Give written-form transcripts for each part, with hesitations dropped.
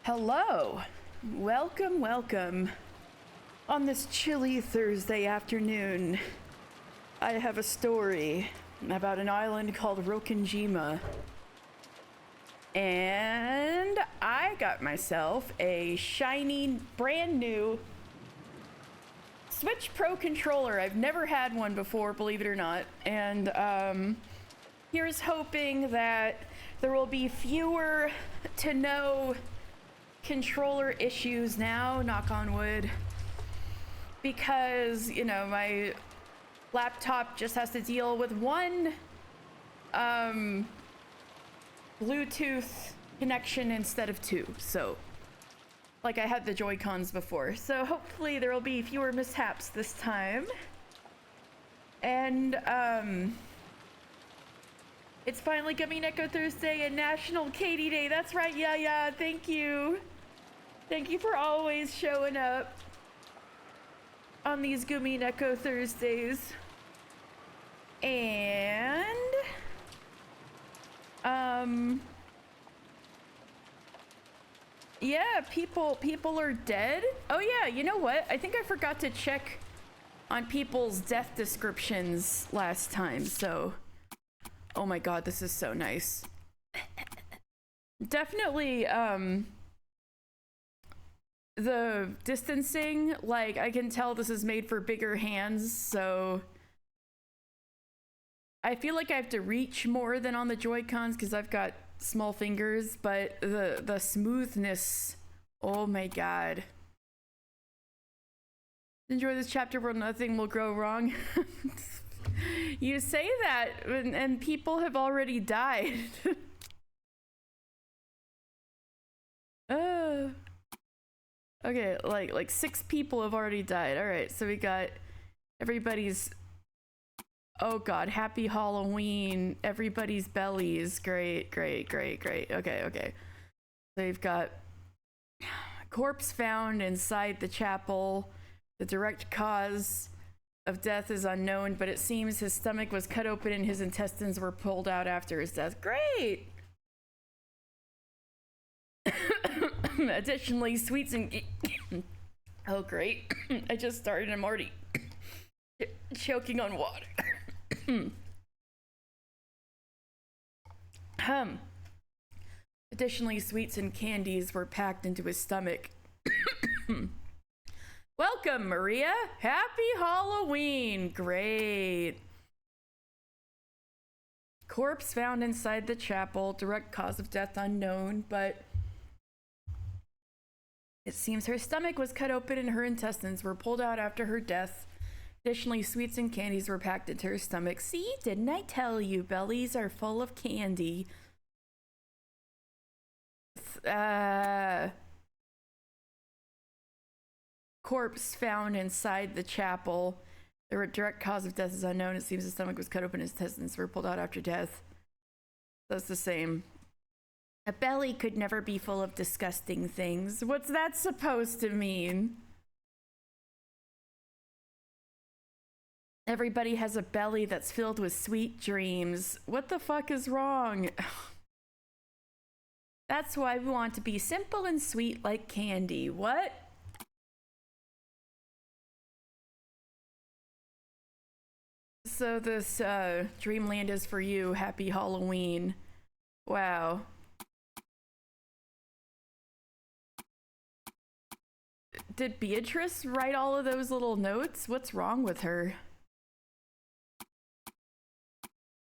Hello. Welcome, welcome. On this chilly Thursday afternoon, I have a story about an island called Rokinjima. And I got myself a shiny, brand new Switch Pro controller. I've never had one before, believe it or not. And here's hoping that there will be fewer to no controller issues now, knock on wood, because my laptop just has to deal with one Bluetooth connection instead of two, so like I had the Joy-Cons before. So hopefully there will be fewer mishaps this time. And it's finally Umineko Thursday and National Katie Day. That's right, yeah, thank you. Thank you for always showing up on these Umineko Thursdays. And yeah, people are dead. Oh yeah, you know what? I think I forgot to check on people's death descriptions last time, so oh my god, this is so nice. Definitely the distancing, like I can tell this is made for bigger hands, so I feel like I have to reach more than on the Joy-Cons because I've got small fingers, but the smoothness, oh my god. Enjoy this chapter where nothing will go wrong. You say that and people have already died. Okay, like 6 people have already died. All right, so we got everybody's, oh god, happy Halloween, everybody's bellies. Great. Okay. So we've got corpse found inside the chapel. The direct cause of death is unknown, but it seems his stomach was cut open and his intestines were pulled out after his death. Great. Additionally, sweets and oh great. I just started and I'm already choking on water. Additionally, sweets and candies were packed into his stomach. Welcome, Maria. Happy Halloween. Great. Corpse found inside the chapel. Direct cause of death unknown, but it seems her stomach was cut open and her intestines were pulled out after her death. Additionally, sweets and candies were packed into her stomach. See, didn't I tell you? Bellies are full of candy. Corpse found inside the chapel. The direct cause of death is unknown. It seems his stomach was cut open and his intestines were pulled out after death. That's the same. A belly could never be full of disgusting things. What's that supposed to mean? Everybody has a belly that's filled with sweet dreams. What the fuck is wrong? That's why we want to be simple and sweet like candy. What? So this dreamland is for you. Happy Halloween. Wow. Did Beatrice write all of those little notes? What's wrong with her?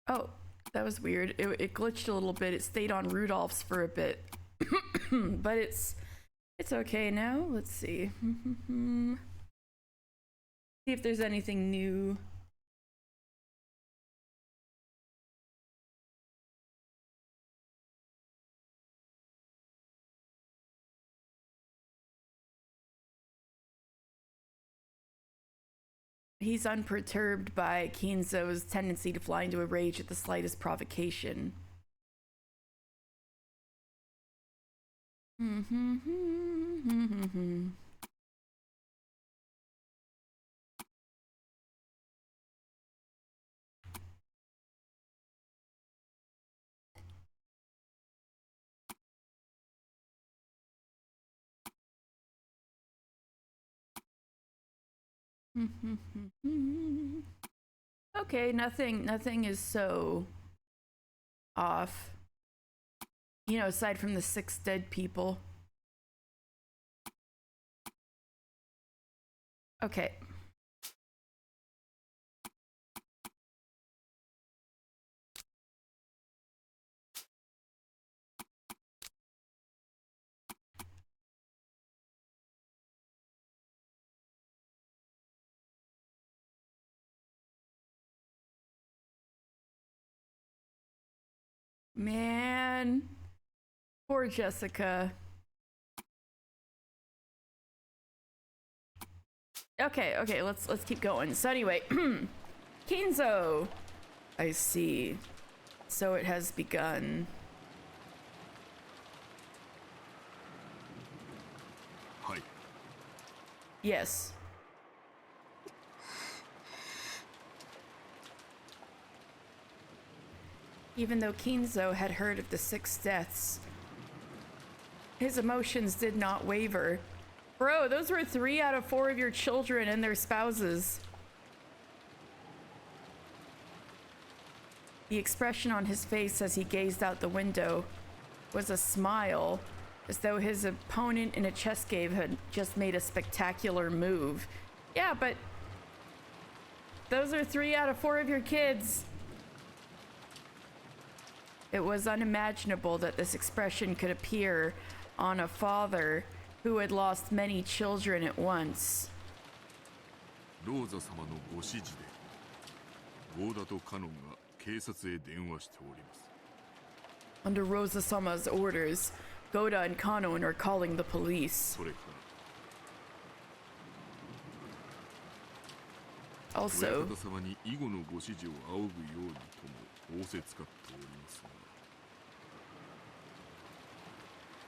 Oh, that was weird. It glitched a little bit. It stayed on Rudolph's for a bit. But it's okay now. Let's see. See if there's anything new. He's unperturbed by Kinzo's tendency to fly into a rage at the slightest provocation. Okay, nothing is so off. You know, aside from the 6 dead people. Okay. Man. Poor Jessica. Okay, let's keep going. So anyway, Kinzo. I see. So it has begun. Hi. Yes. Even though Kinzo had heard of the 6 deaths, his emotions did not waver. Bro, those were 3 out of 4 of your children and their spouses. The expression on his face as he gazed out the window was a smile, as though his opponent in a chess game had just made a spectacular move. Yeah, but those are 3 out of 4 of your kids. It was unimaginable that this expression could appear on a father who had lost many children at once. Rosa 様のご指示で、ゴーダとカノンが警察へ電話しております。Under Rosa-sama's orders, Goda and Kanon are calling the police. それか Also, ら、親方様に以後のご指示を仰ぐようにとも仰せつかっておりますが。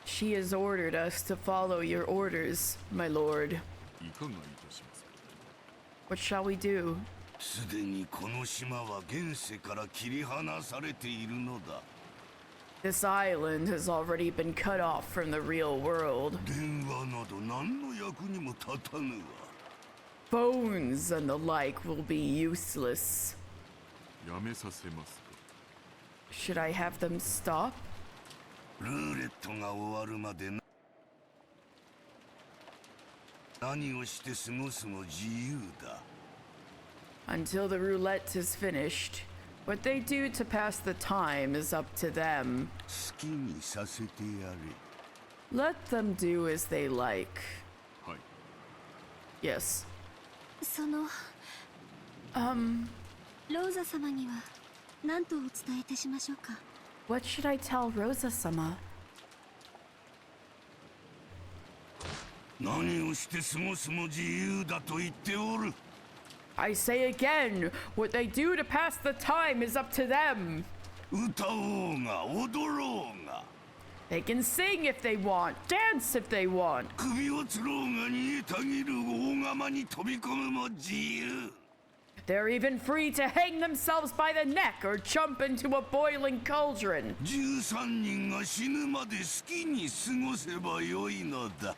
she has ordered us to follow your orders, my lord. いかがいたしますか。 What shall we do? すでにこの島は現世から切り離されているのだ。 This island has already been cut off from the real world. 電話など何の役にも立たぬわ。 Phones and the like will be useless. やめさせますか。 Should I have them stop? ルーレットが終わるまで何をして過ごすも自由だ。 Until the roulette is finished. What they do to pass the time is up to them. 好きにさせてやれ。 Let them do as they like. はい。 Yes. そのローザ様には何とお伝えいたしましょうか。 What should I tell Rosa-sama? 何をして過ごすも自由だと言っておる。 I say again, what they do to pass the time is up to them. 歌おうが踊ろうが。 They can sing if they want, dance if they want. 首をつろうが煮えたぎる大釜に飛び込むも自由。 They're even free to hang themselves by the neck or jump into a boiling cauldron. 13人が死ぬまで好きに過ごせばよいのだ。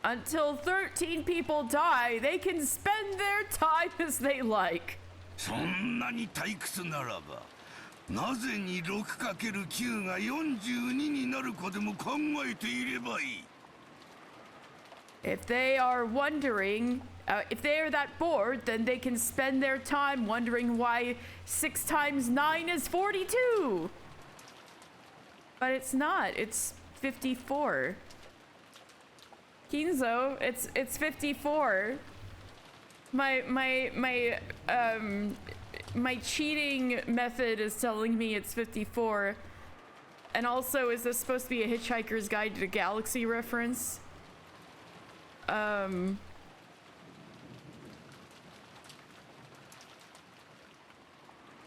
Until 13 people die, they can spend their time as they like. そんなに退屈ならば、なぜに 6×9 が42になるかでも考えていればいい。 If they are wondering, if they are that bored, then they can spend their time wondering why 6 times 9 is 42. But it's not, it's 54. Kinzo, it's 54. My cheating method is telling me it's 54. And also, is this supposed to be a Hitchhiker's Guide to the Galaxy reference?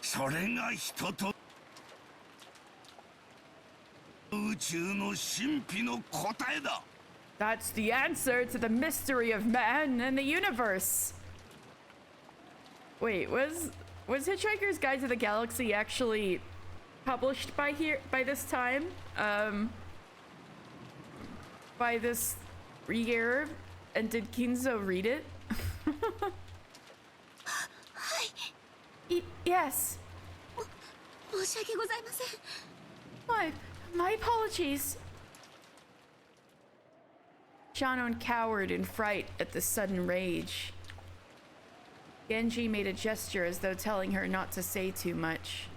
それが人と宇宙の神秘の答えだ。 That's the answer to the mystery of man and the universe. Wait, was Hitchhiker's Guide to the Galaxy actually published by this time? By this year? And did Kinzo read it? Yes. 申し訳ございません。 My apologies. Shannon cowered in fright at the sudden rage. Genji made a gesture as though telling her not to say too much.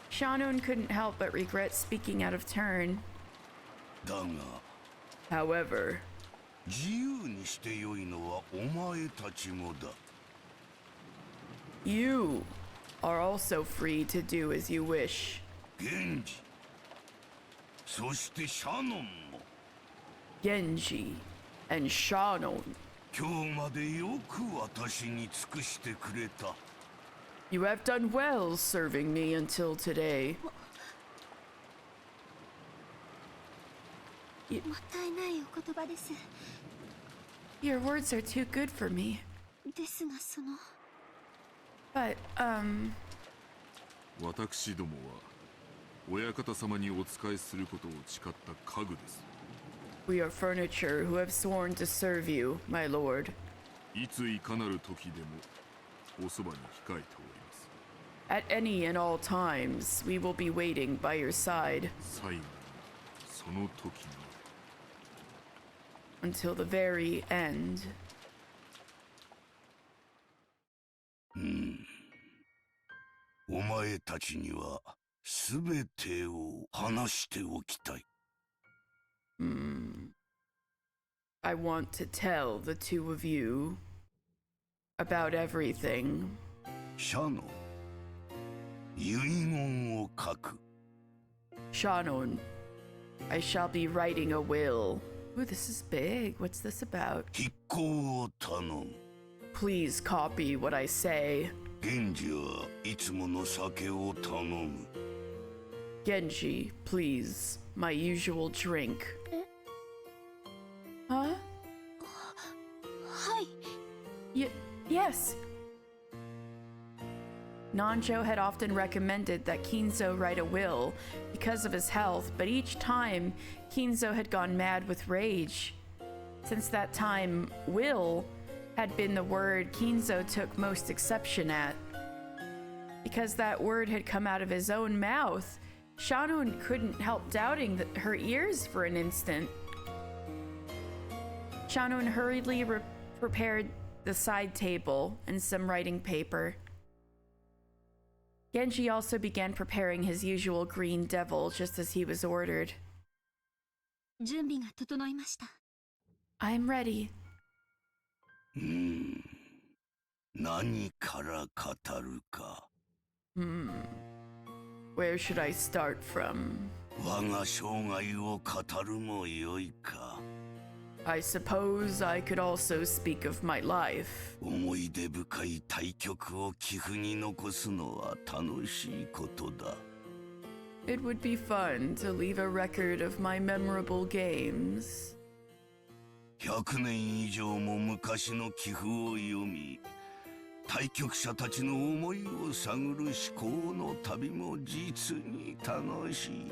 Shannon couldn't help but regret speaking out of turn. だが However, 自由にしてよいのはお前たちもだ。 you are also free to do as you wish. 源氏、そしてシャノンも Genji and Shannon, 今日までよく私に尽くしてくれた。 you have done well serving me until today. もったいないお言葉です。 Your words are too good for me. ですがその But, 私どもは親方様にお仕えすることを誓った家具です。 we are furniture who have sworn to serve you, my lord. いついかなる時でもおそばに控えております。 At any and all times, we will be waiting by your side 最後にその時に until the very end. お前たちにはすべてを話しておきたい。 I want to tell the two of you about everything. シャノン、遺言を書く。 Shannon, I shall be writing a will. Ooh, this is big. What's this about? 筆行を頼む。 Please copy what I say. 源氏はいつもの酒を頼む。 Genji, please. My usual drink. Huh? はい。 Yes. Nanjo had often recommended that Kinzo write a will because of his health, but each time Kinzo had gone mad with rage. Since that time, will had been the word Kinzo took most exception at. Because that word had come out of his own mouth, Shannon couldn't help doubting her ears for an instant. Shannon hurriedly prepared the side table and some writing paper. Genji also began preparing his usual green devil just as he was ordered. 準備が整いました。 I'm ready. 何から語るか。 Where should I start from? 我が生涯を語るもよいか。 I suppose I could also speak of my life. 思い出深い対局を寄付に残すのは楽しいことだ。 It would be fun to leave a record of my memorable games. 100年以上も昔の寄付を読み、対局者たちの思いを探る思考の旅も実に楽しい。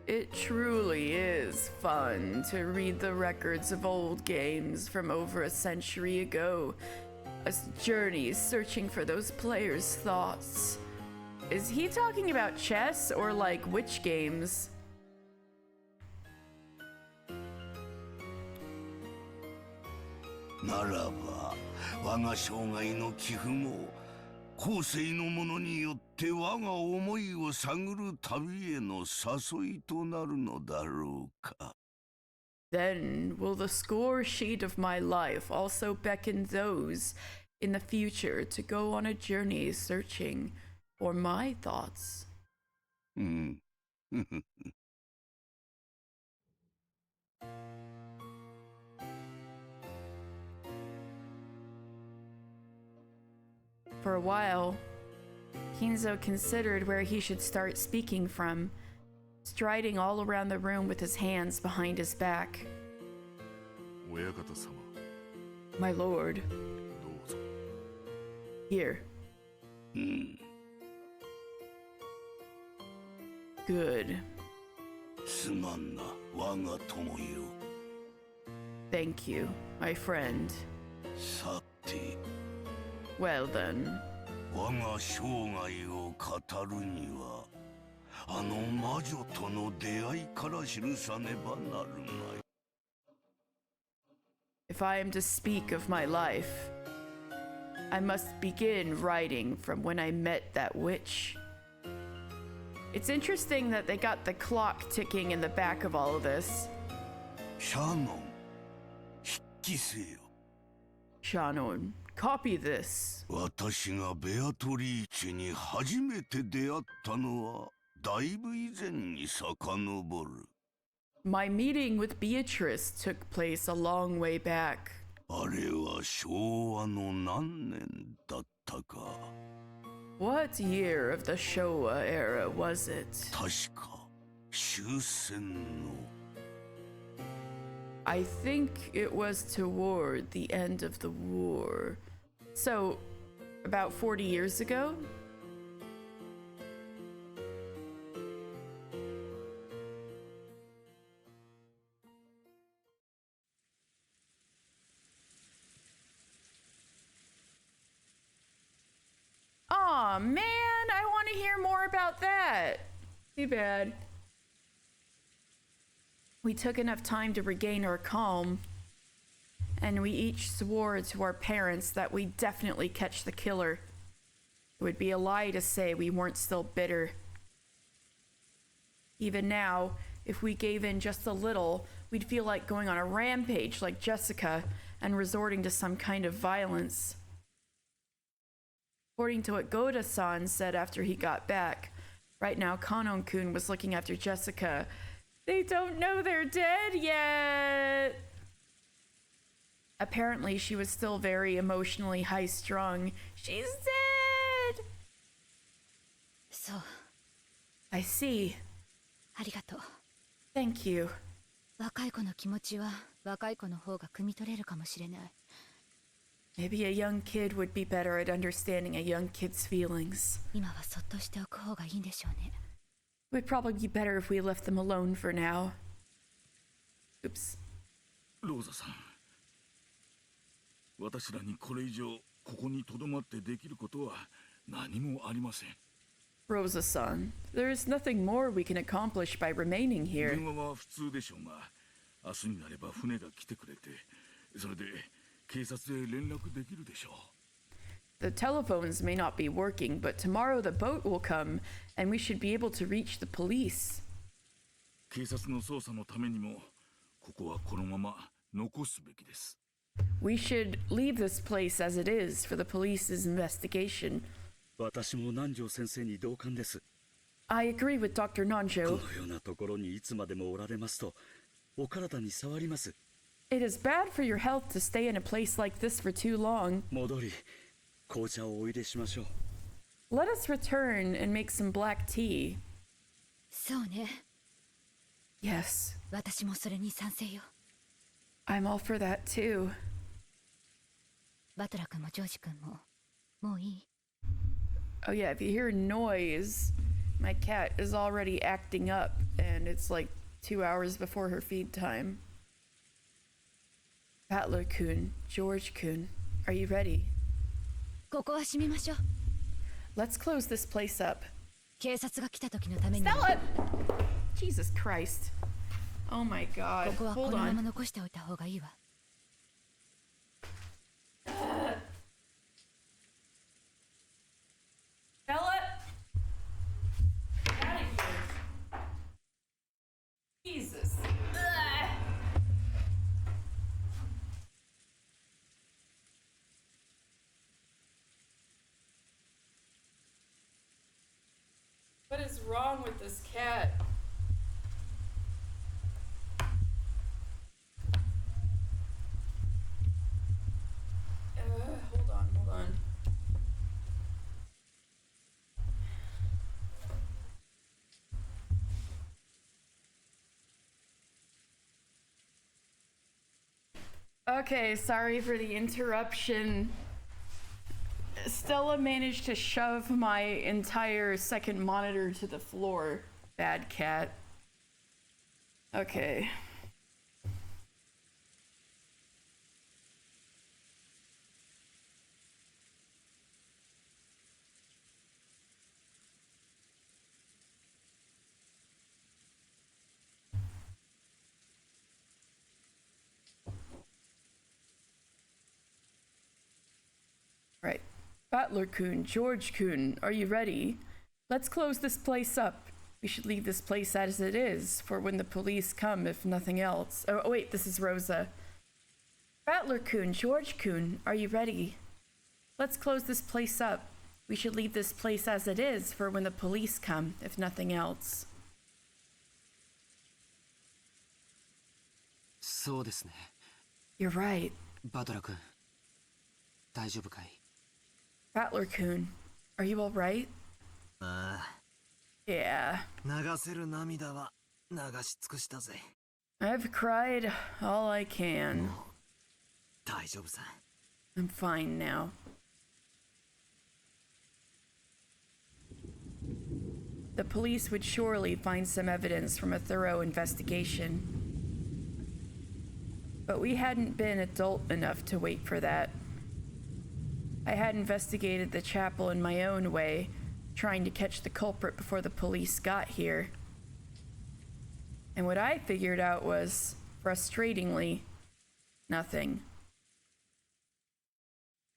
It truly is fun to read the records of old games from over a century ago. A journey searching for those players' thoughts. Is he talking about chess or like which games? ならば我が生涯の寄付も後世の者によって我が思いを探る旅への誘いとなるのだろうか。 Then will the score sheet of my life also beckon those in the future to go on a journey searching for my thoughts? For a while, Kinzo considered where he should start speaking from, striding all around the room with his hands behind his back. 親方様、 My lord, どうぞ。 here. Good. すまんな我が友よ。 Thank you, my friend. さて、 Well then, 我が生涯を語るにはあの魔女との出会いから記さねばなるまい。 If I am to speak of my life, I must begin writing from when I met that witch. It's interesting that they got the clock ticking in the back of all of this. シャノン、筆記せよ。 Shannon, copy this. 私がベアトリーチェに初めて出会ったのはだいぶ以前に遡る。 My meeting with Beatrice took place a long way back. あれは昭和の何年だったか。 What year of the Showa era was it? 確か終戦の。 I think it was toward the end of the war. So, about 40 years ago? Aw, man, I want to hear more about that. Too bad. We took enough time to regain our calm, and we each swore to our parents that we'd definitely catch the killer. It would be a lie to say we weren't still bitter. Even now, if we gave in just a little, we'd feel like going on a rampage like Jessica and resorting to some kind of violence. According to what Goda-san said after he got back, right now Kanon-kun was looking after Jessica. They don't know they're dead yet! Apparently, she was still very emotionally high-strung. She's dead! そう、 I see. ありがとう。 Thank you. 若い子の気持ちは若い子の方が汲み取れるかもしれない。 Maybe a young kid would be better at understanding a young kid's feelings. 今はそっとしておく方がいいんでしょうね。 It would probably be better if we left them alone for now. Oops. ローザさん、私らにこれ以上ここに留まってできることは何もありません。 Rosa-san, there is nothing more we can accomplish by remaining here. 電話は普通でしょうが、明日になれば船が来てくれて、それで警察へ連絡できるでしょう。 The telephones may not be working, but tomorrow the boat will come, and we should be able to reach the police. 警察の捜査のためにも、ここはこのまま残すべきです。 We should leave this place as it is for the police's investigation. 私も南條先生に同感です。 I agree with Dr. こ Nanjo. のようなところにいつまでもおられますと、お体に障ります。 It is bad for your health to stay in a place like this for too long. 戻り、紅茶をお入れしましょう。 Let us return and make some black tea. そうね、 Yes, 私もそれに賛成よ。 I'm all for that too. バトラ君もジョージ君ももういい？ Oh yeah, if you hear noise, my cat is already acting up, and it's like 2 hours before her feed time. Battler-kun, George-kun, are you ready? ここは閉めましょう。 Let's close this place up. 警察が来た時のために。 Stella! Jesus Christ. Oh my こ god. こはこ Hold のまま on. 残しておいた方がいいわ。 Bella! Get out of here. Jesus. Ugh. What is wrong with this cat? Hold on, hold on. Okay, sorry for the interruption. Stella managed to shove my entire second monitor to the floor. Bad cat. Okay. Butler-kun, George-kun, are you ready? Let's close this place up. We should leave this place as it is, for when the police come, if nothing else. Oh, wait, this is Rosa. Butler-kun, George-kun, are you ready? Let's close this place up. We should leave this place as it is, for when the police come, if nothing else. そうですね。 You're right. バトラ君、大丈夫かい？ Butler-kun, are you alright? ああ、 Yeah. 流せる涙は流し尽くしたぜ。 I've cried all I can. 大丈夫さ。 I'm fine now. The police would surely find some evidence from a thorough investigation. But we hadn't been adult enough to wait for that. I had investigated the chapel in my own way, trying to catch the culprit before the police got here. And what I figured out was, frustratingly, nothing.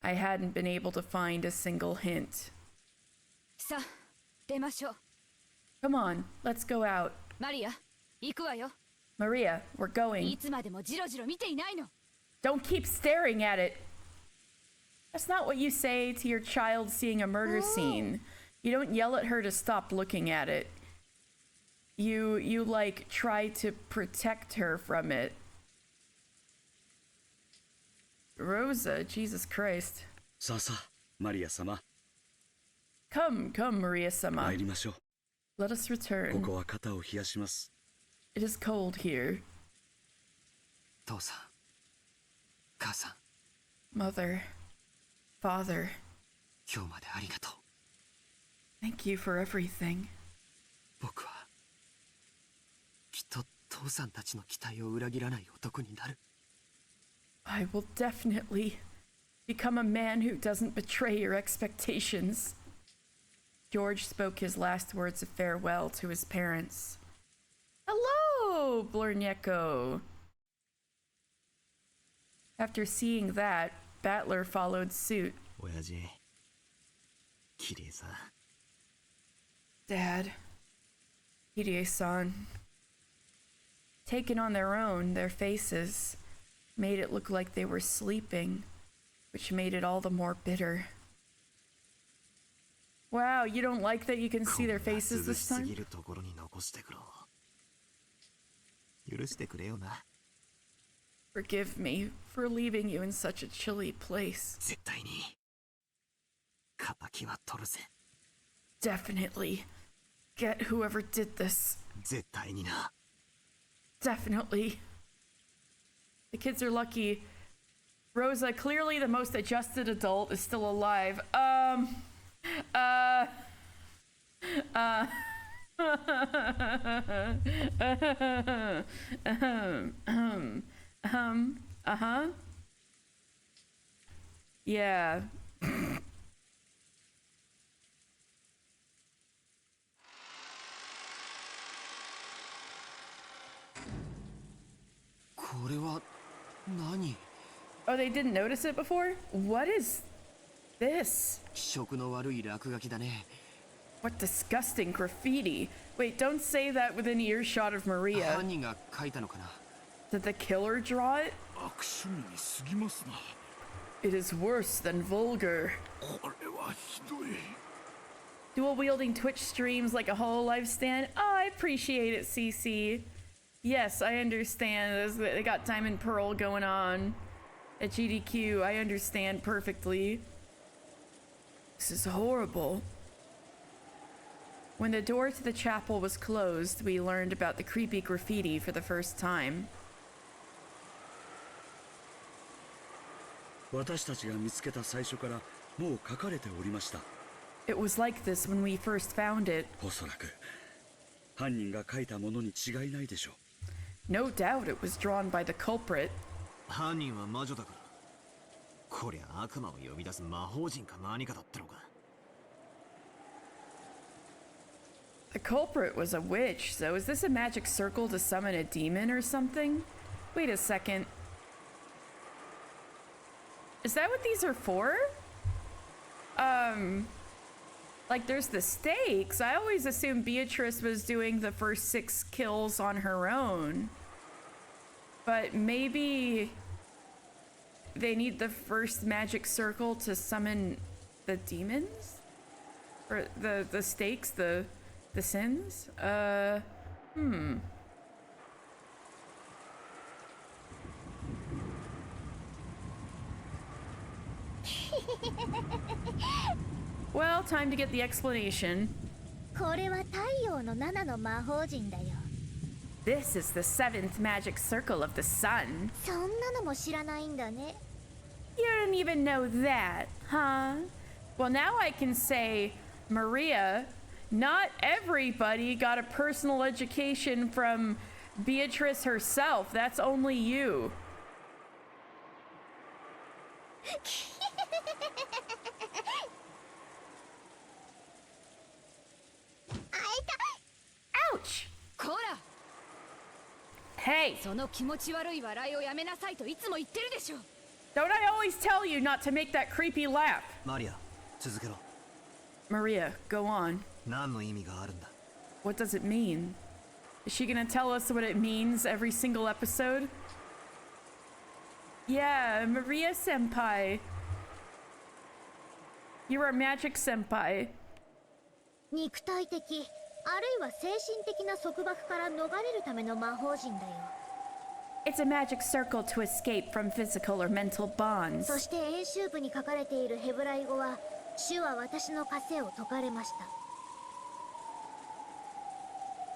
I hadn't been able to find a single hint. さあ出ましょう。 Come on, let's go out. マリア行くわよ。 Maria, we're い going. つまでもジロジロ見ていないの。 Don't keep staring at it. That's not what you say to your child seeing a murder scene. You don't yell at her to stop looking at it. You like try to protect her from it. Rosa, Jesus Christ. さあさあ、マリア様、 Come, Maria-sama. 参りましょ Let us う。こ return. こは肩を冷やします。 It is cold here. 父さん、母さん、 Mother, Father, 今日までありがとう。 thank you for everything. 僕はきっと父さんたちの期待を裏切らない男になる。 I will definitely become a man who doesn't betray your expectations. George spoke his last words of farewell to his parents. Hello, Umineko. After seeing that, Battler followed suit. 親父、綺麗さ。 Dad, Hirie-san. Taken on their own, their faces made it look like they were sleeping, which made it all the more bitter. Wow, you don't like that you can see their faces this す time? ぎるところに残してくろう。許してくれよな。 Forgive me for leaving you in such a chilly place. 絶対に敵は取るぜ。 Definitely. Get whoever did this. 絶対にな。 Definitely. The kids are lucky. Rosa, clearly the most adjusted adult, is still alive. Yeah. これは何？ Oh, they didn't notice it before? What is this? 気色の悪い落書きだね。 What disgusting graffiti. Wait, don't say that within earshot of Maria. 犯人が書いたのかな。 Did the killer draw it? 悪趣味に過ぎますな。 It is worse than vulgar. これはひどい。 Dual wielding Twitch streams like a Hololive stand? Oh, I appreciate it, CC. Yes, I understand. They got Diamond Pearl going on at GDQ. I understand perfectly. This is horrible. When the door to the chapel was closed, we learned about the creepy graffiti for the first time. 私たちが見つけた最初からもう書かれておりました。 It was like this when we first found it. おそらく犯人が書いたものに違いないでしょう。 No doubt it was drawn by the culprit. 犯人は魔女だから。こりゃ悪魔を呼び出す魔法陣か何かだったのか。 The culprit was a witch, so is this a magic circle to summon a demon or something? Wait a second. Is that what these are for? like there's the stakes. I always assumed Beatrice was doing the first 6 kills on her own. But maybe they need the first magic circle to summon the demons? Or the stakes, the sins? Well, time to get the explanation. これは太陽の7の魔法陣だよ。 This is the 7th magic circle of the sun. そんなのも知らないんだね。 You didn't even know that, huh? Well, now I can say, Maria, not everybody got a personal education from Beatrice herself. That's only you. Ouch! こら Hey, その気持ち悪い笑いをやめなさいといつも言ってるでしょ don't I always tell you not to make that creepy laugh? マリア、続けろ。 Maria, go on. 何の意味があるんだ。 What does it mean? Is she gonna tell us what it means every single episode? Yeah, Maria senpai. You're a magic senpai. 肉体的、あるいは精神的な束縛から逃れるための魔法陣だよ。 It's a magic circle to escape from physical or mental bonds. そして演習部に書かれているヘブライ語は、主は私の枷を解かれました。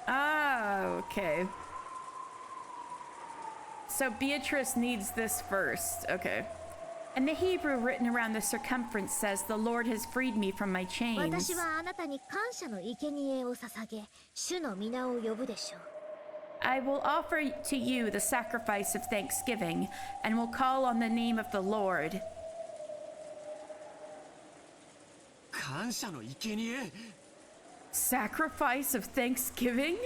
Ah, okay. So Beatrice needs this first. Okay. And the Hebrew written around the circumference says, "The Lord has freed me from my chains." 私はあなたに感謝の生贄を捧げ、主の皆を呼ぶでしょう。 I will offer to you the sacrifice of thanksgiving, and will call on the name of the Lord. 感謝の生贄。 Sacrifice of thanksgiving?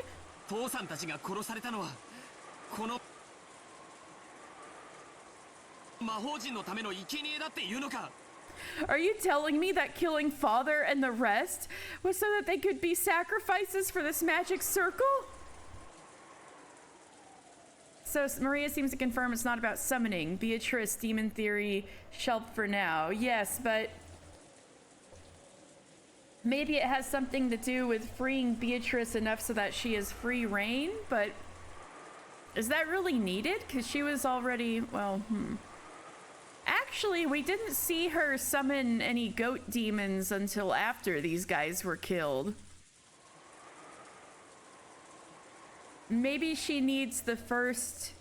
父さんたちが殺されたのはこの魔法陣のための生贄だっていうのか。 Are you telling me that killing father and the rest was so that they could be sacrifices for this magic circle? So Maria seems to confirm it's not about summoning. Beatrice, demon theory, shelved for now. Yes, but maybe it has something to do with freeing Beatrice enough so that she has free reign, but is that really needed? Because she was already, well, Actually, we didn't see her summon any goat demons until after these guys were killed. Maybe she needs the first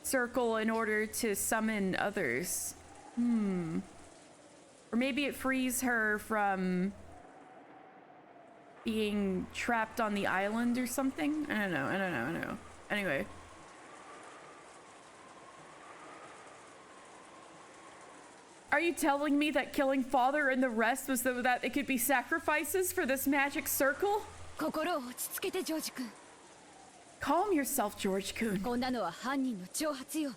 circle in order to summon others. Or maybe it frees her from being trapped on the island or something? I don't know. Anyway. Are you telling me that killing father and the rest was so that they could be sacrifices for this magic circle? 心を落ち着けてジョージ君 Calm yourself, George-kun. こんなのは犯人の挑発よ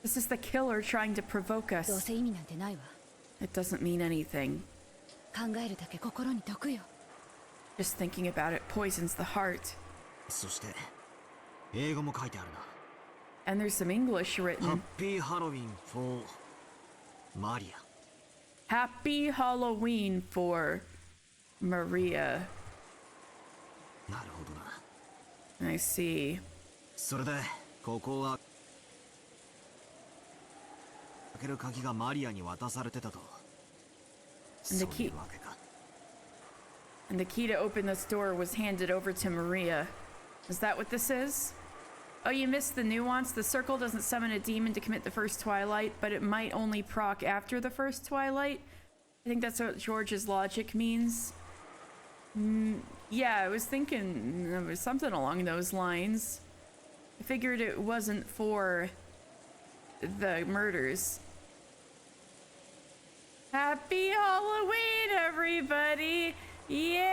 This is the killer trying to provoke どう us. せ意味なんてないわ It doesn't mean anything. 考えるだけ心に毒よ Just thinking about it poisons the heart. そして英語も書いてあるな。 And there's some English ハッ written. ピーハロウィン for マリア。 Happy Halloween for Maria. なるほどな。 I see. それでここは開ける鍵がマリアに渡されてたと。 And そ the うい key うわけか。 and the key to open this door was handed over to Maria. Is that what this is? Oh, you missed the nuance. The circle doesn't summon a demon to commit the first twilight, but it might only proc after the first twilight. I think that's what George's logic means. Yeah, I was thinking it was something along those lines. I figured it wasn't for the murders. Happy Halloween, everybody! Yay!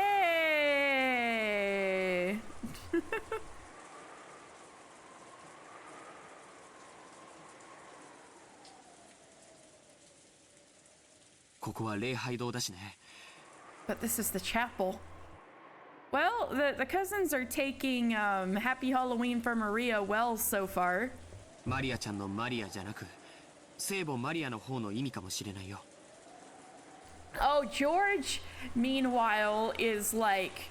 ここは礼拝堂だしね。 But this is the chapel. Well, the cousins are taking Happy Halloween for Maria well so far. マリアちゃんのマリアじゃなく、聖母マリアの方の意味かもしれないよ。 Oh, George, meanwhile, is like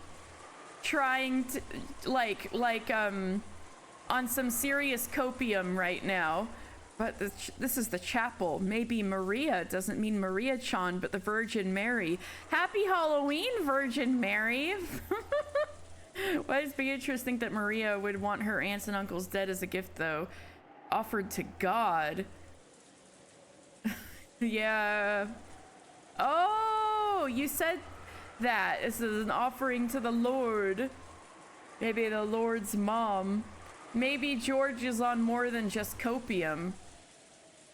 trying to on some serious copium right now. But this is the chapel. Maybe Maria doesn't mean Maria-chan, but the Virgin Mary. Happy Halloween, Virgin Mary! Why does Beatrice think that Maria would want her aunts and uncles dead as a gift, though? Offered to God. Yeah. Oh, you said that. This is an offering to the Lord. Maybe the Lord's mom. Maybe George is on more than just copium.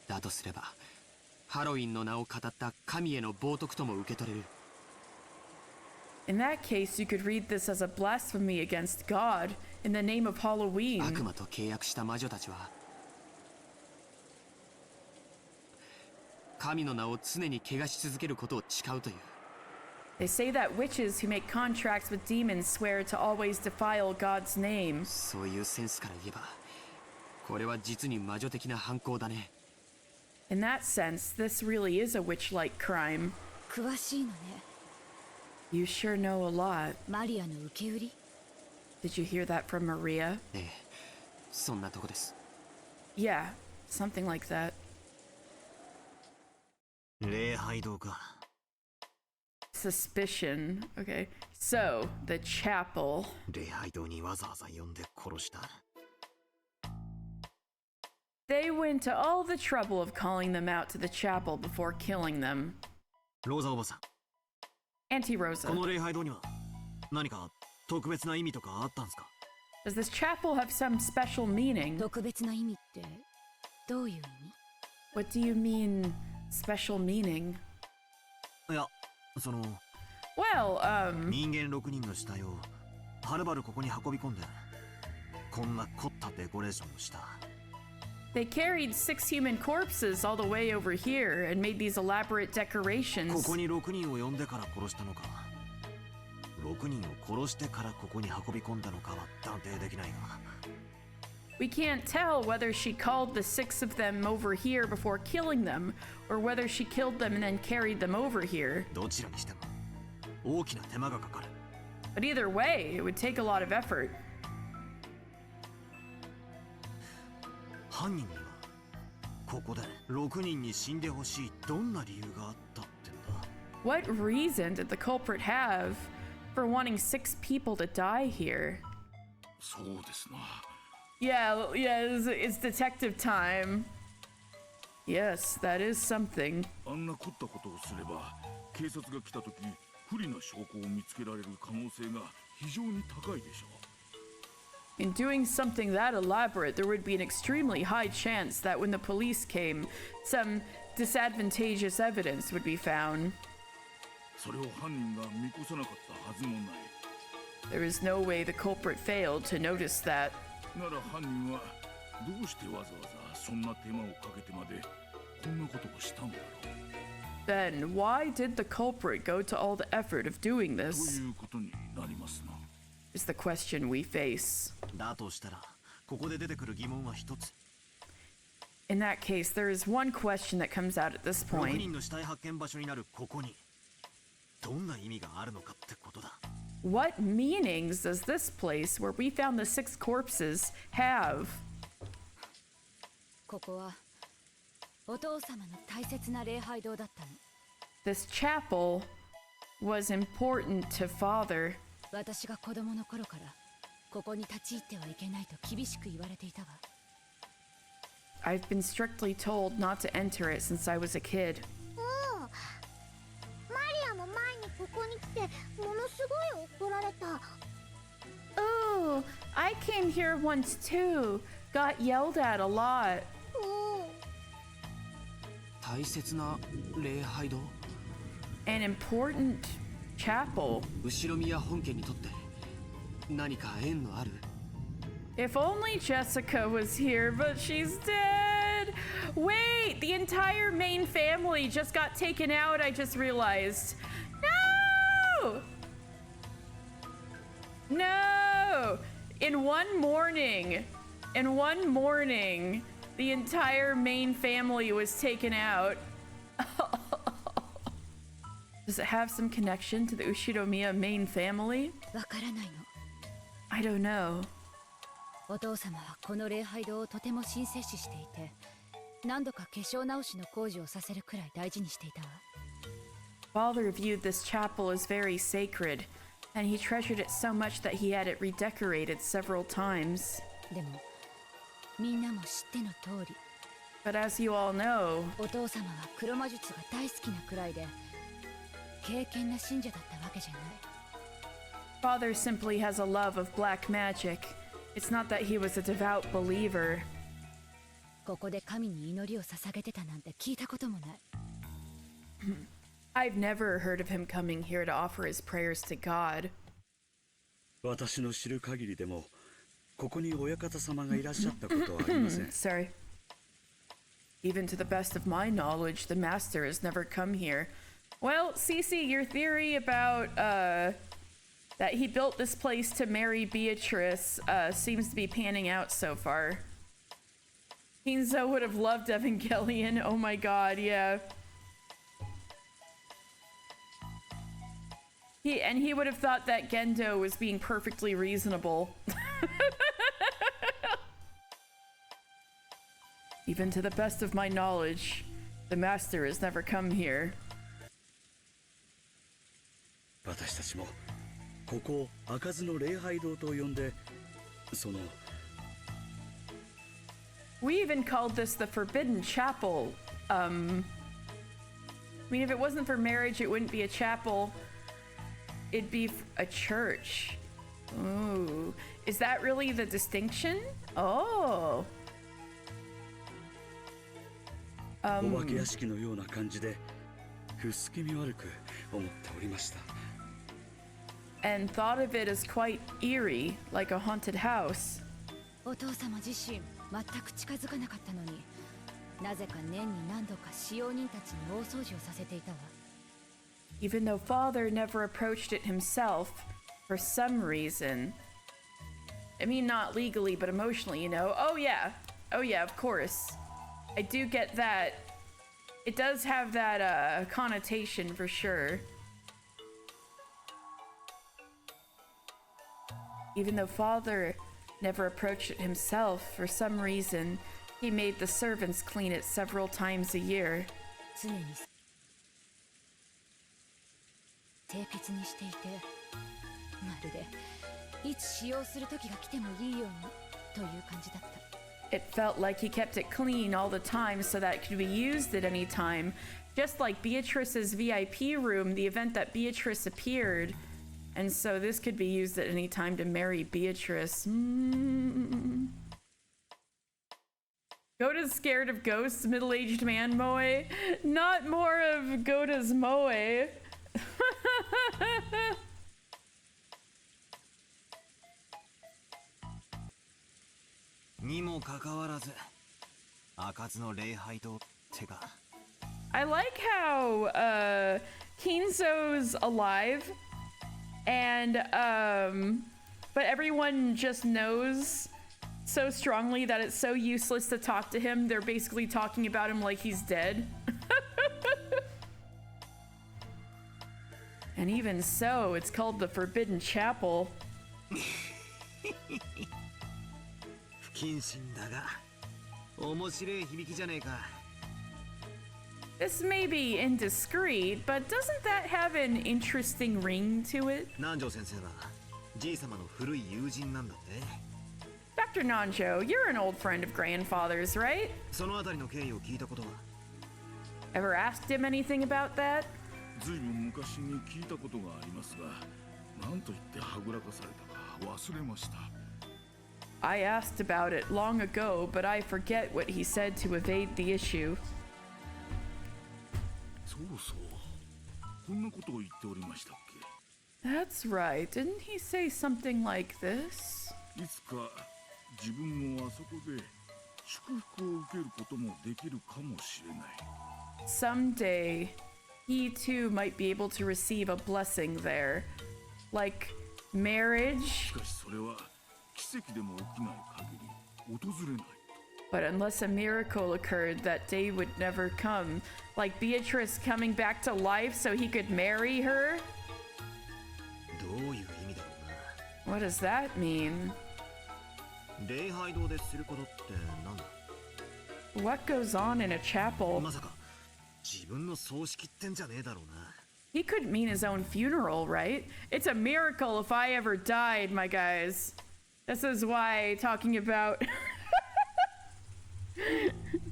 だとすれば、ハロウィンの名を語った神への冒涜とも受け取れる。 In that case, you could read this as a blasphemy against God in the name of Halloween. 悪魔と契約した魔女たちは、神の名を常に汚し続けることを誓うという。 They say that witches who make contracts with demons swear to always defile God's name. そういうセンスから言えば、これは実に魔女的な犯行だね。 In that sense, this really is a witch-like crime. 詳しいのね。 You sure know a lot. マリアの受け売り？ Did you hear that from Maria? ええ、そんなとこです。 Yeah, something like that. 礼拝堂か。 Suspicion. Okay. So, the chapel. 礼拝堂にわざわざ呼んで殺した。 They went to all the trouble of calling them out to the chapel before killing them. ローザおばさん、 Auntie Rosa, この礼拝堂には何か特別な意味とかあったんすか？ does this chapel have some special meaning? 特別な意味ってどういう意味？ What do you mean, special meaning? いや、その Well, 人間6人の死体をはるばるここに運び込んでこんな凝ったデコレーションをした。 they carried 6 human corpses all the way over here and made these elaborate こ decorations. こに6人を呼んでから殺したのか、6人を殺してからここに運び込んだのかは断定できないが。 We can't tell whether she called the 6 of them over here before killing them, or whether she killed them and then carried them over here. どちらにしても大きな手間がかかる。 But either way, it would take a lot of effort. 犯人にはここで6人に死んでほしいどんな理由があったってんだ。 What reason did the culprit have for wanting 6 people to die here? そうですな。 Yeah, it's detective time. Yes, that is something. あんな凝ったことをすれば、警察が来た時不利な証拠を見つけられる可能性が非常に高いでしょう。 In doing something that elaborate, there would be an extremely high chance that when the police came, some disadvantageous evidence would be found. それを犯人が見越さなかったはずもない。 There is no way the culprit failed to notice that. なら犯人はどうしてわざわざそんな手間をかけてまでこんなことをしたんだろう。 Then, why did the culprit go to all the effort of doing と this? いうことになりますな。 Is the question we face. だとしたらここで出てくる疑問は一つ。 In that case, there is one question that comes out at this 6 point. 人の死体発見場所になるここにどんな意味があるのかってことだ。 What meanings does this place where we found the 6 corpses have? ここはお父様の大切な礼拝堂だったの。 This chapel was important to Father. 私が子供の頃からここに立ち入ってはいけないと厳しく言われていたわ。 I've been strictly told not to enter it since I was a kid. うん。マリアも前にここに来てものすごい怒られた。 Oh, I came here once too. Got yelled at a lot. うん。大切な礼拝堂。 An important chapel. 後宮本家にとって何か縁のある？ If only Jessica was here, but she's dead. Wait, the entire main family just got taken out, I just realized. No! No! In one morning, the entire main family was taken out. Does it have some connection to the Ushiromiya main family? わからないの。 I don't know. お父様はこの礼拝堂をとても神聖視していて、何度か化粧直しの工事をさせるくらい大事にしていたわ。Father viewed this chapel as very sacred, and he treasured it so much that he had it redecorated several times. でも、みんなも知っての通り、 But as you all know, お父様は黒魔術が大好きなくらいで、敬虔な信者だったわけじゃない。 Father simply has a love of black magic. It's not that he was a devout believer. ここで神に祈りを捧げてたなんて聞いたこともない。 I've never heard of him coming here to offer his prayers to God. 私の知る限りでもここに親方様がいらっしゃったことはありません。 Sorry. Even to the best of my knowledge, the master has never come here. Well, Cece, your theory about that he built this place to marry Beatrice seems to be panning out so far. Kinzo would have loved Evangelion. Oh my god, yeah. He would have thought that Gendo was being perfectly reasonable. Even to the best of my knowledge, the master has never come here. 私たちもここを開かずの礼拝堂と呼んで、その We even called this the Forbidden Chapel. I mean, if it wasn't for marriage, it wouldn't be a chapel. It'd be a church. Ooh. Is that really the distinction? Oh. お化け屋敷のような感じで、不気味悪く思っておりました。 And thought of it as quite eerie, like a haunted house. お父様自身全く近づかなかったのに、なぜか年に何度か使用人たちに大掃除をさせていたわ。 Even though father never approached it himself, for some reason. I mean, not legally, but emotionally, you know? Oh yeah, of course. I do get that. It does have that connotation for sure. Even though father never approached it himself, for some reason, he made the servants clean it several times a year. 常に清潔にしていて、まるでいつ使用する時が来てもいいようにという感じだった。 It felt like he kept it clean all the time so that it could be used at any time. Just like Beatrice's VIP room, the event that Beatrice appeared. And so this could be used at any time to marry Beatrice. Gota's scared of ghosts, middle-aged man moe. Not more of Gota's moe. にもかかわらず開かずの礼拝堂ってか。 I like how Kinzo's alive and but everyone just knows so strongly that it's so useless to talk to him. They're basically talking about him like he's dead. And even so, it's called the Forbidden Chapel. 不謹慎だが面白い響きじゃねえか。 This may be indiscreet, but doesn't that have an interesting ring to it? 南條先生はじい様の古い友人なんだって。 Dr. Nanjo, you're an old friend of grandfather's, right? そのあたりの経緯を聞いたことは。 Ever asked him anything about that? ずいぶん昔に聞いたことがありますが、何と言ってはぐらかされたか忘れました。 I asked about it long ago, but I forget what he said to evade the issue. そうそう、こんなことを言っておりましたっ That's right. Didn't he say something like this? け。いつか自分もあそこで祝福を受けることもできるかもしれない。 Someday, he too might be able to receive a blessing there. Like し marriage, かしそれは奇跡でも起きない限り訪れない。 but unless a miracle occurred, that day would never come. Like Beatrice coming back to life so he could marry her? どういう意味だろ What does that mean? うな。礼拝堂ですることってなんだ。 What goes on in a chapel? まさか自分の葬式ってんじゃねえだろうな。 He could mean his own funeral, right? It's a miracle if I ever died, my guys. This is why talking about...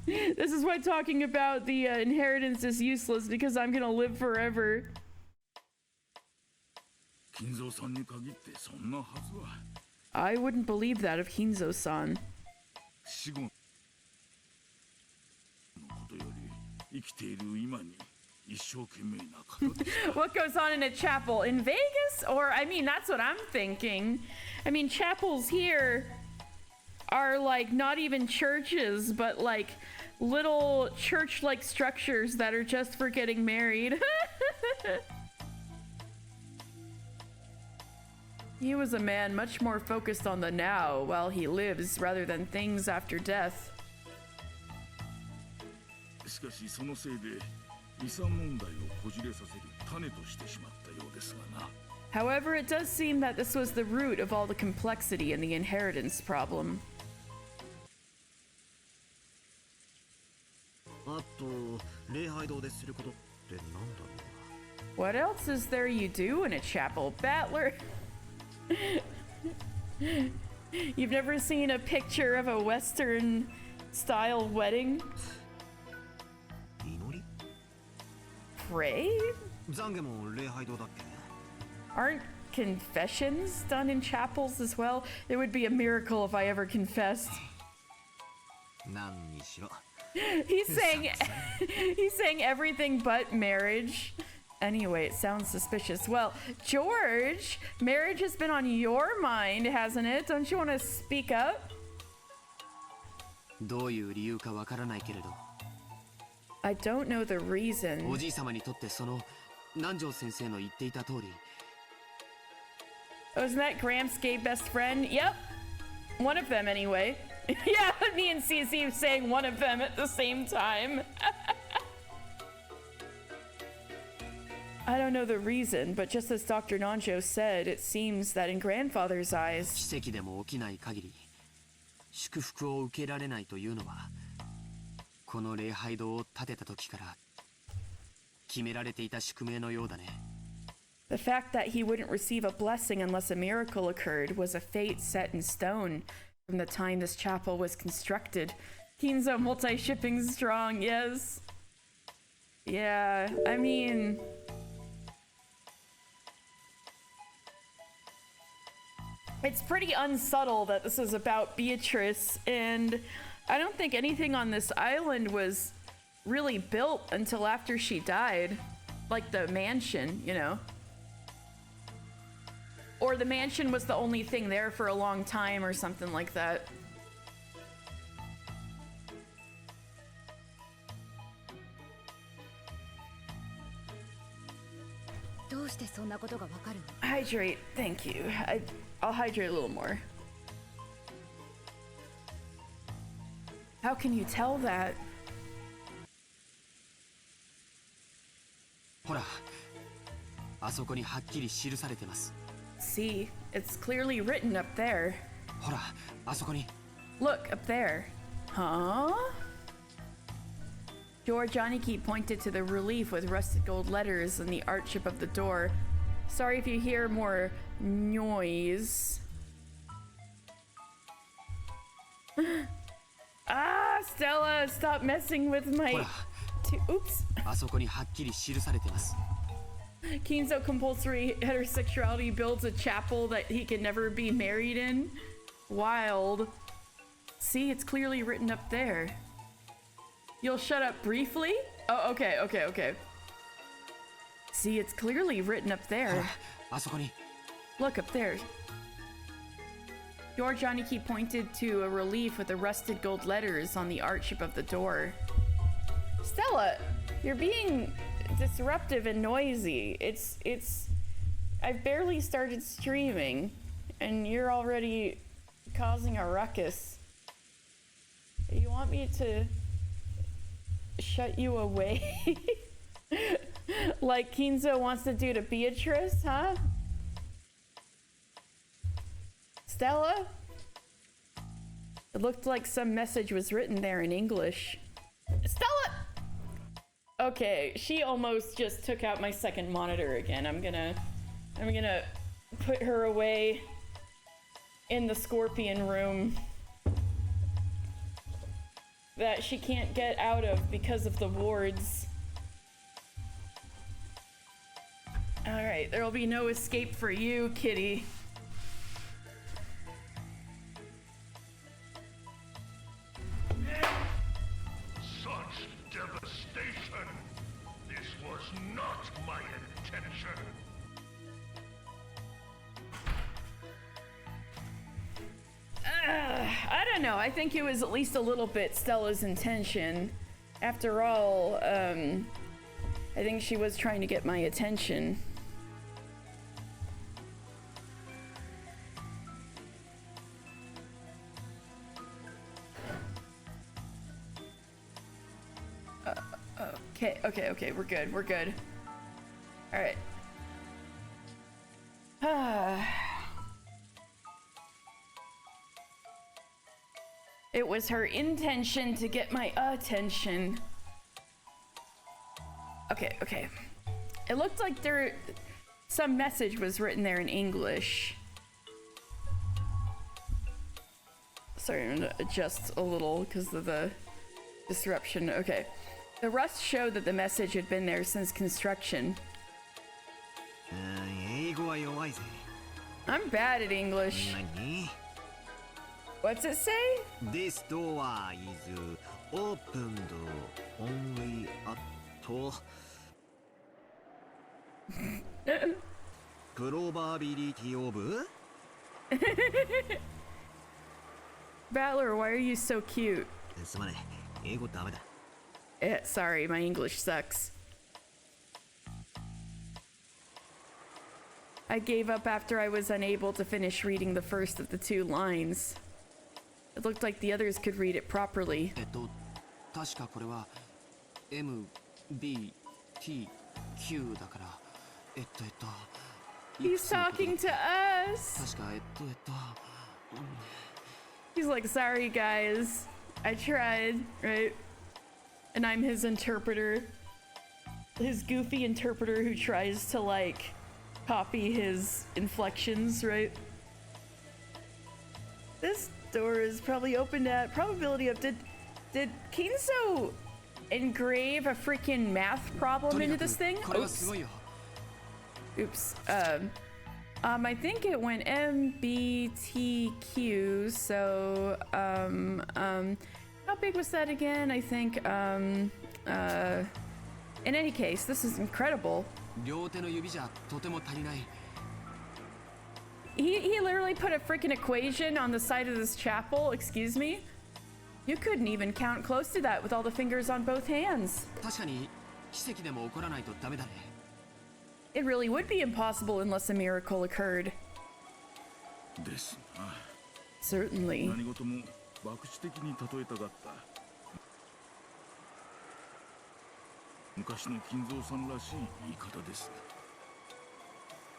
This is why talking about the inheritance is useless, because I'm gonna live forever. 金蔵さんに限ってそんなはずは。 I wouldn't believe that of Hinzo-san. 死後のことより生きている今に一生懸命な方です。 What goes on in a chapel? In Vegas? Or, I mean, that's what I'm thinking. I mean, chapels here are like not even churches, but like little church-like structures that are just for getting married. He was a man much more focused on the now while he lives rather than things after death. しかしそのせいで遺産問題をこじれさせる種としてしまったようですがな。 However, it does seem that this was the root of all the complexity in the inheritance problem. あと礼拝堂ですることってなんだろ What else is there you do in a chapel, Battler? You've never seen a picture of a Western style wedding? うな。祈り Pray? 懺悔も礼拝堂だっけ。 Aren't confessions done in chapels as well? It would be a miracle if I ever confessed. 何にしろ He's saying he's saying everything but marriage. Anyway, it sounds suspicious. Well, George, marriage has been on your mind, hasn't it? Don't you want to speak up? どういう理由かわからないけれど、 I don't know the reason. おじい様にとってその南條先生の言っていた通り、 Oh, isn't that Gramps' gay best friend? Yep. One of them, anyway. Yeah, me and CC saying one of them at the same time. I don't know the reason, but just as Dr. Nanjo said, it seems that in grandfather's eyes... 奇跡でも起きない限り祝福を受けられないというのは、この礼拝堂を建てた時から決められていた宿命のようだね。 The fact that he wouldn't receive a blessing unless a miracle occurred was a fate set in stone from the time this chapel was constructed. Kinzo multi-shipping strong, yes. Yeah, I mean... It's pretty unsubtle that this is about Beatrice, and I don't think anything on this island was really built until after she died. Like the mansion, you know? Or the mansion was the only thing there for a long time or something like that. Hydrate, thank you. I'll hydrate a little more. How can you tell that? ほら、あそこにはっきり記されてます。 See, it's clearly written up there. ほら、あそこに。 Look, up there. Huh? George Aniki pointed to the relief with rusted gold letters in the arch above the door. Sorry if you hear more noise. Ah, Stella, stop messing with my... Oops. あそこにはっきり記されてます。 Kinzo compulsory heterosexuality builds a chapel that he can never be married in? Wild. See, it's clearly written up there. You'll shut up briefly? Oh, okay, okay, okay. See, it's clearly written up there. あそこに。 Look up there. Your Johnny pointed to a relief with the rusted gold letters on the arch above the door. Stella, you're being disruptive and noisy. I've barely started streaming, and you're already causing a ruckus. You want me to shut you away? Like Kinzo wants to do to Beatrice, huh? Stella? It looked like some message was written there in English. Stella! Okay, she almost just took out my second monitor again. I'm gonna put her away in the scorpion room that she can't get out of because of the wards. Alright, there'll be no escape for you, kitty. Such devastation! This was not my intention! I don't know. I think it was at least a little bit Stella's intention. After all, I think she was trying to get my attention. Okay, we're good. Alright. It was her intention to get my attention. Okay. It looked like some message was written there in English. Sorry, I'm gonna adjust a little because of the disruption. Okay. The rust showed that the message had been there since construction. I'm bad at English. What's it say? This door is opened only at probability of Battler, why are you so cute? Sorry, my English sucks. I gave up after I was unable to finish reading the first of the 2 lines. It looked like the others could read it properly. 確かこれは M B T Q だから。He's talking to us. 確かHe's like, sorry guys, I tried, right? And I'm his interpreter. His goofy interpreter who tries to like copy his inflections, right? This door is probably opened at probability of did Kinzo engrave a freaking math problem into this thing? Oops. I think it went MBTQ, so how big was that again? I think in any case, this is incredible. He literally put a freaking equation on the side of this chapel, excuse me? You couldn't even count close to that with all the fingers on both hands. It really would be impossible unless a miracle occurred. Certainly.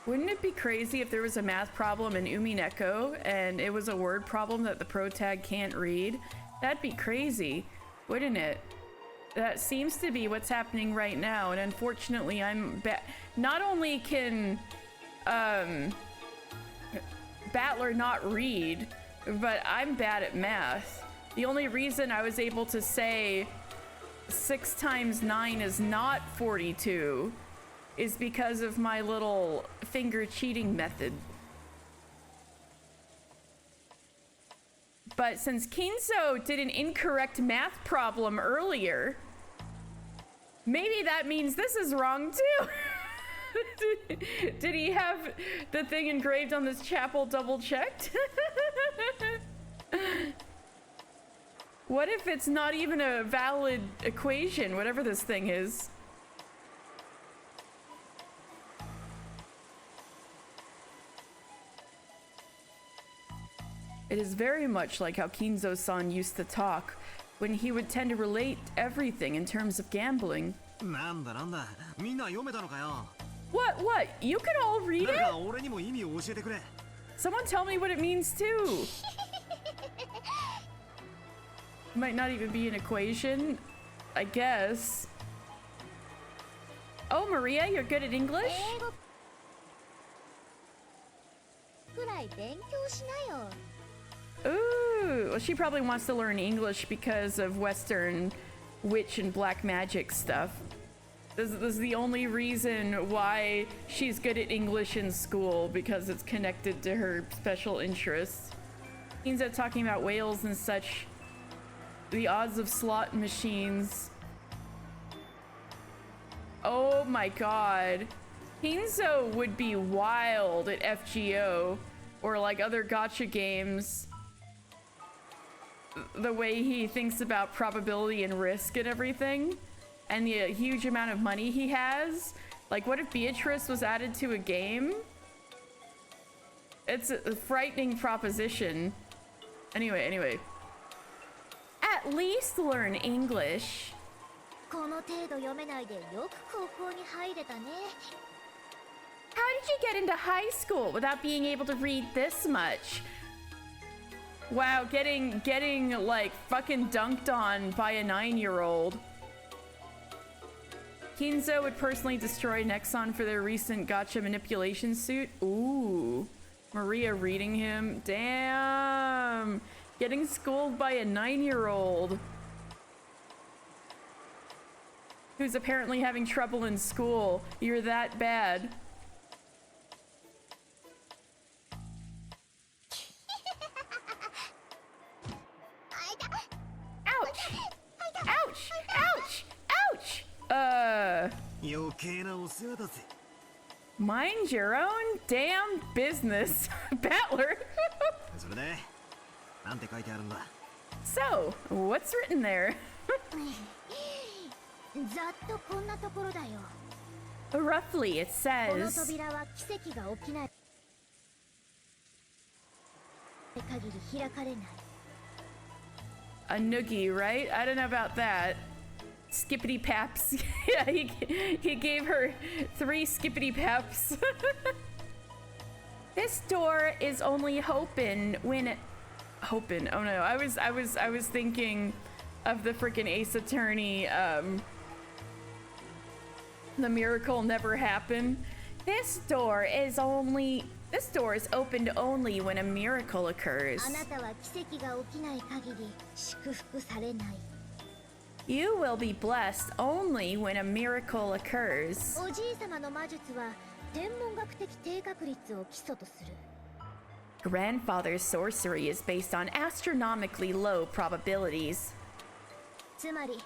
Wouldn't it be crazy if there was a math problem in Umineko and it was a word problem that the pro tag can't read? That'd be crazy, wouldn't it? That seems to be what's happening right now, and unfortunately I'm not only can Battler not read, but I'm bad at math. The only reason I was able to say 6 times 9 is not 42 is because of my little finger cheating method. But since Kinzo did an incorrect math problem earlier, maybe that means this is wrong too. Did he have the thing engraved on this chapel double checked? What if it's not even a valid equation, whatever this thing is? It is very much like how Kinzo-san used to talk when he would tend to relate everything in terms of gambling. なんだなんだ、みんな読めたのかよ。 What? You could all read 誰 it? か俺にも意味を教えてくれ。 Someone tell me what it means too. Might not even be an equation, I guess. Oh, Maria, you're good at English? 英語くらい勉強しなよ。 Ooh, well, she probably wants to learn English because of Western witch and black magic stuff. This is the only reason why she's good at English in school, because it's connected to her special interests. Kinzo talking about whales and such. The odds of slot machines. Oh my god. Kinzo would be wild at FGO or like other gacha games. The way he thinks about probability and risk and everything, and the huge amount of money he has. Like, what if Beatrice was added to a game? It's a frightening proposition. Anyway. At least learn English. この程度読めないでよく高校に入れたね。 How did you get into high school without being able to read this much? Wow, getting like fucking dunked on by a 9-year-old. Kinzo would personally destroy Nexon for their recent gacha manipulation suit. Ooh. Maria reading him. Damn. Getting schooled by a 9-year-old. Who's apparently having trouble in school. You're that bad. Ouch! Ouch! Ouch! Ouch! 余計なお世話だぜ。 Mind your own damn business, Battler. それで、なんて書いてあるんだ。 So, what's written there? ざっとこんなところだよ。 Roughly, it この says, 扉は奇跡が起きない限り開かれない。 a noogie, right? I don't know about that. Skippity paps. Yeah, he gave her 3 skippity paps. This door is only open when it... Open. Oh no, I was thinking of the freaking Ace Attorney, the miracle never happened. This door is opened only when a miracle occurs. あなたは奇跡が起きない限り祝福されない。 You will be blessed only when a miracle occurs. おじいさまの魔術は天文学的低確率を基礎とする。 Grandfather's sorcery is based on astronomically low probabilities. つまり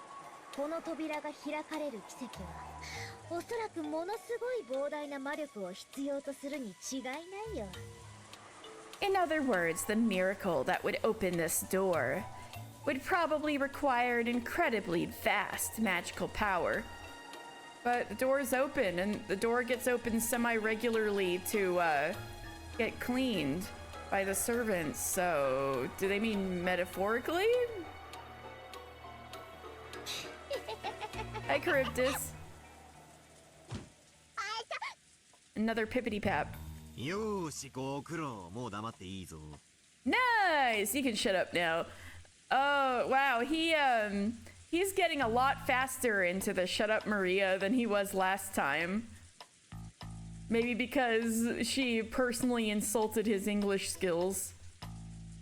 この扉が開かれる奇跡はおそらくものすごい膨大な魔力を必要とするに違いないよ。 In other words, the miracle that would open this door would probably require an incredibly vast magical power. But the door is open, and the door gets opened semi-regularly to get cleaned by the servants. So, do they mean metaphorically? Hi, Charybdis. Another pippity pap. よーし、ご苦労。もう黙っていいぞ。 Nice! You can shut up now. Oh, wow. He's getting a lot faster into the shut up Maria than he was last time. Maybe because she personally insulted his English skills.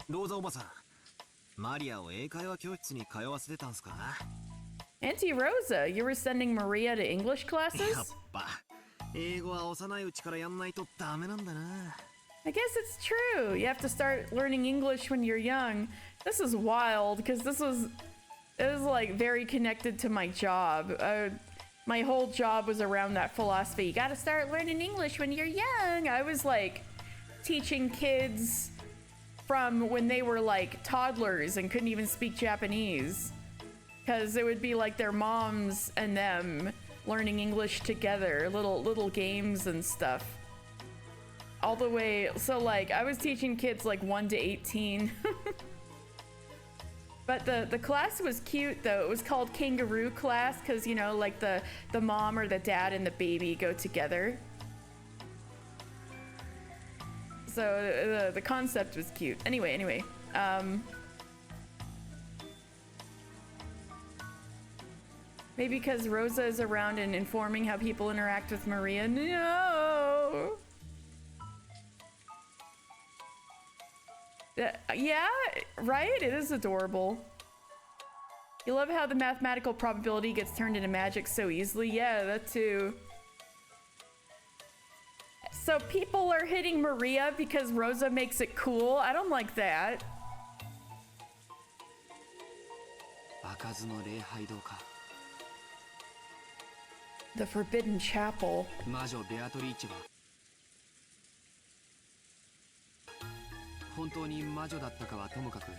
ローザおばさん、マリアを英会話教室に通わせてたんすか？ Auntie Rosa, you were sending Maria to English やっ classes? ぱ、英語は幼いうちからやんないとダメなんだな。 I guess it's true. You have to start learning English when you're young. This is wild because it was like very connected to my job. My whole job was around that philosophy. You gotta start learning English when you're young. I was like teaching kids from when they were like toddlers and couldn't even speak Japanese. Because it would be like their moms and them learning English together, little games and stuff. All the way, so like I was teaching kids like 1 to 18. But the class was cute though. It was called kangaroo class because, you know, like the mom or the dad and the baby go together. So the concept was cute. Anyway, maybe because Rosa is around and informing how people interact with Maria. No. Yeah, right? It is adorable. You love how the mathematical probability gets turned into magic so easily. Yeah, that too. So people are hitting Maria because Rosa makes it cool. I don't like that. 開かずの礼拝堂か。 The Forbidden Chapel. 魔女ベアトリーチェは本当に魔女だったかはともかく、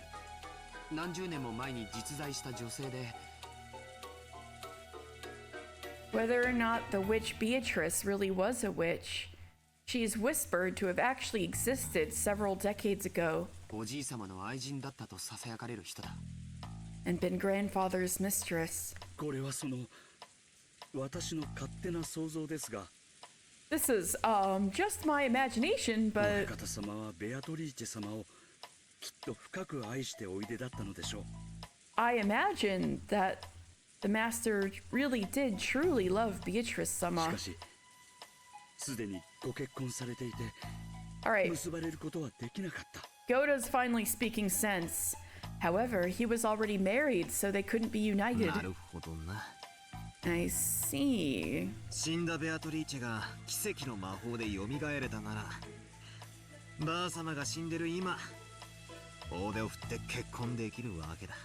何十年も前に実在した女性で、 Whether or not the witch Beatrice really was a witch, she's whispered to have actually existed several decades ago おじい様の愛人だったとささやかれる人だ。 and been grandfather's mistress. これはその私の勝手な想像ですが、 This is just my imagination, 親 but 方様はベアトリーチェ様をきっと深く愛しておいでだったのでしょう。 I imagine that the master really did truly love Beatrice し sama. かしすでにご結婚されていて Alright, 結ばれることはできなかった。 Goda's finally speaking sense. However, he was already married, so they couldn't be united. なるほどな。 I see. 死んだベアトリーチェが奇跡の魔法で蘇れたなら、ばあ様が死んでる今、大手を振って結婚できるわけだ。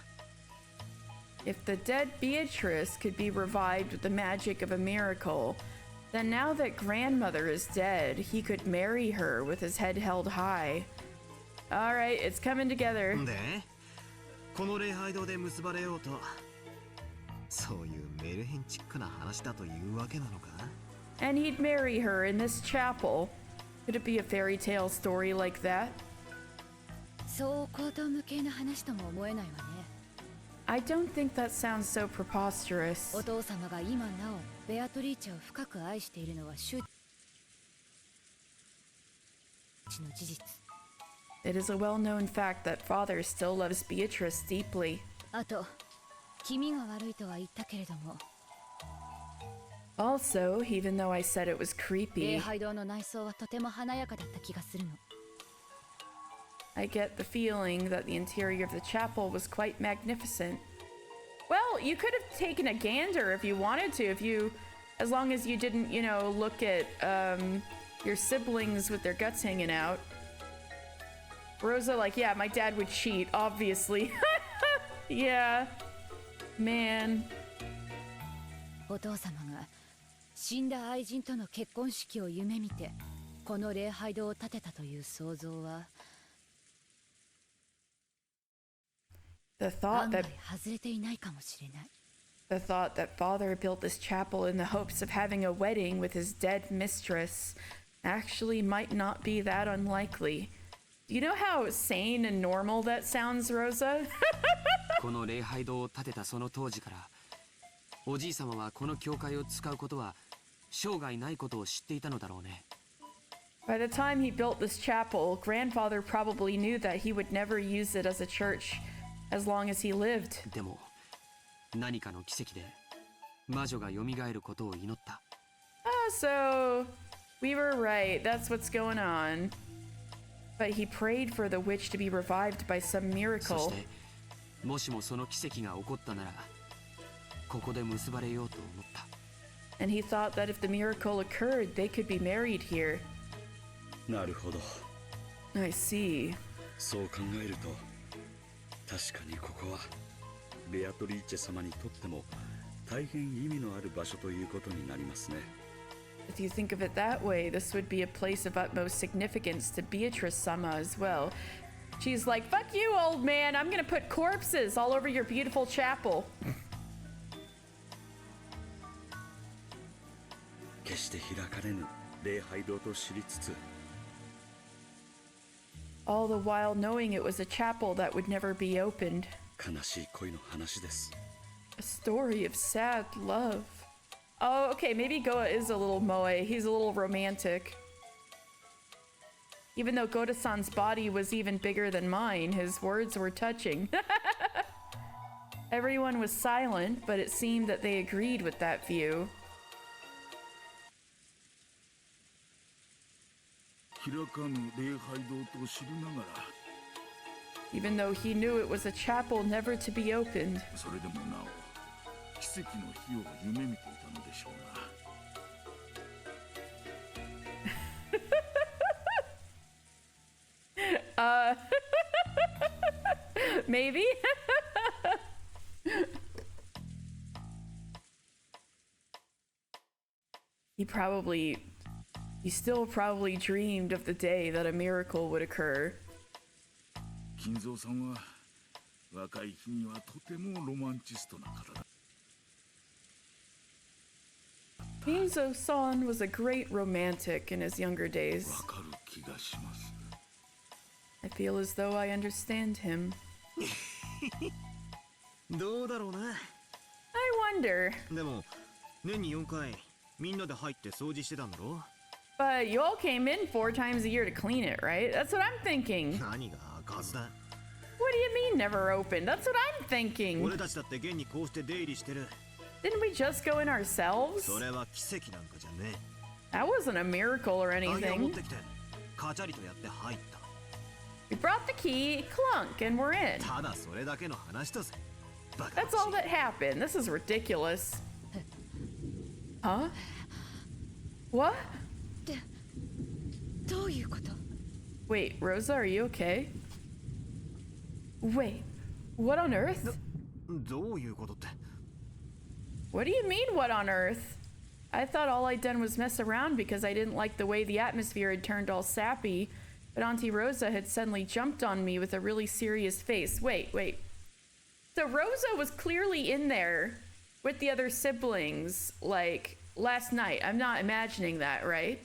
If the dead Beatrice could be revived with the magic of a miracle, then now that grandmother is dead, he could marry her with his head held high. Alright, it's coming together. で、この礼拝堂で結ばれようと、そういうメルヘンチックな話だというわけなのか？ And he'd marry her in this chapel. Could it be a fairy tale story like that? そう高等無形な話とも思えないわね。 I don't think that sounds so preposterous. お父様が今なおベアトリーチェを深く愛しているのは周知の事実。 It is a well-known fact that father still loves Beatrice deeply. あと気味が悪いとは言ったけれども、 Also, even though I said it was 礼 creepy, 拝堂の内装はとても華やかだった気がするの。 I get the feeling that the interior of the chapel was quite magnificent. Well, you could have taken a gander if you wanted to, as long as you didn't, you know, look at your siblings with their guts hanging out. Rosa, like, yeah, my dad would cheat, obviously. Yeah. Man. お父様が死んだ愛人との結婚式を夢見てこの礼拝堂を建てたという想像は The 案 thought 外 that 外れていないかもしれない。 the thought that father built this chapel in the hopes of having a wedding with his dead mistress actually might not be that unlikely. Do you know how sane and normal that sounds, Rosa? この礼拝堂を建てたその当時から、おじい様はこの教会を使うことは生涯ないことを知っていたのだろうね。 By the time he built this chapel, grandfather probably knew that he would never use it as a church as long as he lived. でも何かの奇跡で魔女が蘇ることを祈った。 So we were right. That's what's going on. But he prayed for the witch to be revived by some そ miracle. してもしもその奇跡が起こったなら、ここで結ばれようと思った。 And he thought that if the miracle occurred, they could be married here. なるほど。 I see. そう考えると確かにここはベアトリーチェ様にとっても大変意味のある場所ということになりますね。 If you think of it that way, this would be a place of utmost significance to Beatrice Sama as well. She's like, fuck you, old man. I'm gonna put corpses all over your beautiful chapel. 決して開かれぬ礼拝堂と知りつつ All the while knowing it was a chapel that would never be opened. 悲しい恋の話です A story of sad love. Oh, okay, maybe Goa is a little moe. He's a little romantic. Even though Goda-san's body was even bigger than mine, his words were touching. Everyone was silent, but it seemed that they agreed with that view. 開かぬ礼拝堂と知りながら Even though he knew it was a chapel never to be opened. それでもなお奇跡の日を夢見ていたのでしょうな Maybe? He still probably dreamed of the day that a miracle would occur. 金蔵さんは若い日にはとてもロマンチストな方だ Kinzo-san was a great romantic in his younger days. わかる気がします I feel as though I understand him. どうだろうな I wonder. でも年に4回みんなで入って掃除してたんだろ But you all came in 4 times a year to clean it, right? That's what I'm thinking. 何が数だ What do you mean never opened? That's what I'm thinking. 俺たちだって現にこうして出入りしてる Didn't we just go in ourselves? それは奇跡なんかじゃね That wasn't a miracle or え鍵を持っ anything. てきてカチャリとやって入った We brought the key, clunk, and we're in. ただそれだけの話だぜバカ That's all that happened. This is ridiculous. Huh? What? どういうこと Wait, Rosa, are you okay? Wait, what on earth? どういうことって What do you mean, what on earth? I thought all I'd done was mess around because I didn't like the way the atmosphere had turned all sappy, but Auntie Rosa had suddenly jumped on me with a really serious face. Wait. So Rosa was clearly in there with the other siblings, like, last night. I'm not imagining that, right?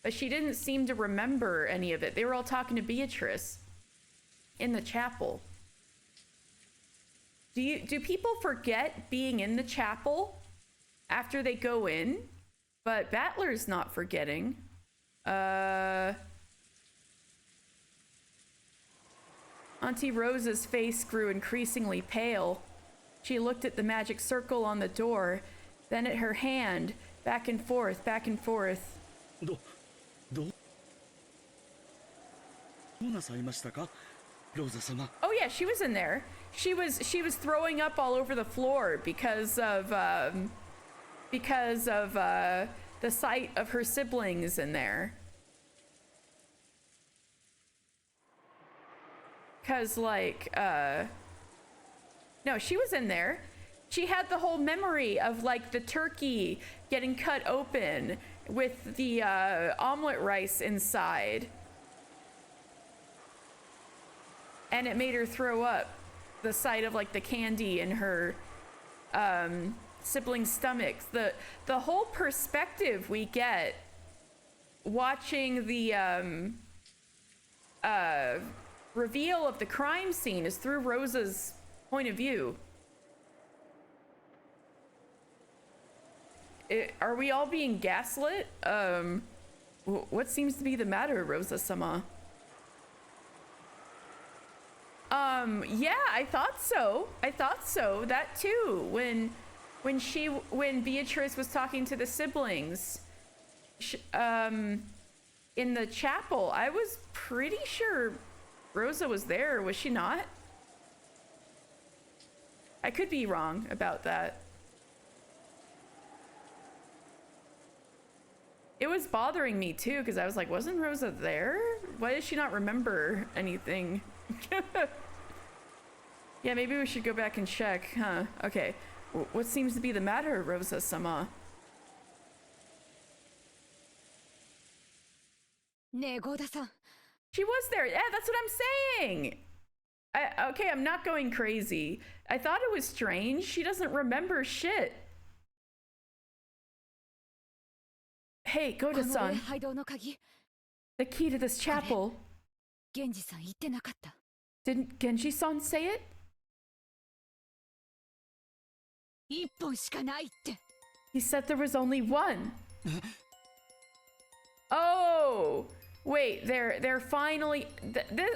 But she didn't seem to remember any of it. They were all talking to Beatrice in the chapel. Do people forget being in the chapel after they go in? But Battler's not forgetting. Auntie Rosa's face grew increasingly pale. She looked at the magic circle on the door, then at her hand, back and forth, back and forth. どうなさいましたかローザ様 Oh yeah, she was in there. She was throwing up all over the floor because of the sight of her siblings in there. Cause like no, she was in there. She had the whole memory of like the turkey getting cut open with the omelet rice inside. And it made her throw up. The sight of like the candy in her siblings' stomachs. The whole perspective we get watching the reveal of the crime scene is through Rosa's point of view. Are we all being gaslit? What seems to be the matter, Rosa-sama? Yeah, I thought so. That too. When Beatrice was talking to the siblings, in the chapel, I was pretty sure Rosa was there, was she not? I could be wrong about that. It was bothering me too, because I was like, wasn't Rosa there? Why does she not remember anything? Yeah, maybe we should go back and check, huh? Okay. What seems to be the matter, Rosa-sama? ねえゴーダさん She was there. Yeah, that's what I'm saying. Okay, I'm not going crazy. I thought it was strange. She doesn't remember shit. Hey, この礼 Goda-san, 拝堂の鍵、 the key to this chapel. 源氏さん言ってなかった。 Didn't Genji-san say it? 一本しかないって。 He said there was only one. Oh, wait, they're finally.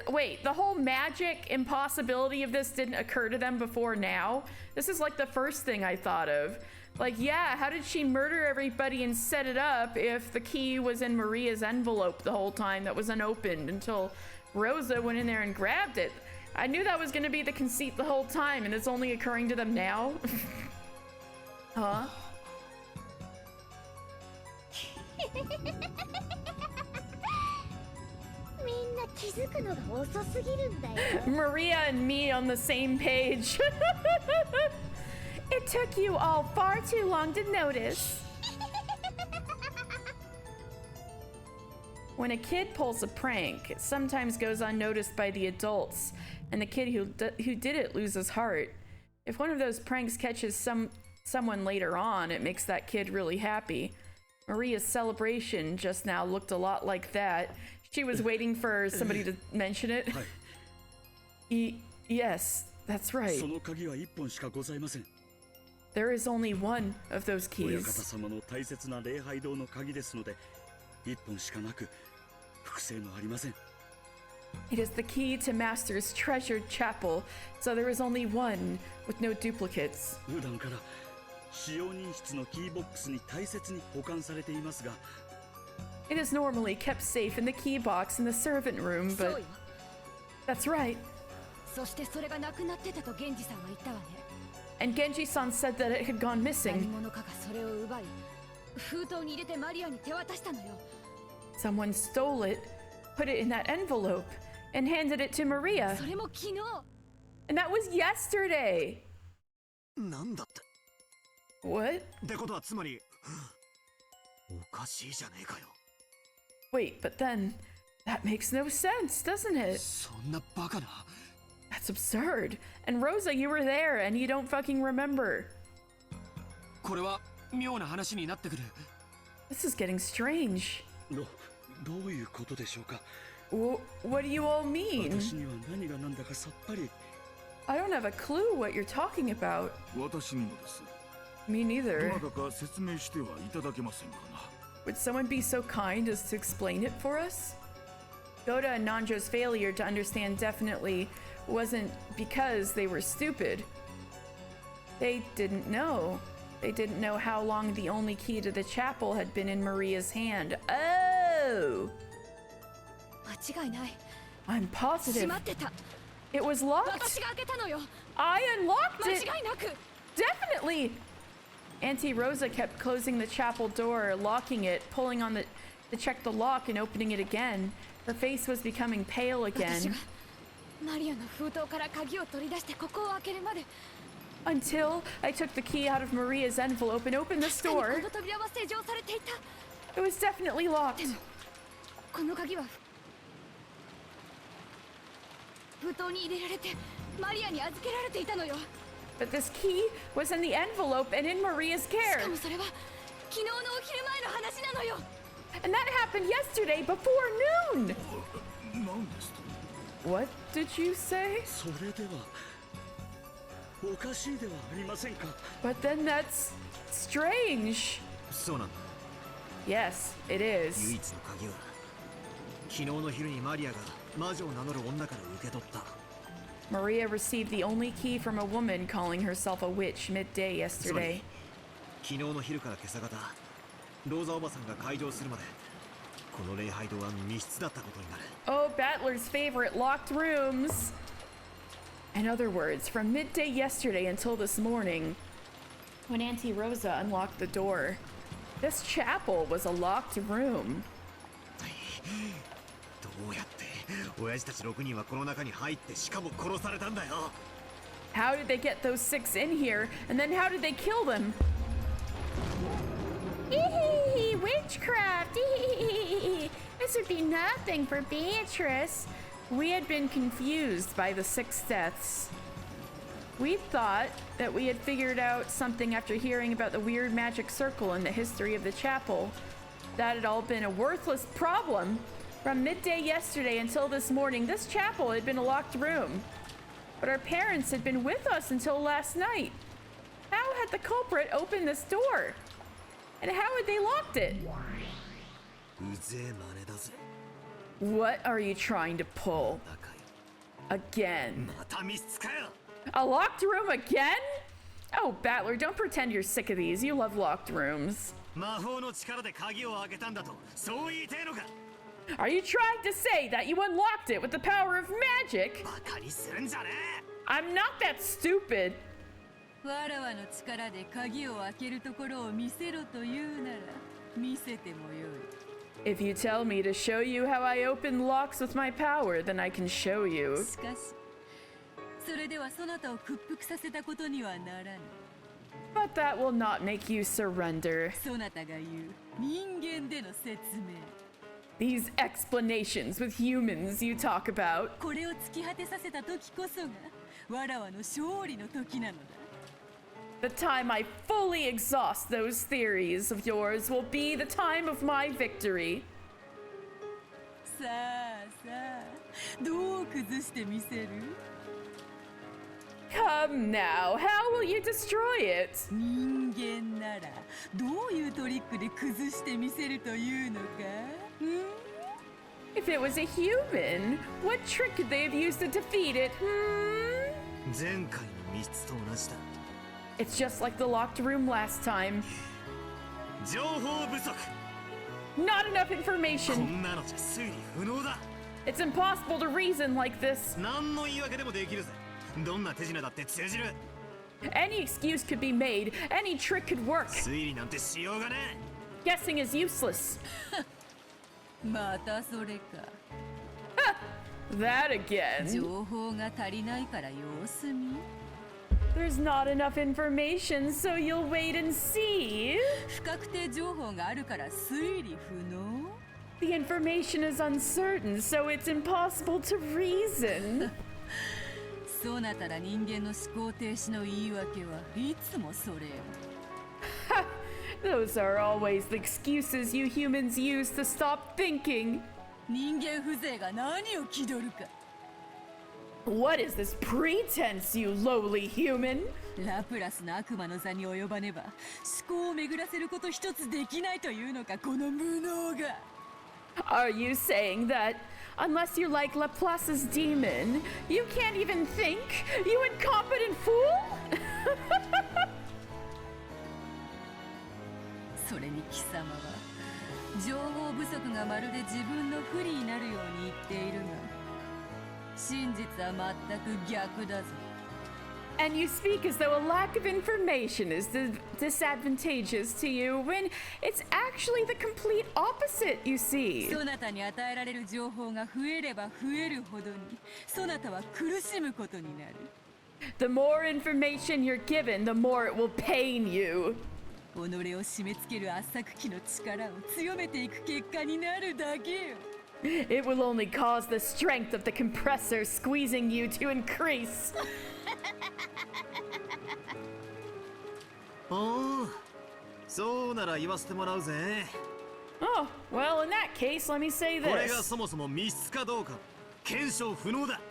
Wait, the whole magic impossibility of this didn't occur to them before now. This is like the first thing I thought of. Like, yeah, how did she murder everybody and set it up if the key was in Maria's envelope the whole time that was unopened until Rosa went in there and grabbed it? I knew that was going to be the conceit the whole time, and it's only occurring to them now. Huh? Maria and me on the same page. It took you all far too long to notice. When a kid pulls a prank, it sometimes goes unnoticed by the adults, and the kid who did it loses heart. If one of those pranks catches someone later on, it makes that kid really happy. Maria's celebration just now looked a lot like that. She was waiting for somebody to mention it. Yes, that's right. その鍵は一本しかございません。 There is only one of those 親方 keys. 様の大切な礼拝堂の鍵ですので、一本しかなく、複製のありません。 It is the key to Master's treasured chapel, so there is only one with no duplicates. 普段から使用人室のキーボックスに大切に保管されていますが、 It is normally kept safe in the key box in the servant room, そう but よ。 that's right. そしてそれがなくなってたと源氏さんは言ったわね。 And Genji-san said that it had gone 何 missing. 者かがそれを奪い、封筒に入れてマリアに手渡したのよ。 Someone stole it, put it in that envelope, and handed it to Maria. それも昨日。 And that was yesterday. なんだって。 What? ってことはつまりおかしいじゃねえかよ。 Wait, but then that makes no sense, doesn't it? そんなバカな。 That's absurd. And Rosa, you were there and you don't fucking remember. これは妙な話になってくる。 This is getting strange. どういうことでしょうか。 What do you all mean? 私には何が何だかさっぱり。 I don't have a clue what you're talking about. 私にもです。 Me ど neither. なたか説明してはいただけませんかな。 Would someone be so kind as to explain it for us? Goda and Nanjo's failure to understand definitely wasn't because they were stupid. They didn't know. They didn't know how long the only key to the chapel had been in Maria's hand. Oh! 間違いない。 I'm 閉 positive まってた。 it was locked. 私が開けたのよ。 I unlocked 間 it. 違いなく。 Definitely. Auntie Rosa kept closing the chapel door, locking it, pulling on to check the lock and opening it again. Her face was becoming pale 私 again がマリアの封筒から鍵を取り出してここを開けるまで。 until I took the key out of Maria's envelope and opened the 確かに store. この扉は施錠されていた。 It was definitely locked. この鍵は封筒に入れられてマリアに預けられていたのよ。 But this key was in the envelope and in Maria's し care. かもそれは昨日のお昼前の話なのよ。 And that happened yesterday before noon. 何ですと。 What did you say? それではおかしいではありませんか。 But then that's strange. そうなんだ。 Yes, it 唯 is. 一の鍵は昨日の昼にマリアが魔女を名乗る女から受け取った。 Maria received the only key from a woman calling herself a witch midday つま yesterday. り昨日の昼から今朝方ローザおばさんが開場するまでこの礼拝堂は密室だったことになる。 Oh, Battler's favorite locked rooms. In other words, from midday yesterday until this morning, when Auntie Rosa unlocked the door, this chapel was a locked room. どうやって親父たち6人はこの中に入ってしかも殺されたんだよ。 How did they get those 6 in here? And then how did they kill them? Witchcraft! this would be nothing for Beatrice. We had been confused by the 6 deaths. We thought that we had figured out something after hearing about the weird magic circle and the history of the chapel. That had all been a worthless problem. From midday yesterday until this morning, this chapel had been a locked room. But our parents had been with us until last night. How had the culprit opened this door? And how had they locked it? うぜえ真似だぜ What are you trying to pull? 赤い Again. また密室かよ A locked room again? Oh, Battler, don't pretend you're sick of these. You love locked rooms. 魔法の力で鍵を開けたんだとそう言いてえのか Are you trying to say that you unlocked it with the power of magic? バカにするんじゃね I'm not that stupid. わらわの力で鍵を開けるところを見せろというなら見せてもよい If you tell me to show you how I open locks with my power, then I can show you. しかしそれではそなたを屈服させたことにはならぬ But that will not make you surrender. そなたが言う人間での説明 These explanations with humans you talk about. これを突き果てさせた時こそがわらわの勝利の時なのだ The time I fully exhaust those theories of yours will be the time of my victory. さあさあどう崩してみせる Come now, how will you destroy it? 人間ならどういうトリックで崩してみせるというのか、If it was a human, what trick could they have used to defeat it? 前回の密室と同じだ It's just like the locked room last time. 情報不足 Not enough こ information. んなのじゃ推理不能だ It's impossible to reason like this. 何の言い訳でもできるぜどんな手品だって通じる Any excuse could be made, any trick could work. 推理なんてしようがね Guessing is useless. またそれか That again. 情報が足りないから様子見 There's not enough information, so you'll wait and see. 不確定情報があるから推理不能 The information is uncertain, so it's impossible to reason. そなたら人間の思考停止の言い訳はいつもそれよ Those are always the excuses you humans use to stop thinking. 人間風情が何を気取るか What is this pretense, you lowly human? ラプラスの悪魔の座に及ばねば思考を巡らせること一つできないというのかこの無能が Are you saying that unless you're like Laplace's demon, you can't even think? You incompetent fool? それに貴様は情報不足がまるで自分の不利になるように言っているが真実は全く逆だぞ And you speak as though a lack of information is disadvantageous to you when it's actually the complete opposite, you see. そなたに与えられる情報が増えれば増えるほどにそなたは苦しむことになる The more information you're given, the more it will pain you. 己を締め付ける圧搾機の力を強めていく結果になるだけよ It will only cause the strength of the compressor squeezing you to increase. おおそうなら言わせてもらうぜ Oh, well, in that case, let me say これが this. そもそも密室かどうか検証不能だ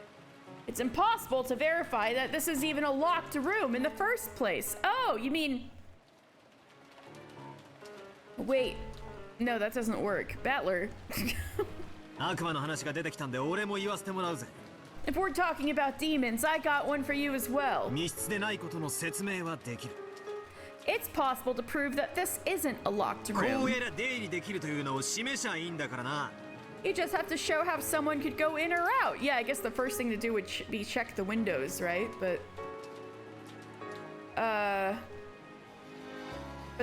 It's impossible to verify that this is even a locked room in the first place. Oh, you mean... Wait. No, that doesn't work. Battler. 悪魔の話が出てきたんで俺も言わせてもらうぜ If we're talking about demons, I got one for you as well. 密室でないことの説明はできる It's possible to prove that this isn't a locked こう room. やら出入りできるというのを示しゃいいんだからな You just have to show how someone could go in or out. Yeah, I guess the first thing to do would be check the windows, right? But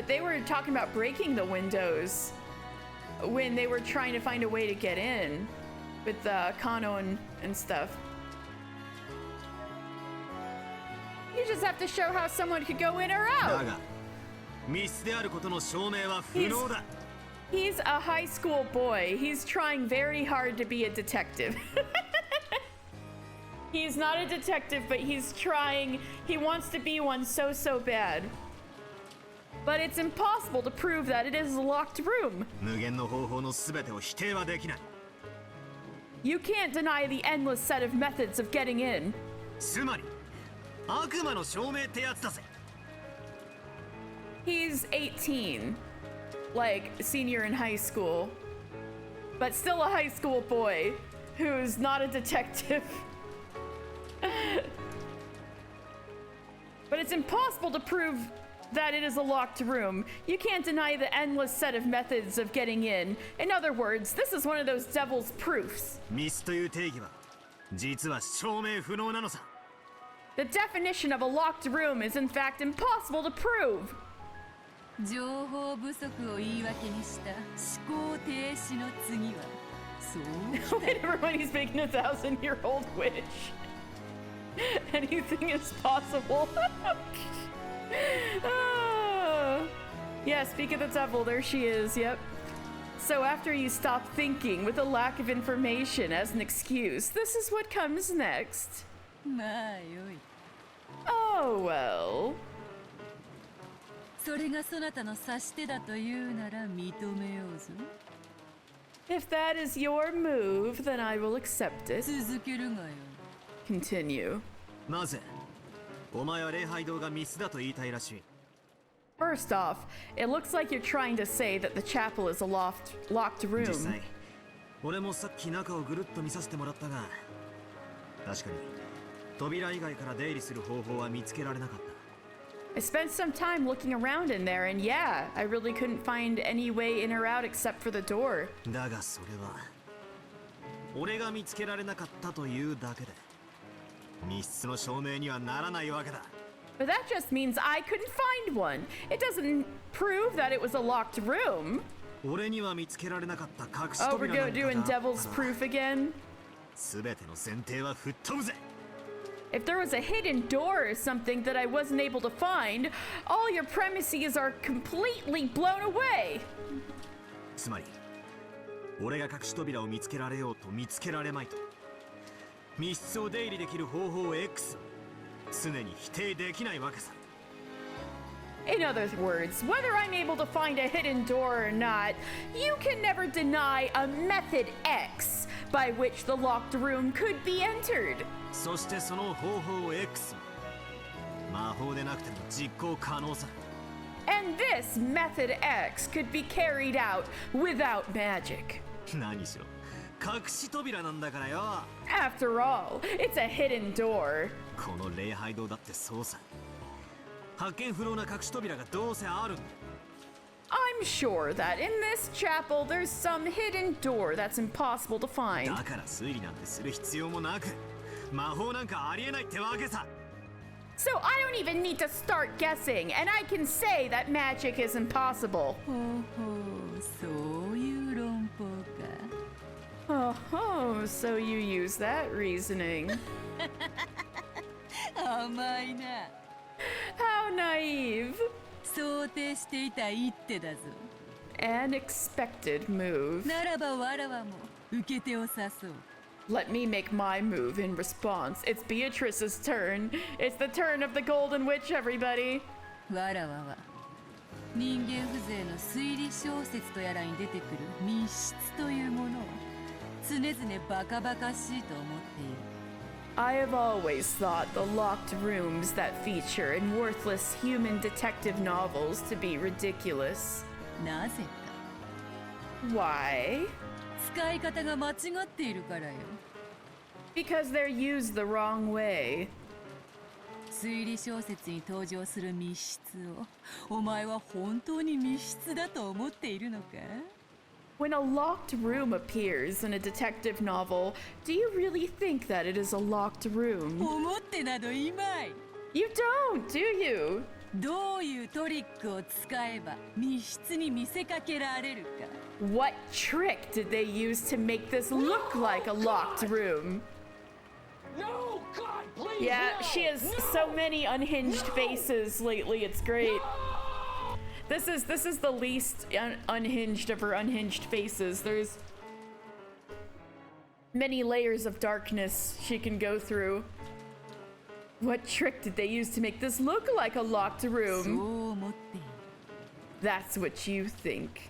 they were talking about breaking the windows when they were trying to find a way to get in with Kano and stuff. You just have to show how someone could go in or だ out. が密室であることの証明は不能だ He's a high school boy. He's trying very hard to be a detective. He's not a detective, but he's trying. He wants to be one so bad. But it's impossible to prove that it is a locked room. 無限の方法の全てを否定はできない。 You can't deny the endless set of methods of getting in. つまり悪魔の証明ってやつだぜ。 He's 18, like senior in high school, but still a high school boy who's not a detective. But it's impossible to prove that it is a locked room. You can't deny the endless set of methods of getting in. In other words, this is one of those devil's proofs. ミスという定義は実は証明不能なのさ。 The definition of a locked room is in fact impossible to prove. 情報不足を言い訳にした思考停止の次はそう Whenever when he's making a 1,000-year-old wish. Anything is possible. Yeah, speak of the devil, there she is, yep. So after you stop thinking with a lack of information as an excuse, this is what comes next. まあよい Oh, well. それがそなたの指し手だというなら認めようぞ If that is your move, then I will accept it. 続けるがよ Continue. なぜお前は礼拝堂がミスだと言いたいらしい。 First off, it looks like you're trying to say that the chapel is a locked 実 room. 際俺もさっき中をぐるっと見させてもらったが確かに扉以外から出入りする方法は見つけられなかった。 I spent some time looking around in there, and yeah, I really couldn't find any way in or out except for the door. だがそれは俺が見つけられなかったというだけで密室の証明にはならないわけだ。 But that just means I couldn't find one. It doesn't prove that it was a locked room. 俺には見つけられなかった隠し Oh, we're 扉なんか doing があ devil's ったら proof again? 全ての選定は吹っ飛ぶぜ。 If there was a hidden door or something that I wasn't able to find, all your premises are completely blown away. つまり俺が隠し扉を見つけられようと見つけられまいと密室を出入りできる方法 X 常に否定できないわけさ。 In other words, whether I'm able to find a hidden door or not, you can never deny a method X by which the locked room could be entered. そしてその方法 X 魔法でなくても実行可能さ。 And this method X could be carried out without magic. 何しろ隠し扉なんだからよ。 After all, it's a hidden door. この礼拝堂だってそうさ。発見不能な隠し扉がどうせあるんだ。 I'm sure that in this chapel there's some hidden door that's impossible to find. だから推理なんてする必要もなく魔法なんかありえないってわけさ。 So I don't even need to start guessing, and I can say that magic is impossible. ほうほうそういう論法か Oh, so you use that reasoning. 甘いな How naive. 想定していた一手だぞ An expected move. ならばわらわも受け手を誘う Let me make my move in response. It's Beatrice's turn. It's the turn of the Golden Witch, everybody. わらわは人間風情の推理小説とやらに出てくる密室というものを常々バカバカしいと思っている I have always thought the locked rooms that feature in worthless human detective novels to be ridiculous. なぜか Why? 使い方が間違っているからよ Because they're used the wrong way. 推理小説に登場する密室をお前は本当に密室だと思っているのか When a locked room appears in a detective novel, do you really think that it is a locked room? 思ってなどいまい You don't, do you? どういうトリックを使えば密室に見せかけられるか What trick did they use to make this look like a locked room? No, God, please. Yeah, she has so many unhinged faces lately, it's great. This is the least unhinged of her unhinged faces. There's many layers of darkness she can go through. What trick did they use to make this look like a locked room? That's what you think.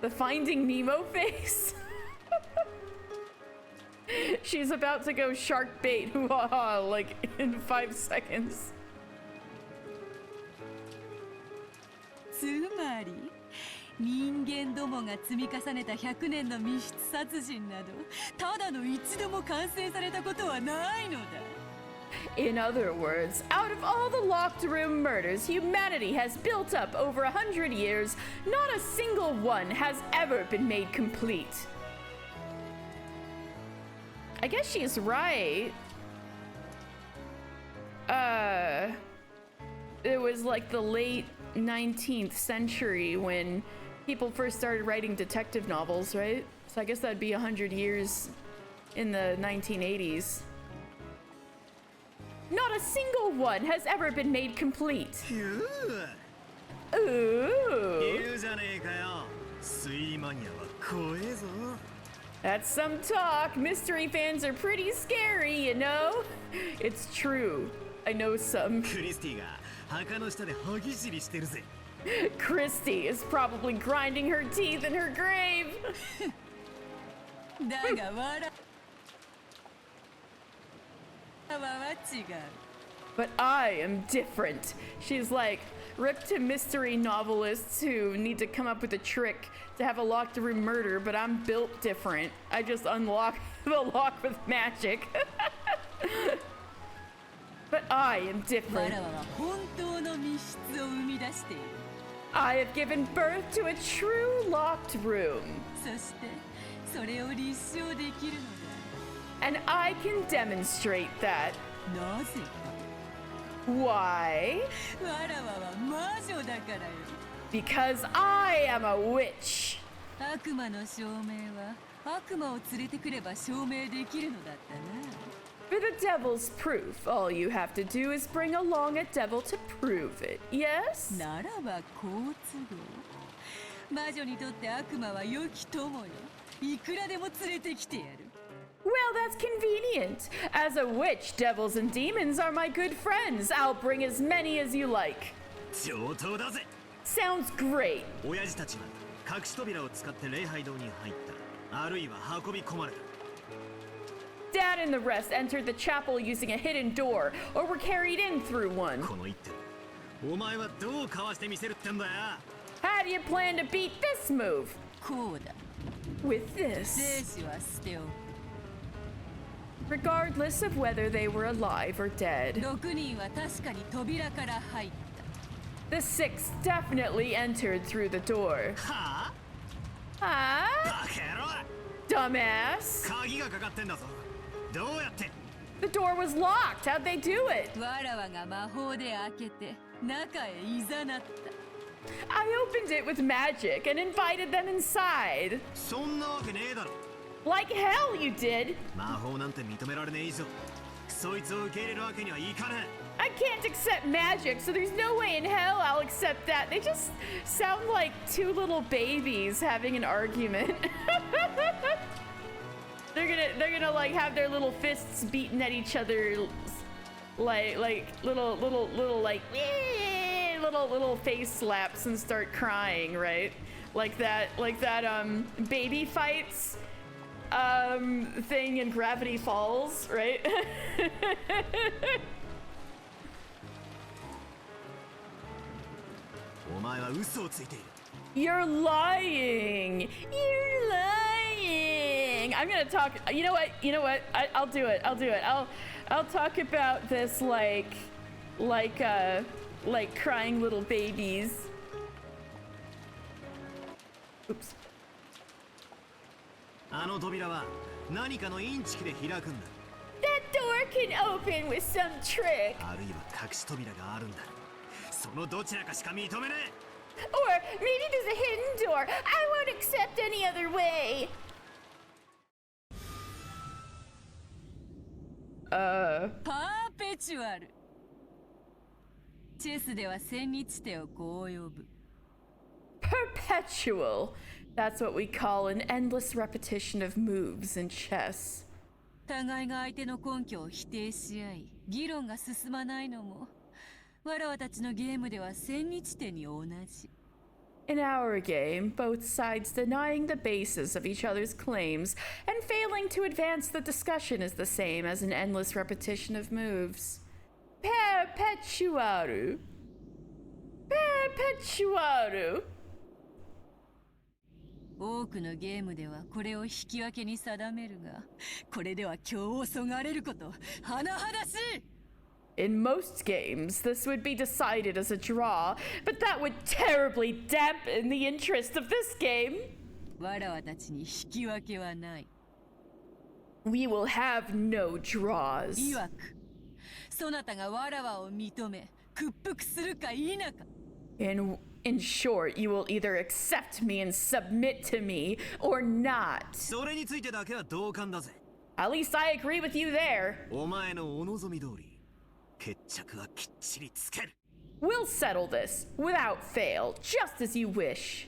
The Finding Nemo face? She's about to go shark bait, like in 5 seconds. つまり人間どもが積み重ねた100年の密室殺人などただの一度も完成されたことはないのだ。 In other words, out of all the locked room murders humanity has built up over 100 years, not a single one has ever been made complete. I guess she's right. It was like the late 19th century when people first started writing detective novels, right? So I guess that'd be 100 years in the 1980s. Not a single one has ever been made complete. Ooh. That's some talk. Mystery fans are pretty scary, you know? It's true. I know some. Christy is probably grinding her teeth in her grave. But I am different. She's like, rip to mystery novelists who need to come up with a trick to have a locked room murder, but I'm built different. I just unlock the lock with magic. But I am different. I have given birth to a true locked room. And I can demonstrate that. Why? Because I am a witch. For the devil's proof, all you have to do is bring along a devil to prove it, yes? Well, that's convenient. As a witch, devils and demons are my good friends. I'll bring as many as you like. Sounds great. Dad and the rest entered the chapel using a hidden door, or were carried in through one. How do you plan to beat this move? With this. Regardless of whether they were alive or dead. The 6 definitely entered through the door. Huh? Dumbass! The door was locked. How'd they do it? I opened it with magic and invited them inside. Like hell you did! I can't accept magic, so there's no way in hell I'll accept that. They just sound like 2 little babies having an argument. They're gonna like have their little fists beating at each other, like little face slaps and start crying, right? Like that baby fights thing in Gravity Falls, right? You're lying. You're lying. I'm gonna talk. You know what? I'll do it. I'll talk about this like crying little babies. Oops. That door can open with some trick. Or maybe there's a hidden door. I won't accept any other way. perpetual. That's what we call an endless repetition of moves in chess. 互いが相手の根拠を否定し合い、議論が進まないのも、わらわたちのゲームでは千日手に同じ。In our game, both sides denying the basis of each other's claims and failing to advance the discussion is the same as an endless repetition of moves. Perpetuaru. Perpetuaru. 多くのゲームではこれを引き分けに定めるが、これでは今日をそがれること、甚だしい。In most games, this would be decided as a draw, but that would terribly dampen the interest of this game. わらわたちに引き分けはない。We will have no draws. 曰く、そなたがわらわを認め、屈服するか否か。In short, you will either accept me and submit to me, or not. それについてだけは同感だぜ。 At least I agree with you there. お前のお望み通り、決着はきっちりつける。We'll settle this, without fail, just as you wish.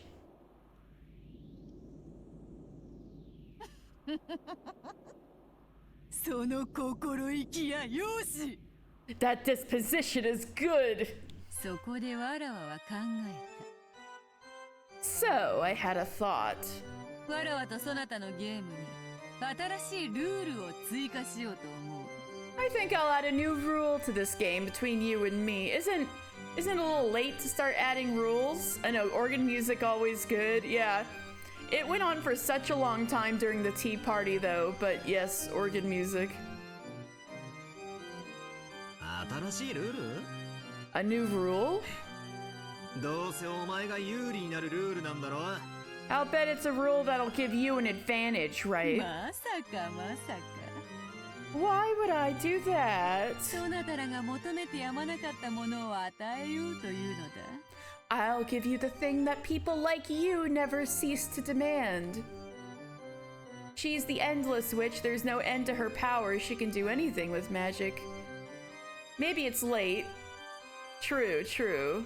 その心意気やよし。 That disposition is good. そこでわらわは考え So, I had a thought. た。わらわとそなたのゲームに新しいルールを追加しようと思う。I think I'll add a new rule to this game between you and me. Isn't it a little late to start adding rules? I know organ music always good. Yeah. It went on for such a long time during the tea party though, but yes, organ music. 新しいルール？ A new rule? どうせお前が有利になるルールなんだろ？ I'll bet it's a rule that'll give you an advantage, right? まさかまさか。 Why would I do that? そなたらが求めてやまなかったものを与えようというのだ。 I'll give you the thing that people like you never cease to demand. She's the endless witch. There's no end to her power. She can do anything with magic. Maybe it's late. True, true.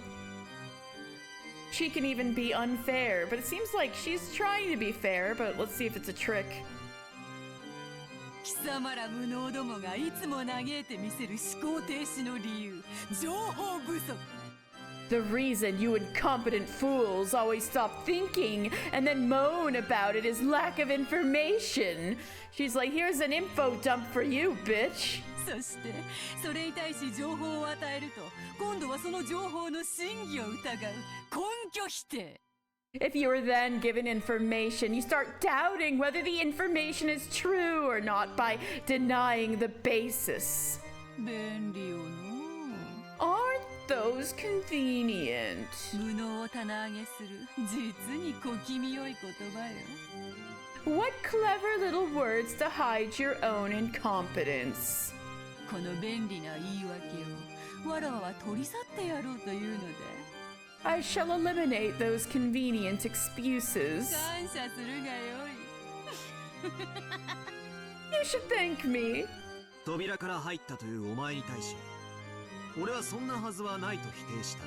She can even be unfair, but it seems like she's trying to be fair, but let's see if it's a trick. 貴様ら無能どもがいつも嘆いてみせる思考停止の理由、情報不足。 The reason you incompetent fools always stop thinking and then moan about it is lack of information. She's like, here's an info dump for you, bitch. そしてそれに対し情報を与えると今度はその情報の真偽を疑う根拠否定。 If you are then given information, you start doubting whether the information is true or not by denying the basis. 便利よの。 Aren't those convenient? 無能を棚上げする実に小気味よい言葉よ。 What clever little words to hide your own incompetence. この便利な言い訳をわらわは取り去ってやろうというのだ。 I shall eliminate those convenient excuses. 感謝するがよい。 You should thank me. 扉から入ったというお前に対し、俺はそんなはずはないと否定した。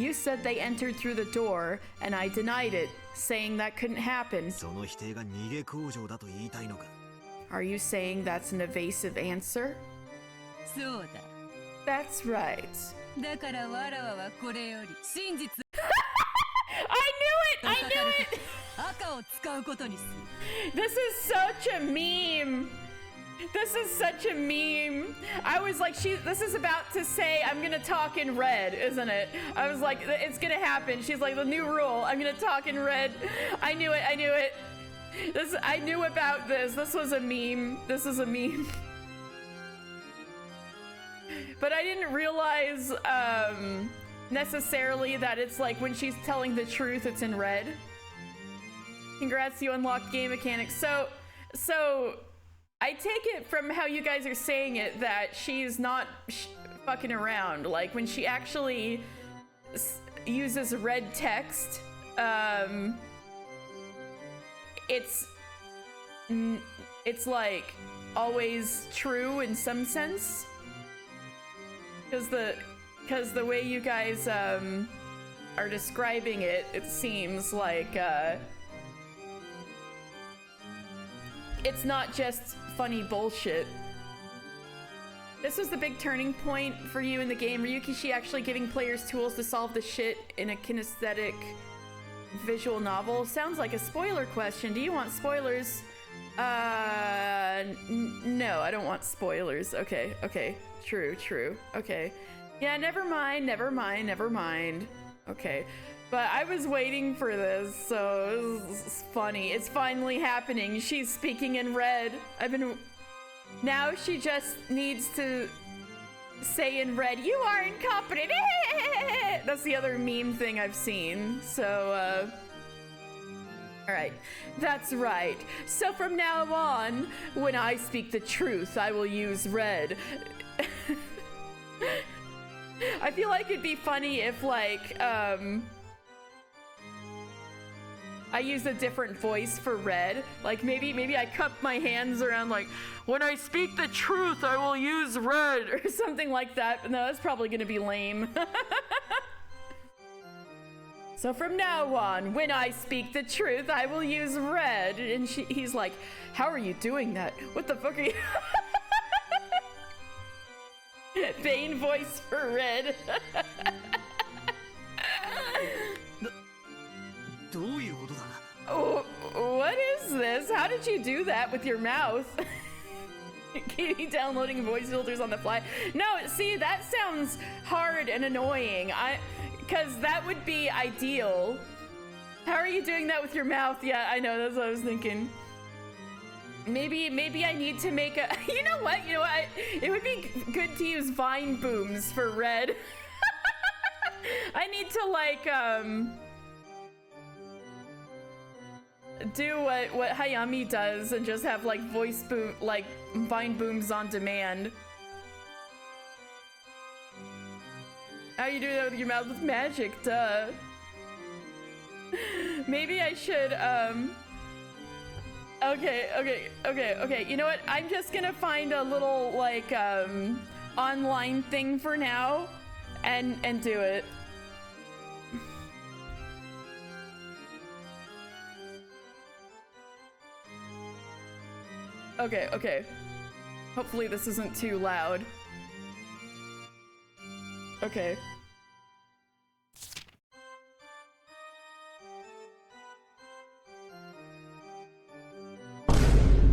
You said they entered through the door, and I denied it, saying that couldn't happen. その否定が逃げ工場だと言いたいのか？ Are you saying that's an evasive answer? そうだ。 That's right. だからわらわはこれより真実 I knew it! 赤を使うことにする。 This is such a meme. This is such a meme. I was like, this is about to say, I'm gonna talk in red, isn't it? I was like, it's gonna happen. She's like, the new rule, I'm gonna talk in red. I knew it. I knew about this. This was a meme. This is a meme. But I didn't realize necessarily that it's like when she's telling the truth, it's in red. Congrats, you unlocked game mechanics. So I take it from how you guys are saying it that she's not fucking around. Like when she actually uses red text, it's like always true in some sense. Because the way you guys are describing it, it seems like it's not just funny bullshit. This was the big turning point for you in the game. Ryukishi actually giving players tools to solve the shit in a kinesthetic visual novel. Sounds like a spoiler question. Do you want spoilers? No, I don't want spoilers. Okay, true. Okay. Yeah, never mind. Okay. But I was waiting for this, so it's funny. It's finally happening. She's speaking in red. Now she just needs to say in red, "You are incompetent." That's the other meme thing I've seen. So, alright. That's right. So from now on, when I speak the truth, I will use red. I feel like it'd be funny if, like, I use a different voice for red. Like, maybe I cup my hands around, like, when I speak the truth, I will use red, or something like that. But no, that's probably gonna be lame. So from now on, when I speak the truth, I will use red. And he's like, how are you doing that? What the fuck are you... Bane voice for red. Oh, what is this? How did you do that with your mouth? Keep downloading voice filters on the fly. No, see, that sounds hard and annoying. Because that would be ideal. How are you doing that with your mouth? Yeah, I know, that's what I was thinking. Maybe I need to make a... You know what? It would be good to use Vine booms for red. I need to, like, do what Hayami does and just have, like, voice boom, like, Vine booms on demand. How you doing that with your mouth? With magic, duh. Maybe I should, Okay. You know what? I'm just gonna find a little, like, online thing for now and do it. Okay. Hopefully this isn't too loud. Okay.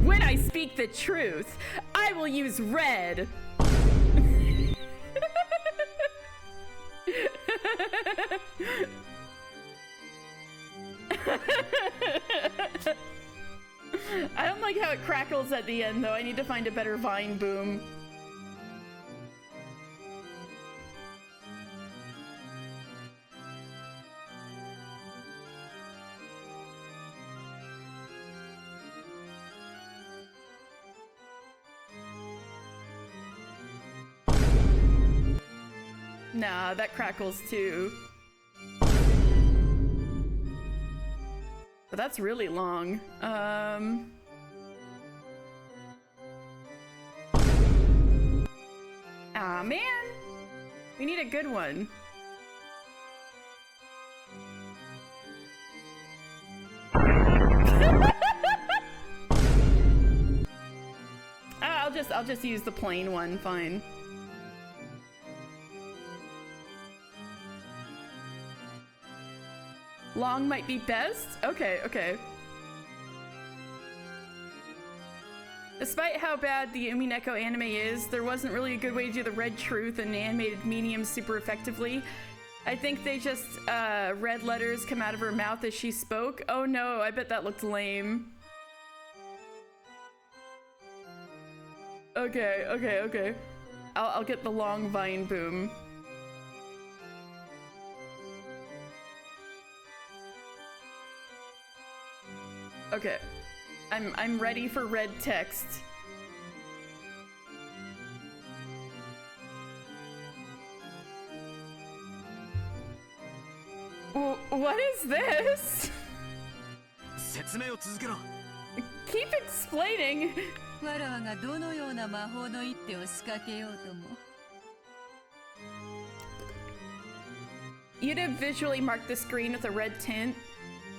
When I speak the truth, I will use red. I don't like how it crackles at the end, though. I need to find a better Vine boom. Nah, that crackles too. But that's really long. Ah, man. We need a good one. I'll just use the plain one, fine. Long might be best? Okay. Despite how bad the Umineko anime is, there wasn't really a good way to do the red truth and animated medium super effectively. I think they just, red letters come out of her mouth as she spoke. Oh no, I bet that looked lame. Okay. I'll get the long Vine boom. Okay. I'm ready for red text. What is this? Keep explaining. you'd have visually marked the screen with a red tint,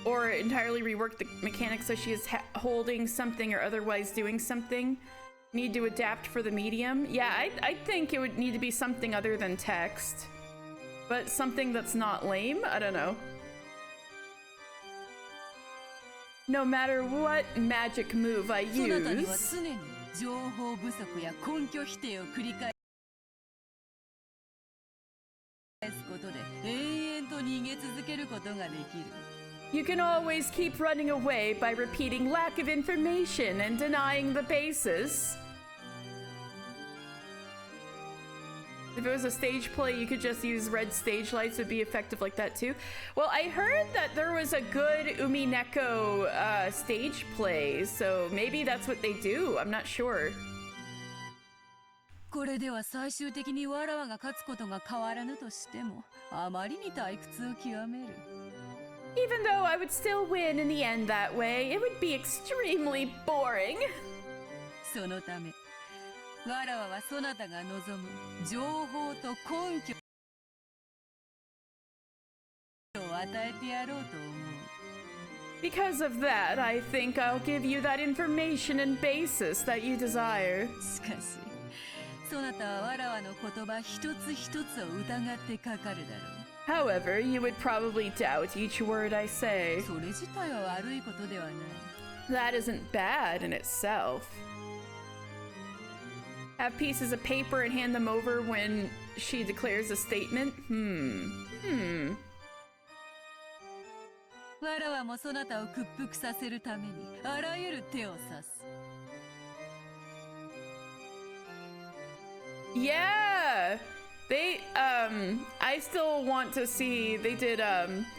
or entirely rework the mechanics so she is holding something or otherwise doing something. Need to adapt for the medium. Yeah, I think it would need to be something other than text, but something that's not lame. I don't know. No matter what magic move I use, you can always keep running away by repeating lack of information and denying the basis. If it was a stage play, you could just use red stage lights, would be effective like that too. Well, I heard that there was a good Umineko stage play, so maybe that's what they do. I'm not sure. これでは最終的にわらわが勝つことが変わらぬとしても、あまりに退屈を極める。Even though I would still win in the end that way, it would be extremely boring. そのため、わらわはそなたが望む情報と根拠を与えてやろうと思う。Because of that, I think I'll give you that information and basis that you desire. しかし、そなたはわらわの言葉一つ一つを疑ってかかるだろう。However, you would probably doubt each word I say. それ自体は悪いことではない。That isn't bad in itself. Have pieces of paper and hand them over when she declares a statement? わらわもそなたを屈服させるためにあらゆる手を指す。Yeah! They, I still want to see, they did,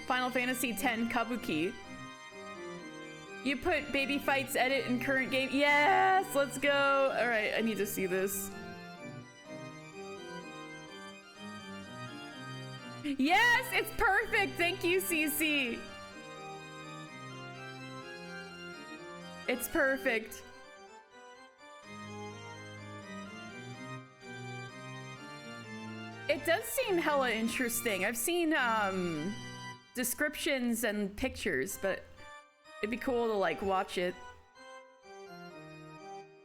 Final Fantasy X Kabuki. You put baby fights edit in current game. Yes! Let's go! Alright, I need to see this. Yes! It's perfect! Thank you, CC! It's perfect. It does seem hella interesting. I've seen descriptions and pictures, but it'd be cool to like watch it.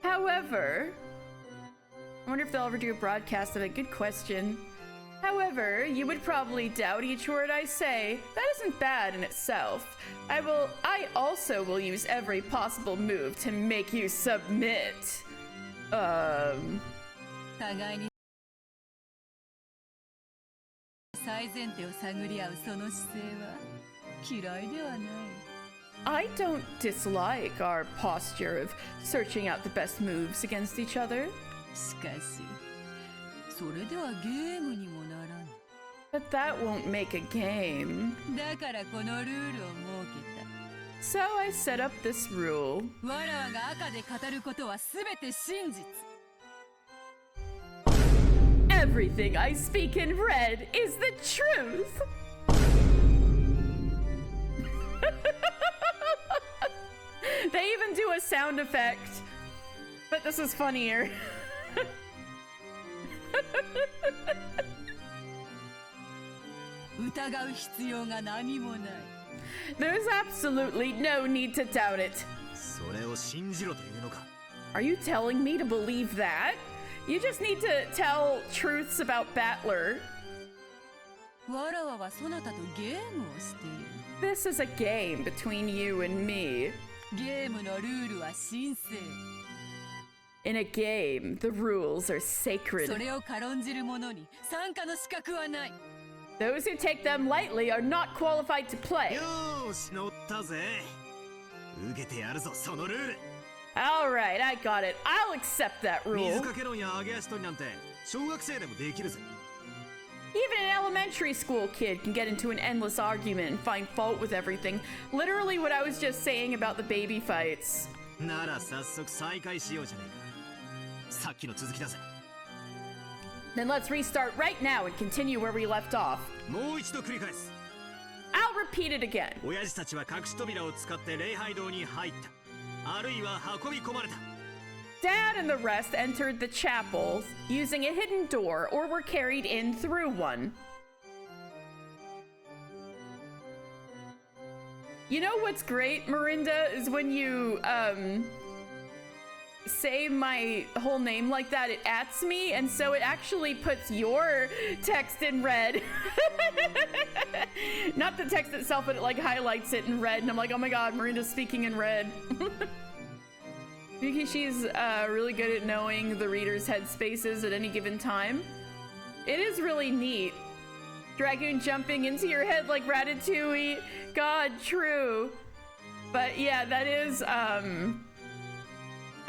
However, I wonder if they'll ever do a broadcast of it. Good question. However, you would probably doubt each word I say. That isn't bad in itself. I also will use every possible move to make you submit. 互いに最前提を探り合うその姿勢は嫌いではない。I don't dislike our posture of searching out the best moves against each other. しかし、それではゲームにもならん。But that won't make a game. だからこのルールを設けた。So I set up this rule. わらわが赤で語ることはすべて真実。Everything I speak in red is the truth. They even do a sound effect, but this is funnier. There's absolutely no need to doubt it. Are you telling me to believe that? You just need to tell truths about Battler. This is a game between you and me. In a game, the rules are sacred. Those who take them lightly are not qualified to play. Alright, I got it. I'll accept that rule. Even an elementary school kid can get into an endless argument and find fault with everything. Literally what I was just saying about the baby fights. Then let's restart right now and continue where we left off. I'll repeat it again. Dad and the rest entered the chapel using a hidden door or were carried in through one. You know what's great, Marinda, is when you say my whole name like that, it ats me, and so it actually puts your text in red. Not the text itself, but it like highlights it in red, and I'm like, oh my god, Marinda's speaking in red. She's really good at knowing the reader's headspaces at any given time. It is really neat. Dragoon jumping into your head like Ratatouille. God, true. But yeah, that is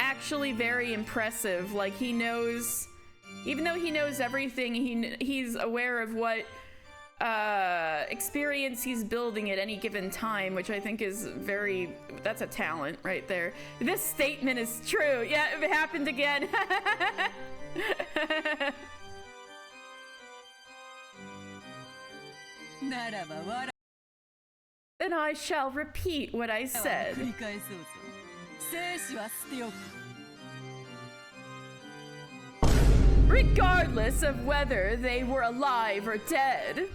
actually very impressive. Like, he knows, even though he knows everything, he's aware of what experience he's building at any given time, which I think is that's a talent right there. This statement is true. Yeah, it happened again. Then I shall repeat what I said. Regardless of whether they were alive or dead.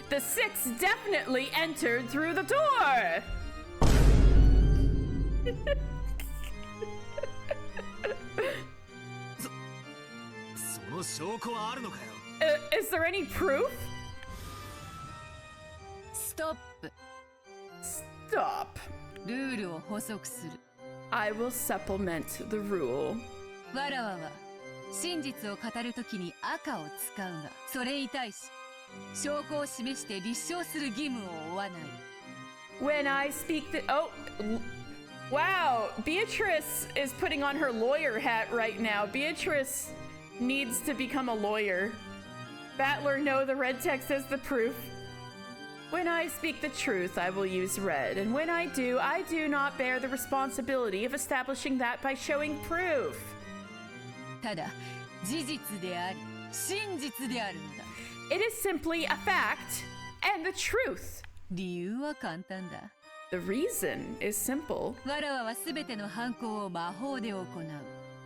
The 6 definitely entered through the door! Is there any proof? Stop. Stop. I will supplement the rule. わらわは真実を語るときに赤を使うが、それに対し証拠を示して立証する義務を負わない。When I speak wow, Beatrice is putting on her lawyer hat right now. Beatrice needs to become a lawyer. Battler, no, the red text is the proof. When I speak the truth, I will use red, and when I do not bear the responsibility of establishing that by showing proof. ただ、事実であり、真実であるのだ。It is simply a fact and the truth. 理由は簡単だ。The reason is simple. わらわはすべての犯行を魔法で行う。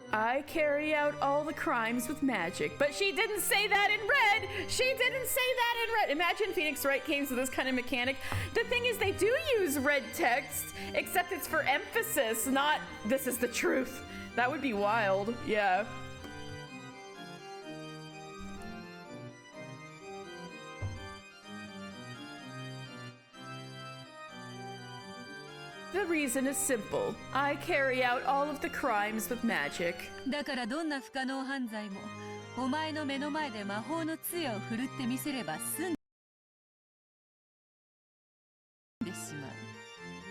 I carry out all the crimes with magic. But she didn't say that in red! She didn't say that in red! Imagine Phoenix Wright came to this kind of mechanic. The thing is, they do use red text, except it's for emphasis, not this is the truth. That would be wild. Yeah. The reason is simple. I carry out all of the crimes with magic. だからどんな不可能犯罪もお前の目の前で魔法の杖を振るってみせれば済んでしまう。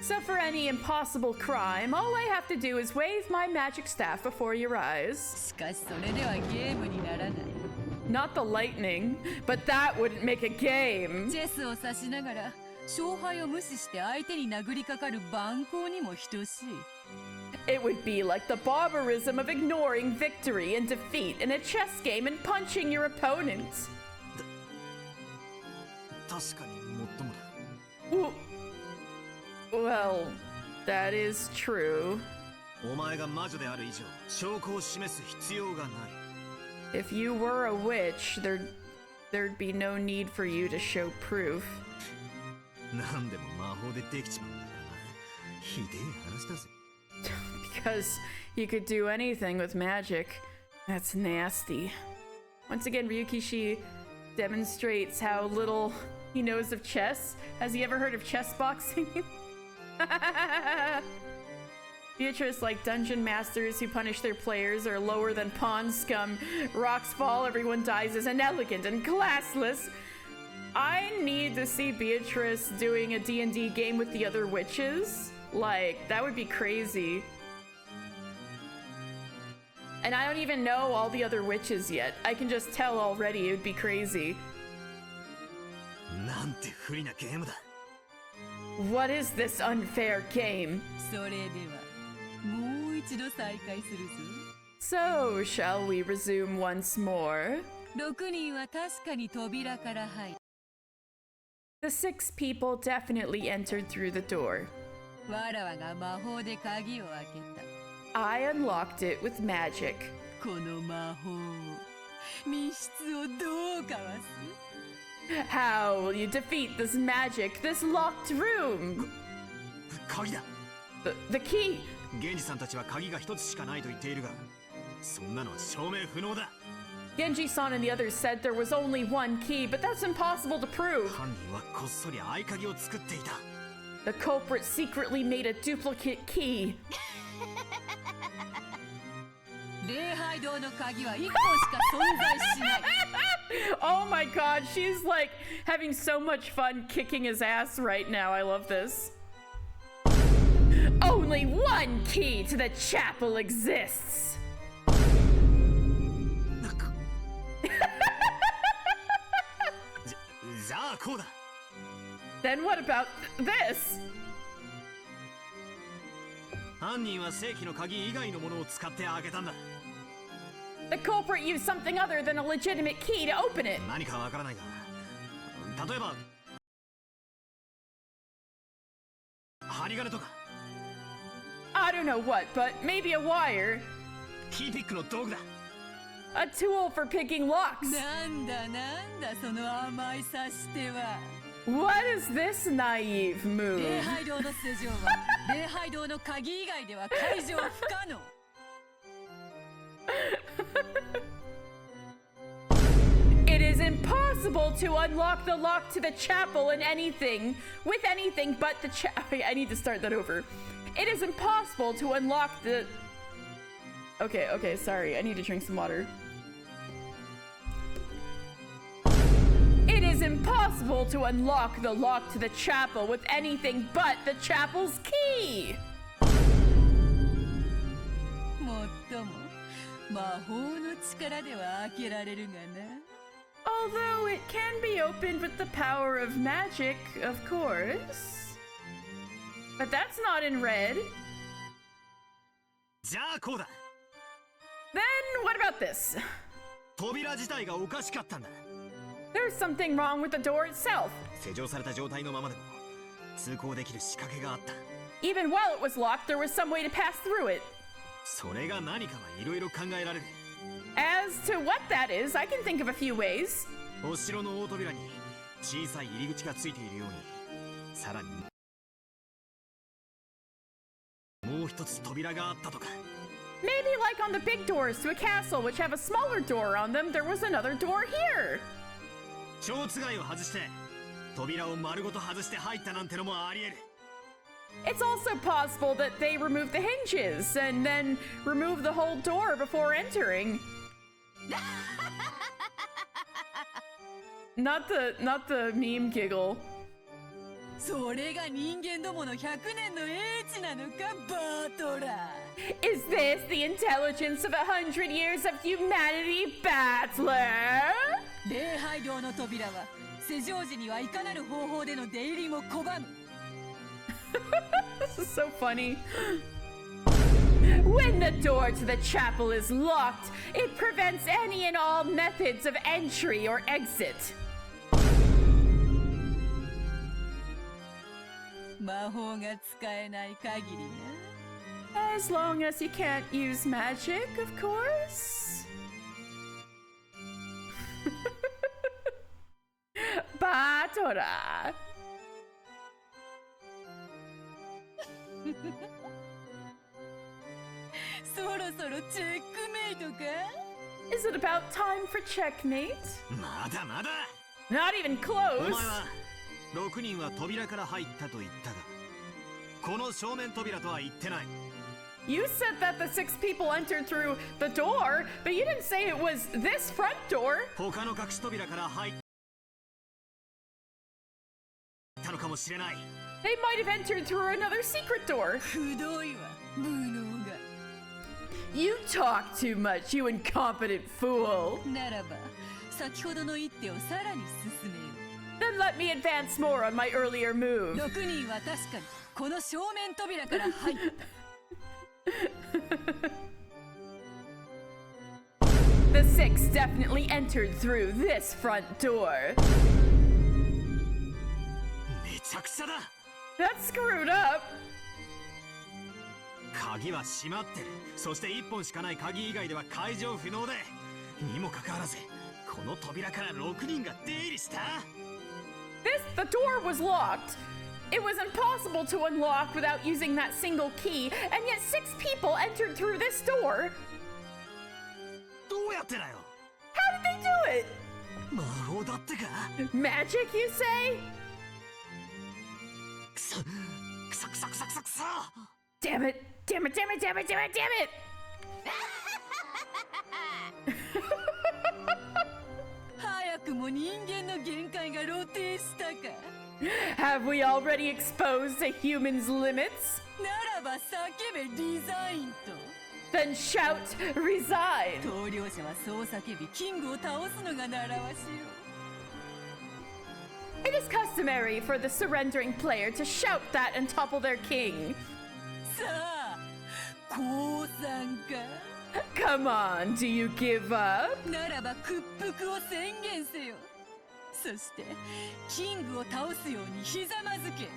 So for any impossible crime, all I have to do is wave my magic staff before your eyes. しかしそれではゲームにならない。Not the lightning, but that wouldn't make a game. チェスを指しながら勝敗を無視して相手に殴りかかる蛮行にも等しい。It would be like the barbarism of ignoring victory and defeat in a chess game and punching your opponent. 確かにもっともだ。Well, that is true. お前が魔女である以上、証拠を示す必要がない。If you were a witch, there'd be no need for you to show proof. なんでも魔法でできちまうんだからな。ひでえ話だぜ。Because you could do anything with magic. That's nasty. Once again, Ryukishi demonstrates how little he knows of chess. Has he ever heard of chess boxing? Beatrice, like dungeon masters who punish their players, are lower than pawn scum. Rocks fall, everyone dies, is inelegant and classless. I need to see Beatrice doing a D&D game with the other witches. Like, that would be crazy. And I don't even know all the other witches yet. I can just tell already it would be crazy. なんて不利なゲームだ。What is this unfair game? それではもう一度再開するぞ。So, shall we resume once more? 6人は確かに扉から入る。The 6 people definitely entered through the door. わらわが魔法で鍵を開けた。I unlocked it with magic. この魔法を密室をどうかわす？ How will you defeat this magic, this locked room? 鍵だ。 The key. 源氏さんたちは鍵が一つしかないと言っているが、そんなのは証明不能だ。 Genji-san and the others said there was only one key, but that's impossible to prove. 犯人はこっそり合鍵を作っていた。 The culprit secretly made a duplicate key. 礼拝堂の鍵は1個しか存在しない。Oh my god, she's like having so much fun kicking his ass right now. I love this. Only one key to the chapel exists. じゃあこうだ。 Then what about this? 犯人は正規の鍵以外のものを使って開けたんだ。 The culprit used something other than a legitimate key to open it. 何かわからないが、例えば針金とか。 I don't know what, but maybe a wire. キーピックの道具だ。 A tool for picking locks. なんだその甘い察しては。 What is this naive 礼 move? 拝堂の施錠は礼拝堂の鍵以外では解錠不可能。 It is impossible to unlock the lock to the chapel with anything but the I need to start that over. It is impossible to unlock the... Okay, sorry. I need to drink some water. It is impossible to unlock the lock to the chapel with anything but the chapel's key. もっとも魔法の力では開けられるがな。 Although it can be opened with the power of magic, of course. But that's not in red. じゃあこうだ。 Then what about this? 扉自体がおかしかったんだ。 There's something wrong with the door itself. 施錠された状態のままでも通行できる仕掛けがあった。 Even while it was locked, there was some way to pass through it. それが何かはいろいろ考えられる。 As to what that is, I can think of a few ways. お城の大扉に小さい入り口がついているように、さらにもう一つ扉があったとか。 Maybe like on the big doors to a castle which have a smaller door on them, there was another door here. 蝶つがいを外して扉を丸ごと外して入ったなんてのもあり得る。 It's also possible that they removed the hinges and then removed the whole door before entering. Not the meme giggle. それが人間どもの100年の英知なのか、バートラー。 Is this the intelligence of 100 years of humanity, Battler? 礼拝堂の扉は施錠時にはいかなる方法での出入りも拒む。 This is so funny. When the door to the chapel is locked, it prevents any and all methods of entry or exit. 魔法が使えない限りな。 As long as you can't use magic, of course. Batora. そろそろチェックメイトか？ Is it about time for checkmate? まだまだ。 Not even お close. 前は6人は扉から入ったと言ったが、この正面扉とは言ってない。 You said that the 6 people entered through the door, but you didn't say it was this front door. 他の隠し扉から入ったのかもしれない。 They might have entered through another secret door. くどいわ、無能が。 You talk too much, you incompetent fool. ならば、先ほどの一手をさらに進めよ Then let me advance more on my earlier う。 move. 6人は確かにこの正面扉から入った。 The 6 definitely entered through this front door. めちゃくちゃだ。 That's screwed up. 鍵は閉まってる。そして1本しかない鍵以外では解錠不能で、にもかかわらずこの扉から6人が出入りした。 The door was locked. It was impossible to unlock without using that single key, and yet 6 people entered through this door. どうやってだよ。 How did they do it? 魔法だってか。 Magic, you say? くそくそくそくそくそくそ。 Damn it! Damn it! Damn it! Damn it! Damn it! Damn it! 早くも人間の限界が露呈したか。 Have we already exposed a human's limits? ならば叫べリザインと。 Then shout, resign! 投了者はそう叫びキングを倒すのが習わしよ。 It is customary for the surrendering player to shout that and topple their king. さあ降参か。 Come on, do you give up? ならば屈服を宣言せよ。そしてキングを倒すようにひざまずけ。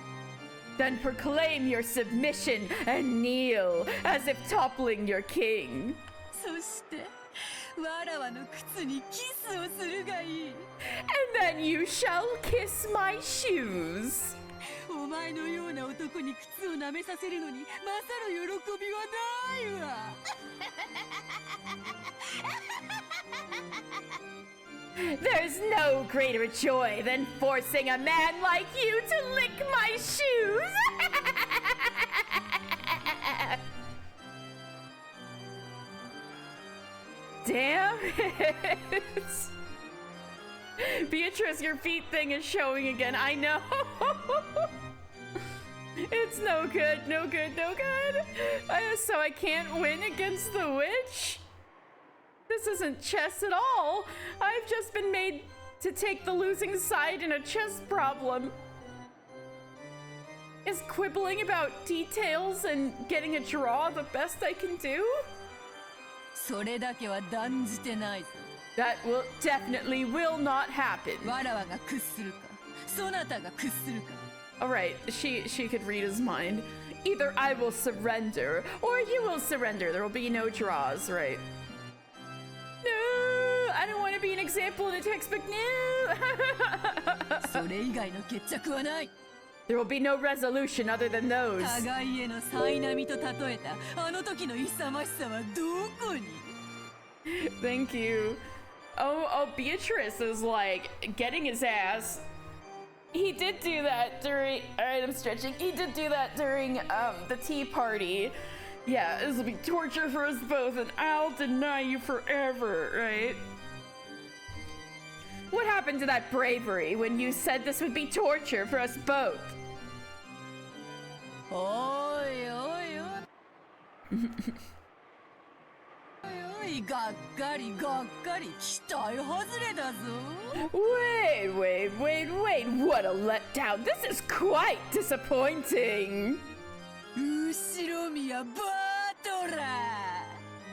Then proclaim your submission and kneel as if toppling your king. そしてわらわの靴にキスをするがいい。 And then you shall kiss my shoes. お前のような男に靴を舐めさせるのに勝る喜びはないわ。 There's no greater joy than forcing a man like you to lick my shoes. Damn it. Beatrice, your feet thing is showing again. I know. It's no good, no good, no good. So I can't win against the witch? This isn't chess at all. I've just been made to take the losing side in a chess problem. Is quibbling about details and getting a draw the best I can do? それだけは断じてないぞ。 That will definitely will not happen. わらわが屈するか、そなたが屈するか。 Alright, she could read his mind. Either I will surrender, or you will surrender. There will be no draws, right? No! I don't want to be an example in a textbook, no! それ以外の決着はない。 There will be no resolution other than those. 互いへの苛波と例えたあの時の勇ましさはどこに？ Thank you. Oh, Beatrice is like getting his ass. He did do that during. Alright, I'm stretching. He did do that during the tea party. Yeah, this will be torture for us both, and I'll deny you forever, right? What happened to that bravery when you said this would be torture for us both? おいおいおい。おいがっかりがっかり期待外れだぞ。 Wait, what a letdown. This is quite disappointing. 後ろ宮バトラ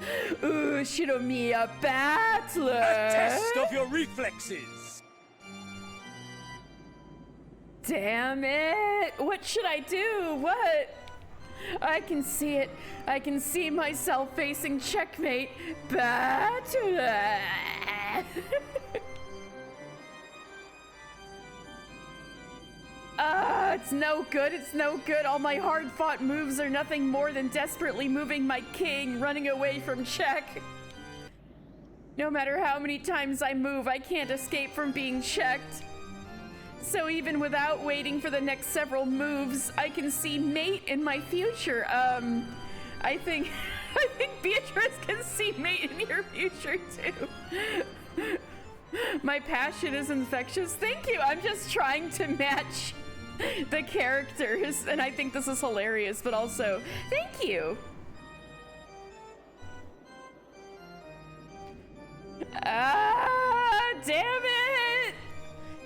ー。 Shiromiya Battler. A test of your reflexes. Damn it. What should I do? What? I can see it. I can see myself facing checkmate. Battler. It's no good, it's no good. All my hard-fought moves are nothing more than desperately moving my king, running away from check. No matter how many times I move, I can't escape from being checked. So even without waiting for the next several moves, I can see mate in my future. I think Beatrice can see mate in your future too. My passion is infectious. Thank you. I'm just trying to match the characters, and I think this is hilarious, but also thank you. Damn it!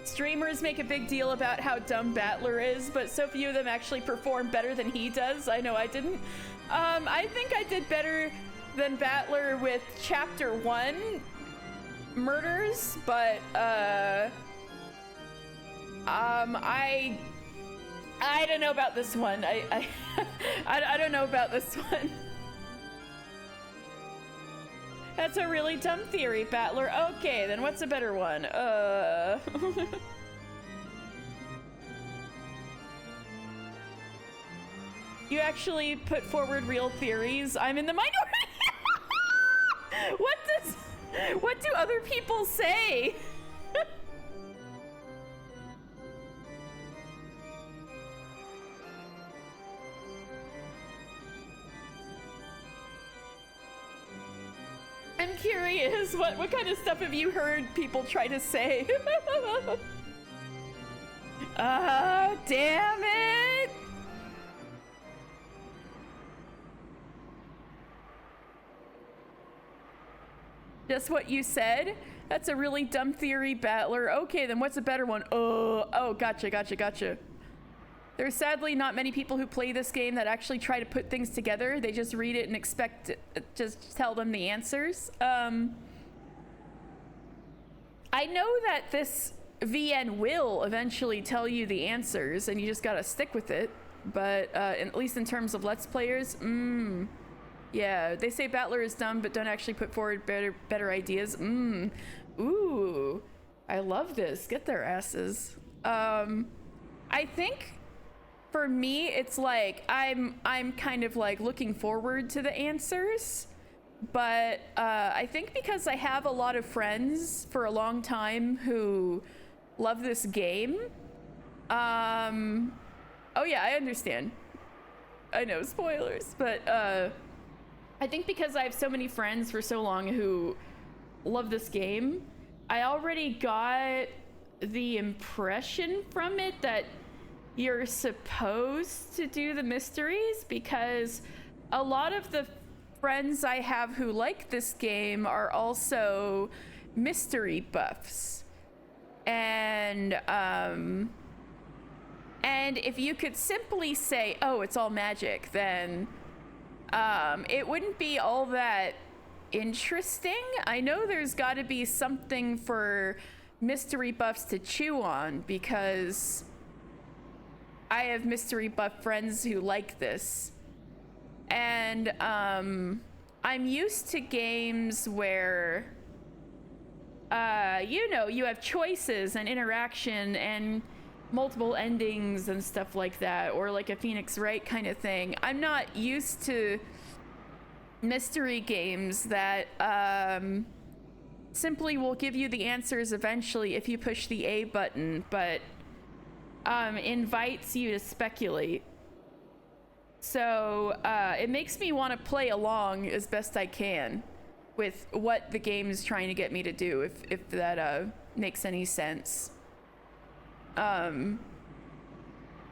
Streamers make a big deal about how dumb Battler is, but so few of them actually perform better than he does. I know I didn't. I think I did better than Battler with Chapter 1 murders, but I don't know about this one. I don't know about this one. That's a really dumb theory, Battler. Okay, then what's a better one? You actually put forward real theories. I'm in the minority. What do other people say? I'm curious, what kind of stuff have you heard people try to say? Damn it! Just what you said? That's a really dumb theory, Battler. Okay, then what's a better one? Oh, gotcha. There's sadly not many people who play this game that actually try to put things together. They just read it and expect it, just tell them the answers. I know that this VN will eventually tell you the answers and you just gotta stick with it. But at least in terms of Let's Players, yeah, they say Battler is dumb but don't actually put forward better ideas. Ooh, I love this. Get their asses. I think for me, it's like I'm kind of like looking forward to the answers, but I think because I have a lot of friends for a long time who love this game. Oh yeah, I understand. I know, spoilers, but I think because I have so many friends for so long who love this game, I already got the impression from it that you're supposed to do the mysteries, because a lot of the friends I have who like this game are also mystery buffs. And if you could simply say, oh, it's all magic, then it wouldn't be all that interesting. I know there's got to be something for mystery buffs to chew on, because I have mystery buff friends who like this. And I'm used to games where you know, you have choices and interaction and multiple endings and stuff like that, or like a Phoenix Wright kind of thing. I'm not used to mystery games that simply will give you the answers eventually if you push the A button, but invites you to speculate. So it makes me want to play along as best I can with what the game is trying to get me to do, if that makes any sense. I'm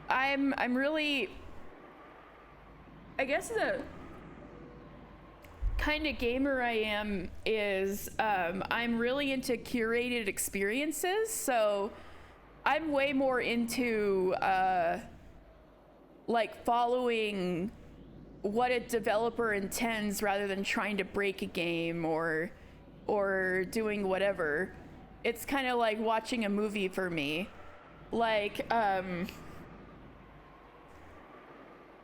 really, I guess the kind of gamer I am is I'm really into curated experiences, so I'm way more into like following what a developer intends rather than trying to break a game or doing whatever. It's kind of like watching a movie for me. Like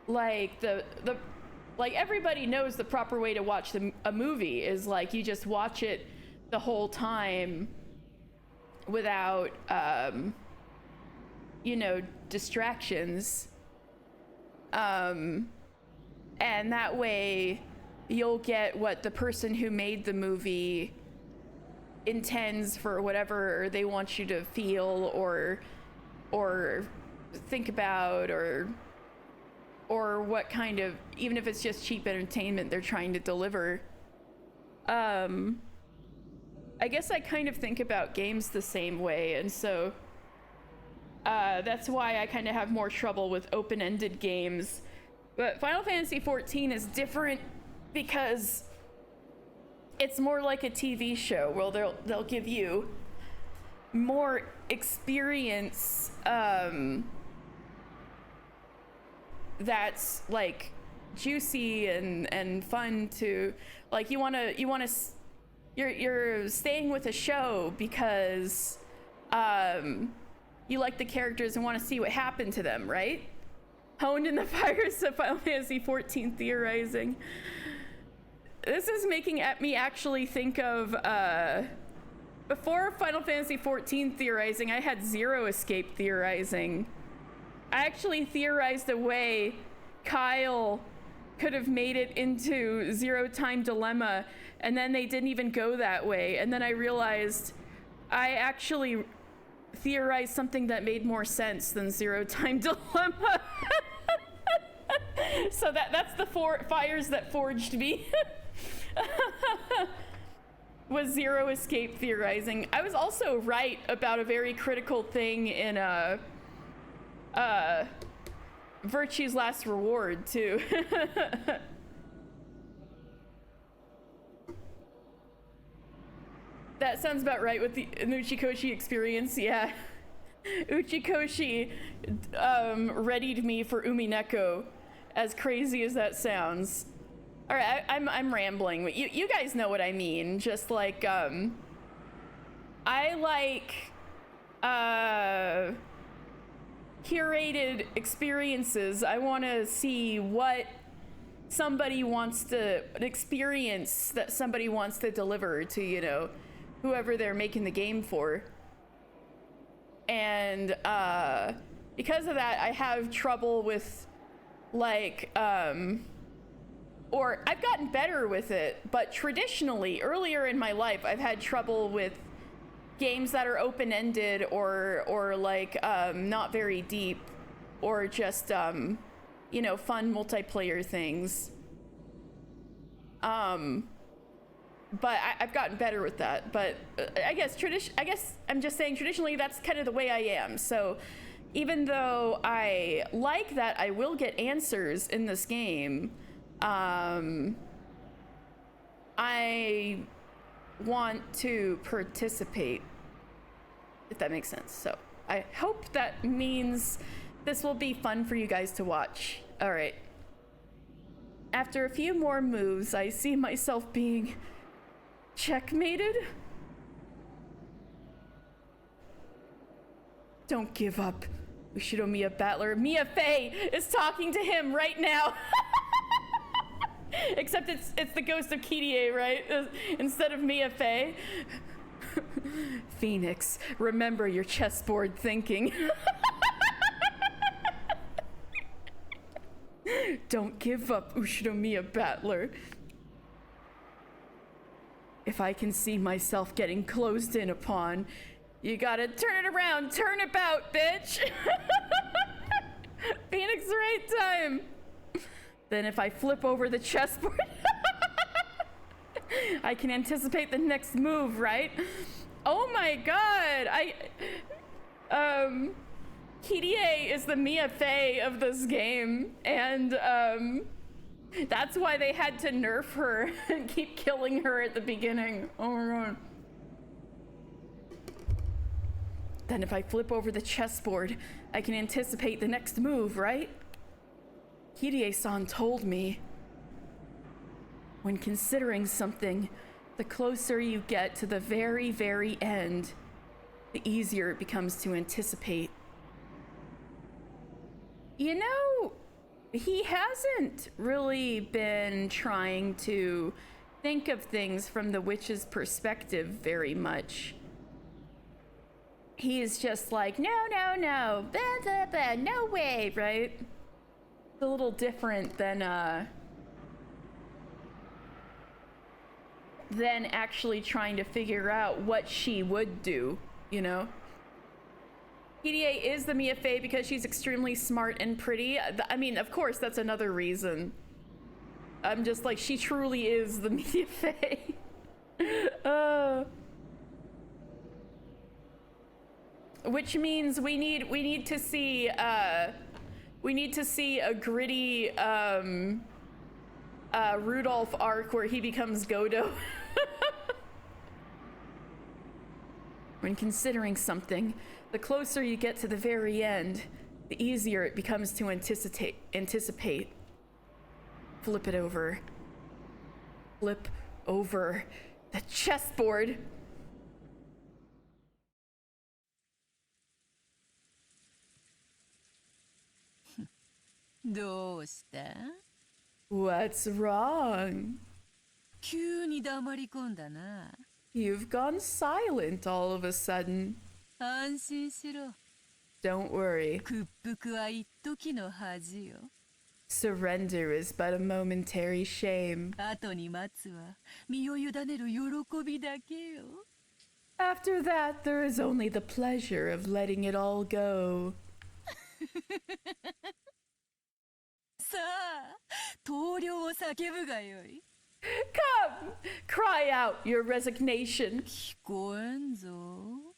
like everybody knows the proper way to watch a movie is like you just watch it the whole time without you know, distractions. And that way you'll get what the person who made the movie intends for whatever they want you to feel or think about, or what kind of, even if it's just cheap entertainment they're trying to deliver. I guess I kind of think about games the same way, and so that's why I kind of have more trouble with open-ended games. But Final Fantasy XIV is different because it's more like a TV show where they'll give you more experience that's like juicy and fun to, like, you're staying with a show because you like the characters and want to see what happened to them, right? Honed in the fires of Final Fantasy XIV theorizing. this is making me actually think of before Final Fantasy XIV theorizing, I had Zero Escape theorizing. I actually theorized a way Kyle could have made it into Zero Time Dilemma, and then they didn't even go that way. And then I realized I actually theorized something that made more sense than Zero Time Dilemma. So that's the fires that forged me. Was Zero Escape theorizing. I was also right about a very critical thing in Virtue's Last Reward too. That sounds about right with the Uchikoshi experience, yeah. Uchikoshi readied me for Umineko, as crazy as that sounds. All right, I'm rambling. You guys know what I mean. Just like I like curated experiences. I want to see what somebody wants to, an experience that somebody wants to deliver to, you know, whoever they're making the game for. And because of that, I have trouble with like or I've gotten better with it, but traditionally earlier in my life I've had trouble with games that are open-ended or like not very deep, or just you know, fun multiplayer things. But I've gotten better with that. But I guess I'm just saying traditionally that's kind of the way I am. So even though I like that I will get answers in this game, I want to participate, if that makes sense. So I hope that means this will be fun for you guys to watch. All right. After a few more moves, I see myself being checkmated. Don't give up. Ushiromiya Battler. Mia Fey is talking to him right now. Except it's the ghost of Kirie, right? Instead of Mia Fey. Phoenix, remember your chessboard thinking. Don't give up, Ushiromiya Battler. If I can see myself getting closed in upon, you gotta turn it around, turn about, bitch. Phoenix right time. Then if I flip over the chessboard, I can anticipate the next move, right? Oh my god, Kirie is the Mia Fey of this game, and that's why they had to nerf her and keep killing her at the beginning. Oh my god. Then if I flip over the chessboard, I can anticipate the next move, right? Kirie-san told me, when considering something, the closer you get to the very, very end, the easier it becomes to anticipate. You know, he hasn't really been trying to think of things from the witch's perspective very much. He's just like, no, no, no, blah, blah, blah, no way, right? It's a little different than actually trying to figure out what she would do, you know? Kirie is the Mia Fey because she's extremely smart and pretty. I mean, of course, that's another reason. I'm just like, she truly is the Mia Fey. Which means we need to see a gritty Rudolph arc where he becomes Godo. When considering something, the closer you get to the very end, the easier it becomes to anticipate. Flip it over. Flip over the chessboard. What's wrong? 急に黙り込んだな。 You've gone silent all of a sudden. 安心しろ。 Don't worry. 屈服は一時の恥よ。 Surrender is but a momentary shame. 後に待つは身を委ねる喜びだけよ。 After that, there is only the pleasure of letting it all go. さあ、投了を叫ぶがよい。 Come! Cry out your resignation. 聞こえんぞ。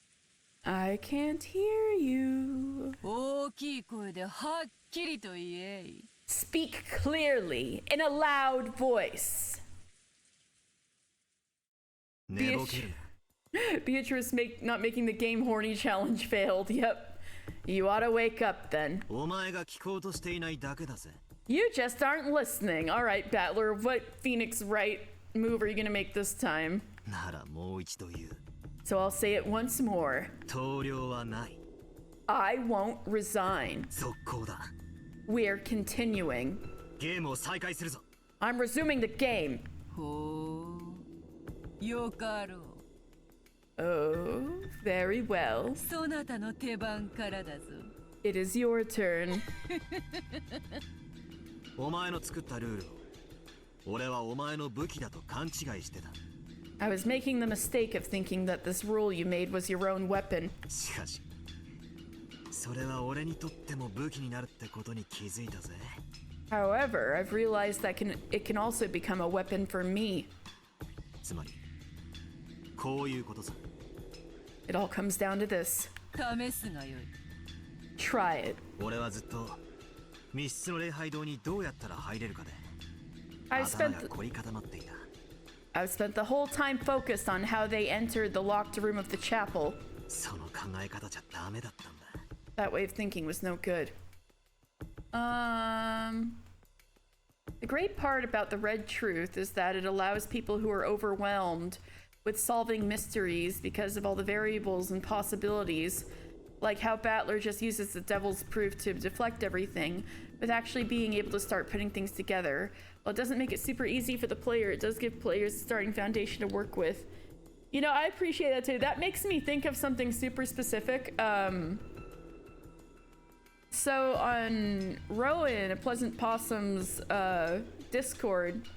I can't hear you. 大きい声ではっきりと言えい。 Speak clearly in a loud voice. 寝ぼける Beatrice not making the game horny challenge failed. Yep. You ought to wake up then. お前が聞こうとしていないだけだぜ You just aren't listening. All right, Battler, what Phoenix Wright move are you gonna make this time? ならもう一度言う So I'll say it once more. 投了はない I won't resign. 続行だ We're continuing. ゲームを再開するぞ I'm resuming the game. ほう、よかろう。 Oh, very well. そなたの手番からだぞ。 It is your turn. お前の作ったルールを俺はお前の武器だと勘違いしてた I was making the mistake of thinking that this rule you made was your own weapon. しかしそれは俺にとっても武器になるってことに気づいたぜ However, I've realized that it can also become a weapon for me. つまりこういうことさ It all comes down to this. 試すがよい。 Try it. 俺はずっと密室の礼拝堂にどうやったら入れるかで I've 頭 spent が凝り固まっていた I've spent the whole time focused on how they entered the locked room of the chapel. その考え方じゃダメだったんだ That way of thinking was no good. The great part about the Red Truth is that it allows people who are overwhelmed with solving mysteries because of all the variables and possibilities, like how Battler just uses the Devil's Proof to deflect everything, with actually being able to start putting things together. While it doesn't make it super easy for the player, it does give players a starting foundation to work with. You know, I appreciate that too. That makes me think of something super specific. So on Rowan, a Pleasant Possum's Discord,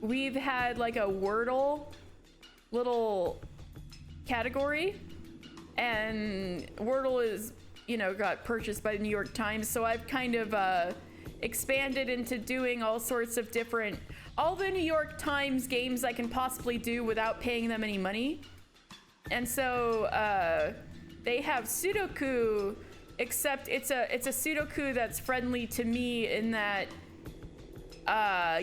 we've had like a Wordle little category, and Wordle is, you know, got purchased by the New York Times, so I've kind of expanded into doing all sorts of different, all the New York Times games I can possibly do without paying them any money. And so they have Sudoku, except it's a Sudoku that's friendly to me in that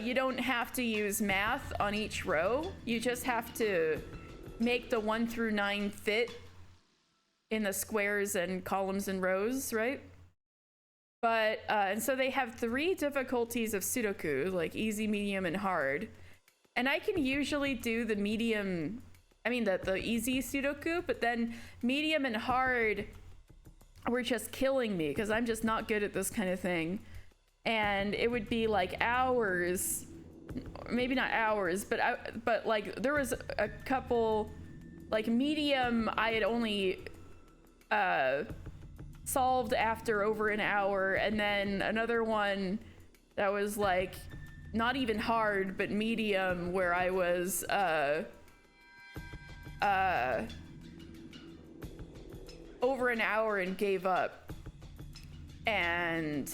you don't have to use math on each row. You just have to make the 1 through 9 fit in the squares and columns and rows, right? But and so they have 3 difficulties of Sudoku, like easy, medium, and hard. And I can usually do the medium, I mean the easy Sudoku, but then medium and hard were just killing me because I'm just not good at this kind of thing. And it would be like hours, maybe not hours, but like there was a couple, like medium I had only solved after over an hour, and then another one that was like not even hard but medium where I was over an hour and gave up. And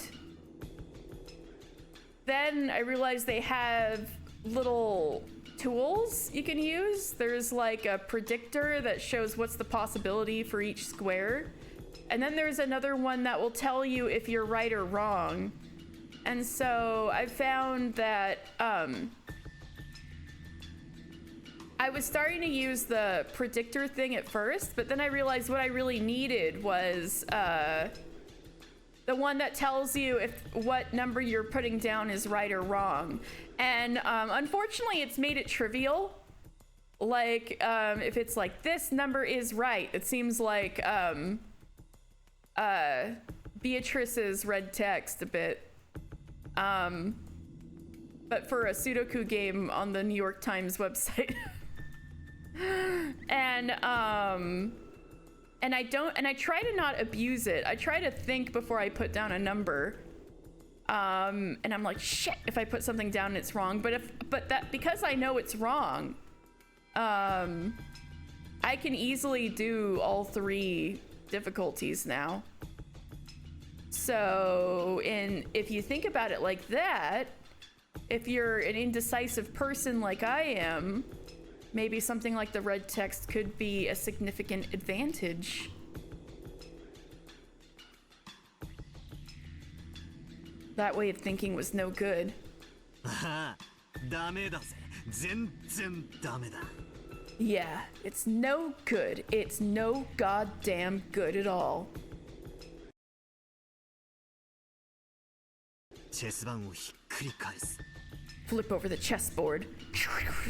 then I realized they have little tools you can use. There's like a predictor that shows what's the possibility for each square. And then there's another one that will tell you if you're right or wrong. And so I found that I was starting to use the predictor thing at first, but then I realized what I really needed was the one that tells you if what number you're putting down is right or wrong. And unfortunately, it's made it trivial. Like, if it's like, this number is right, it seems like Beatrice's red text a bit. but for a Sudoku game on the New York Times website. And I try to not abuse it. I try to think before I put down a number. And I'm like, shit, if I put something down and it's wrong. Because I know it's wrong, I can easily do all 3 difficulties now. So, if you think about it like that, if you're an indecisive person like I am, maybe something like the red text could be a significant advantage. That way of thinking was no good. ダメだぜ。全然ダメだ。Yeah, it's no good. It's no goddamn good at all. チェス盤をひっくり返す。Flip over the chessboard.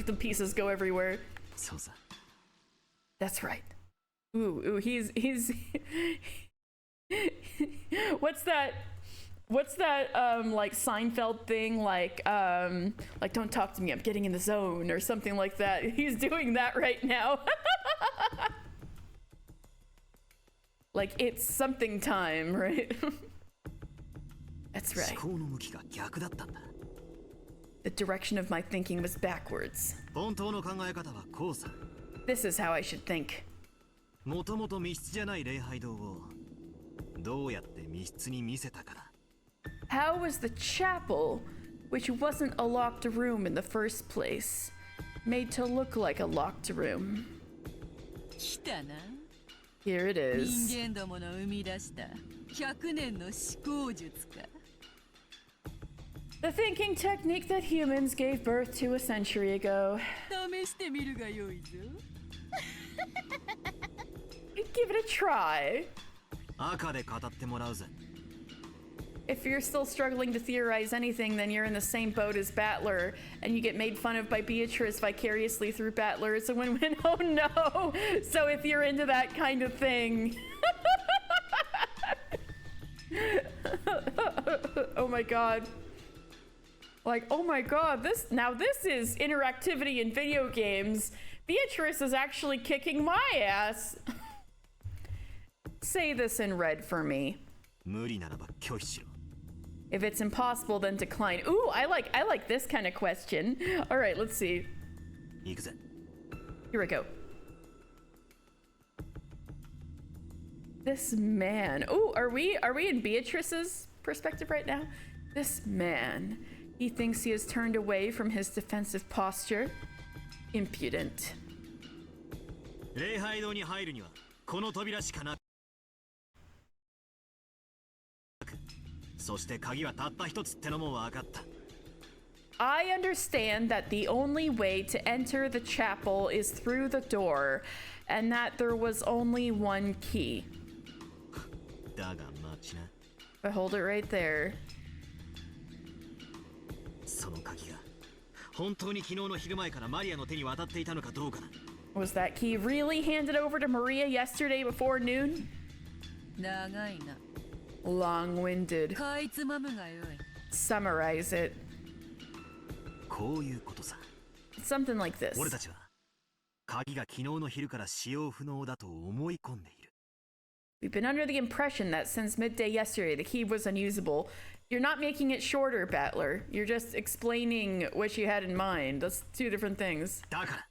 The pieces go everywhere. そうさ。That's right. Ooh, he's What's that like Seinfeld thing, like don't talk to me, I'm getting in the zone, or something like that. He's doing that right now. Like it's something time, right? That's right. The direction of my thinking was backwards. This is how I should think. もともと密室じゃない礼拝堂をどうやって密室に見せたかだ。 How was the chapel, which wasn't a locked room in the first place, made to look like a locked room? 来たな。 Here it is. 人間どもの生み出した100年の思考術か。 The thinking technique that humans gave birth to a century ago. 試してみるがよいぞ。 Give it a try. 赤で語ってもらうぜ。 If you're still struggling to theorize anything, then you're in the same boat as Battler, and you get made fun of by Beatrice vicariously through Battler. It's a win-win. Oh no! So if you're into that kind of thing... Oh my god. Like, oh my god, this is interactivity in video games. Beatrice is actually kicking my ass. Say this in red for me. 無理ならば拒否しろ。 If it's impossible, then decline. Ooh, I like this kind of question. All right, let's see. 行くぜ。 Here we go. This man. Ooh, are we in Beatrice's perspective right now? This man. He thinks he has turned away from his defensive posture. Impudent. 礼拝堂に入るにはこの扉しかなく。 そして鍵はたった一つってのも分かった。 I understand that the only way to enter the chapel is through the door, and that there was only one key. だが待ちな。 But hold it right there. その鍵が本当に昨日の昼前からマリアの手に渡っていたのかどうかだ。 Was that key really handed over to Maria yesterday before noon? 長いな。 Long-winded. かいつまむがよい。 Summarize it. こういうことさ。 Something like this. 俺たちは鍵が昨日の昼から使用不能だと思い込んでいる。 We've been under the impression that since midday yesterday the key was unusable. You're not making it shorter, Battler. You're just explaining what you had in mind. That's 2 different things. だから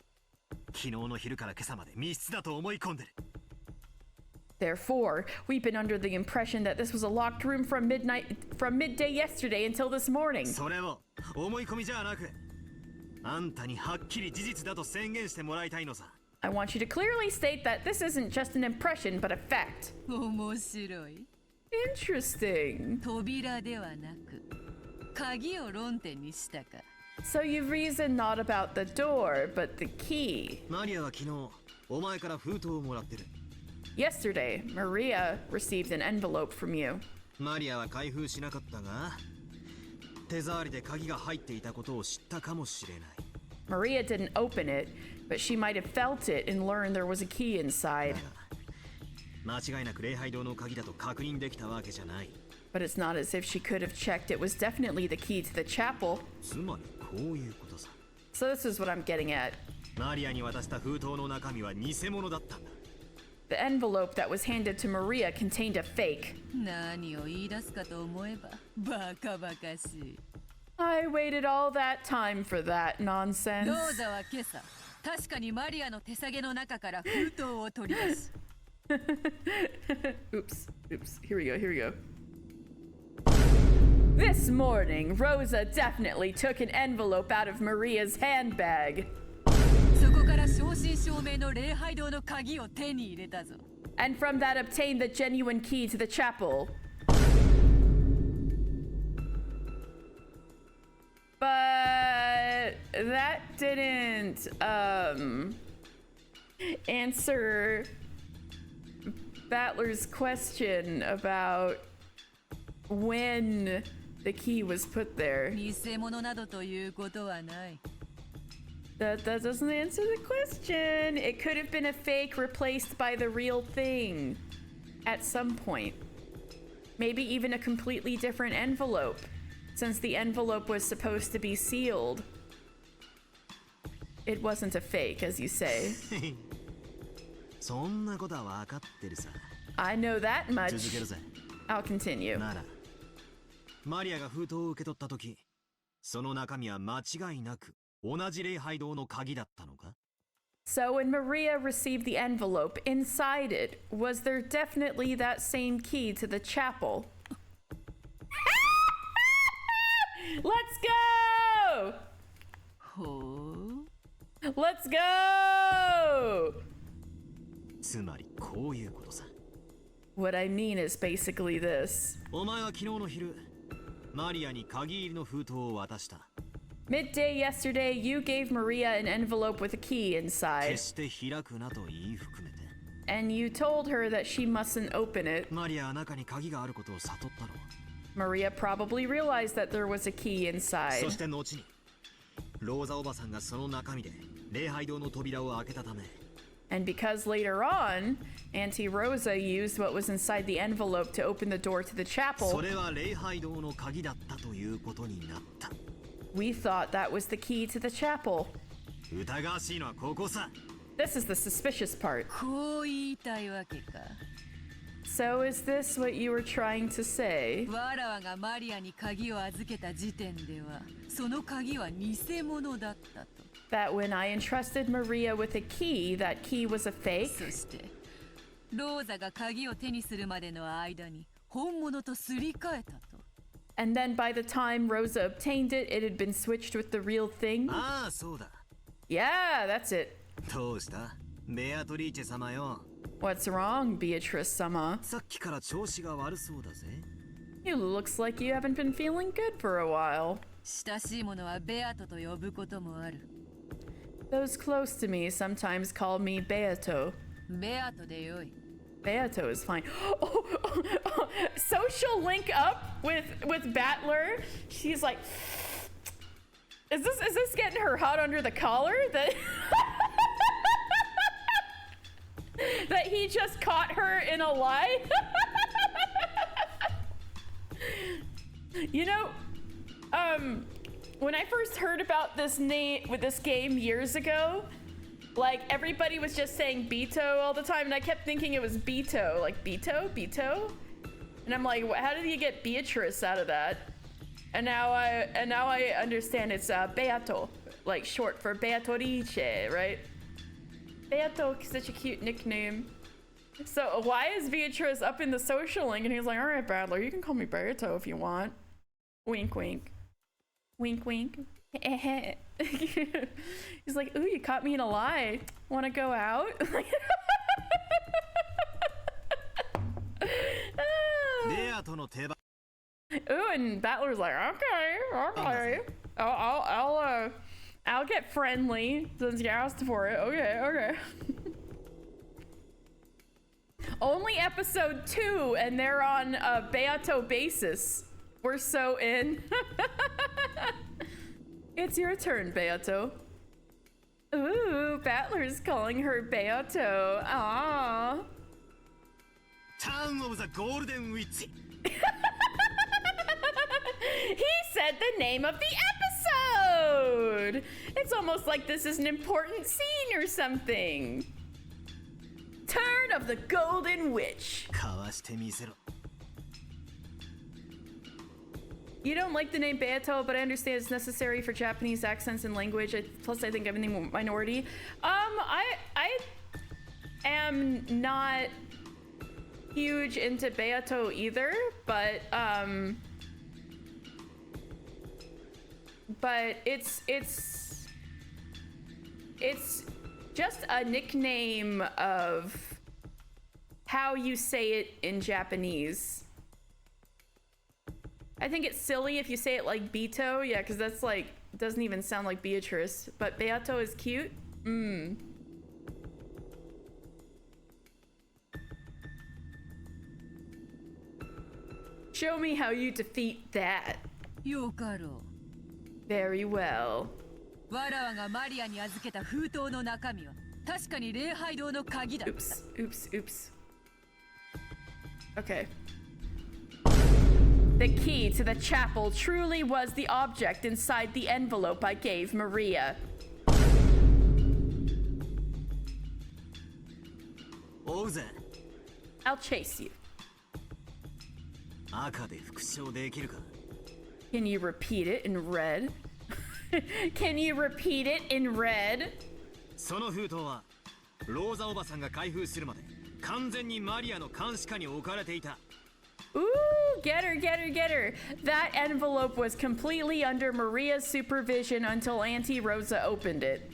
昨日の昼から今朝まで密室だと思い込んでる。 Therefore, we've been under the impression that this was a locked room from midday yesterday until this morning. それを思い込みじゃなく、あんたにはっきり事実だと宣言してもらいたいのさ。 I want you to clearly state that this isn't just an impression, but a fact. 面白い。 Interesting. 扉ではなく、鍵を論点にしたか。 So you've reasoned not about the door, but the key. マリアは昨日お前から封筒をもらってる。 Yesterday, Maria received an envelope from you. マリアは開封しなかったが、手触りで鍵が入っていたことを知ったかもしれない。 Maria didn't open it, but she might have felt it and learned there was a key inside. 間違いなく礼拝堂の鍵だと確認できたわけじゃない。But it's not as if she could have checked. It was definitely the key to the chapel. つまりこういうことさ。 So this is what I'm getting at. マリアに渡した封筒の中身は偽物だったんだ。 The envelope that was handed to Maria contained a fake. 何を言い出すかと思えばバカバカしい。 I waited all that time for that nonsense. ローザは今朝確かにマリアの手提げの中から封筒を取り出し Oops. Here we go. This morning, Rosa definitely took an envelope out of Maria's handbag. そこから正真正銘の礼拝堂の鍵を手に入れたぞ。 And from that obtained the genuine key to the chapel. But that didn't answer Battler's question about when the key was put there. 偽物などということはない。 That doesn't answer the question. It could have been a fake replaced by the real thing at some point. Maybe even a completely different envelope, since the envelope was supposed to be sealed. It wasn't a fake, as you say. そんなことは分かってるさ。 I know that much. 続けるぜ。 I'll continue. なら、マリアが封筒を受け取った時、その中身は間違いなく同じ礼拝堂の鍵だったのか？ So when Maria received the envelope, inside it, was there definitely that same key to the chapel? Let's go! ほう。 Let's go! つまりこういうことさ。 What I mean is basically this. お前は昨日の昼、マリアに鍵入りの封筒を渡した。 Midday yesterday, you gave Maria an envelope with a key 決 inside, して開くなと言い含めて。 and you told her that she mustn't open it. マリアは中に鍵があることを悟ったろう。 Maria probably realized that there was a key そ inside. して後に、ローザおばさんがその中身で礼拝堂の扉を開けたため、 And because later on, Auntie Rosa used what was inside the envelope to open the door to the そ chapel, れは礼拝堂の鍵だったということになった。 we thought that was the key to the chapel. 疑わしいのはここさ。 This is the suspicious part. こう言いたいわけか。 So is this what you were trying to say? わらわがマリアに鍵を預けた時点では、その鍵は偽物だったと。 That when I entrusted Maria with a key, that key was a fake? そして、ローザが鍵を手にするまでの間に本物とすり替えたと。 And then by the time Rosa obtained it, it had been switched with the real thing? ああ、そうだ。 Yeah, that's it. どうしたベアトリーチェ様よ。 What's wrong, Beatrice-sama? さっきから調子が悪そうだぜ。 You looks like you haven't been feeling good for a while. 親しい者はベアトと呼ぶこともある。 Those close to me sometimes call me Beato. ベアトでよい。 Beato is fine. Social link up with Battler. She's like, is this getting her hot under the collar? That that he just caught her in a lie? You know, when I first heard about this game years ago, like everybody was just saying Beto all the time, and I kept thinking it was Beto, like Beto, and I'm like, how did you get Beatrice out of that? And now I understand it's Beato, like short for Beatrice, right? Beato, such a cute nickname. So why is Beatrice up in the social link? And he's like, all right, Battler, you can call me Beato if you want. Wink, wink. Wink, wink. He's like, ooh, you caught me in a lie. Want to go out? Ooh, and Battler's like, okay. I'll get friendly since you asked for it. Okay. Only episode 2, and they're on a Beato basis. We're so in. It's your turn, Beato. Ooh, Battler's calling her Beato. Aww. Town of the Golden Witch. said the name of the episode! It's almost like this is an important scene or something. Turn of the Golden Witch. かわしてみせろ。 You don't like the name Beato, but I understand it's necessary for Japanese accents and language. Plus, I think everything minority. I am not huge into Beato either, but it's just a nickname of how you say it in Japanese. I think it's silly if you say it like Beto, yeah, because that's like, doesn't even sound like Beatrice, but Beato is cute. Show me how you defeat that. よかろ Very well. う。わらわがマリアに預けた封筒の中身は確かに礼拝堂の鍵だった。 Oops. Okay. The key to the chapel truly was the object inside the envelope I gave Maria. 追うぜ。 I'll chase you. 赤で復唱できるか。 Can you repeat it in red? Can you repeat it in red? その封筒はローザおばさんが開封するまで完全にマリアの監視下に置かれていた。 Ooh, get her. That envelope was completely under Maria's supervision until Auntie Rosa opened it.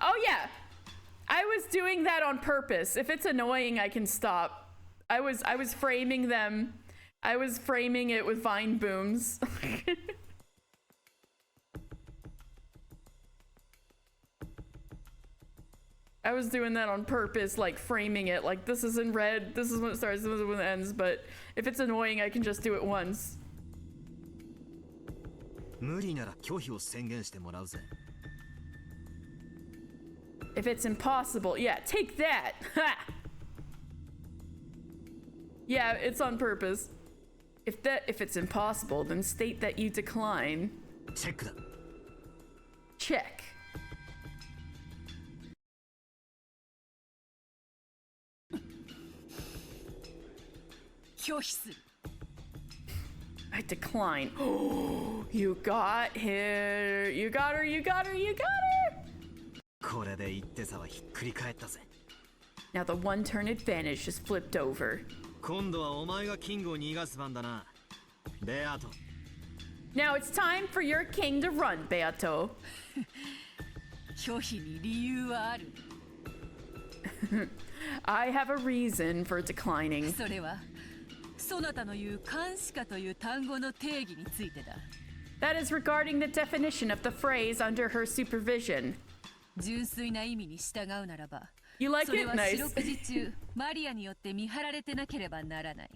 Oh yeah. I was doing that on purpose. If it's annoying, I can stop. I was framing them. I was framing it with vine booms. I was doing that on purpose, like framing it, like this is in red, this is when it starts, this is when it ends, but if it's annoying, I can just do it once. 無理なら拒否を宣言してもらうぜ。 If it's impossible, yeah, take that! Ha! Yeah, it's on purpose. If it's impossible, then state that you decline. チェックだ。 Check. I decline. Oh, you got her. You got her. これで一手差はひっくり返ったぜ。 Now the one-turn advantage just flipped over. 今度はお前がキングを逃がす番だな。ベアト。 Now it's time for your king to run, Beato. 拒否に理由はある。 I have a reason for declining. それはそなたの言う監視下という単語の定義についてだ。 That is regarding the definition of the phrase under her supervision. 純粋な意味に従うならば、 You like それ it? は Nice. 四六時中マリアによって見張られてなければならない。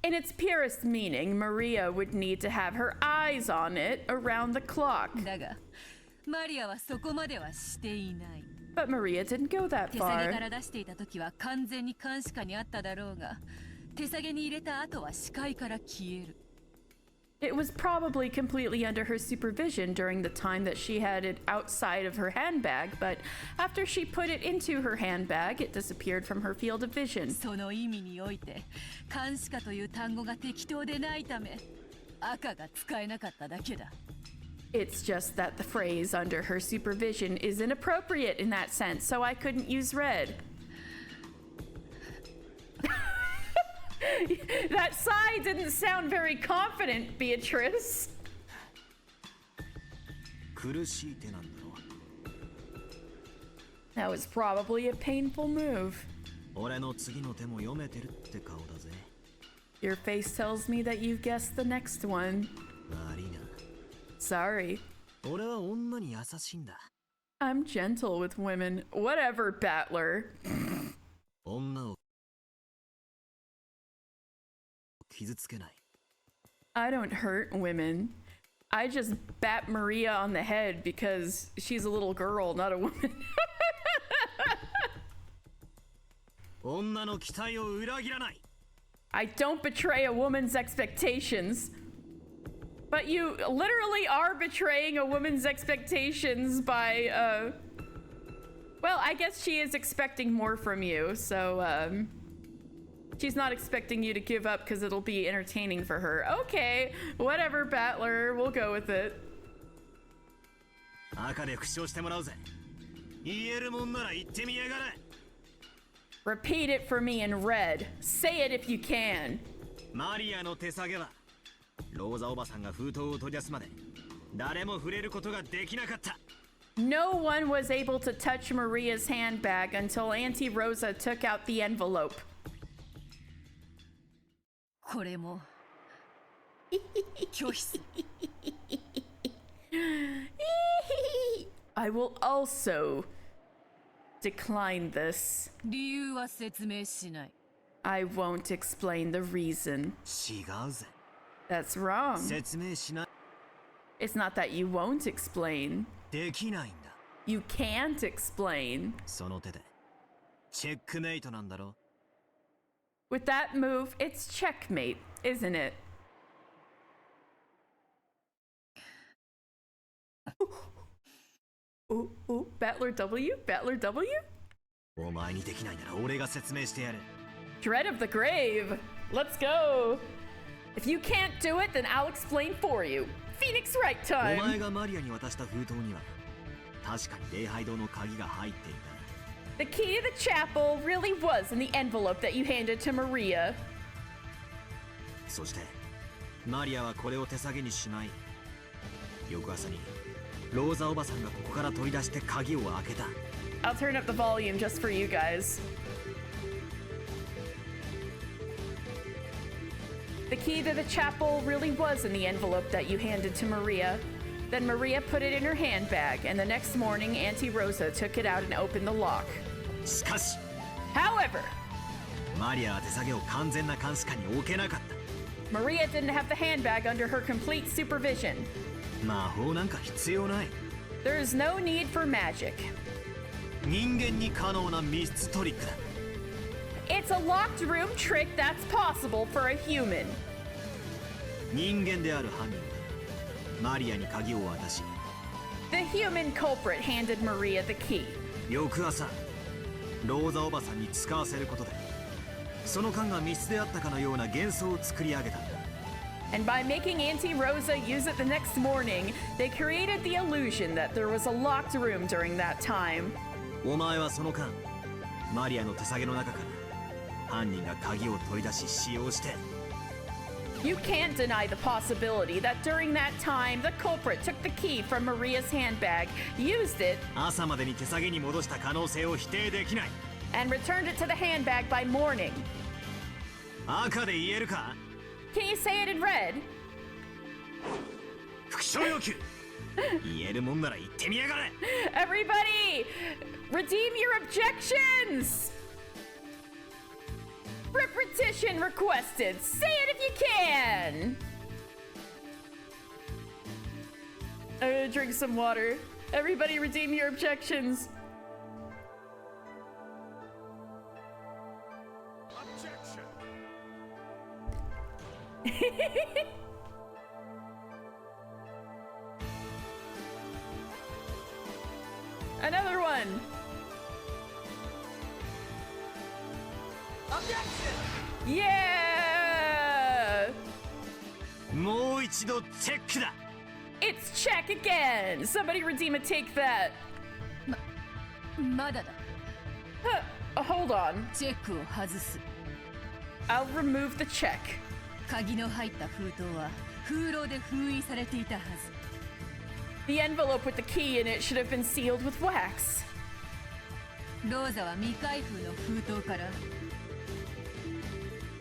In its purest meaning, Maria would need to have her eyes on it around the clock. だが、マリアはそこまではしていない。 But Maria didn't go that 手下げか far. ら出していた時は完全に監視下にあっただろうが、手下げに入れた後は視界から消える。 It was probably completely under her supervision during the time that she had it outside of her handbag, but after she put it into her handbag, it disappeared from her field of vision. その意味において、監視下という単語が適当でないため、赤が使えなかっただけだ。 It's just that the phrase under her supervision is inappropriate in that sense, so I couldn't use red. That sigh didn't sound very confident, Beatrice. 苦しい手なんだろう。 That was probably a painful move. 俺の次の手も読めてるって顔だぜ。 Your face tells me that you've guessed the next one. 悪いな。 Sorry. 俺は女に優しいんだ。 I'm gentle with women. Whatever, Battler. 女を傷つけない。 I don't hurt women. I just bat Maria on the head because she's a little girl, not a woman. 女の期待を裏切らない。 I don't betray a woman's expectations. But you literally are betraying a woman's expectations by, well, I guess she is expecting more from you, so, she's not expecting you to give up because it'll be entertaining for her. Okay, whatever, Battler, we'll go with it. 赤で復唱してもらうぜ。言えるもんなら言ってみやがれ。 Repeat it for me in red. Say it if you can. マリアの手下げはローザおばさんが封筒を取り出すまで誰も触れることができなかった。 No one was able to touch Maria's handbag until Auntie Rosa took out the envelope. これも拒否する。I will also decline this. 理由は説明しない。 I won't explain the reason. 違うぜ。 That's wrong. 説明しない。 It's not that you won't explain. できないんだ。 You can't explain. その手でチェックメイトなんだろ。 With that move, it's checkmate, isn't it? Ooh, Battler W? Battler W? お前にできないなら俺が説明してやる。 Dread of the grave. Let's go. If you can't do it, then I'll explain for you. Phoenix right お前 time. がマリアに渡した封筒には確かに礼拝堂の鍵が入っていた。 The key to the chapel really was in the envelope that you handed to Maria. そしてマリアはこれを手提げにしまい、翌朝にローザおばさんがここから取り出して鍵を開けた。 I'll turn up the volume just for you guys. The key to the chapel really was in the envelope that you handed to Maria. Then Maria put it in her handbag, and the next morning, Auntie Rosa took it out and opened the lock. しかし However, マリアは手提げを完全な監視下に置けなかった。 Maria didn't have the handbag under her complete supervision. 魔法なんか必要ない。 There is no need for magic. 人間に可能な密室トリックだ。 It's a locked room trick that's possible for a human. 人間である犯人はマリアに鍵を渡し、 The human culprit handed Maria the key. 翌朝ローザおばさんに使わせることでその間が密室であったかのような幻想を作り上げたんだ。 And by making Auntie Rosa use it the next morning, they created the illusion that there was a locked room during that time. お前はその間マリアの手提げの中から犯人が鍵を取り出し使用して、 You can't deny the possibility that during that time, the culprit took the key from Maria's handbag, used it, 朝までに手提げに戻した可能性を否定できない。 and returned it to the handbag by morning. 赤で言えるか？ Can you say it in red? 復唱要求言えるもんなら言ってみやがれ。 Everybody, redeem your objections! Repetition requested. Say it if you can! I'm gonna drink some water. Everybody redeem your objections. Another one. Yeah! もう一度チェックだ。 It's check again. Somebody redeem a take that. まだだ。 Hold on. チェックを外す。 I'll remove the check. 鍵の入った封筒は封筒で封印されていたはず。 The envelope with the key in it should have been sealed with wax. ローザは未開封の封筒から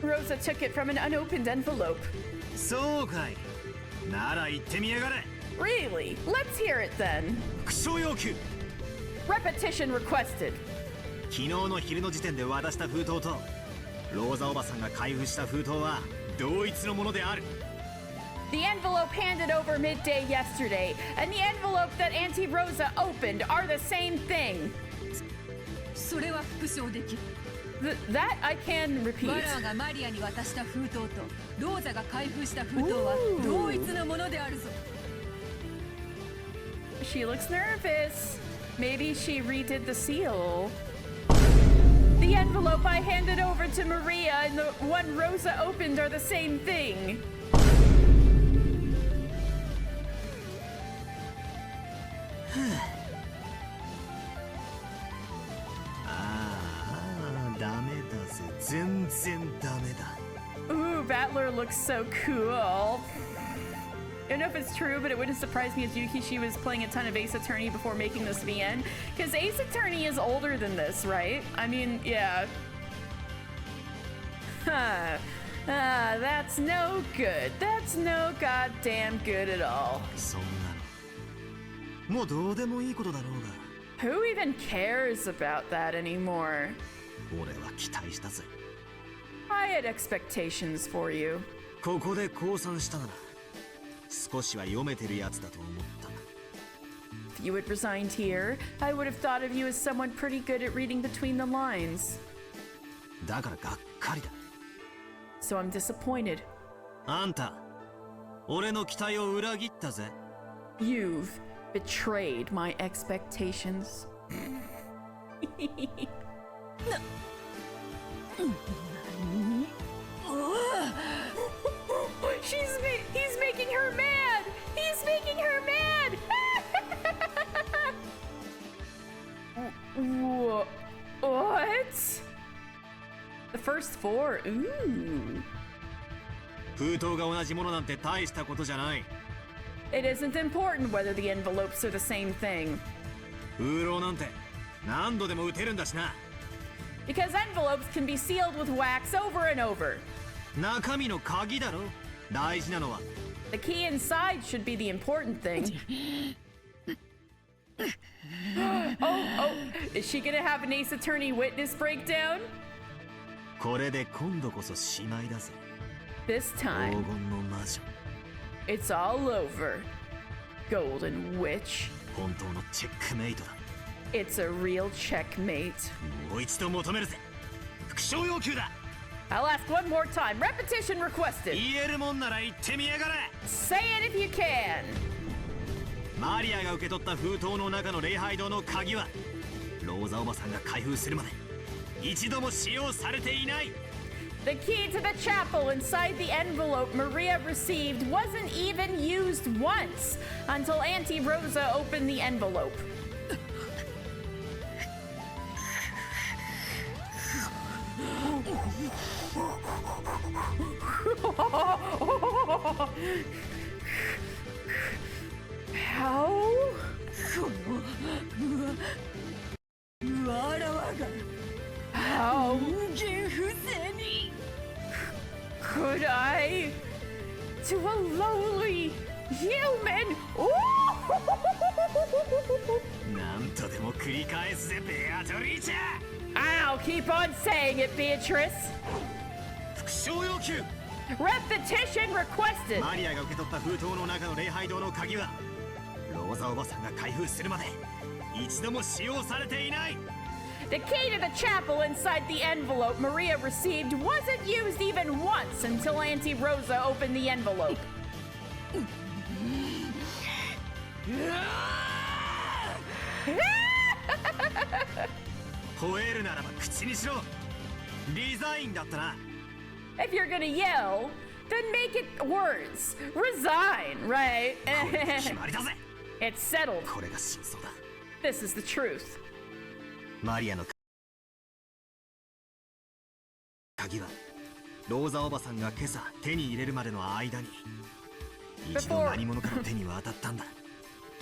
Rosa took it from an unopened envelope. そうかい。なら言ってみやがれ。 Really? Let's hear it then. 復唱要求。 Repetition requested. 昨日の昼の時点で渡した封筒とローザおばさんが開封した封筒は同一のものである。 The envelope handed over midday yesterday and the envelope that Auntie Rosa opened are the same thing. それは復唱できる。That I can repeat. ワラーがマリアに渡した封筒とローザが開封した封筒は同一のものであるぞ。 She looks nervous. Maybe she redid the seal. The envelope I handed over to Maria and the one Rosa opened are the same thing. ダメだぜ、全然ダメだ。 Ooh, Battler looks so cool. I don't know if it's true, but it wouldn't surprise me as Yuki she was playing a ton of Ace Attorney before making this VN. Because Ace Attorney is older than this, right? I mean, yeah. Huh. That's no good. That's no goddamn good at all. そんなのもうどうでもいいことだろうが。 Who even cares about that anymore? 俺は期待したぜ。 I had expectations for you. ここで降参したなら少しは読めてるやつだと思った。 If you had resigned here, I would have thought of you as someone pretty good at reading between the lines. だからがっかりだ。 So I'm disappointed. あんた、俺の期待を裏切ったぜ。 You've betrayed my expectations. He's making her mad! He's making her mad! What? The first four? Ooh. 封筒が同じものなんて大したことじゃない。 It isn't important whether the envelopes are the same thing. 封筒なんて何度でも打てるんだしな。 Because envelopes can be sealed with wax over and over. 中身の鍵だろ。大事なのは。 The key inside should be the important thing. Oh, is she gonna have an Ace Attorney witness breakdown? これで今度こそしまいだぜ。 This 黄 time, 金の魔女。 it's all over. Golden Witch. 本当のチェックメイトだ。 It's a real checkmate. もう一度求めるぜ。復唱要求だ。 I'll ask one more time. Repetition requested. 言えるもんなら言ってみやがれ。 Say it if you can. マリアが受け取った封筒の中の礼拝堂の鍵はローザおばさんが開封するまで一度も使用されていない。 The key to the chapel inside the envelope Maria received wasn't even used once until Auntie Rosa opened the envelope. How? わらわが How 人間不正に could I to a lowly human? Ooh! なんとでも繰り返すぜベアトリーチェ。 I'll keep on saying it, Beatrice. 復唱要求。 Repetition requested. マリアが受け取った封筒の中の礼拝堂の鍵はローザおばさんが開封するまで一度も使用されていない。 The key to the chapel inside the envelope Maria received wasn't used even once until Auntie Rosa opened the envelope. 吠えるならば口にしろ。リザインだったな。 If you're gonna yell, then make it words. Resign, right? これで決まりだぜ。 It's settled. これが真相だ。 This is the truth. マリアの鍵はローザおばさんが今朝手に入れるまでの間に一度何者かの手に渡ったんだ。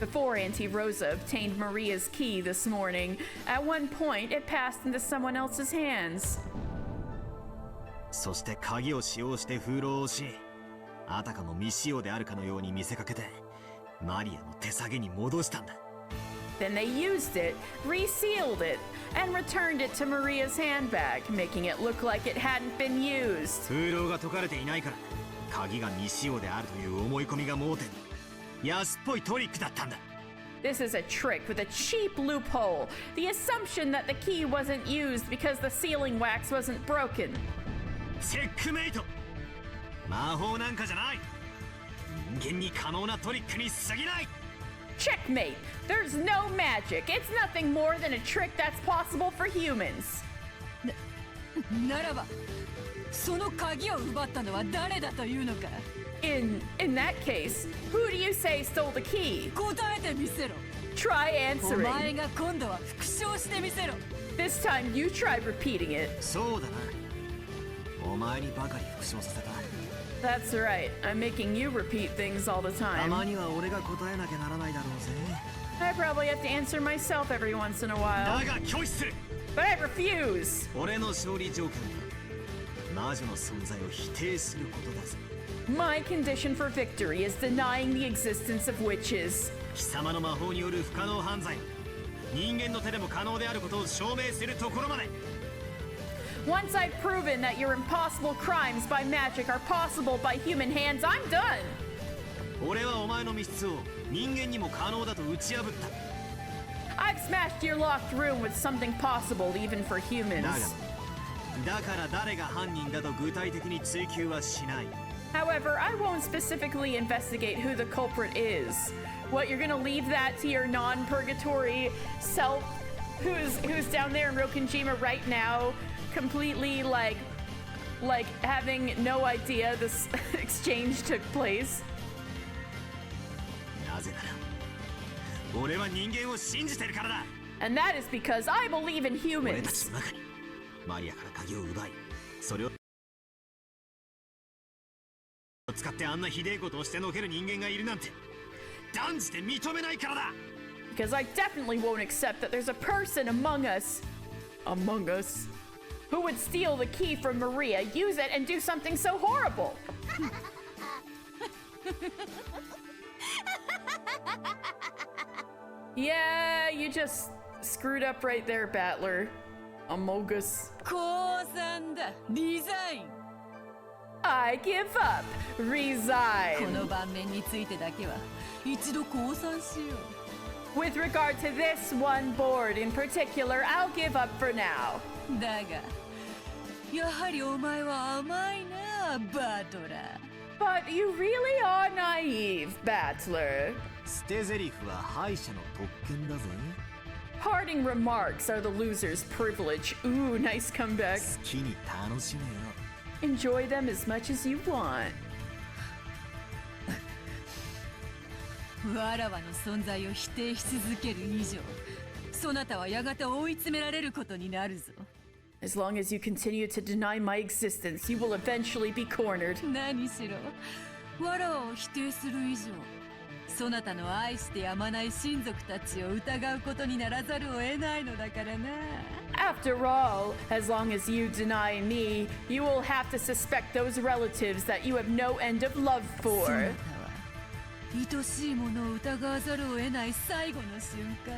Before Auntie Rosa obtained Maria's key this morning, at one point it passed into someone else's hands. そして鍵を使用して封籠をし、あたかも未使用であるかのように見せかけてマリアの手提げに戻したんだ。 Then they used it, resealed it, and returned it to Maria's handbag, making it look like it hadn't been used. 封籠が解かれていないから鍵が未使用であるという思い込みが盲点。安っぽいトリックだったんだ。This is a trick with a cheap loophole. The assumption that the key wasn't used because the sealing wax wasn't broken. チェックメイト。魔法なんかじゃない。人間に可能なトリックに過ぎない。 Checkmate! There's no magic. It's nothing more than a trick that's possible for humans. ならばその鍵を奪ったのは誰だというのか。 In that case, who do you say stole the key? 答えてみせろ。 Try お answering. 前が今度は復唱してみせろ。 This time you try repeating it. そうだな。お前にばかり復唱させた。 That's right. I'm making you repeat things all the たま time. には俺が答えなきゃならないだろうぜ。 I probably have to answer myself every once in a while. だが拒否する。 But I refuse. 俺の勝利条件は魔女の存在を否定することだぜ。 My condition for victory is denying the existence of witches. 貴様の魔法による不可能犯罪、人間の手でも可能であることを証明するところまで。 Once I've proven that your impossible crimes by magic are possible by human hands, I'm done. 俺はお前の密室を人間にも可能だと打ち破った。 I've smashed your locked room with something possible even for humans. だから誰が犯人だと具体的に追及はしない。 However, I won't specifically investigate who the culprit is. What, you're gonna leave that to your non-purgatory self who's down there in Rokinjima right now, completely like having no idea this exchange took place? なぜなら俺は人間を信じてるからだ。 And that is because I believe in 俺たち humans. の中にマリアから鍵を奪い、それを使ってあんなひでえことをしてのける人間がいるなんて断じて認めないからだ。 Because I definitely won't accept that there's a person among us, who would steal the key from Maria, use it, and do something so horrible. Yeah, you just screwed up right there, Battler. Amogus. 降参だ。リザイン。 I give up. こ Resign. の盤面についてだけは一度降参しよう。 With regard to this one board in particular, I'll give up for now. だがやはりお前は甘いな、バトラー。 But you really are naive, Battler. 捨て台詞は敗者の特権だぜ。 Parting remarks are the loser's privilege. Ooh, nice comeback. 好きに楽しめよ。 Enjoy them as much as you want. わらわの存在を否定し続ける以上、そなたはやがて追い詰められることになるぞ。 As long as you continue to deny my existence, you will eventually be cornered. 何しろわらわを否定する以上、そなたの愛してやまない親族たちを疑うことにならざるを得ないのだからな。 After all, as long as you deny me, you will have to suspect those relatives that you have no end of love そな for. たは愛しいものを疑わざるを得ない最後の瞬間、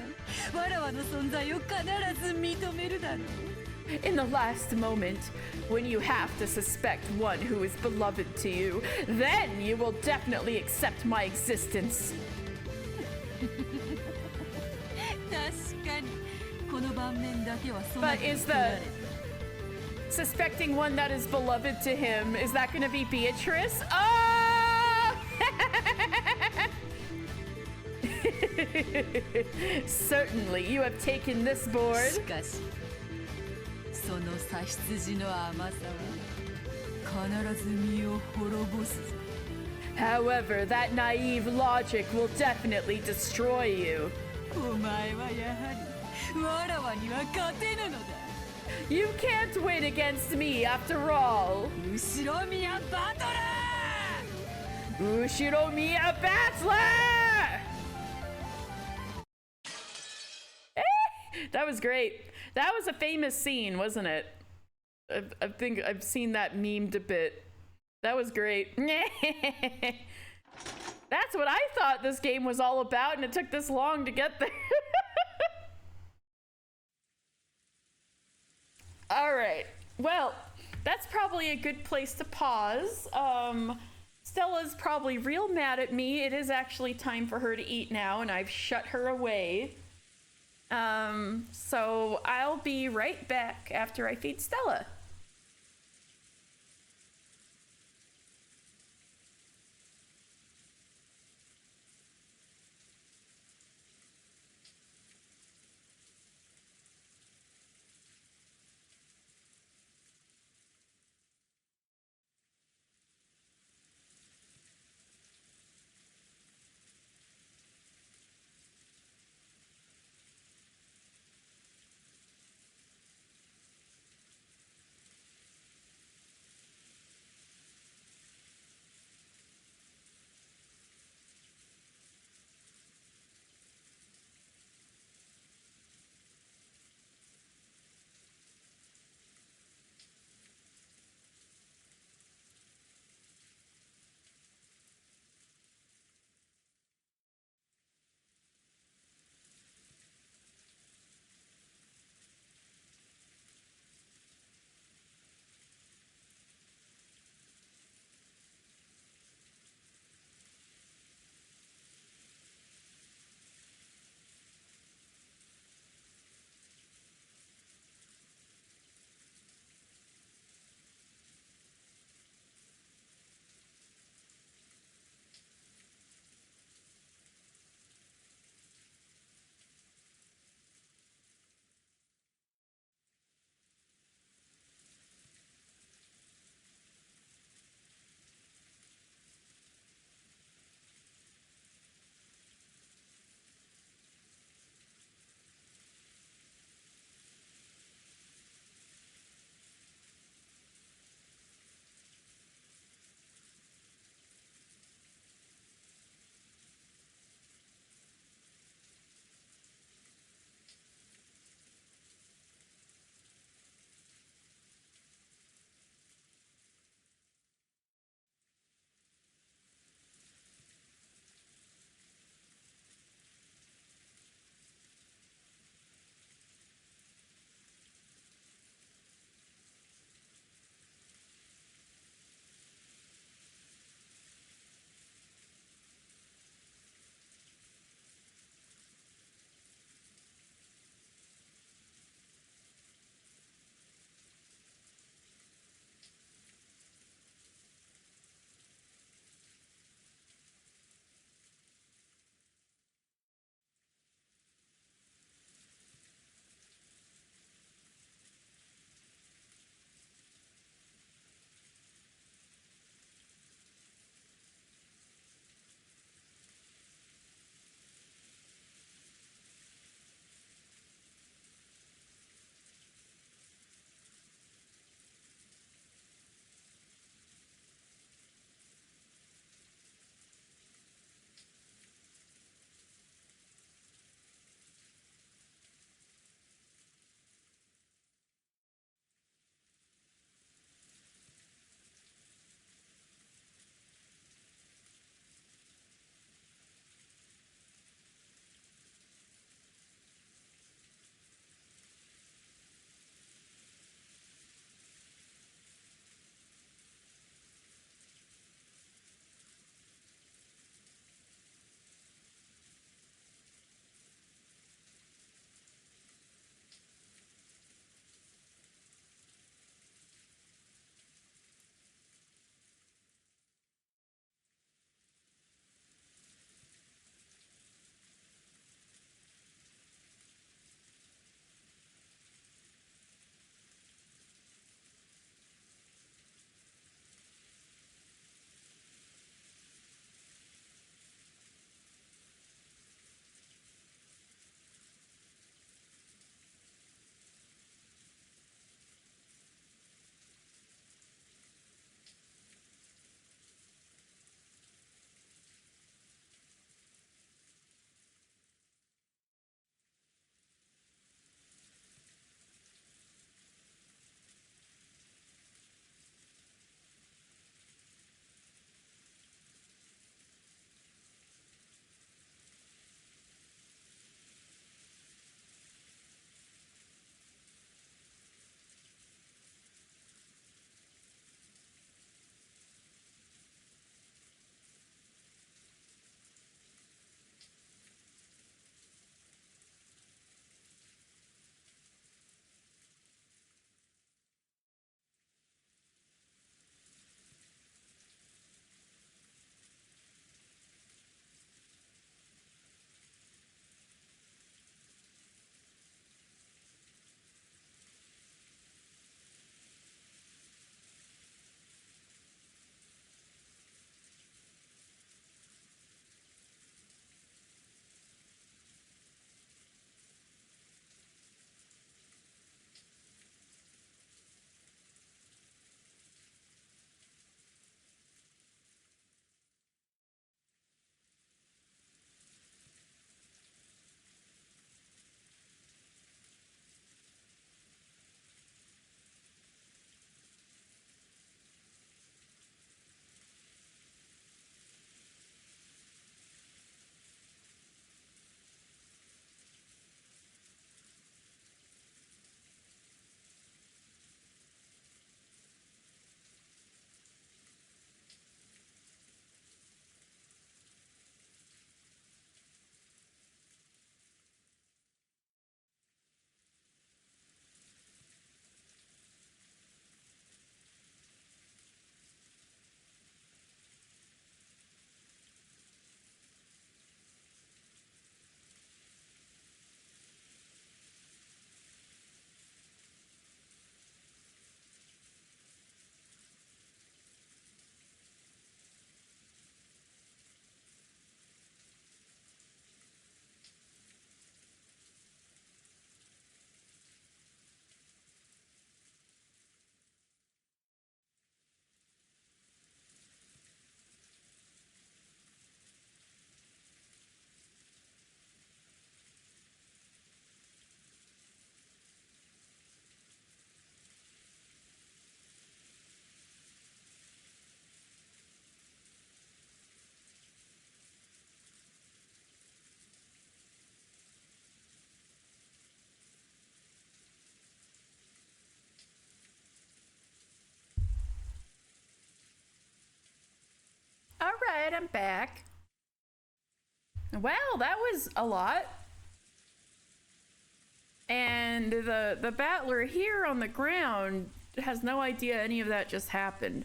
わらわの存在を必ず認めるだろう。 In the last moment, when you have to suspect one who is beloved to you, then you will definitely accept my existence. 確かにこの盤面だけはそ But is the suspecting one that is beloved to him, is that going to be Beatrice? Oh! Certainly, you have taken this し board. かしその差出の甘さは必ず身を滅ぼすぞ。 However, that naive logic will definitely destroy you. お前はやはりわらわには勝てぬのだ。 You can't win against me after all. 後ろ宮バトラー。 Ushiromiya Battler! That was great. That was a famous scene, wasn't it? I think I've seen that memed a bit. That was great. That's what I thought this game was all about, and it took this long to get there. All right. Well, that's probably a good place to pause. Stella's probably real mad at me. It is actually time for her to eat now, and I've shut her away. So I'll be right back after I feed Stella. right, I'm back. Well, that was a lot. And the battler here on the ground has no idea any of that just happened.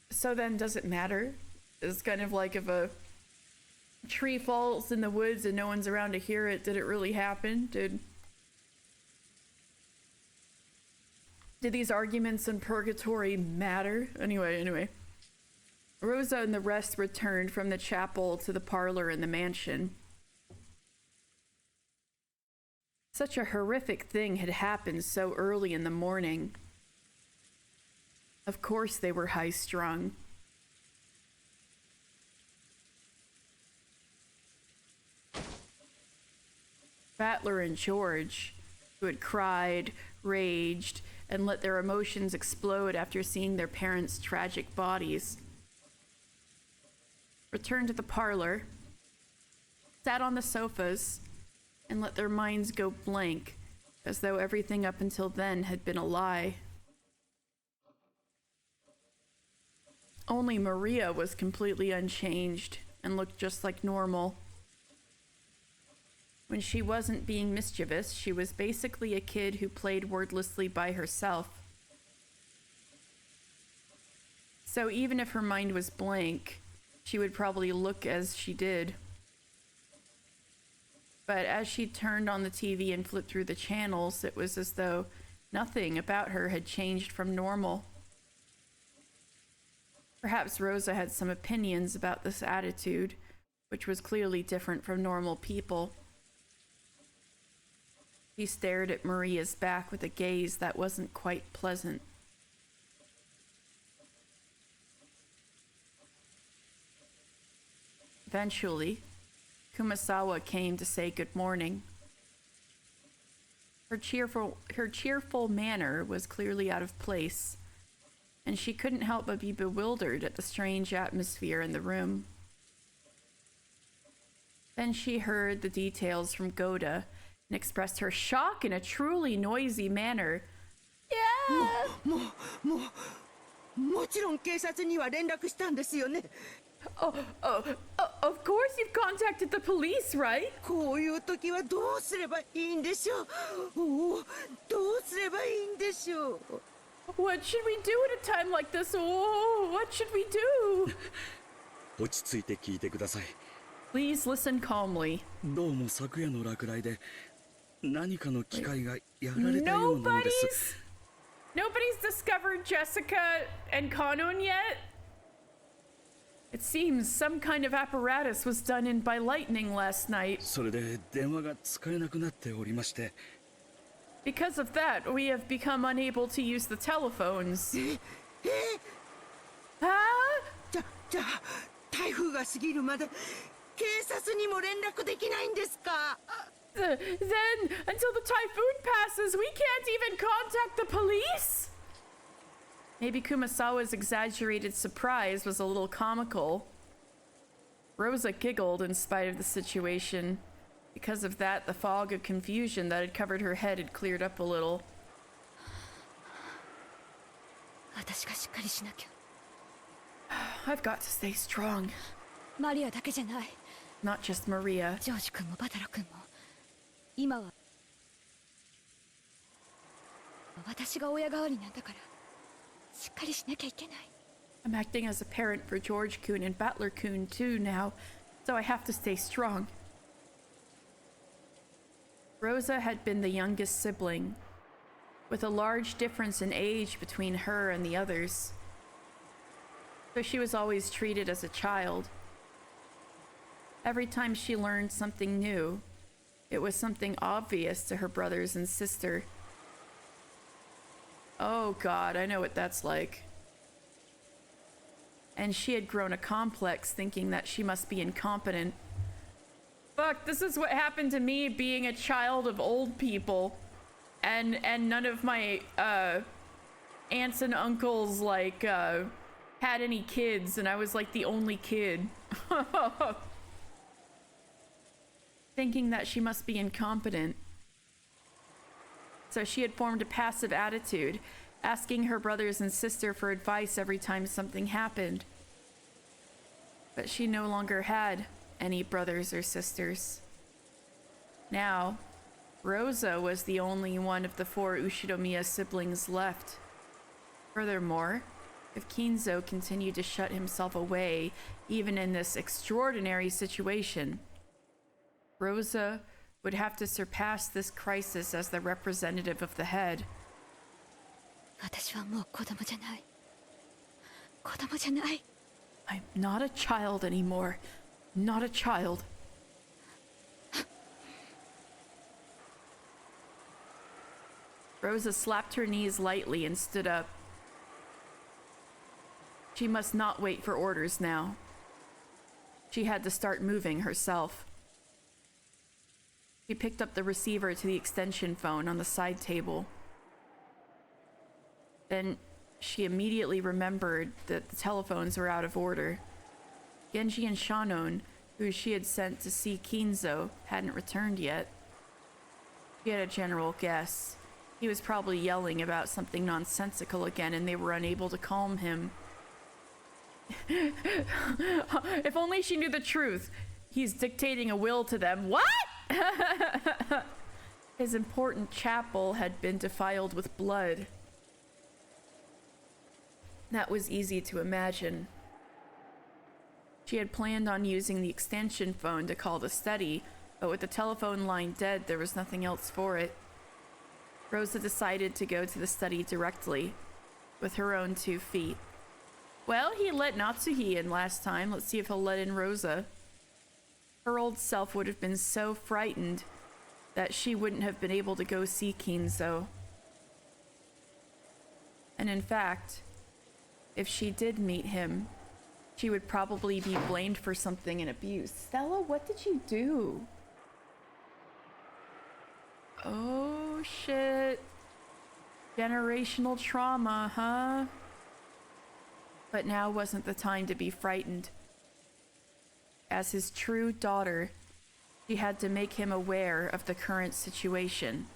So then, does it matter? It's kind of like if a tree falls in the woods and no one's around to hear it, did it really happen? Did these arguments in purgatory matter? Anyway. Rosa and the rest returned from the chapel to the parlor in the mansion. Such a horrific thing had happened so early in the morning. Of course they were high-strung. Battler and George, who had cried, raged, and let their emotions explode after seeing their parents' tragic bodies, returned to the parlor, sat on the sofas, and let their minds go blank, as though everything up until then had been a lie. Only Maria was completely unchanged and looked just like normal. When she wasn't being mischievous, she was basically a kid who played wordlessly by herself. So even if her mind was blank, she would probably look as she did. But as she turned on the TV and flipped through the channels, it was as though nothing about her had changed from normal. Perhaps Rosa had some opinions about this attitude, which was clearly different from normal people. He stared at Maria's back with a gaze that wasn't quite pleasant. Eventually, Kumasawa came to say good morning. Her cheerful manner was clearly out of place, and she couldn't help but be bewildered at the strange atmosphere in the room. Then she heard the details from Goda and expressed her shock in a truly noisy manner. Yeah! もちろん警察には連絡したんですよね。Of course you've contacted the police, right? こういう時はどうすればいいんでしょう。おお、どうすればいいんでしょう。What should we do at a time like this? Oh, what should we do? 落ち着いて聞いてください。 Please listen calmly. どうも昨夜の落雷で何かの機械がやられたようなのです。 Nobody's discovered Jessica and Kanon yet? It seems some kind of apparatus was done in by lightning last night. それで電話が使えなくなっておりまして。 Because of that, we have become unable to use the telephones. じゃあ台風が過ぎるまで警察にも連絡できないんですか？ Then, until the typhoon passes, we can't even contact the police? Maybe Kumasawa's exaggerated surprise was a little comical. Rosa giggled in spite of the situation. Because of that, the fog of confusion that had covered her head had cleared up a little. 私がしっかりしなきゃ。 I've got to stay strong. マリアだけじゃない。 Not just Maria. ジョージ君もバタラ君も。今は私が親代わりなんだからしっかりしなきゃいけない。 I'm acting as a parent for George-kun and Battler-kun too now, so I have to stay strong. Rosa had been the youngest sibling, with a large difference in age between her and the others. So she was always treated as a child. Every time she learned something new, it was something obvious to her brothers and sister. Oh God, I know what that's like. And she had grown a complex thinking that she must be incompetent. Fuck, this is what happened to me being a child of old people. And none of my aunts and uncles like had any kids, and I was like the only kid. Thinking that she must be incompetent. So she had formed a passive attitude, asking her brothers and sister for advice every time something happened. But she no longer had any brothers or sisters. Now, Rosa was the only one of the 4 Ushinomiya siblings left. Furthermore, if Kinzo continued to shut himself away, even in this extraordinary situation, Rosa would have to surpass this crisis as the representative of the head. 私はもう子供じゃない。子供じゃない。I'm not a child anymore. Not a child. Rosa slapped her knees lightly and stood up. She must not wait for orders now. She had to start moving herself. She picked up the receiver to the extension phone on the side table. Then she immediately remembered that the telephones were out of order. Genji and Shannon, who she had sent to see Kinzo, hadn't returned yet. She had a general guess. He was probably yelling about something nonsensical again and they were unable to calm him. If only she knew the truth. He's dictating a will to them. What? His important chapel had been defiled with blood. That was easy to imagine. She had planned on using the extension phone to call the study, but with the telephone line dead, there was nothing else for it. Rosa decided to go to the study directly, with her own 2 feet. Well, he let Natsuhi in last time. Let's see if he'll let in Rosa. Her old self would have been so frightened that she wouldn't have been able to go see Kinzo. And in fact, if she did meet him, she would probably be blamed for something and abused. Stella, what did you do? Oh, shit. Generational trauma, huh? But now wasn't the time to be frightened. As his true daughter, she had to make him aware of the current situation.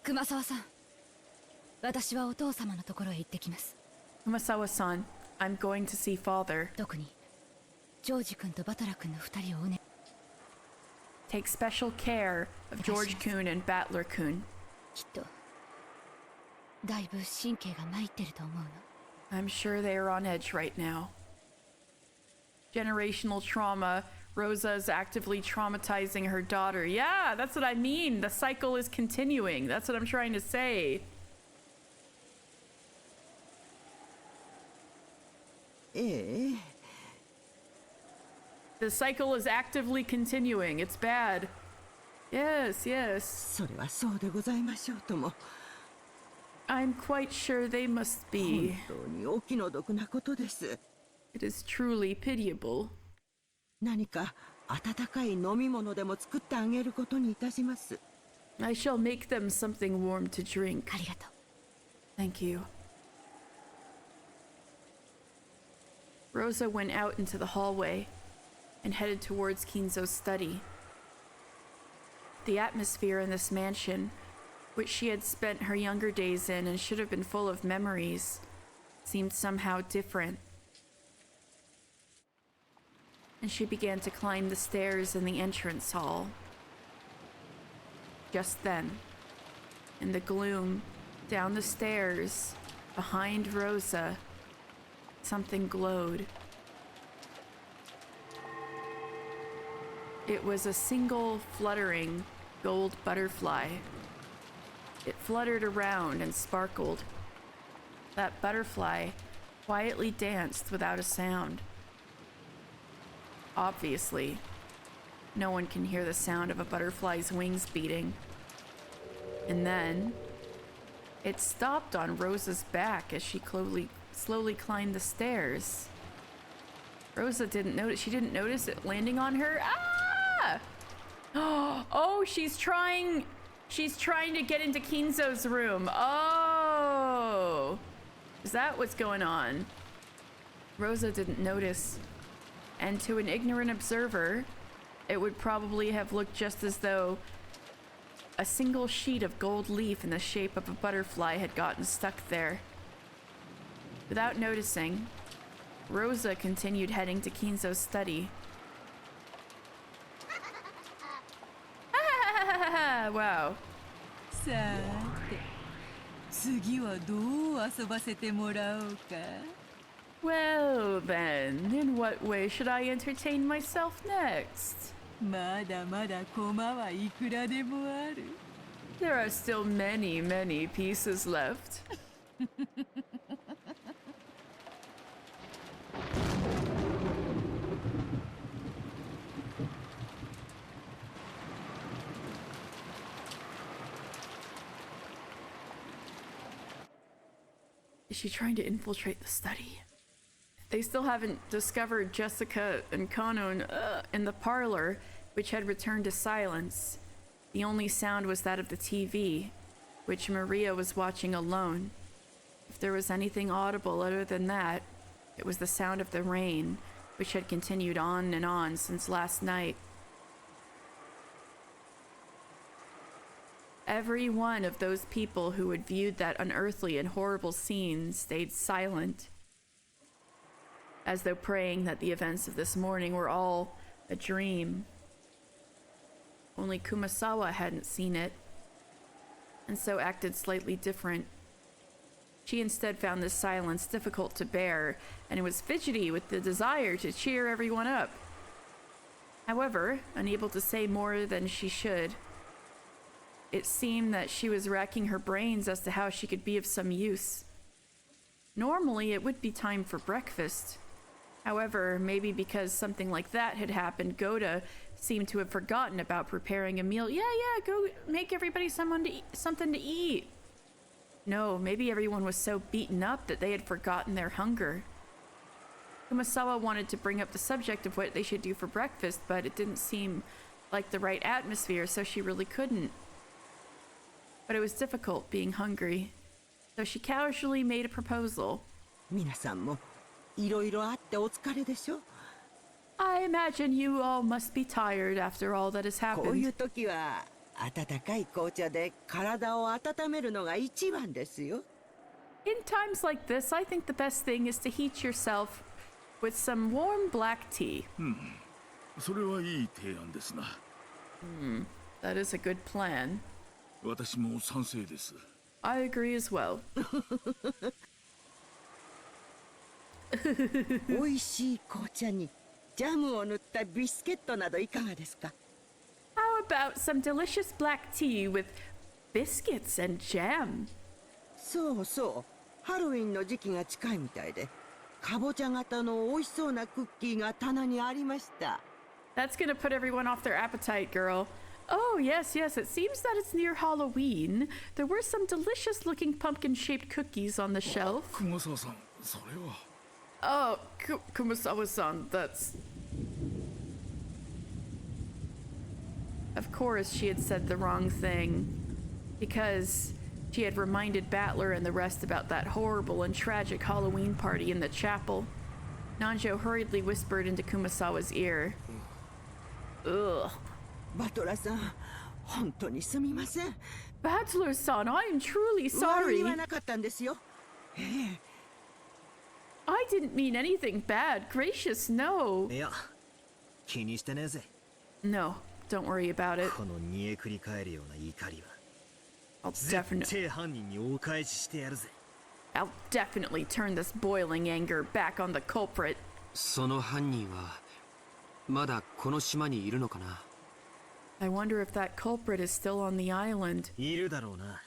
熊沢さん、私はお父様のところへ行ってきます。 Kumasawa-san, I'm going to see father. 特にジョージ君とバトラ君の2人をおね。 Take special care of George Kun and Battler Kun. きっとだいぶ神経が参ってると思うの。 I'm sure they are on edge right now. Generational trauma. Rosa is actively traumatizing her daughter. Yeah, that's what I mean. The cycle is continuing. That's what I'm trying to say. The cycle is actively continuing. It's bad. Yes, yes. それはそうでございましょうとも。 I'm quite sure they must be. 本当にお気の毒なことです。 It is truly pitiable. 何か温かい飲み物でも作ってあげることにいたします。 I shall make them something warm to drink. ありがとう。 Thank you. Rosa went out into the hallway and headed towards Kinzo's study. The atmosphere in this mansion, which she had spent her younger days in and should have been full of memories, seemed somehow different. And she began to climb the stairs in the entrance hall. Just then, in the gloom, down the stairs, behind Rosa, something glowed. It was a single fluttering gold butterfly. It fluttered around and sparkled. That butterfly quietly danced without a sound. Obviously, no one can hear the sound of a butterfly's wings beating. And then, it stopped on Rosa's back as she slowly climbed the stairs. Rosa didn't notice. She didn't notice it landing on her. Ah! Oh, she's trying to get into Kinzo's room. Oh! Is that what's going on? Rosa didn't notice. And to an ignorant observer, it would probably have looked just as though a single sheet of gold leaf in the shape of a butterfly had gotten stuck there. Without noticing, Rosa continued heading to Kinzo's study. Wow. さて、次はどう遊ばせてもらおうか。Well then, in what way should I entertain myself next? まだまだ駒はいくらでもある。There are still many, many pieces left. Is she trying to infiltrate the study? They still haven't discovered Jessica and Kano in the parlor, which had returned to silence. The only sound was that of the TV, which Maria was watching alone. If there was anything audible other than that, it was the sound of the rain, which had continued on and on since last night. Every one of those people who had viewed that unearthly and horrible scene stayed silent, as though praying that the events of this morning were all a dream. Only Kumasawa hadn't seen it, and so acted slightly different. She instead found this silence difficult to bear, and was fidgety with the desire to cheer everyone up. However, unable to say more than she should, it seemed that she was racking her brains as to how she could be of some use. Normally, it would be time for breakfast. However, maybe because something like that had happened, Goda seemed to have forgotten about preparing a meal. Yeah, go make everybody something to eat. No, maybe everyone was so beaten up that they had forgotten their hunger. Kumasawa wanted to bring up the subject of what they should do for breakfast, but it didn't seem like the right atmosphere, so she really couldn't. But it was difficult being hungry, so she casually made a proposal. 皆さんもいろいろあってお疲れでしょ。 I imagine you all must be tired after all that has こういう happened. 時は温かい紅茶で体を温めるのが一番ですよ。 In times like this, I think the best thing is to heat yourself with some warm black tea. それはいい提案ですな。That is a good plan. 私も賛成です。I agree as well. 美味しい紅茶にジャムを塗ったビスケットなどいかがですか？ How about some delicious black tea with biscuits and jam? そうそう、ハロウィンの時期が近いみたいで、かぼちゃ型の美味しそうなクッキーが棚にありました。 That's gonna put everyone off their appetite, girl. Oh, yes, it seems that it's near Halloween. There were some delicious-looking pumpkin-shaped cookies on the shelf. 熊沢さん、それは。Oh, Kumasawa-san, that's... Of course she had said the wrong thing, because she had reminded Battler and the rest about that horrible and tragic Halloween party in the chapel. Nanjo hurriedly whispered into Kumasawa's ear. Ugh. バトラさん、本当にすみません。 Battler-san, I am truly 悪い sorry. はなかったんですよ。I didn't mean anything bad. Gracious, no. いや、気にしてねえぜ。 No, don't worry about it. この煮えくり返るような怒りは I'll definitely 絶対犯人にお返ししてやるぜ。 I'll definitely turn this boiling anger back on the culprit. その犯人はまだこの島にいるのかな。 I wonder if that culprit is still on the island. いるだろうな。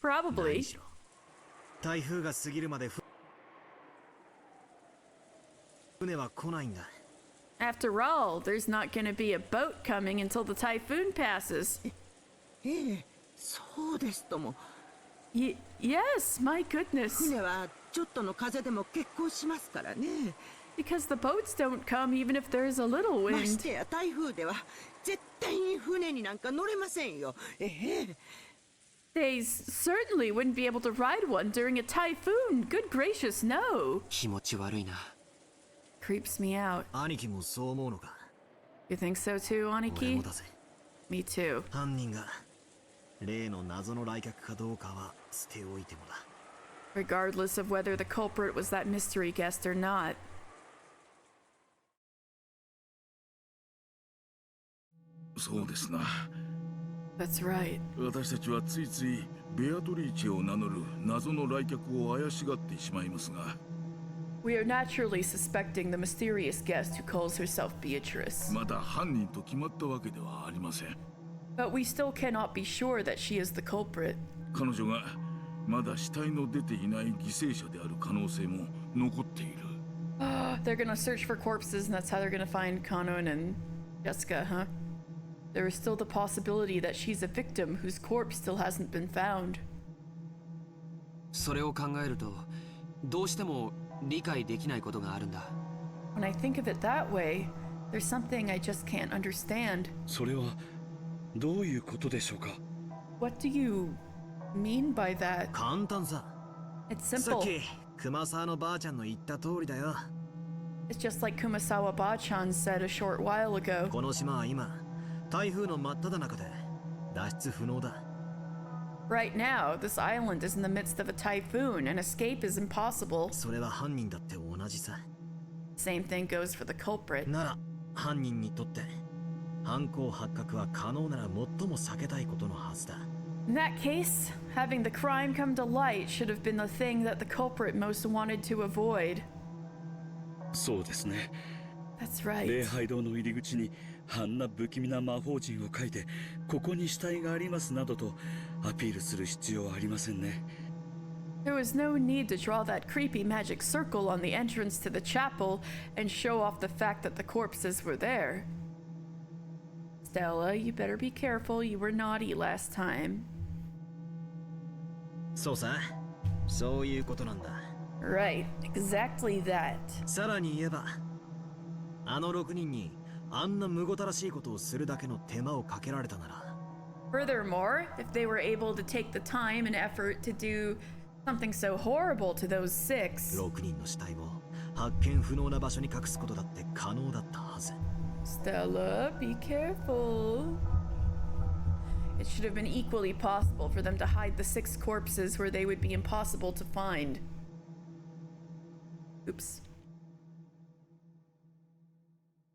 Probably. 何しろ台風が過ぎるまで船は来ないんだ。 After all, there's not going to be a boat coming until the typhoon passes. ええ、そうですとも。 Yes, my goodness. 船はちょっとの風でも結構しますからね。 Because the boats don't come even if there's a little ま wind. してや台風では絶対に船になんか乗れませんよ。ええ。 They certainly wouldn't be able to ride one during a typhoon. Good gracious, no. 気持ち悪いな。 Creeps me out. 兄貴もそう思うのか。 You think so too, 俺 Aniki? もだぜ。 Me too. 犯人が例の謎の来客かどうかは捨ておいてもだ。 Regardless of whether the culprit was that mystery guest or not. そうですな。 That's right. 私たちはついついベアトリーチェを名乗る謎の来客を怪しがってしまいますが、 We are naturally suspecting the mysterious guest who calls herself Beatrice. まだ犯人と決まったわけではありません。 But we still cannot be sure that she is the culprit. 彼女がまだ死体の出ていない犠牲者である可能性も残っている。 They're gonna search for corpses, and that's how they're gonna find Kanon and Jessica, huh? There is still the possibility that she's a victim whose corpse still hasn't been found. それを考えるとどうしても理解できないことがあるんだ。 When I think of it that way, there's something I just can't understand. それはどういうことでしょうか。 What do you mean by that? 簡単さ。 It's さ simple. っき熊沢のばあちゃんの言った通りだよ。 It's just like Kumasawa Bachan said a short while ago. この島は今台風の真っ只中で脱出不能だ。 Right now, this island is in the midst of a typhoon, and escape is impossible. それは犯人だって同じさ。 Same thing goes for the culprit. なら犯人にとって犯行発覚は可能なら最も避けたいことのはずだ。 In that case, having the crime come to light should have been the thing that the culprit most wanted to avoid. そうですね。 That's right. 礼拝堂の入り口にあんな不気味な魔法陣を書いて、ここに死体がありますなどとアピールする必要はありませんね。 There was no need to draw that creepy magic circle on the entrance to the chapel and show off the fact that the corpses were there. Stella, you better be careful. You were naughty last time. そうさ。そういうことなんだ。 Right, exactly that. さらに言えば、あの6人にあんなむごたらしいことをするだけの手間をかけられたなら。 Furthermore, if they were able to take the time and effort to do something so horrible to those 6, 6人の死体を発見不能な場所に隠すことだって可能だったはず。 Stella, be careful. It should have been equally possible for them to hide the 6 corpses where they would be impossible to find. Oops.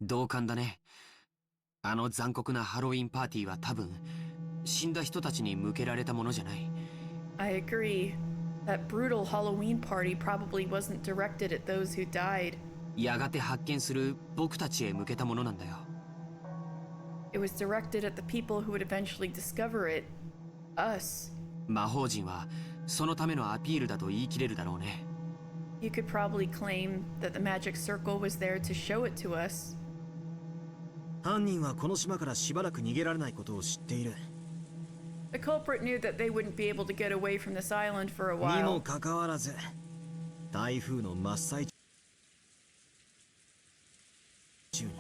同感だね。あの残酷なハロウィンパーティーは多分死んだ人たちに向けられたものじゃない。 I agree. That brutal Halloween party probably wasn't directed at those who died. やがて発見する僕たちへ向けたものなんだよ。 It was directed at the people who would eventually discover it. Us. 魔法陣はそのためのアピールだと言い切れるだろうね。 You could probably claim that the magic circle was there to show it to us. 犯人はこの島からしばらく逃げられないことを知っている。 The culprit knew that they wouldn't be able to get away from this island for a にも while. かかわらず、台風の真っ最中に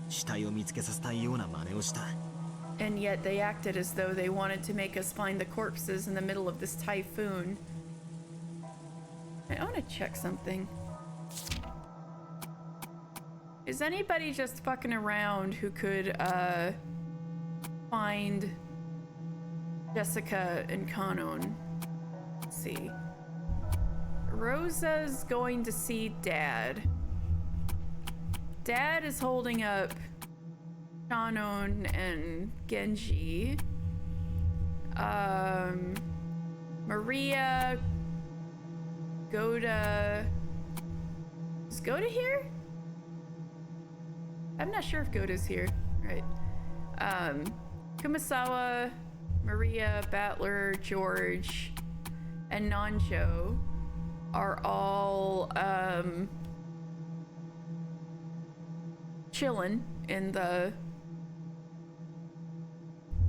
死体を見つけさせたいような真似をした。 And yet they acted as though they wanted to make us find the corpses in the middle of this typhoon. I want to check something. Is anybody just fucking around who could find Jessica and Kanon? Let's see. Rosa's going to see Dad. Dad is holding up Kanon and Genji. Maria, Goda. Is Goda here? I'm not sure if Goda's here. Right. Kumasawa, Maria, Battler, George, and Nanjo are all chilling in the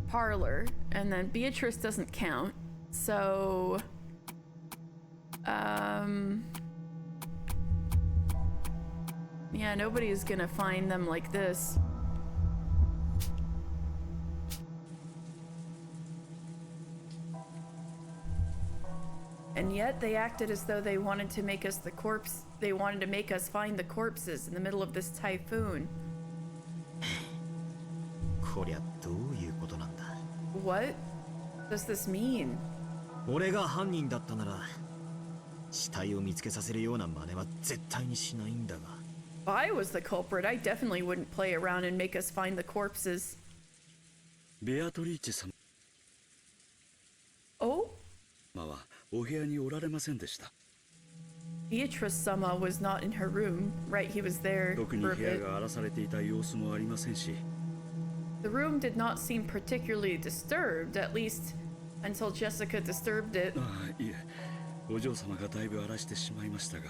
parlor, and then Beatrice doesn't count, so yeah, nobody's gonna find them like this. And yet they acted as though they wanted to make us find the corpses in the middle of this typhoon. こりゃどういうことなんだ。 What does this mean? 俺が犯人だったなら死体を見つけさせるような真似は絶対にしないんだが。 If I was the culprit, I definitely wouldn't play around and make us find the corpses. ベアトリーチェ様 Oh? はお部屋におられませんでした。 Beatrice Sama was not in her room. Right, he was there 特に for a 部屋 bit. が荒らされていた様子もありませんし、 The room did not seem particularly disturbed, at least until Jessica disturbed it. ああ、いえ、お嬢様がだいぶ荒らしてしまいましたが。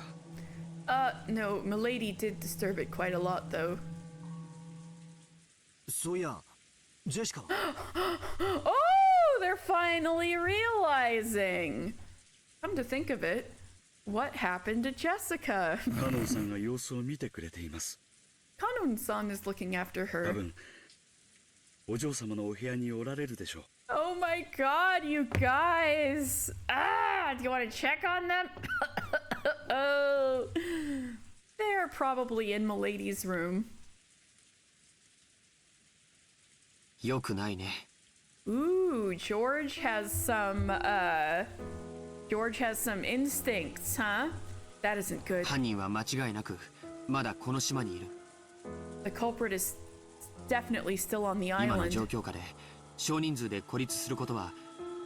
No, Milady did disturb it quite a lot, though. そういや、ジェシカ。Oh, they're finally realizing. Come to think of it, what happened to Jessica? カノンさんが様子を見てくれています。 Kanon-san is looking after 多 her. 分、お嬢様のお部屋におられるでしょう。 Oh my god, you guys! Do you want to check on them? Oh, they're probably in Milady's room. よくないね。 Ooh, George has some instincts, huh? That isn't good. 犯人は間違いなくまだこの島にいる。 The culprit is definitely still on the 今の island. 状況下で少人数で孤立することは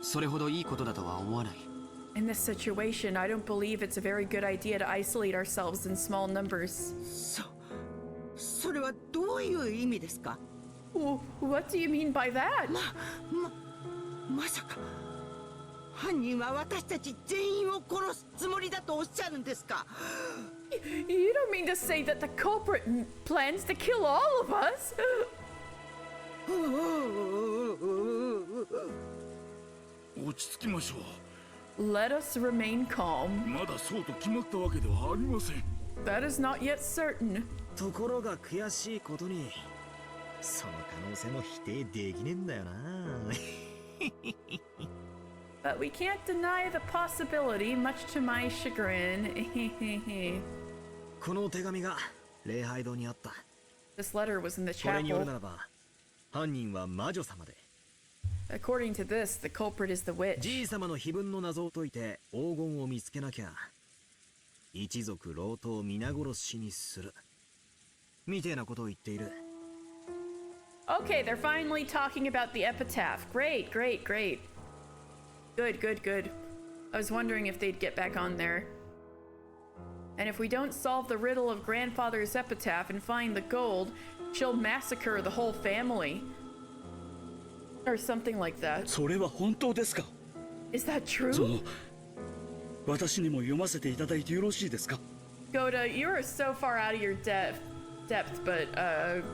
それほどいいことだとは思わない。 In this situation, I don't believe it's a very good idea to isolate ourselves in small numbers. それはどういう意味ですか？ What do you mean by that? まさか犯人は私たち全員を殺すつもりだとおっしゃるんですか？ You don't mean to say that the culprit plans to kill all of us? 落ち着きましょ Let us remain calm. う。まだそうと決まったわけではありません。 That is not yet certain. ところが悔しいことに、その可能性も否定できねえんだよな。But we can't deny the possibility, much to my chagrin. この手紙が礼拝堂にあった。 This letter was in the これによる chapel. ならば、犯人は魔女様で、 According to this, the culprit is the witch. じい様の碑文の謎を解いて黄金を見つけなきゃ、一族老頭を皆殺しにする。みてえなことを言っている。 Okay, they're finally talking about the epitaph. Great, great, great. Good, good, good. I was wondering if they'd get back on there. And if we don't solve the riddle of grandfather's epitaph and find the gold, she'll massacre the whole family. Or something like that. それは本当ですか？ Is that そ true? の、私にも読ませていただいてよろしいですか？ Goda, you are so far out of your depth, but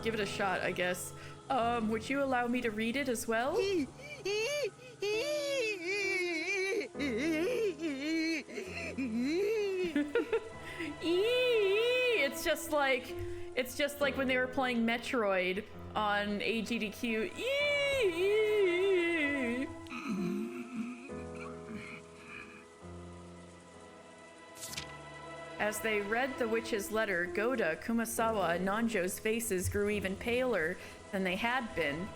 give it a shot, I guess. Would you allow me to read it as well? It's just like when they were playing Metroid on AGDQ. As they read the witch's letter, Goda, Kumasawa, and Nanjo's faces grew even paler than they had been.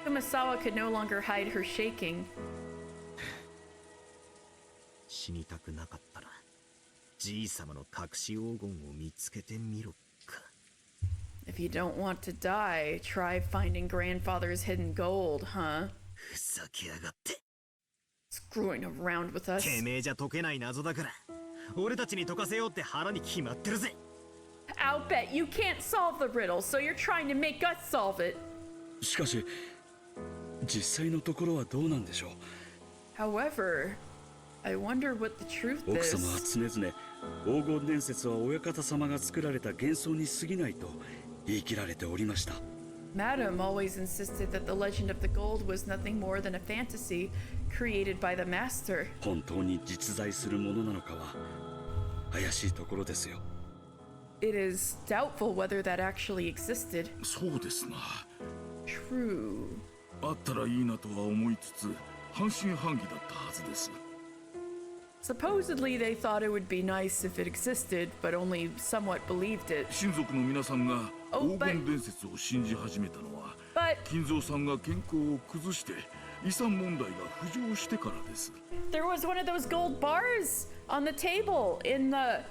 Kumasawa could no longer hide her shaking. 死にたくなかったら、じい様の隠し黄金を見つけてみろか。 If you don't want to die, try finding grandfather's hidden gold, huh? ふざけやがって。Screwing around with us. てめえじゃ解けない謎だから、俺たちに解かせようって腹に決まってるぜ。 I'll bet you can't solve the riddle, so you're trying to make us solve it. しかし、実際のところはどうなんでしょう。 However, I wonder what the truth 奥 is. 様は常々黄金伝説は親方様が作られた幻想に過ぎないと言い切られておりました。 Madam always insisted that the legend of the gold was nothing more than a fantasy created by the master. 本当に実在するものなのかは怪しいところですよ。 It is doubtful whether that actually existed. そうですな。 True. あったらいいなとは思いつつ、半信半疑だったはずです。 Supposedly they thought it would be nice if it existed, but only somewhat believed it. 親族の皆さんが Oh, 黄金伝説を信じ始めたのは、 But 金蔵さんが健康を崩して遺産問題が浮上してからです。 there was one of those gold bars on the table in the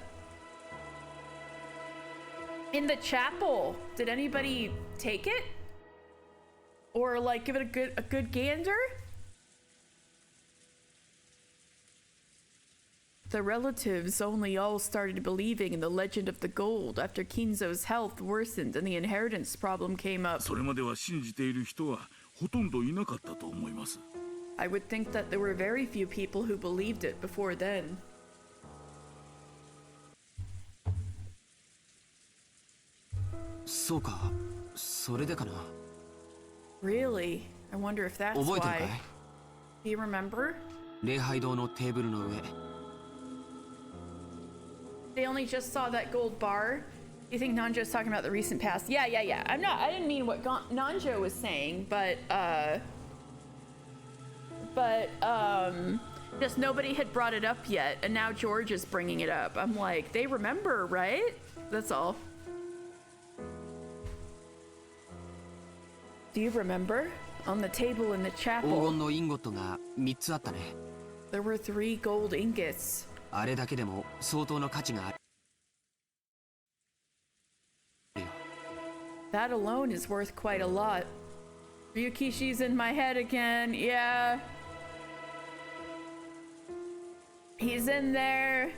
chapel. Did anybody take it? Or like give it a good gander? The relatives only all started believing in the legend of the gold after Kinzo's health worsened and the inheritance problem came up. それまでは信じている人はほとんどいなかったと思います。 I would think that there were very few people who believed it before then. そうか、それでかな。 Really? I wonder if that's 覚えてるか why. い？ Do you remember? 礼拝堂のテーブルの上。 They only just saw that gold bar. You think Nanjo's talking about the recent past? Yeah. I didn't mean what Nanjo was saying, but just nobody had brought it up yet, and now George is bringing it up. I'm like, they remember, right? That's all. Do you remember? On the table in the 黄 chapel, 金のインゴットが3つあったね。 there were 3 gold ingots. あれだけでも相当の価値がある。 That alone is worth quite a lot. Ryukishi's in my head again. Yeah. He's in there.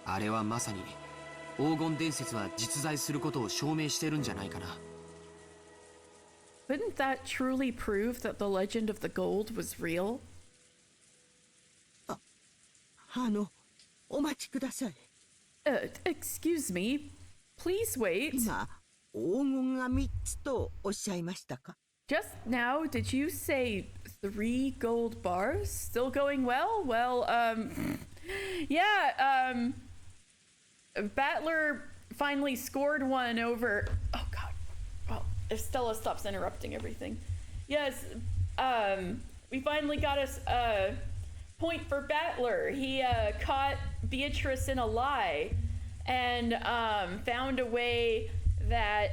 あれはまさに黄金伝説は実在することを証明してるんじゃないかな。 Couldn't that truly prove that the legend of the gold was real? お待ちください。Excuse me. Please wait. 今、黄金が3つとおっしゃいましたか？ Just now, did you say 3 gold bars? Still going well? Well, yeah, Battler finally scored one over... Oh, God. Well, if Stella stops interrupting everything. Yes, we finally got a point for Battler. He caught Beatrice in a lie and found a way that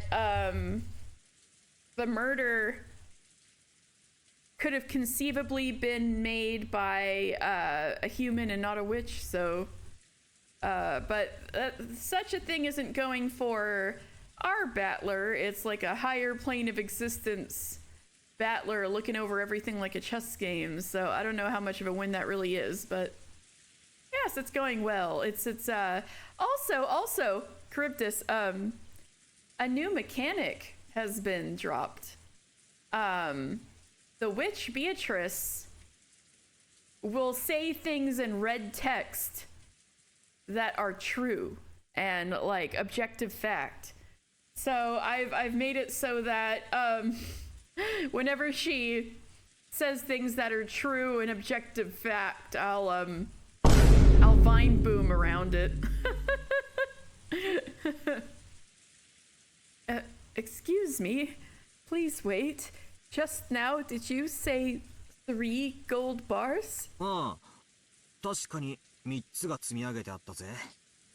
the murder could have conceivably been made by a human and not a witch, so but such a thing isn't going for our Battler. It's like a higher plane of existence Battler looking over everything like a chess game, so I don't know how much of a win that really is, but yes, it's going well. It's also Charybdis, a new mechanic has been dropped. The witch Beatrice will say things in red text that are true and like objective fact. So I've made it so that whenever she says things that are true and objective fact, I'll vine boom around it. Excuse me, please wait. Just now, did you say 3 gold bars? ああ、確かに3つが積み上げてあったぜ。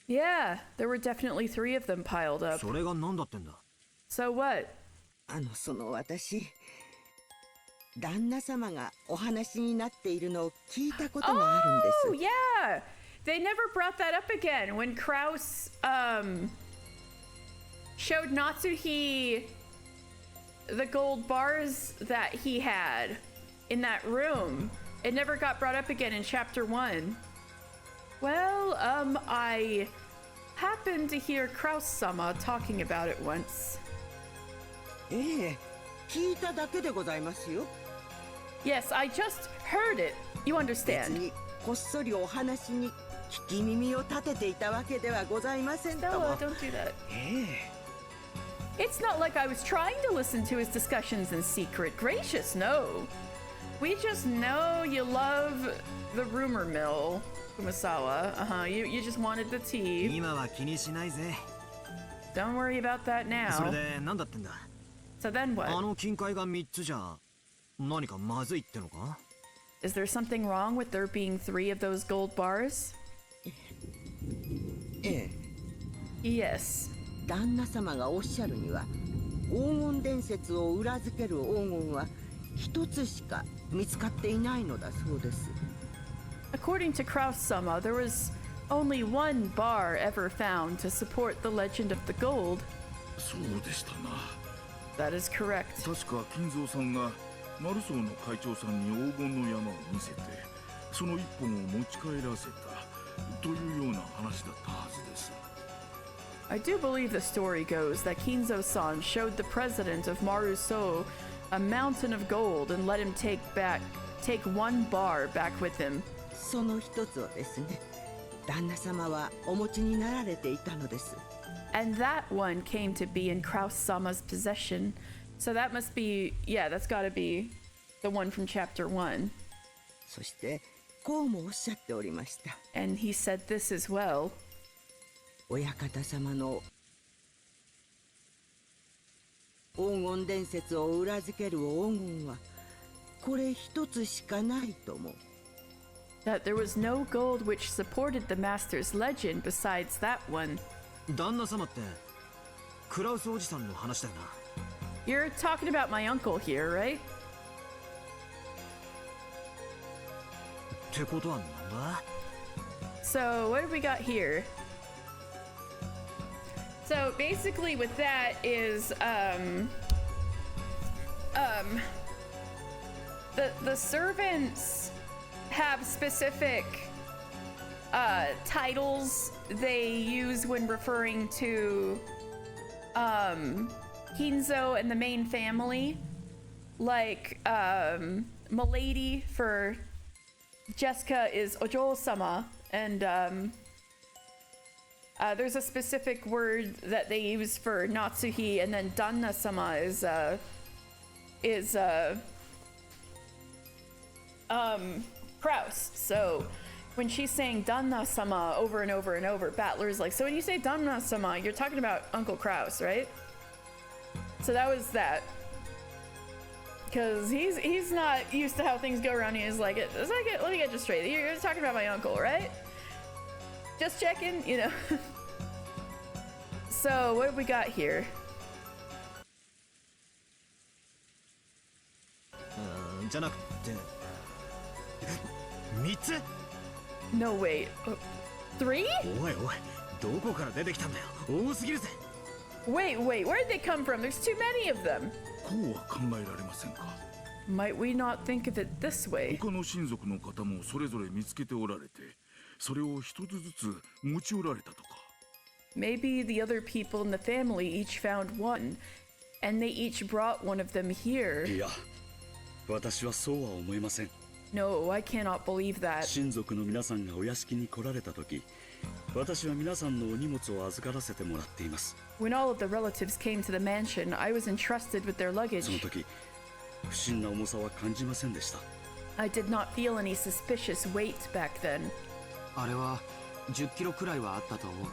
Yeah, there were definitely 3 of them piled up. それが何だってんだ？ So what? 私、旦那様がお話になっているのを聞いたことがあるんです。 Oh, yeah! They never brought that up again when Kraus showed Natsuhi the gold bars that he had in that room. It never got brought up again in chapter 1. Well, I happened to hear Kraus-sama talking about it once. ええ、聞いただけでございますよ。 Yes, I just heard it. You 別 understand? にこっそりお話に聞き耳を立てていたわけではございませんとも。 Stella, don't do that. ええ。 It's not like I was trying to listen to his discussions in secret. Gracious, no. We just know you love the rumor mill, Kumasawa. You just wanted the tea. 今は気にしないぜ。 Don't worry about that それ now. で何だってんだ？ So then あ what? の金塊が3つじゃ何かまずいってのか？ Is there something wrong with there being 3 of those gold bars? ええ。 Yes. 旦那様がおっしゃるには、黄金伝説を裏付ける黄金は一つしか見つかっていないのだそうです。 According to Kraus-sama, there was only 1 bar ever found to support the legend of the gold. そうでしたな。That is correct. 確か金蔵さんがマルソーの会長さんに黄金の山を見せて、その一本を持ち帰らせたというような話だったはずです。I do believe the story goes that Kinzo-san showed the president of Maruso a mountain of gold and let him take one bar back with him. その一つをですね、旦那様はお持ちになられていたのです。And that one came to be in Kraus-sama's possession. So that must be, yeah, that's gotta be the one from chapter 1. そしてこうもおっしゃっておりました。And he said this as well. 親方様の黄金伝説を裏付ける黄金はこれ一つしかないとも。That there was no gold which supported the master's legend besides that one. 旦那様ってクラウスおじさんの話だよな。You're talking about my uncle here, right? ってことはなんだ？ So what have we got here? So basically with that is the servants have specific titles they use when referring to Kinzo and the main family, like Milady for Jessica is Ojo-sama, and there's a specific word that they use for Natsuhi, and then Danna-sama is Kraus. So when she's saying Danna-sama over and over and over, Battler's like, so when you say Danna-sama, you're talking about Uncle Kraus, right? So that was that. Because he's not used to how things go around here. He's like, let me get this straight. You're talking about my uncle, right? Just checking, you know. So what have we got here? じゃなくて3つ？ No, wait. 3? おいおい、どこから出てきたんだよ。多すぎるぜ。Wait, where did they come from? There's too many of them. こうは考えられませんか。 Might we not think of it this way? 他の親族の方もそれぞれ見つけておられて、それを一つずつ持ち寄られたとか。 Maybe the other people in the family each found one, and they each brought one of them here. いや、私はそうは思いません。 No, I cannot believe that. 親族の皆さんがお屋敷に来られた時、私は皆さんのお荷物を預からせてもらっています。 When all of the relatives came to the mansion, I was entrusted with their luggage. その時、不審な重さは感じませんでした。 I did not feel any suspicious weight back then. あれは10キロくらいはあったと思う。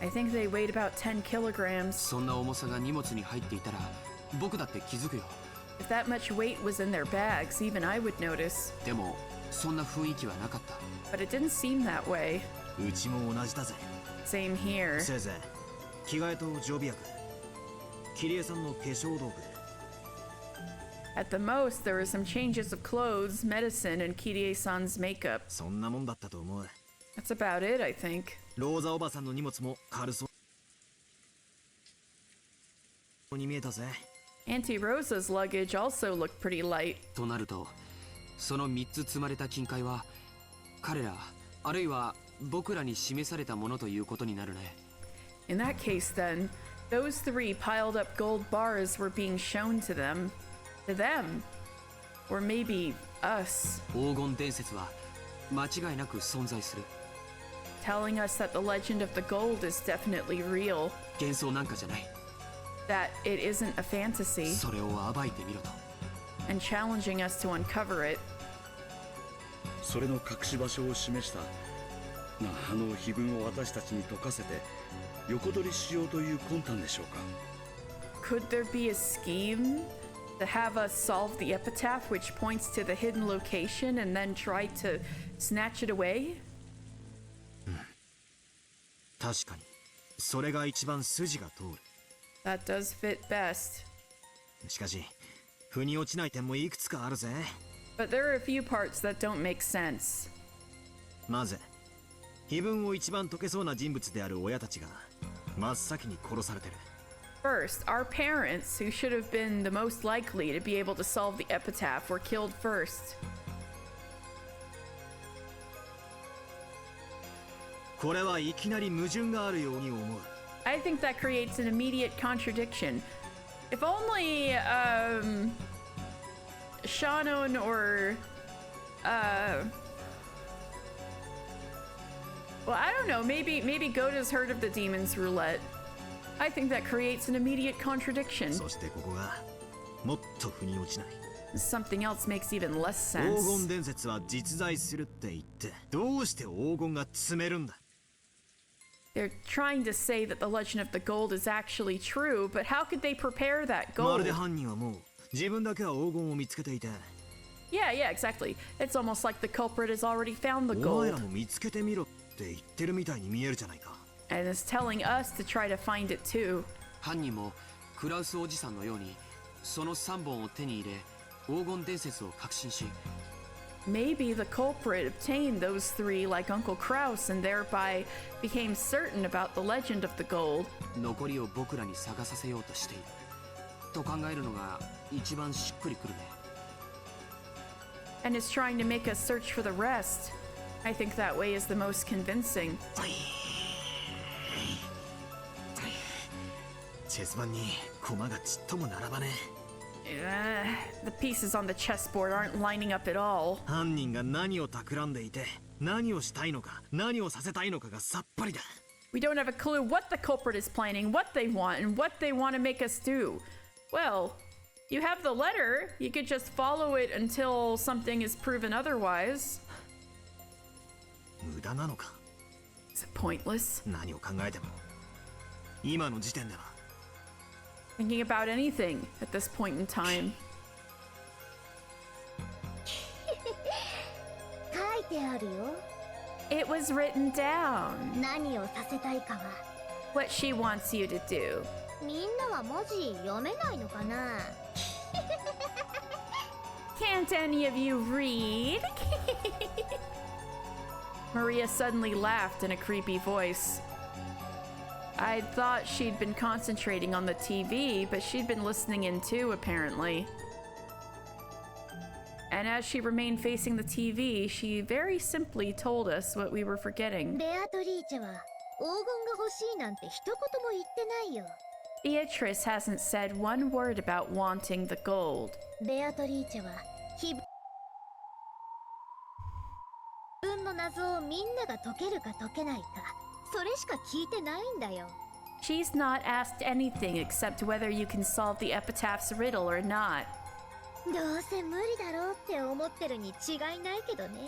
I think they weighed about 10 kilograms. そんな重さが荷物に入っていたら僕だって気づくよ。 If that much weight was in their bags, even I would notice. でもそんな雰囲気はなかった。 But it didn't seem that way. うちも同じだぜ。 Same here. せいぜい着替えと常備薬、キリエさんの化粧道具。 At the most, there were some changes of clothes, medicine, and Kirie-san's makeup. そんなもんだったと思う。 That's about it, I think. ローザおばさんの荷物も軽そうに見えたぜ。 Auntie Rosa's luggage also looked pretty light. となると、その3つ積まれた金塊は彼らあるいは僕らに示されたものということになるね。 In that case, then, those 3 piled up gold bars were being shown to them. To them. Or maybe us. 黄金伝説は間違いなく存在する。 Telling us that the legend of the gold is definitely real. 幻想なんかじゃない。 That it isn't a fantasy. それを暴いてみろと。 And challenging us to uncover it. それの隠し場所を示したあの碑文を私たちに解かせて横取りしようという魂胆でしょうか。 Could there be a scheme to have us solve the epitaph which points to the hidden location and then try to snatch it away? 確かにそれが一番筋が通る。 That does fit best. しかし腑に落ちない点もいくつかあるぜ。 But there are a few parts that don't make sense. まず碑文を一番解けそうな人物である親たちが真っ先に殺されてる。first. Our parents, who should have been the most likely to be able to solve the epitaph, were killed first. これはいきなり矛盾があるように思う。 I think that creates an immediate contradiction. If only, Shannon or, well, I don't know, maybe Goda's heard of the Demon's Roulette. I think that creates an immediate contradiction. そしてここがもっと腑に落ちない。 Something else makes even less 黄 sense. 金伝説は実在するって言って、どうして黄金が積めるんだ？ They're trying to say that the legend of the gold is actually true, but how could they prepare that ま gold? るで犯人はもう自分だけは黄金を見つけていて、 Yeah, exactly. It's almost like the culprit has already found the お前 gold らも見つけてみろって言ってるみたいに見えるじゃないか。 and is telling us to try to find it too. 犯人もクラウスおじさんのようにその3本を手に入れ黄金伝説を確信し Maybe the culprit obtained those three like Uncle Kraus and thereby became certain about the legend of the gold. 残りを僕らに探させようとしていると考えるのが一番しっくりくるね。 And is trying to make us search for the rest. I think that way is the most convincing. チェス盤に駒がちっとも並ばねえ。 The pieces on the chessboard aren't lining up at all. 犯人が何を企んでいて、何をしたいのか、何をさせたいのかがさっぱりだ。 We don't have a clue what the culprit is planning, what they want, and what they want to make us do. Well, you have the letter. You could just follow it until something is proven otherwise. 無駄なのか。 Is it pointless? 何を考えても、今の時点では。 Thinking about anything at this point in time. 書いてあるよ。 It was written down 何をさせたいかは。 what she wants you to do. みんなは文字読めないのかな？ Can't any of you read? Maria suddenly laughed in a creepy voice. I thought she'd been concentrating on the TV, but she'd been listening in too, apparently. And as she remained facing the TV, she very simply told us what we were forgetting. ベアトリーチェは黄金が欲しいなんて一言も言ってないよ。 Beatrice hasn't said one word about wanting the gold. ベアトリーチェは自分の謎をみんなが解けるか解けないか、それしか聞いてないんだよ。 She's not asked anything except whether you can solve the epitaph's riddle or not. どうせ無理だろうって思ってるに違いないけどね。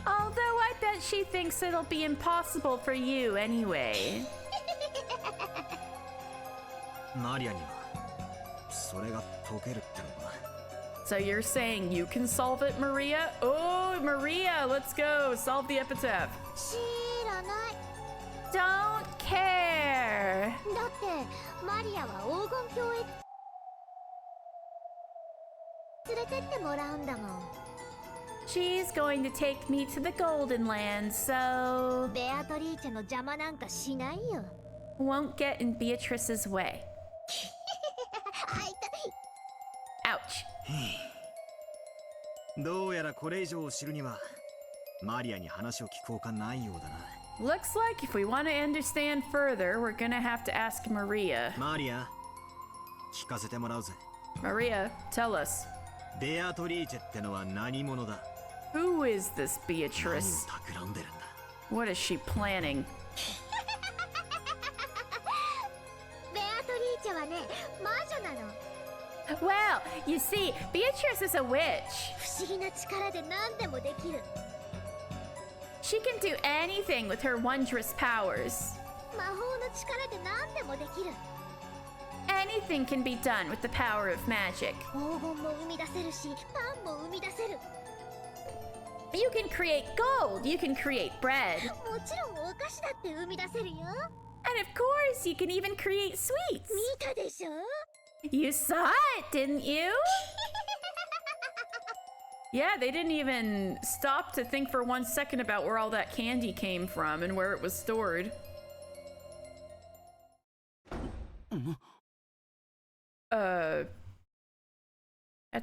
Although I bet she thinks it'll be impossible for you anyway. マリアにはそれが解けるってのか。 So you're saying you can solve it, Maria? Oh, Maria, let's go. Solve the epitaph. 知らない。 Don't care. だってマリアは黄金鏡へ連れてってもらうんだもん。 She's going to take me to the Golden Land, so ベアトリーチェの邪魔なんかしないよ。 won't get in Beatrice's way. あ、痛い。 Ouch. どうやらこれ以上を知るにはマリアに話を聞くほかないようだな。 Looks like if we want to understand further, we're gonna have to ask Maria. マリア、聞かせてもらうぜ。 Maria, tell us. ベアトリーチェってのは何者だ？ Who is this 何を Beatrice? 企んでるんだ？ What is she planning? ベアトリーチェはね、魔女なの。 Well, you see, Beatrice is a witch. 不思議な力で何でもできる。 She can do anything with her wondrous powers. 魔法の力で何でもできる。 Anything can be done with the power of magic. 黄金も生み出せるし、パンも生み出せる。 You can create gold, you can create bread. もちろんお菓子だって生み出せるよ。 And of course, you can even create sweets. 見たでしょ？ You saw it, didn't you? Yeah, they didn't even stop to think for 1 second about where all that candy came from and where it was stored.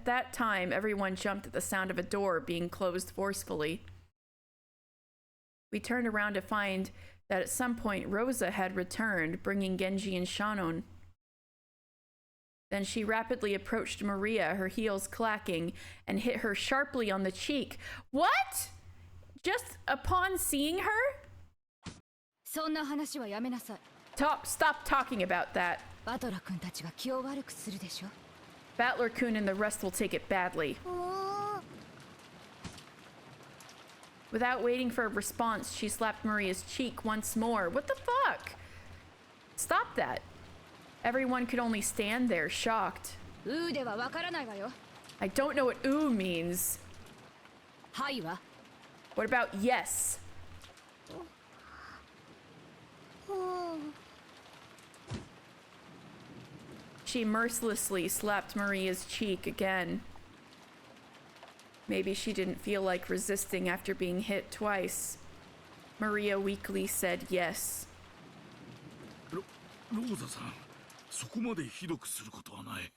At that time, everyone jumped at the sound of a door being closed forcefully. We turned around to find that at some point Rosa had returned, bringing Genji and Shannon. Then she rapidly approached Maria, her heels clacking, and hit her sharply on the cheek. What? Just upon seeing her? そんな話はやめなさい。 Stop talking about that. バトラー君たちが気を悪くするでしょ。 Battler-kun and the rest will take it badly. Without waiting for a response, she slapped Maria's cheek once more. What the fuck? Stop that. Everyone could only stand there, shocked. うではわからないわよ。 I don't know what ooh means. はいわ。 What about yes? She mercilessly slapped Maria's cheek again. Maybe she didn't feel like resisting after being hit twice. Maria weakly said yes. ローザさん、そこまでひどくすることはない。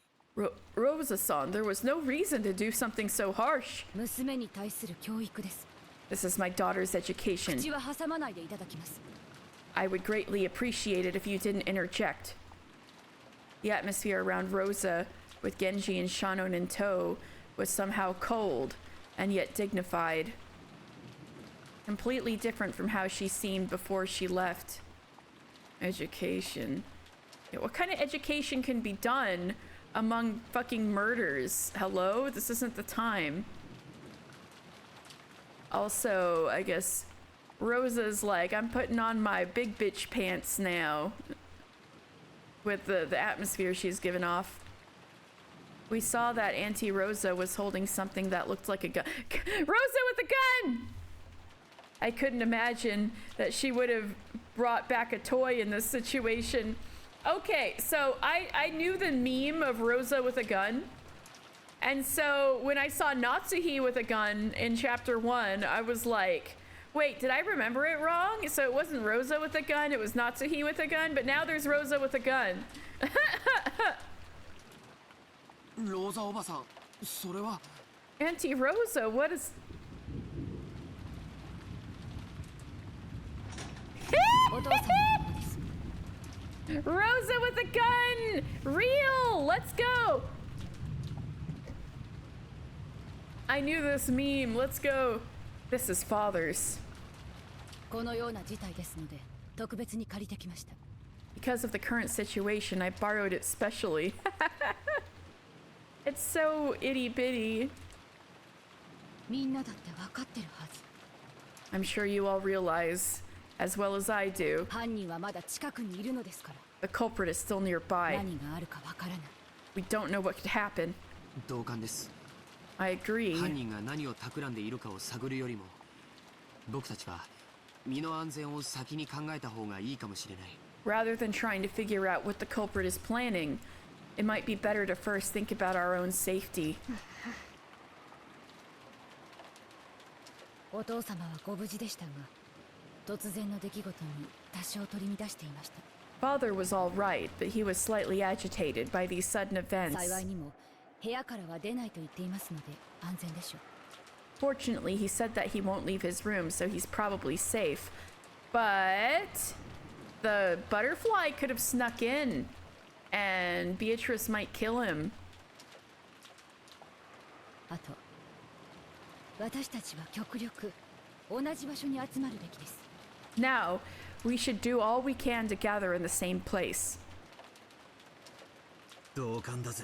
Rosa-san, there was no reason to do something so harsh. 娘に対する教育です。 This is my daughter's education. 口は挟まないでいただきます。 I would greatly appreciate it if you didn't interject. The atmosphere around Rosa, with Genji and Shannon in tow, was somehow cold and yet dignified. Completely different from how she seemed before she left. Education. Yeah, what kind of education can be done among fucking murders? Hello? This isn't the time. Also, I guess Rosa's like, I'm putting on my big bitch pants now. With the atmosphere she's given off. We saw that Auntie Rosa was holding something that looked like a gun. Rosa with a gun! I couldn't imagine that she would have brought back a toy in this situation. Okay, so I knew the meme of Rosa with a gun. And so when I saw Natsuhi with a gun in chapter 1, I was like, wait, did I remember it wrong? So it wasn't Rosa with a gun, it was Natsuhi with a gun, but now there's Rosa with a gun. ローザおばさん、それは Auntie Rosa, what is... お父様のことです。 Rosa with a gun! Real! Let's go! I knew this meme. Let's go. This is father's. このような事態ですので、特別に借りてきました。 Because of the current situation, I borrowed it specially. It's so itty bitty. みんなだって分かってるはず。 I'm sure you all realize, as well as I do, 犯人はまだ近くにいるのですから。 the culprit is still nearby. 何があるか分からない。 We don't know what could happen. 同感です。 I agree. 犯人が何を企んでいるかを探るよりも、僕たちは身の安全を先に考えた方がいいかもしれない。 Rather than trying to figure out what the culprit is planning, it might be better to first think about our own safety. お父様はご無事でしたが、突然の出来事に多少取り乱していました。 Father was all right, but he was slightly agitated by these sudden events. 幸いにも部屋からは出ないと言っていますので安全でしょう。 Fortunately, he said that he won't leave his room, so he's probably safe. But the butterfly could have snuck in, and Beatrice might kill him. あと、私たちは極力同じ場所に集まるべきです。 Now, we should do all we can to gather in the same place. 同感だぜ。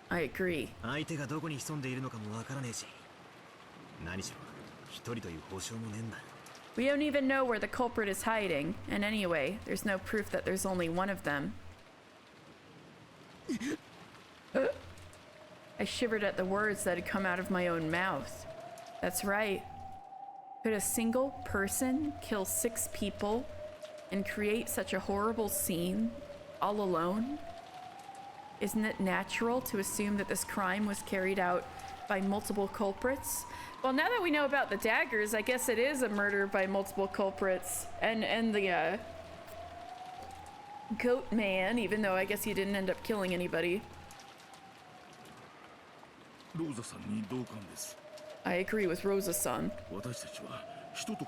I agree. 相手がどこに潜んでいるのかもわからねえし、何しろ一人という保証もねえんだ。 We don't even know where the culprit is hiding, and anyway, there's no proof that there's only one of them. I shivered at the words that had come out of my own mouth. That's right. Could a single person kill 6 people and create such a horrible scene all alone? Isn't it natural to assume that this crime was carried out by multiple culprits? Well, now that we know about the daggers, I guess it is a murder by multiple culprits. And the goat man, even though I guess he didn't end up killing anybody. ローザさんに同感です。 I agree with Rosa-san. 私たちは人と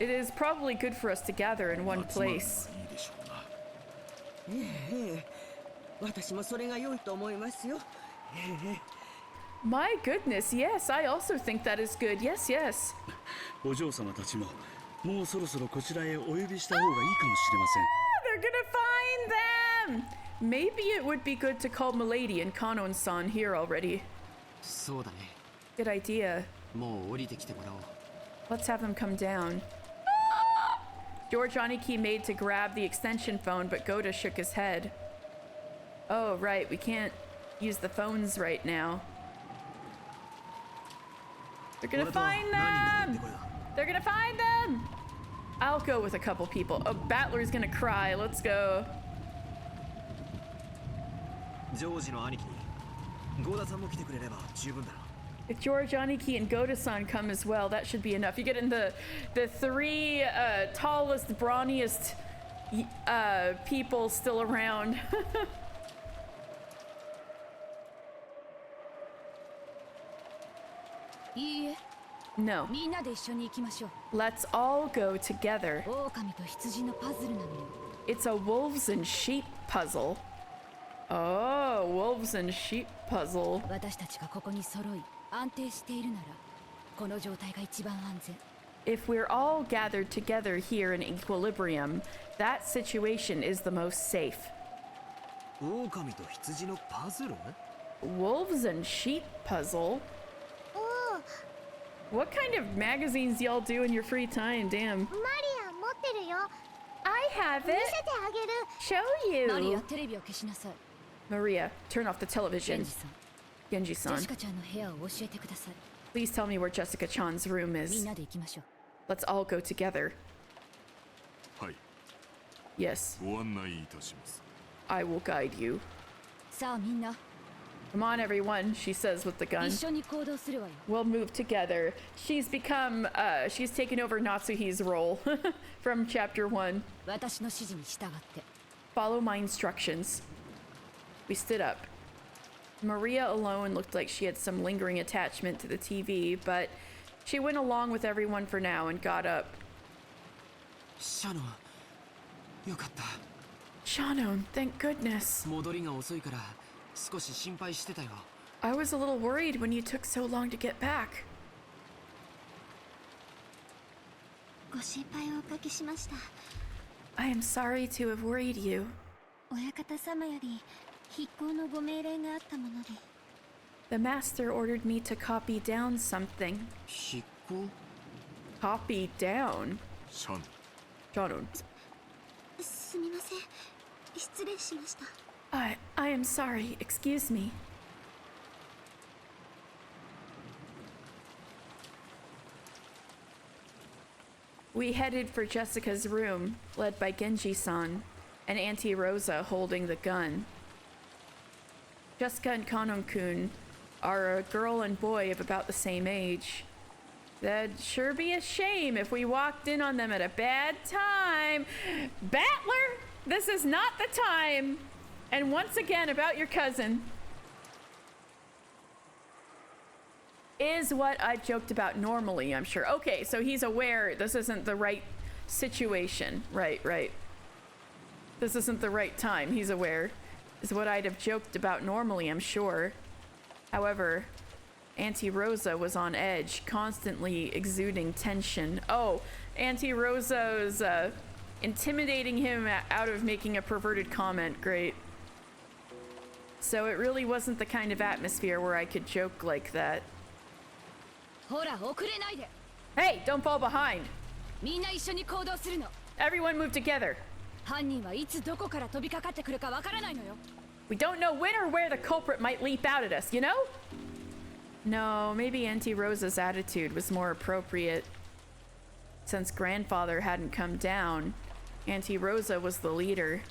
It is probably good for us to gather in one 集まるのがいい place. でしょうな。ええ、私もそれが良いと思いますよ。ええ。 My goodness, yes, I also think that is good. Yes, yes. お嬢様たちももうそろそろこちらへお呼びした方がいいかもしれません。 They're gonna find them! Maybe it would be good to call Milady and Kanon-san here already. そうだね。 Good idea. もう降りてきてもらおう。 Let's have them come down. George Aniki made to grab the extension phone, but Goda shook his head. Oh, right, we can't use the phones right now. They're gonna find them! They're gonna find them! I'll go with a couple people. Oh, Battler's gonna cry. Let's go. ジョージの兄貴にゴーダさんも来てくれれば十分だろう。 If George Aniki and Goda-san come as well, that should be enough. You get in the three tallest, brawniest people still around. いいえ、 No. みんなで一緒に行きましょう。 Let's all go together. 狼と羊のパズルなのよ。 It's a wolves and sheep puzzle. Oh, wolves and sheep puzzle. 私たちがここに揃い安定しているなら、この状態が一番安全。 If we're all gathered together here in equilibrium, that situation is the most safe. 狼と羊のパズル？ Wolves and sheep puzzle? おお、 What kind of magazines y'all do in your free time? Damn. マリア持ってるよ。 I have 見 it. せてあげる。 Show マリア、 you. テレビを消しなさい。 Maria, turn off the ケン television. ジさん、ジェ Genji-san, シカちゃんの部屋を教えてください。 please tell me where Jessica-chan's room みん is. なで行きましょう。 Let's all go together. はい、 Yes, ご案内いたします。 I will guide you. さあみんな、 Come on, everyone, she says with the gun. 一緒に行動するわよ。 We'll move together. She's become, she's taken over Natsuhi's role from chapter 1. 私の指示に従って。 Follow my instructions. We stood up. Maria alone looked like she had some lingering attachment to the TV, but she went along with everyone for now and got up. シャノン、よかった。 Shanon, thank goodness. 戻りが遅いから少し心配してたよ。 I was a little worried when you took so long to get back. ご心配をおかけしました。 I am sorry to have worried you. 親方様より筆行のご命令があったもので。 The master ordered me to copy down something. 筆行？ Copy down? シャン、 Shanon. すみません。失礼しました。 I am sorry. Excuse me. We headed for Jessica's room, led by Genji-san, and Auntie Rosa holding the gun. Jessica and Kanon-kun are a girl and boy of about the same age. That'd sure be a shame if we walked in on them at a bad time. Battler, this is not the time. And once again, about your cousin. Is what I've joked about normally, I'm sure. Okay, so he's aware this isn't the right situation. Right. This isn't the right time, he's aware. Is what I'd have joked about normally, I'm sure. However, Auntie Rosa was on edge, constantly exuding tension. Oh, Auntie Rosa was intimidating him out of making a perverted comment. Great. So it really wasn't the kind of atmosphere where I could joke like that. ほら、遅れないで。 Hey, don't fall behind. みんな一緒に行動するの。 Everyone move together. 犯人はいつどこから飛びかかってくるかわからないのよ。 We don't know when or where the culprit might leap out at us, you know? No, maybe Auntie Rosa's attitude was more appropriate. Since grandfather hadn't come down, Auntie Rosa was the leader.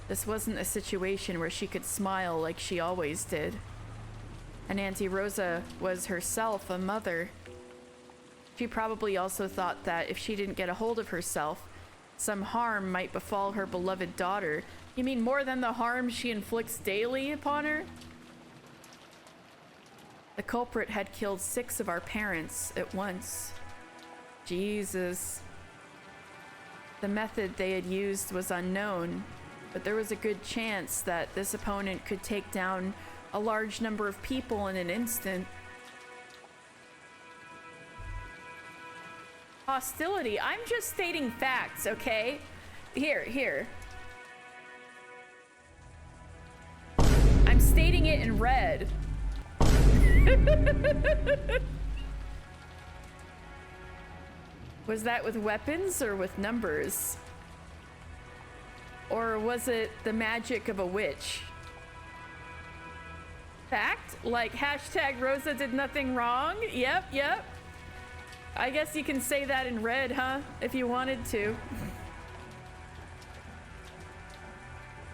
This wasn't a situation where she could smile like she always did. And Auntie Rosa was herself a mother. She probably also thought that if she didn't get a hold of herself, some harm might befall her beloved daughter. You mean more than the harm she inflicts daily upon her? The culprit had killed 6 of our parents at once. Jesus. The method they had used was unknown, but there was a good chance that this opponent could take down a large number of people in an instant. Hostility. I'm just stating facts, okay? Here. I'm stating it in red. Was that with weapons or with numbers? Or was it the magic of a witch? Fact? Like hashtag Rosa did nothing wrong? Yep. I guess you can say that in red, huh? If you wanted to.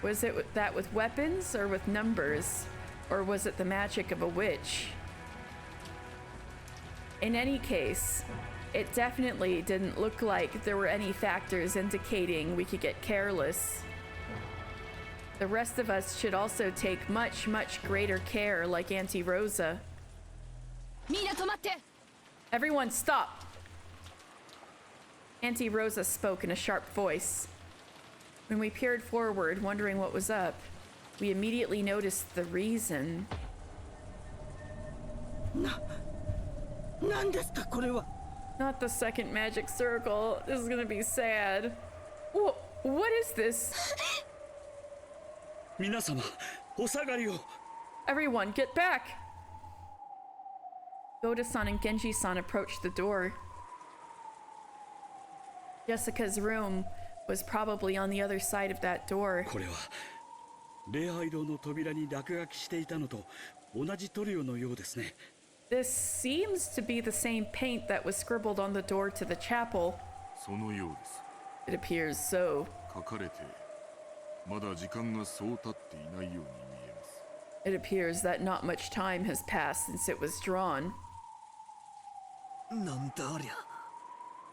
Was it that with weapons or with numbers? Or was it the magic of a witch? In any case, it definitely didn't look like there were any factors indicating we could get careless. The rest of us should also take much, much greater care like Auntie Rosa. Everyone stop! Auntie Rosa spoke in a sharp voice. When we peered forward, wondering what was up, we immediately noticed the reason. Not the second magic circle. This is gonna be sad. What is this? Everyone, get back! Goda-san and Genji-san approached the door. Jessica's room was probably on the other side of that door. This seems to be the same paint that was scribbled on the door to the chapel. It appears so. It appears that not much time has passed since it was drawn.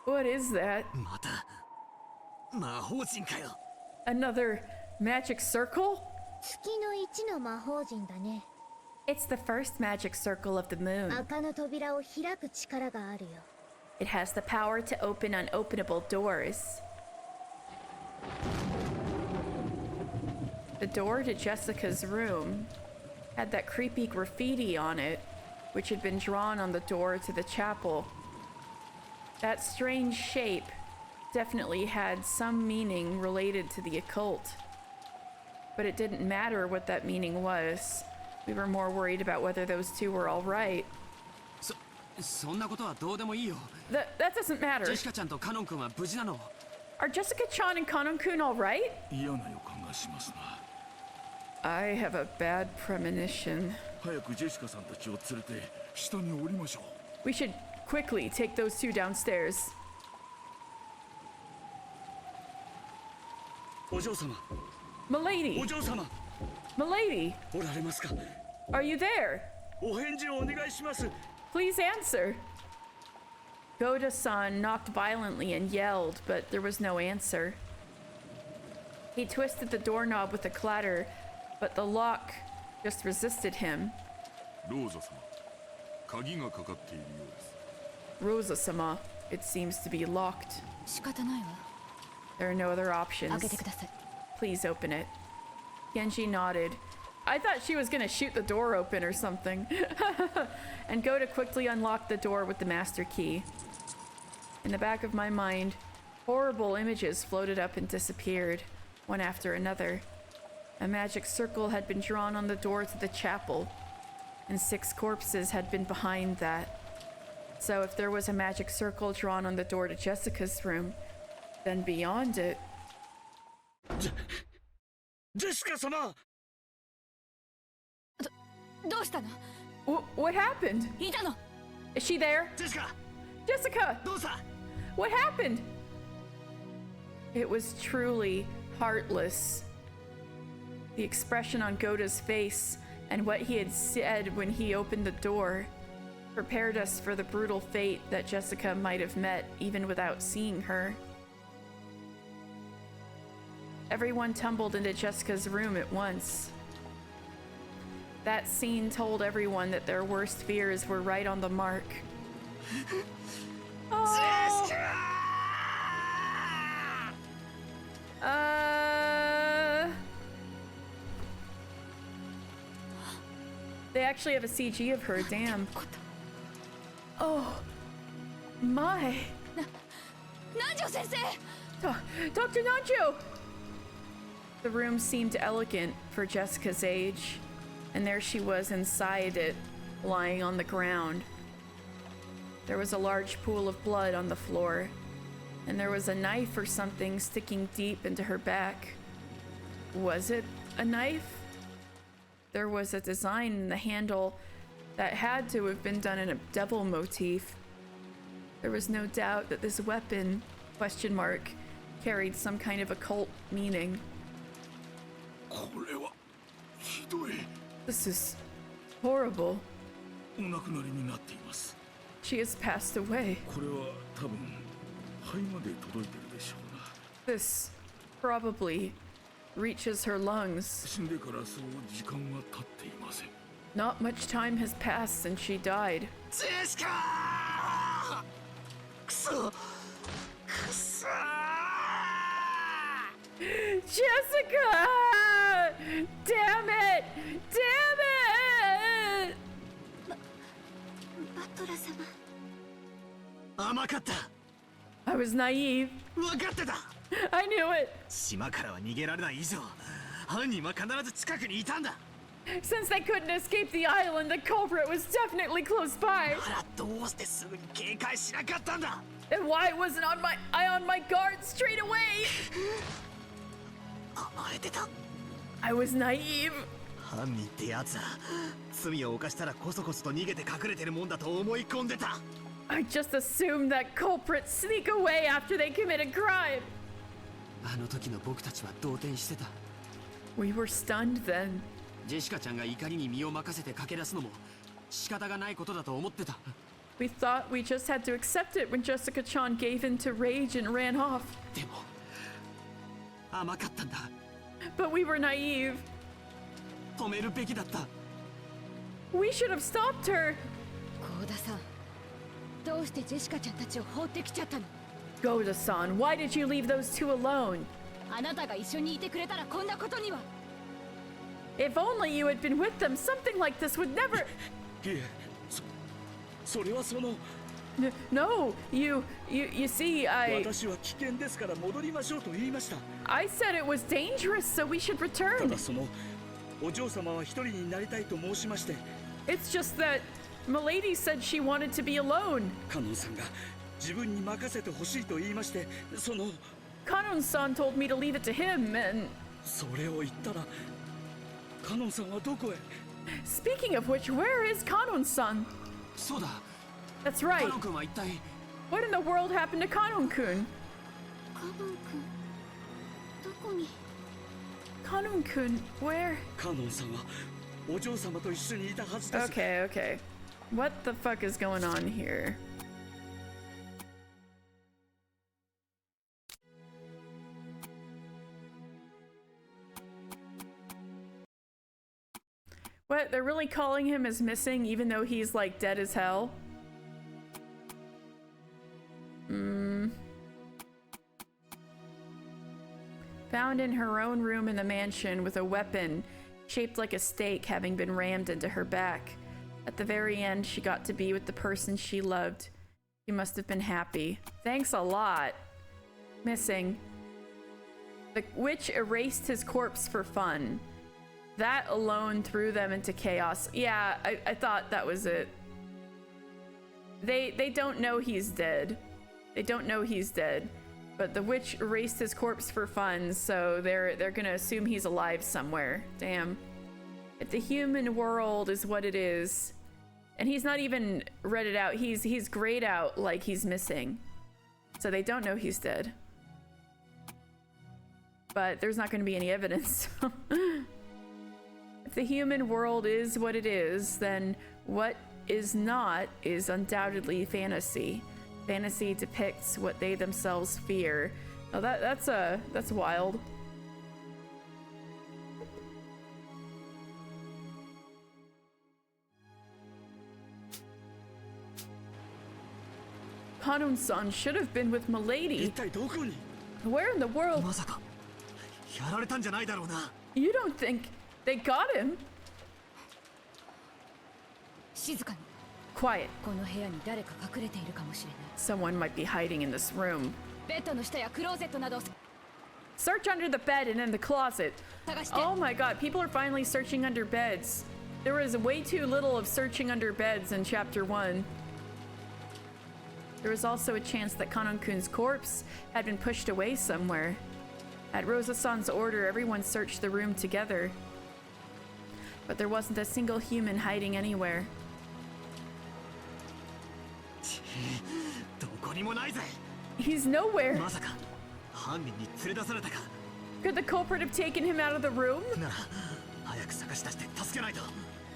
What is that? Another magic circle? It's the first magic circle of the moon. It has the power to open unopenable doors. The door to Jessica's room had that creepy graffiti on it, which had been drawn on the door to the chapel. That strange shape definitely had some meaning related to the occult. But it didn't matter what that meaning was. We were more worried about whether those two were all right. That doesn't matter. Are Jessica-chan and Kanon-kun all right? I have a bad premonition. We should quickly take those two downstairs. Milady! Milady! Are you there? Please answer. Goda-san knocked violently and yelled, but there was no answer. He twisted the doorknob with a clatter, but the lock just resisted him. Rosa-sama, it seems to be locked. There are no other options. Please open it. Genji nodded. I thought she was gonna shoot the door open or something. And Goda quickly unlocked the door with the master key. In the back of my mind, horrible images floated up and disappeared, one after another. A magic circle had been drawn on the door to the chapel, and 6 corpses had been behind that. So if there was a magic circle drawn on the door to Jessica's room, then beyond it... Jessica-sama! What happened? Is she there? Jessica! What happened? It was truly heartless. The expression on Goda's face and what he had said when he opened the door prepared us for the brutal fate that Jessica might have met even without seeing her. Everyone tumbled into Jessica's room at once. That scene told everyone that their worst fears were right on the mark. Oh. They actually have a CG of her, damn. Oh my. Nanjo-sensei! Dr. Nanjo! The room seemed elegant for Jessica's age, and there she was inside it, lying on the ground. There was a large pool of blood on the floor, and there was a knife or something sticking deep into her back. Was it a knife? There was a design in the handle that had to have been done in a devil motif. There was no doubt that this weapon, question mark, carried some kind of occult meaning. This is horrible. She has passed away. This probably reaches her lungs. Not much time has passed since she died. Jessica! Damn it! Damn it! I was naive. I knew it. Since they couldn't escape the island, the culprit was definitely close by. And why wasn't I on my guard straight away? I was naive. I just assumed that culprits sneak away after they commit a crime. We were stunned then. ジェシカちゃんが怒りに身を任せて駆け出すのも仕方がないことだと思ってた。 We thought we just had to accept it when Jessica-chan gave in to rage and ran off. でも甘かったんだ。 But we were naive. 止めるべきだった。 We should have stopped her. 幸田さん、どうしてジェシカちゃんたちを放ってきちゃったの？ Goda-san, why did you leave those two alone? あなたが一緒にいてくれたらこんなことには。 If only you had been with them, something like this would never. No, you see, I said it was dangerous, so we should return. It's just that Milady said she wanted to be alone. Kanon-san told me to leave it to him, and... Speaking of which, where is Kanon-san? That's right. What in the world happened to Kanon-kun? Kanon-kun, where? Okay. What the fuck is going on here? What? They're really calling him as missing even though he's like dead as hell? Found in her own room in the mansion with a weapon shaped like a stake having been rammed into her back. At the very end, she got to be with the person she loved. She must have been happy. Thanks a lot. Missing. The witch erased his corpse for fun. That alone threw them into chaos. Yeah, I thought that was it. They don't know he's dead. They don't know he's dead. But the witch erased his corpse for fun, so they're gonna assume he's alive somewhere. Damn. If the human world is what it is, and he's not even read it out, he's grayed out like he's missing. So they don't know he's dead. But there's not gonna be any evidence. If the human world is what it is, then what is not is undoubtedly fantasy. Fantasy depicts what they themselves fear. Oh, that's wild. Kanon-san should have been with 一 Milady. 体どこに Where in the world? まさかやられたんじゃないだろうな You don't think they got him? 静かに。 Quiet. この部屋に誰か隠れているかもしれない。 Someone might be hiding in this room. ベッドの下やクローゼットなどを Search under the bed and in the closet. 探して。 Oh my god, people are finally searching under beds. There was way too little of searching under beds in chapter 1. There was also a chance that Kanon-kun's corpse had been pushed away somewhere. At Rosa-san's order, everyone searched the room together. But there wasn't a single human hiding anywhere. どこにもないぜ He's nowhere. まさか犯人に連れ出されたか Could the culprit have taken him out of the room? なら早く探し出して助けないと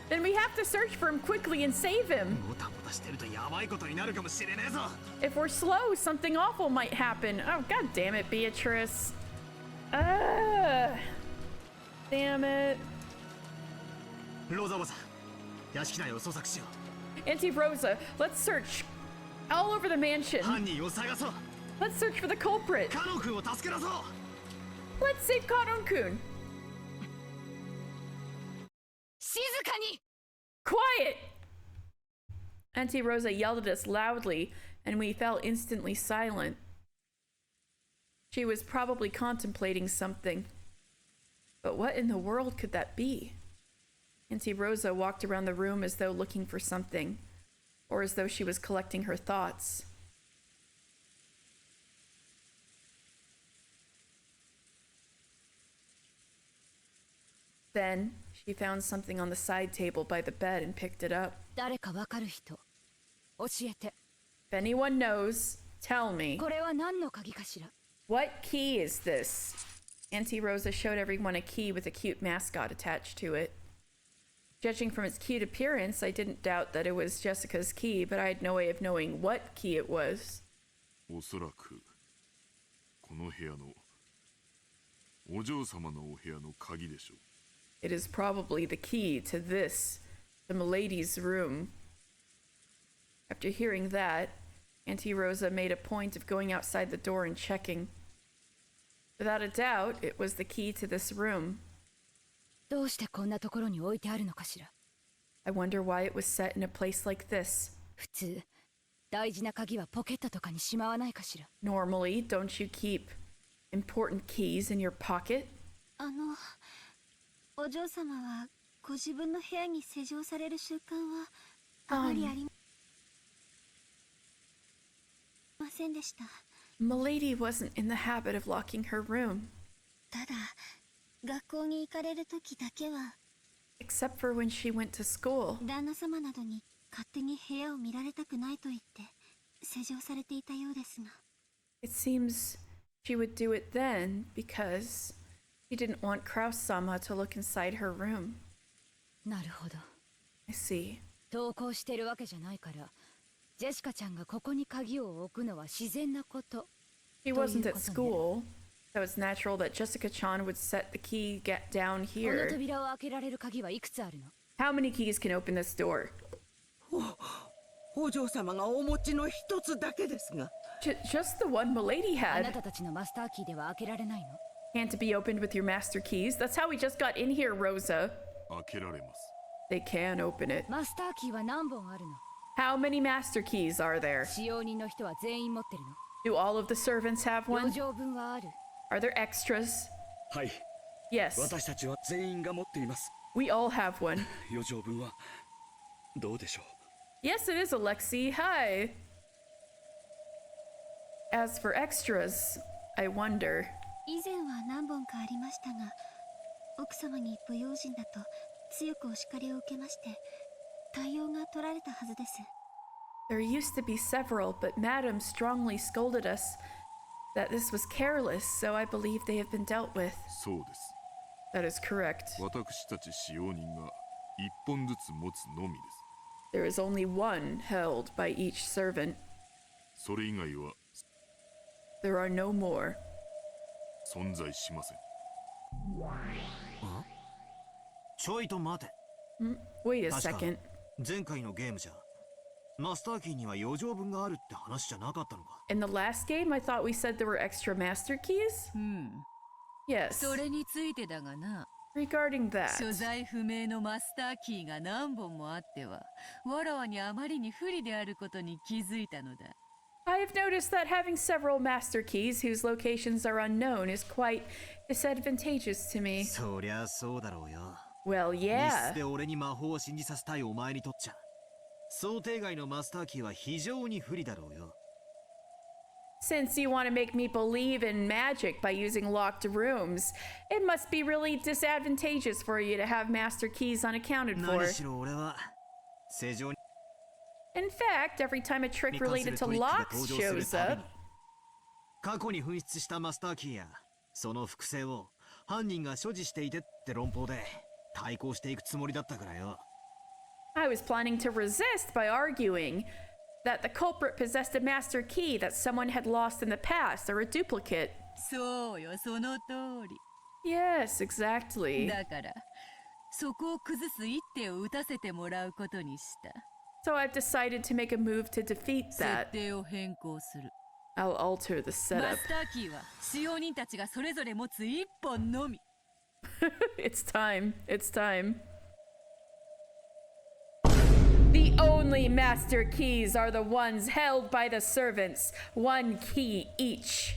Then we have to search for him quickly and save him. もたもたしてるとやばいことになるかもしれねえぞ If we're slow, something awful might happen. Oh, god damn it, Beatrice. Damn it. ローザおばさん屋敷内を捜索しよ Auntie Rosa, let's search all over the う mansion. 犯人を探そう Let's search for the culprit. カノン君を助け出そう Let's save Kanon-kun. 静かに。 Quiet! Auntie Rosa yelled at us loudly, and we fell instantly silent. She was probably contemplating something. But what in the world could that be? Auntie Rosa walked around the room as though looking for something, or as though she was collecting her thoughts. Then she found something on the side table by the bed and picked it up. 誰かわかる人。教えて。 If anyone knows, tell me. これは何の鍵かしら。 What key is this? Auntie Rosa showed everyone a key with a cute mascot attached to it. Judging from its cute appearance, I didn't doubt that it was Jessica's key, but I had no way of knowing what key it was. おそらくこの部屋のお嬢様のお部屋の鍵でしょう It is probably the key to this, the milady's room. After hearing that, Auntie Rosa made a point of going outside the door and checking. Without a doubt, it was the key to this room. どうしてこんなところに置いてあるのかしら。 I wonder why it was set in a place like this. 普通、大事な鍵はポケットとかにしまわないかしら。 Normally, don't you keep important keys in your pocket? お嬢様はご自分の部屋に施錠される習慣はあまりありませんでした。Milady wasn't in the habit of locking her room, ただ、学校に行かれる時だけは except for when she went to school. 旦那様などに勝手に部屋を見られたくないと言って施錠されていたようですが。 It seems she would do it then because she didn't want Kraus-sama to look inside her room. なるほど。 I see. 登校してるわけじゃないから、ジェシカちゃんがここに鍵を置くのは自然なこと。 She wasn't at school, so it's natural that Jessica-chan would set the key down この here. 扉を開けられる鍵はいくつあるの？ How many keys can open this door? お嬢様がお持ちの一つだけですが Just the one Milady あな had. たたちのマスターキーでは開けられないの？ Can't it be opened with your master keys? That's how we just got in here, Rosa. 開けられます They can open it. マスターキーは何本あるの？ How many master keys are there? 使用人の人は全員持ってるの？ Do all of the servants have 余 one? 剰分はある。 Are there extras? はい Yes, 私たちは全員が持っています we all have one. 余剰分はどうでしょ Yes, it is Alexi. Hi. As for extras, I wonder. 以前は何本かありましたが、奥様に不用心だと強くお叱りを受けまして、対応が取られたはずです。 There used to be several, but Madam strongly scolded us that this was careless, so I believe they have been dealt with. そうです That is correct. 私たち使用人が一本ずつ持つのみです There is only one held by each servant. それ以外は There are no more. 存在しませんちょいと待て Wait a 確か second. 前回のゲームじゃマスターキーには余剰分があるって話じゃなかったのか。 In the last game, I thought we said there were extra master keys? うん Yes. それについてだがな Regarding that. 所在不明のマスターキーが何本もあってはわらわにあまりに不利であることに気づいたのだ I have noticed that having several master keys whose locations are unknown is quite disadvantageous to me. そりゃそうだろうよ。 Well, 密 yeah. 室で俺に魔法を信じさせたいお前にとっちゃ想定外のマスターキーは非常に不利だろうよ。 Since you want to make me believe in magic by using locked rooms, it must be really disadvantageous for you to have master keys unaccounted 何 for. しろ俺は正常に In fact, every time a trick に関す related る to トリックが locks 登場する shows たび up, に過去に紛失したマスターキーやその複製を犯人が所持していてって論法で対抗していくつもりだったからよ。 I was planning to resist by arguing that the culprit possessed a master key that someone had lost in the past or a duplicate. そうよその通り Yes, exactly. だからそこを崩す一手を打たせてもらうことにした So I've decided to make a move to defeat 設 that. 定を変更する I'll alter the マ setup. スターキーは使用人たちがそれぞれ持つ一本のみ It's time. It's time. The only master keys are the ones held by the servants, one key each.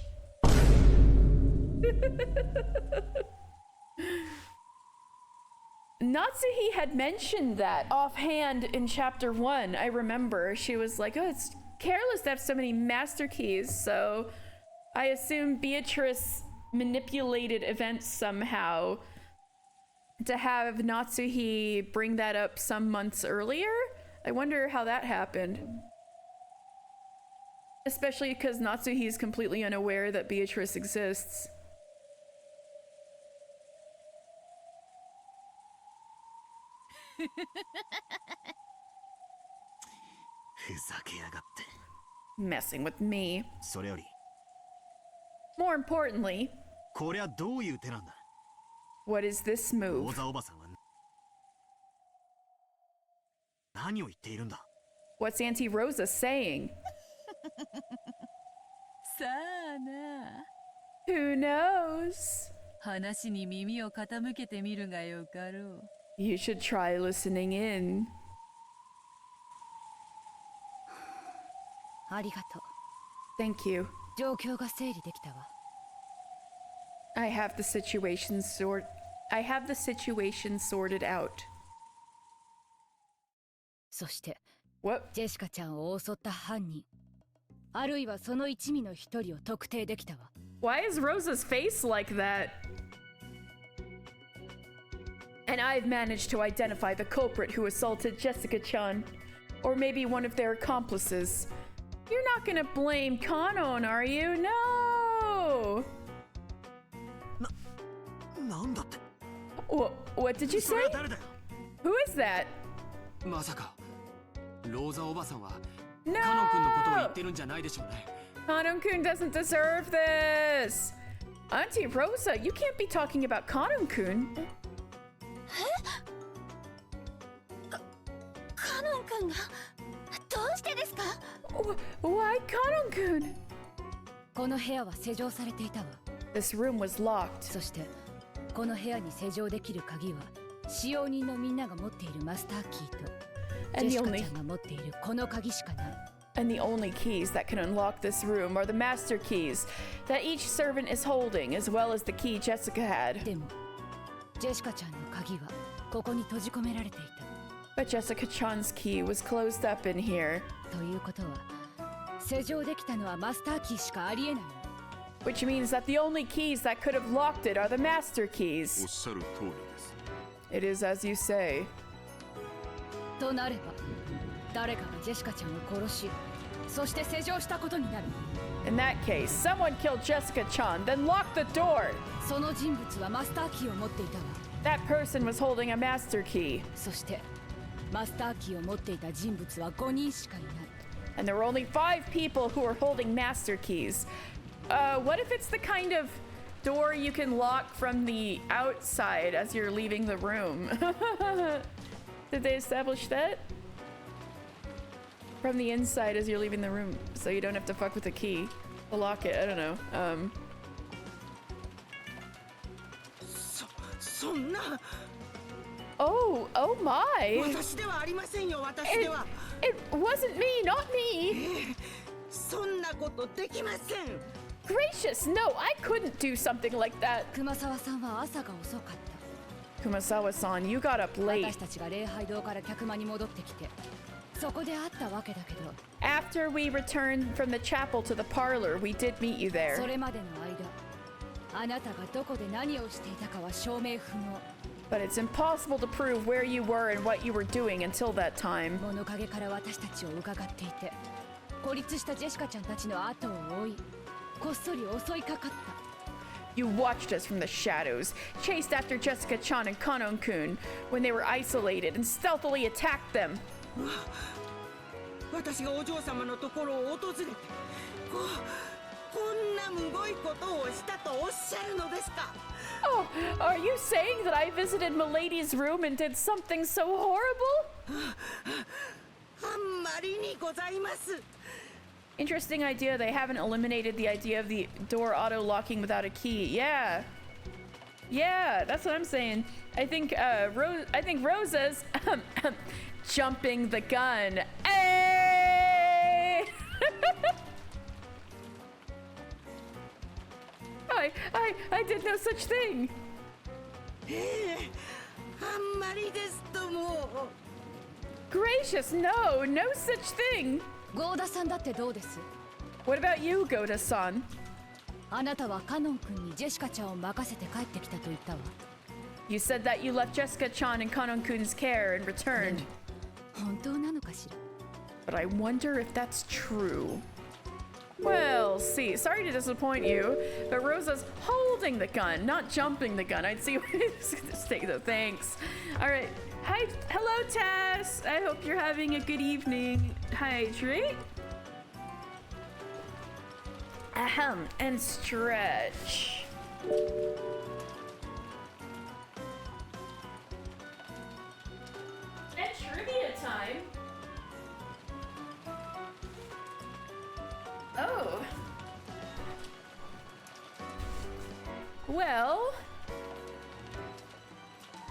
Natsuhi had mentioned that offhand in chapter 1. I remember she was like, oh, it's careless to have so many master keys. So I assume Beatrice manipulated events somehow to have Natsuhi bring that up some months earlier. I wonder how that happened. Especially because Natsuhi is completely unaware that Beatrice exists. ふざけやがって。 Messing with me. それより More importantly, こりゃどういう手なんだ。 what is this 大 move? 沢おばさんは何を言っているんだ。 What's Auntie Rosa saying? さあな Who knows? 話に耳を傾けてみるがよかろう You should try listening in. ありがとう Thank you. 状況が整理できたわ I have the situation sorted out. そして What? ジェシカちゃんを襲った犯人あるいはその一味の一人を特定できたわ Why is Rosa's face like that? And I've managed to identify the culprit who assaulted Jessica-chan. Or maybe one of their accomplices. You're not gonna blame Kanon, are you? No! なんだって。 What did you それ say? は誰だよ。 Who is that? まさかローザおばさんは No! カノン君のことを言ってるんじゃないでしょうね Kanon-kun doesn't deserve this! Auntie Rosa, you can't be talking about Kanon-kun. カノン君がどうしてですか Why Kanon-kun? この部屋は施錠されていたわ This room was locked. そしてこの部屋に施錠できる鍵は使用人のみんなが持っているマスターキーとジ And ェ the シカ only ちゃんが持っているこの鍵しかない And the only keys that can unlock this room are the master keys that each servant is holding, as well as the key Jessica had. でもジェシカちゃんの鍵はここに閉じ込められていた But Jessica-chan's key was closed up in here, ということは施錠できたのはマスターキーしかありえない which means that the only keys that could have locked it are the master おっ keys. しゃる通りです。 It is as you say. となれば誰かがジェシカちゃんを殺しそして施錠したことになる In that case, someone killed Jessica-chan, then locked the door. その人物はマスターキーを持っていたわ That person was holding a master key, そしてマスターキーを持っていた人物は5人しかいない and there were only 5 people who were holding master keys. What if it's the kind of door you can lock from the outside as you're leaving the room? Did they establish that? from the inside as you're leaving the room, so you don't have to fuck with the key. The locket, I don't know. そんな Oh my! 私ではありませんよ、私では。 It wasn't me, not me! そんなことできません。 Gracious, no, I couldn't do something like that. 熊沢さんは朝が遅かった Kumasawa-san, you got up late. 私たちが礼拝堂から客間に戻ってきてそこで会ったわけだけど After we returned from the chapel to the parlor, we did meet you そ there. れまでの間あなたがどこで何をしていたかは証明不能 But it's impossible to prove where you were and what you were doing until that time. 物陰から私たちを伺っていて孤立したジェシカちゃんたちの後を追いこっそり襲いかかった You watched us from the shadows, chased after Jessica-chan and Kanon-kun when they were isolated, and stealthily attacked them. 私がお嬢様のところを訪れてこんなむごいことをしたとおっしゃるのですか Oh, are you saying that I visited Milady's room and did something so horrible? あんまりにございます Interesting idea. They haven't eliminated the idea of the door auto-locking without a key. Yeah. Yeah, that's what I'm saying. I think Rosa's jumping the gun. Hey! I did no such thing. あんまりですとも Gracious, no such thing. ゴーダさんだってどうです What about you, Goda-san? あなたはカノン君にジェシカちゃんを任せて帰ってきたと言ったわ You said that you left Jessica-chan in Kanon-kun's care and returned. 本当なのかしら But I wonder if that's true. Well, see, sorry to disappoint you, but Rosa's holding the gun, not jumping the gun. I'd see take the thanks. All right. Hi, hello, Tess. I hope you're having a good evening. Hydrate. Ahem, and stretch. And trivia time. Oh. Well,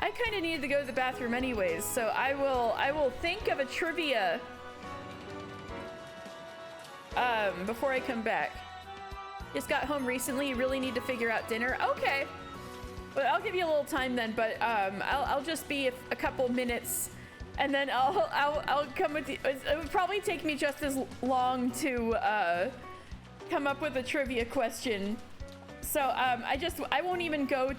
I kind of needed to go to the bathroom anyways, so I will think of a trivia before I come back. Just got home recently, you really need to figure out dinner. Okay. But I'll give you a little time then, but I'll just be a couple minutes and then I'll come with you. It would probably take me just as long to come up with a trivia question. So I won't even go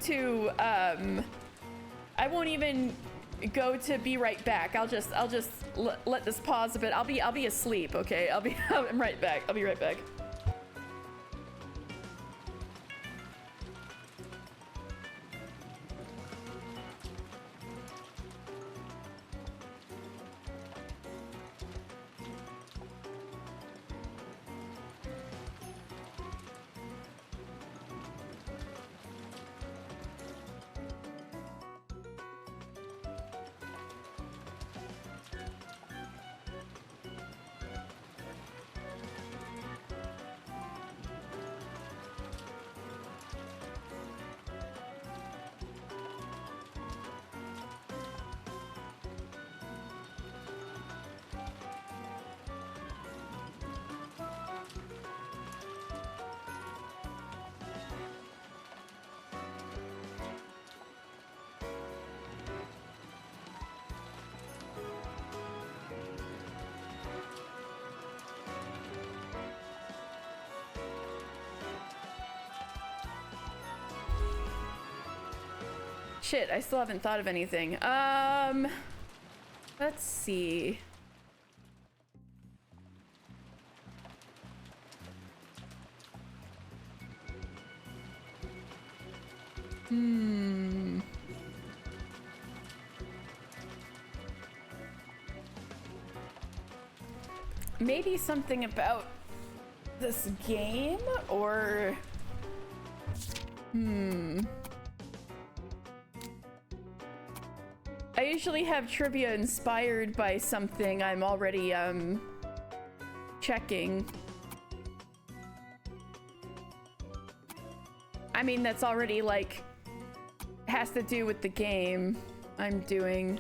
to be right back. I'll just let this pause a bit. I'll be asleep, okay? I'm right back. I'll be right back. Shit, I still haven't thought of anything. Let's see. Maybe something about this game, or I usually have trivia inspired by something I'm already checking. I mean, that's already like has to do with the game I'm doing.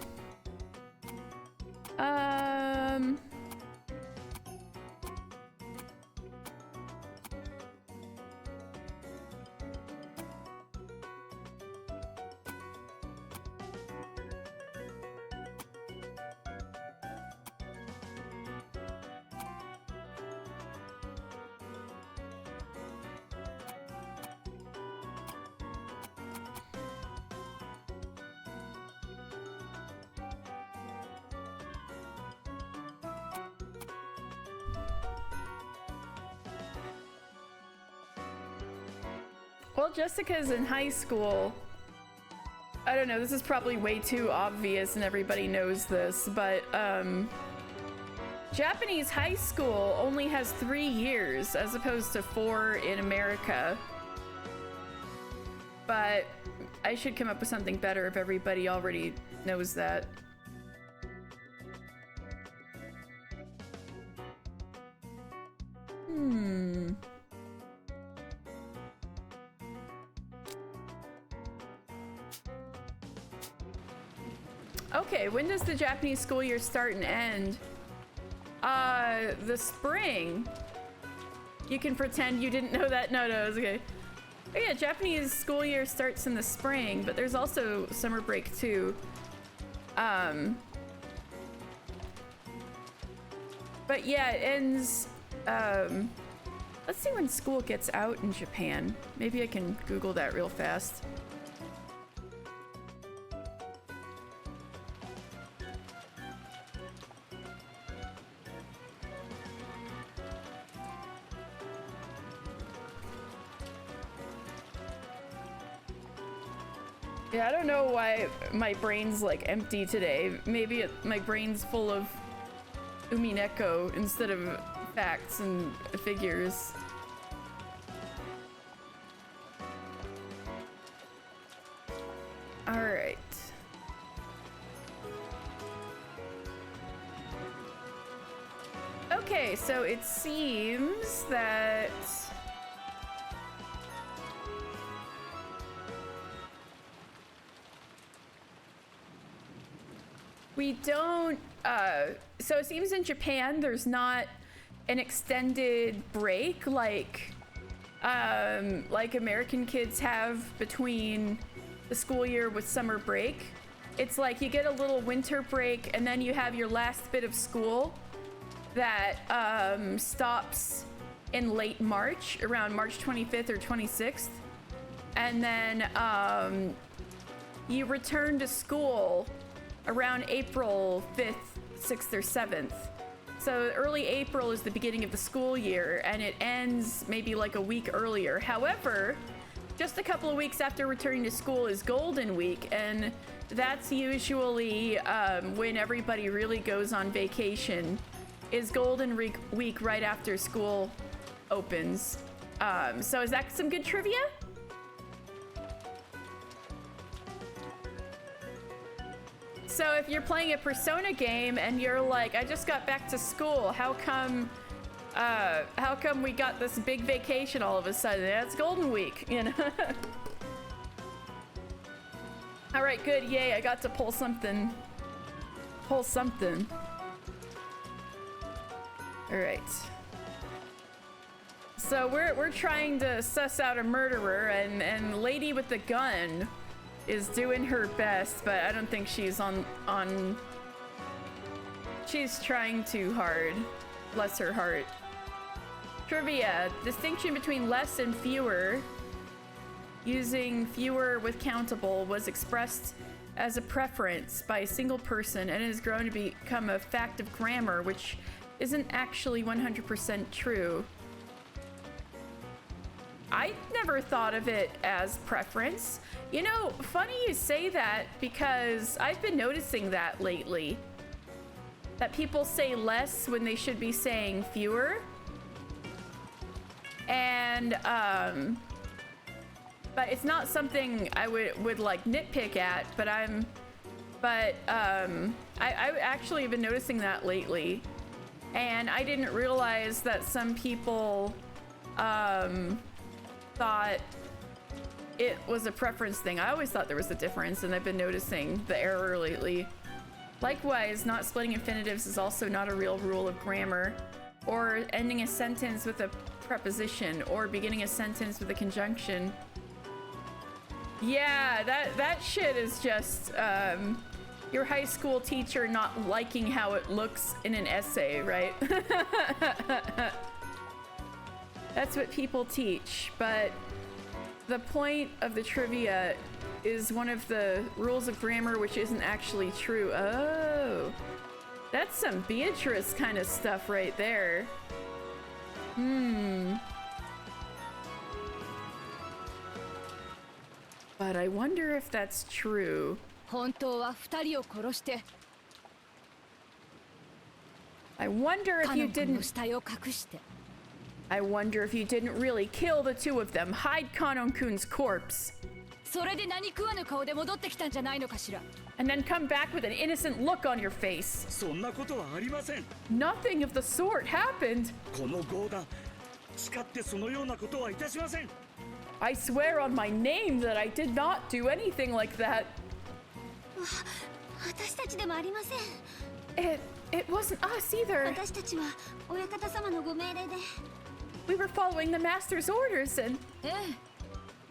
Well, Jessica's in high school. I don't know, this is probably way too obvious and everybody knows this, but Japanese high school only has 3 years as opposed to 4 in America. But I should come up with something better if everybody already knows that. Okay, when does the Japanese school year start and end? The spring. You can pretend you didn't know that. No, it's okay. Oh yeah, Japanese school year starts in the spring, but there's also summer break too. But yeah, it ends, let's see when school gets out in Japan. Maybe I can Google that real fast. Yeah, I don't know why my brain's like empty today. Maybe my brain's full of Umineko instead of facts and figures. All right. Okay, so it seems that we don't, so it seems in Japan there's not an extended break like American kids have between the school year with summer break. It's like you get a little winter break and then you have your last bit of school that stops in late March, around March 25th or 26th. And then you return to school around April 5th, 6th, or 7th. So early April is the beginning of the school year, and it ends maybe like a week earlier. However, just a couple of weeks after returning to school is Golden Week, and that's usually when everybody really goes on vacation, is Golden Week right after school opens. So is that some good trivia? So if you're playing a Persona game and you're like, I just got back to school, how come we got this big vacation all of a sudden? That's Golden Week, you know? All right, good, yay, I got to pull something. All right. So we're trying to suss out a murderer, and lady with the gun is doing her best, but I don't think she's on she's trying too hard. Bless her heart. Trivia: distinction between less and fewer, using fewer with countable, was expressed as a preference by a single person and has grown to become a fact of grammar, which isn't actually 100% true. I never thought of it as preference. You know, funny you say that, because I've been noticing that lately. That people say less when they should be saying fewer. And, but it's not something I would like nitpick at, but I actually have been noticing that lately. And I didn't realize that some people thought it was a preference thing. I always thought there was a difference, and I've been noticing the error lately. Likewise, not splitting infinitives is also not a real rule of grammar, or ending a sentence with a preposition, or beginning a sentence with a conjunction. Yeah, that shit is just your high school teacher not liking how it looks in an essay, right? That's what people teach, but the point of the trivia is one of the rules of grammar which isn't actually true. Oh, that's some Beatrice kind of stuff right there. But I wonder if that's true. 本当は2人を殺して I wonder if カ you ノン君の didn't 死体を隠して I wonder if you didn't really kill the two of them. Hide Kanon-kun's corpse. それで何食わぬ顔で戻ってきたんじゃないのかしら And then come back with an innocent look on your face. そんなことはありません。 Nothing of the sort happened. この強盗誓ってそのようなことはいたしません。 I swear on my name that I did not do anything like that. 私たちでもありません。 It wasn't us either. 私たちは親方様のご命令で。 We were following the master's orders and え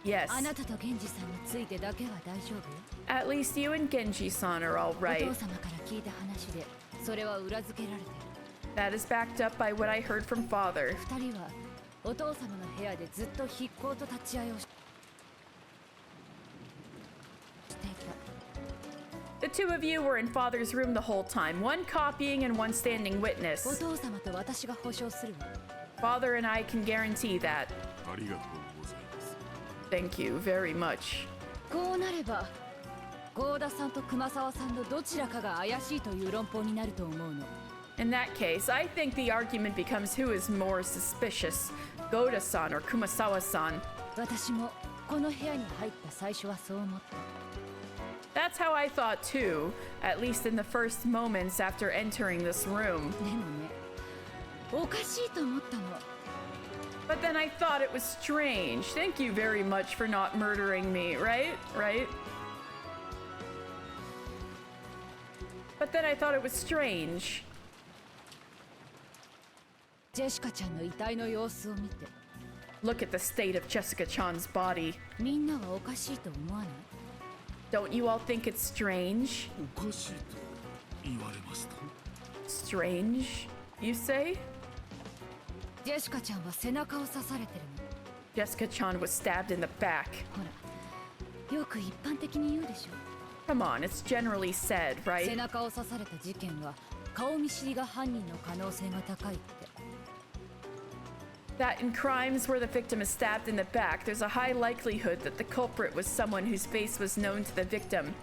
yes. えあなたと源氏さんについてだけは大丈夫よ At least you and Genji-san are all お right. 父様から聞いた話でそれは裏付けられてる That is backed up by what I heard from father. 2人はお父様の部屋でずっと筆行と立ち会いをしていた The two of you were in father's room the whole time, one copying and one standing お witness. 父様と私が保証するわ Father and I can guarantee that. ありがとうございます。 Thank you very much. こうなれば郷田さんと熊沢さんのどちらかが怪しいという論法になると思うの In that case, I think the argument becomes who is more suspicious, Goda-san or Kumasawa-san. 私もこの部屋に入った最初はそう思った That's how I thought too, at least in the first moments after entering this room. でもねおかしいと思ったの But then I thought it was strange. Thank you very much for not murdering me, right? Right? But then I thought it was strange. ジェシカちゃんの遺体の様子を見て Look at the state of Jessica-chan's body. みんなはおかしいと思わない Don't you all think it's strange? おかしいと言われますと Strange, you say? ジェシカちゃんは背中を刺されてる Jessica-chan was stabbed in the back. のほらよく一般的に言うでしょ Come on, it's generally said, 背 right? 中を刺された事件は顔見知りが犯人の可能性が高いって That in crimes where the victim is stabbed in the back, there's a high likelihood that the culprit was someone whose face was known to the victim.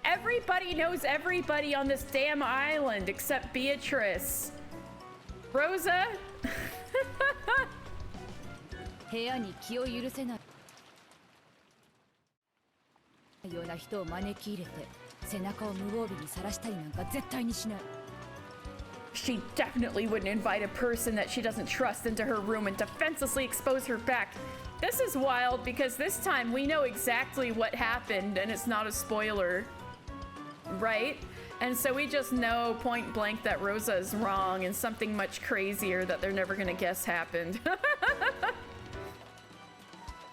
Everybody knows everybody on this damn island except Beatrice. Rosa? 部屋に気を許せないような人を招き入れて背中を無防備にさらしたりなんか絶対にしない She definitely wouldn't invite a person that she doesn't trust into her room and defenselessly expose her back. This is wild because this time we know exactly what happened and it's not a spoiler. Right? And so we just know point blank that Rosa is wrong and something much crazier that they're never gonna guess happened.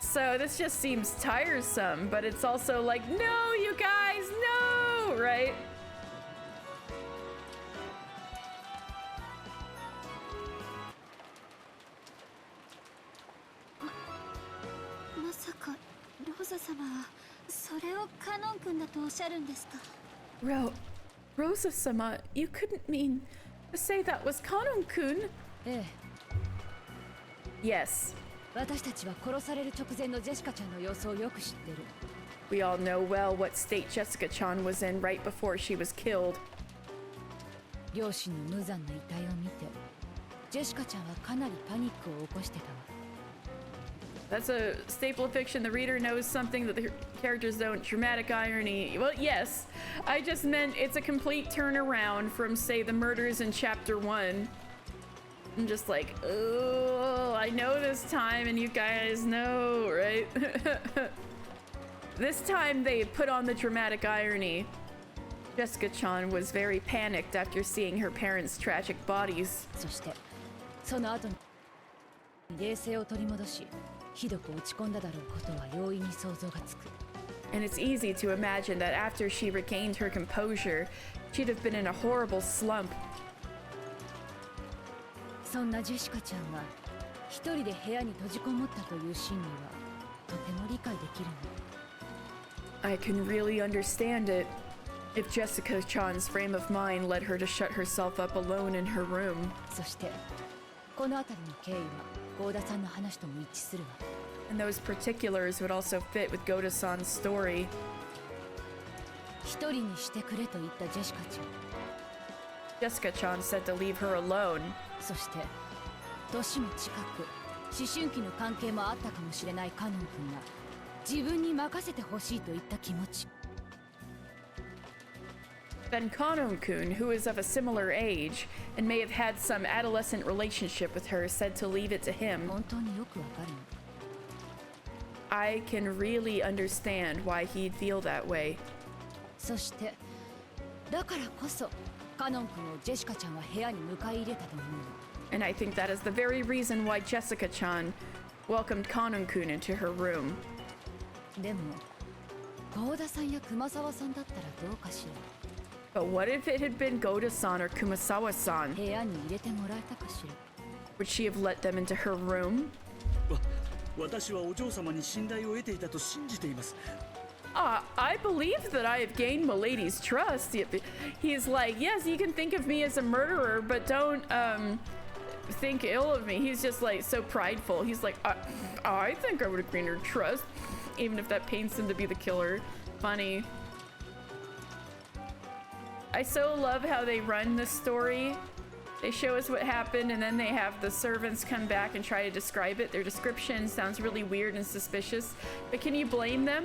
So this just seems tiresome, but it's also like, no, you guys, no, right? Rosa-sama, you couldn't mean to say that was Kanon-kun? ええ Yes. 私たちは殺される直前のジェシカちゃんの様子をよく知ってる We all know well what state Jessica-chan was in right before she was killed. 両親の無残な遺体を見てジェシカちゃんはかなりパニックを起こしてたわ That's a staple of fiction. The reader knows something that the characters don't. Dramatic irony. Well, yes. I just meant it's a complete turnaround from, say, the murders in Chapter 1. I'm just like, oh, I know this time, and you guys know, right? This time they put on the dramatic irony. Jessica-chan was very panicked after seeing her parents' tragic bodies. そしてその後に冷静を取り戻しひどく落ち込んだだろうことは容易に想像がつく。 And it's easy to imagine that after she regained her composure, she'd have been in a horrible slump. そんなジェシカちゃんが一人で部屋に閉じこもったという心理はとても理解できるの。 I can really understand it. If Jessica-chan's frame of mind led her to shut herself up alone in her room. そしてこの辺りの経緯は郷田さんの話とも一致するわ。 And those particulars would also fit with Goda-san's story. 一人にしてくれと言ったジェシカちゃん。 Jessica-chan said to leave her alone. そして年も近く思春期の関係もあったかもしれないカノン君が自分に任せてほしいと言った気持ち。 Then Kanon-kun, who is of a similar age and may have had some adolescent relationship with her, said to leave it to him. 本当によくわかるの。 I can really understand why he'd feel that way. そしてだからこそカノン君をジェシカちゃんは部屋に迎え入れたと思うの。 And I think that is the very reason why Jessica-chan welcomed Kanon-kun into her room. でも郷田さんや熊沢さんだったらどうかしら。 But what if it had been Goda-san or Kumasawa-san? 部屋に入れてもらえたかしら。 Would she have let them into her room? 私はお嬢様に信頼を得ていたと信じています。 I believe that I have gained Milady's trust. He's like, yes, you can think of me as a murderer, but don't think ill of me. He's just like so prideful. He's like, I think I would have gained her trust, even if that paints him to be the killer. Funny. I so love how they run this story. They show us what happened, and then they have the servants come back and try to describe it. Their description sounds really weird and suspicious, but can you blame them?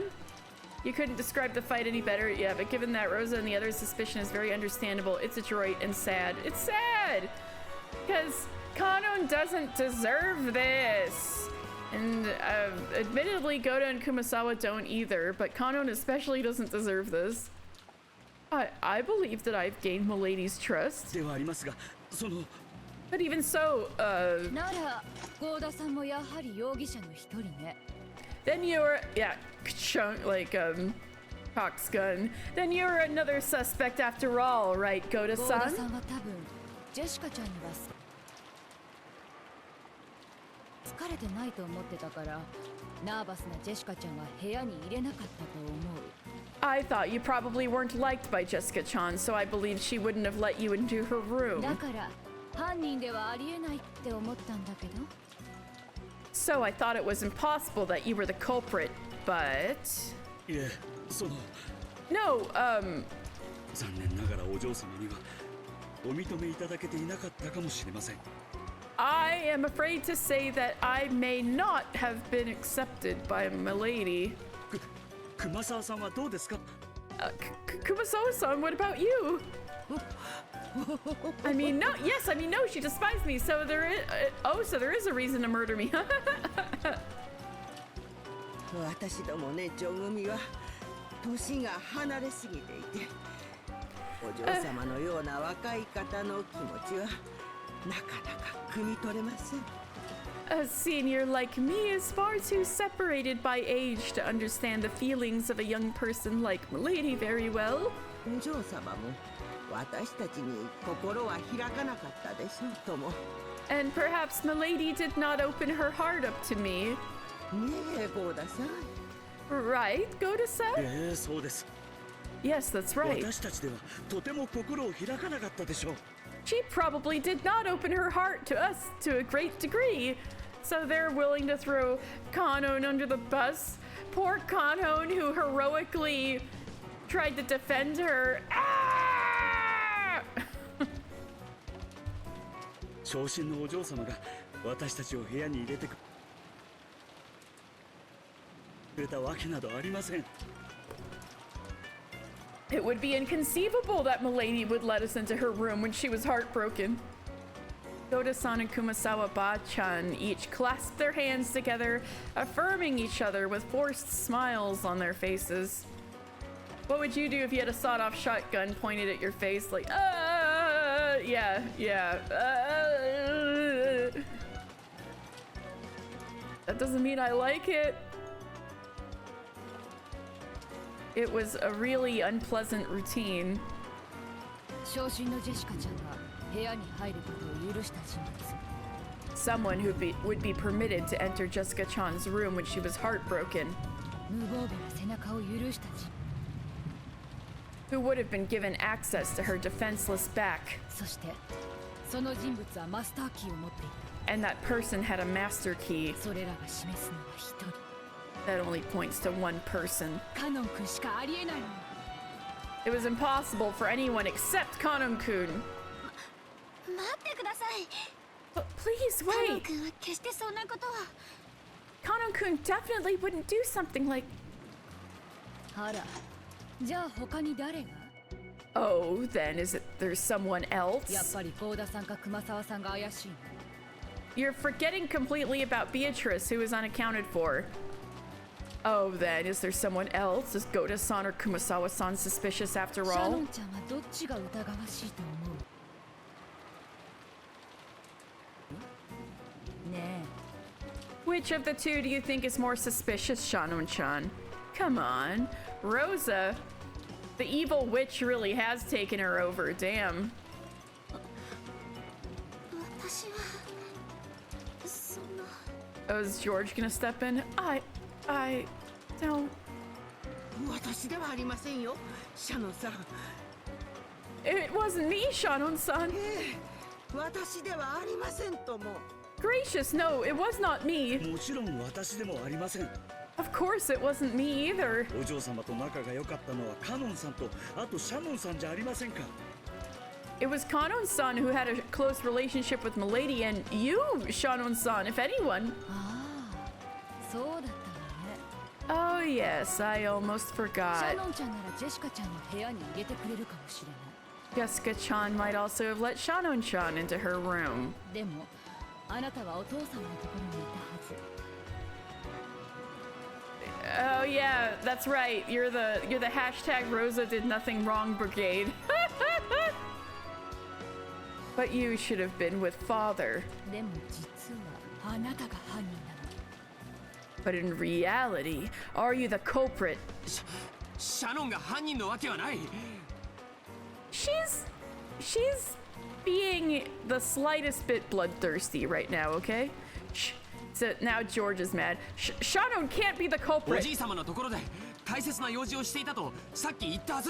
You couldn't describe the fight any better. Yeah, but given that Rosa and the others' suspicion is very understandable, it's adroit and sad. It's sad! Because Kanon doesn't deserve this! And admittedly, Goda and Kumasawa don't either, but Kanon especially doesn't deserve this. I believe that I've gained Milady's trust. ではありますが、その But even so, なら郷田さんもやはり容疑者の一人ね。 then you're, yeah, chunk, like, Hawk's gun. Then you're another suspect after all, right, 郷田 Goda-san? さんは多分ジェシカちゃんには疲れてないと思ってたからナーバスなジェシカちゃんは部屋に入れなかったと思う。 I thought you probably weren't liked by Jessica-chan, so I believed she wouldn't have let you into her room. だから犯人ではありえないって思ったんだけど。 So I thought it was impossible that you were the culprit, but... いえ、その No, 残念ながらお嬢様にはお認めいただけていなかったかもしれません。 I am afraid to say that I may not have been accepted by Milady. 熊沢さんはどうですか？ Kumasawa-san, what about you? I mean, no, yes, I mean, no, she despised me, so there is, so there is a reason to murder me. 私ども年長組は年が離れすぎていて、お嬢様のような若い方の気持ちはなかなか汲み取れません。 A senior like me is far too separated by age to understand the feelings of a young person like Milady very well. お嬢様も私たちに心は開かなかったでしょうとも。 And perhaps Milady did not open her heart up to me. ねえ、郷田さん。 Right, Goda-san? ええ、そうです。 Yes, that's right. 私たちではとても心を開かなかったでしょう。 She probably did not open her heart to us to a great degree. So they're willing to throw Kanon under the bus. Poor Kanon, who heroically tried to defend her. Ah! 長身のお嬢様が私たちを部屋に入れてくれたわけなどありません。 It would be inconceivable that Milady would let us into her room when she was heartbroken. Goda-san and Kumasawa-ba-chan each clasped their hands together, affirming each other with forced smiles on their faces. What would you do if you had a sawed-off shotgun pointed at your face like, yeah. That doesn't mean I like it. It was a really unpleasant routine. 昇進のジェシカちゃんが部屋に入ることを許した人物。 Someone who would be permitted to enter Jessica Chan's room when she was heartbroken. 無防備な背中を許した人。 Who would have been given access to her defenseless back. そしてその人物はマスターキーを持っていた。 And that person had a master key それらが示すのは一人。 that only points to one person. カノン君しかありえないの。 It was impossible for anyone except Kanon-kun. 待ってください。 But please カノン wait. 君は決してそんなことは。 Kanon-kun definitely wouldn't do something like... あら、じゃあ他に誰が？ Oh, then is it there's someone やっ else? ぱり幸田さんか熊沢さんが怪しいの。 You're forgetting completely about Beatrice, who is unaccounted for. Oh, then is there someone else? Is Goda-san or Kumasawa-san suspicious after シャノ all? ンちゃんはどっちが疑わしいと思う？ね Which of the two do you think is more suspicious, Shannon-chan? Come on. Rosa. The evil witch really has taken her over, damn. 私はそんな。 Oh, is George gonna step in? I don't... 私ではありませんよ、シャノンさん。 It wasn't me, Shannon-san. 私ではありませんとも。 Gracious, no, it was not me. もちろん私でもありません。 Of course it wasn't me either. お嬢様と仲が良かったのはカノンさんとあとシャノンさんじゃありませんか。 It was Kanon-san who had a close relationship with Milady and you, Shannon-san, if anyone. ああ、そうだったわね。 Oh yes, I almost シャ forgot. ノンちゃんならジェシカちゃんの部屋に入れてくれるかもしれない。 Jessica-chan might also have let Shannon-chan into her room. でもあなたはお父さんのところにいたはず。 Oh yeah, that's right. You're the hashtag Rosa did nothing wrong brigade. But you should have been with father. でも実はあなたが犯人なの。 But in reality, are you the culprit? シャノンが犯人のわけはない。 She's being the slightest bit bloodthirsty right now, okay? Shh. So now George is mad. Shannon can't be the お culprit. じい様のところで大切な用事をしていたとさっき言ったはず。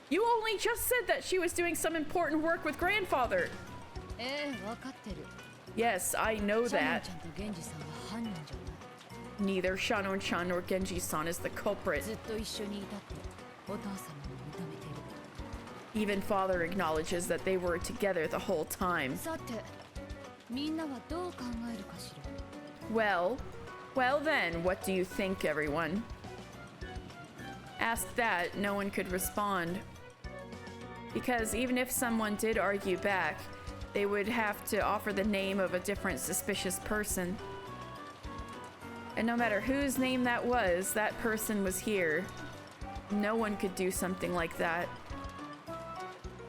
You only just said that she was doing some important work with grandfather. ええ、わかってる。 Yes, I know シャノン that. ちゃんと源氏さんは犯人じゃない。 Neither Shannon-chan nor Genji-san is the culprit. ずっと一緒にいたってお父様も認めてる。 Even father acknowledges that they were together the whole time. さて、みんなはどう考えるかしら。 Well then, what do you think, everyone? Asked that, no one could respond. Because even if someone did argue back, they would have to offer the name of a different suspicious person. And no matter whose name that was, that person was here. No one could do something like that.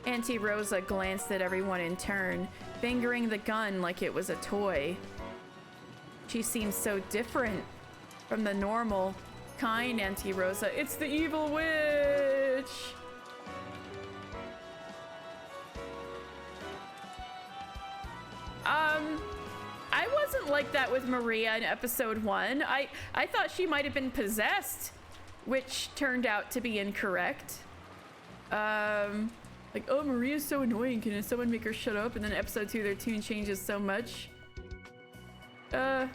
Auntie Rosa glanced at everyone in turn, fingering the gun like it was a toy. She seems so different from the normal, kind Auntie Rosa. It's the evil witch! I wasn't like that with Maria in episode 1. I thought she might have been possessed, which turned out to be incorrect. Like, oh, Maria's so annoying. Can someone make her shut up? And then episode 2, their tune changes so much. You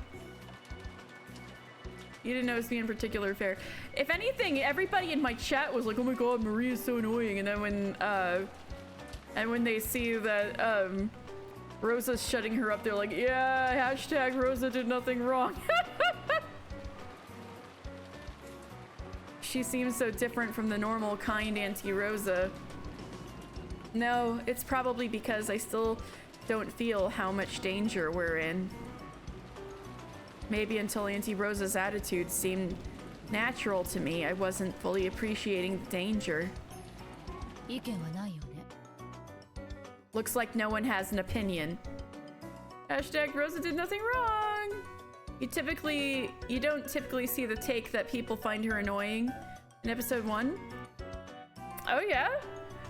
didn't notice me in particular, fair. If anything, everybody in my chat was like, oh my god, Maria's so annoying. And then when they see that, Rosa's shutting her up, they're like, yeah, hashtag Rosa did nothing wrong. She seems so different from the normal, kind Auntie Rosa. No, it's probably because I still don't feel how much danger we're in. Maybe until Auntie Rosa's attitude seemed natural to me, I wasn't fully appreciating the danger. 意見はないよね。 Looks like no one has an opinion. Hashtag Rosa did nothing wrong. You don't typically see the take that people find her annoying in episode 1. Oh yeah?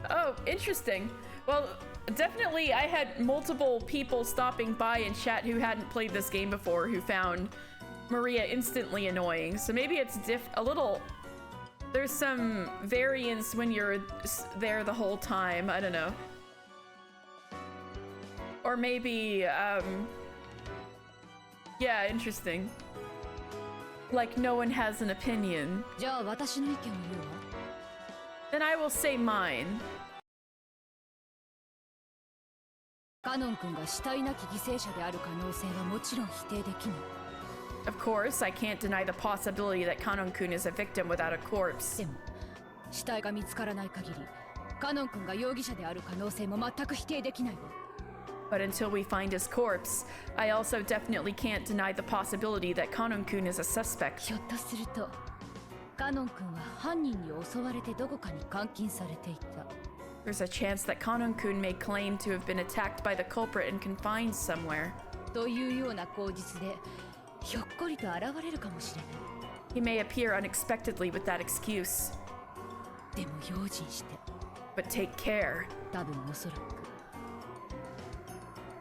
Oh, interesting. Well, definitely I had multiple people stopping by in chat who hadn't played this game before who found Maria instantly annoying. So maybe it's a little... There's some variance when you're there the whole time. I don't know. Or maybe, yeah, interesting. Like no one has an opinion. じゃあ私の意見を言うわ。 Then I will say mine. カノン君が死体なき犠牲者である可能性はもちろん否定できない。 Of course, I can't deny the possibility that Kanon-kun is a victim without a corpse. でも、死体が見つからない限り、カノン君が容疑者である可能性も全く否定できないわ。 But until we find his corpse, I also definitely can't deny the possibility that Kanon-kun is a suspect. ひょっとすると、カノン君は犯人に襲われてどこかに監禁されていた。 There's a chance that Kanon-kun may claim to have been attacked by the culprit and confined somewhere. というような口実で、ひょっこりと現れるかもしれない。 He may appear unexpectedly with that excuse. でも用心して。 But take care. 多分おそらく。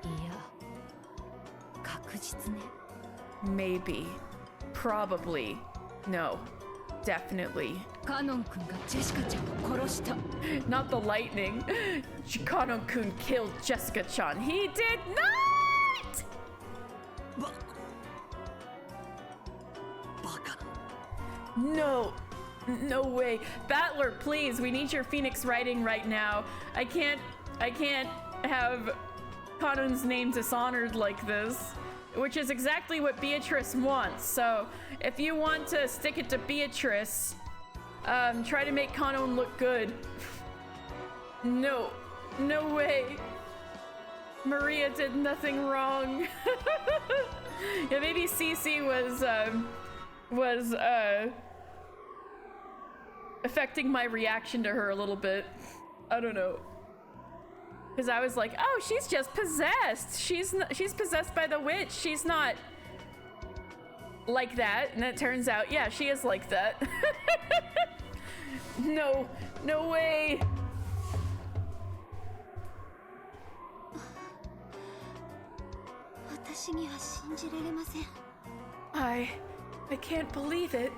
いや、確実ね。 Maybe. Probably. No. Definitely. カノン君がジェシカちゃんを殺した。 Not the lightning. Kanon-kun killed Jessica-chan. He did not! No. No way. Battler, please. We need your Phoenix writing right now. I can't have Kanon's name dishonored like this. Which is exactly what Beatrice wants. So, if you want to stick it to Beatrice, try to make Kanon look good. No. No way. Maria did nothing wrong. Yeah, maybe Cece was affecting my reaction to her a little bit. I don't know. Because I was like, oh, she's just possessed. She's possessed by the witch. She's not like that. And it turns out, yeah, she is like that. No way. I can't believe it.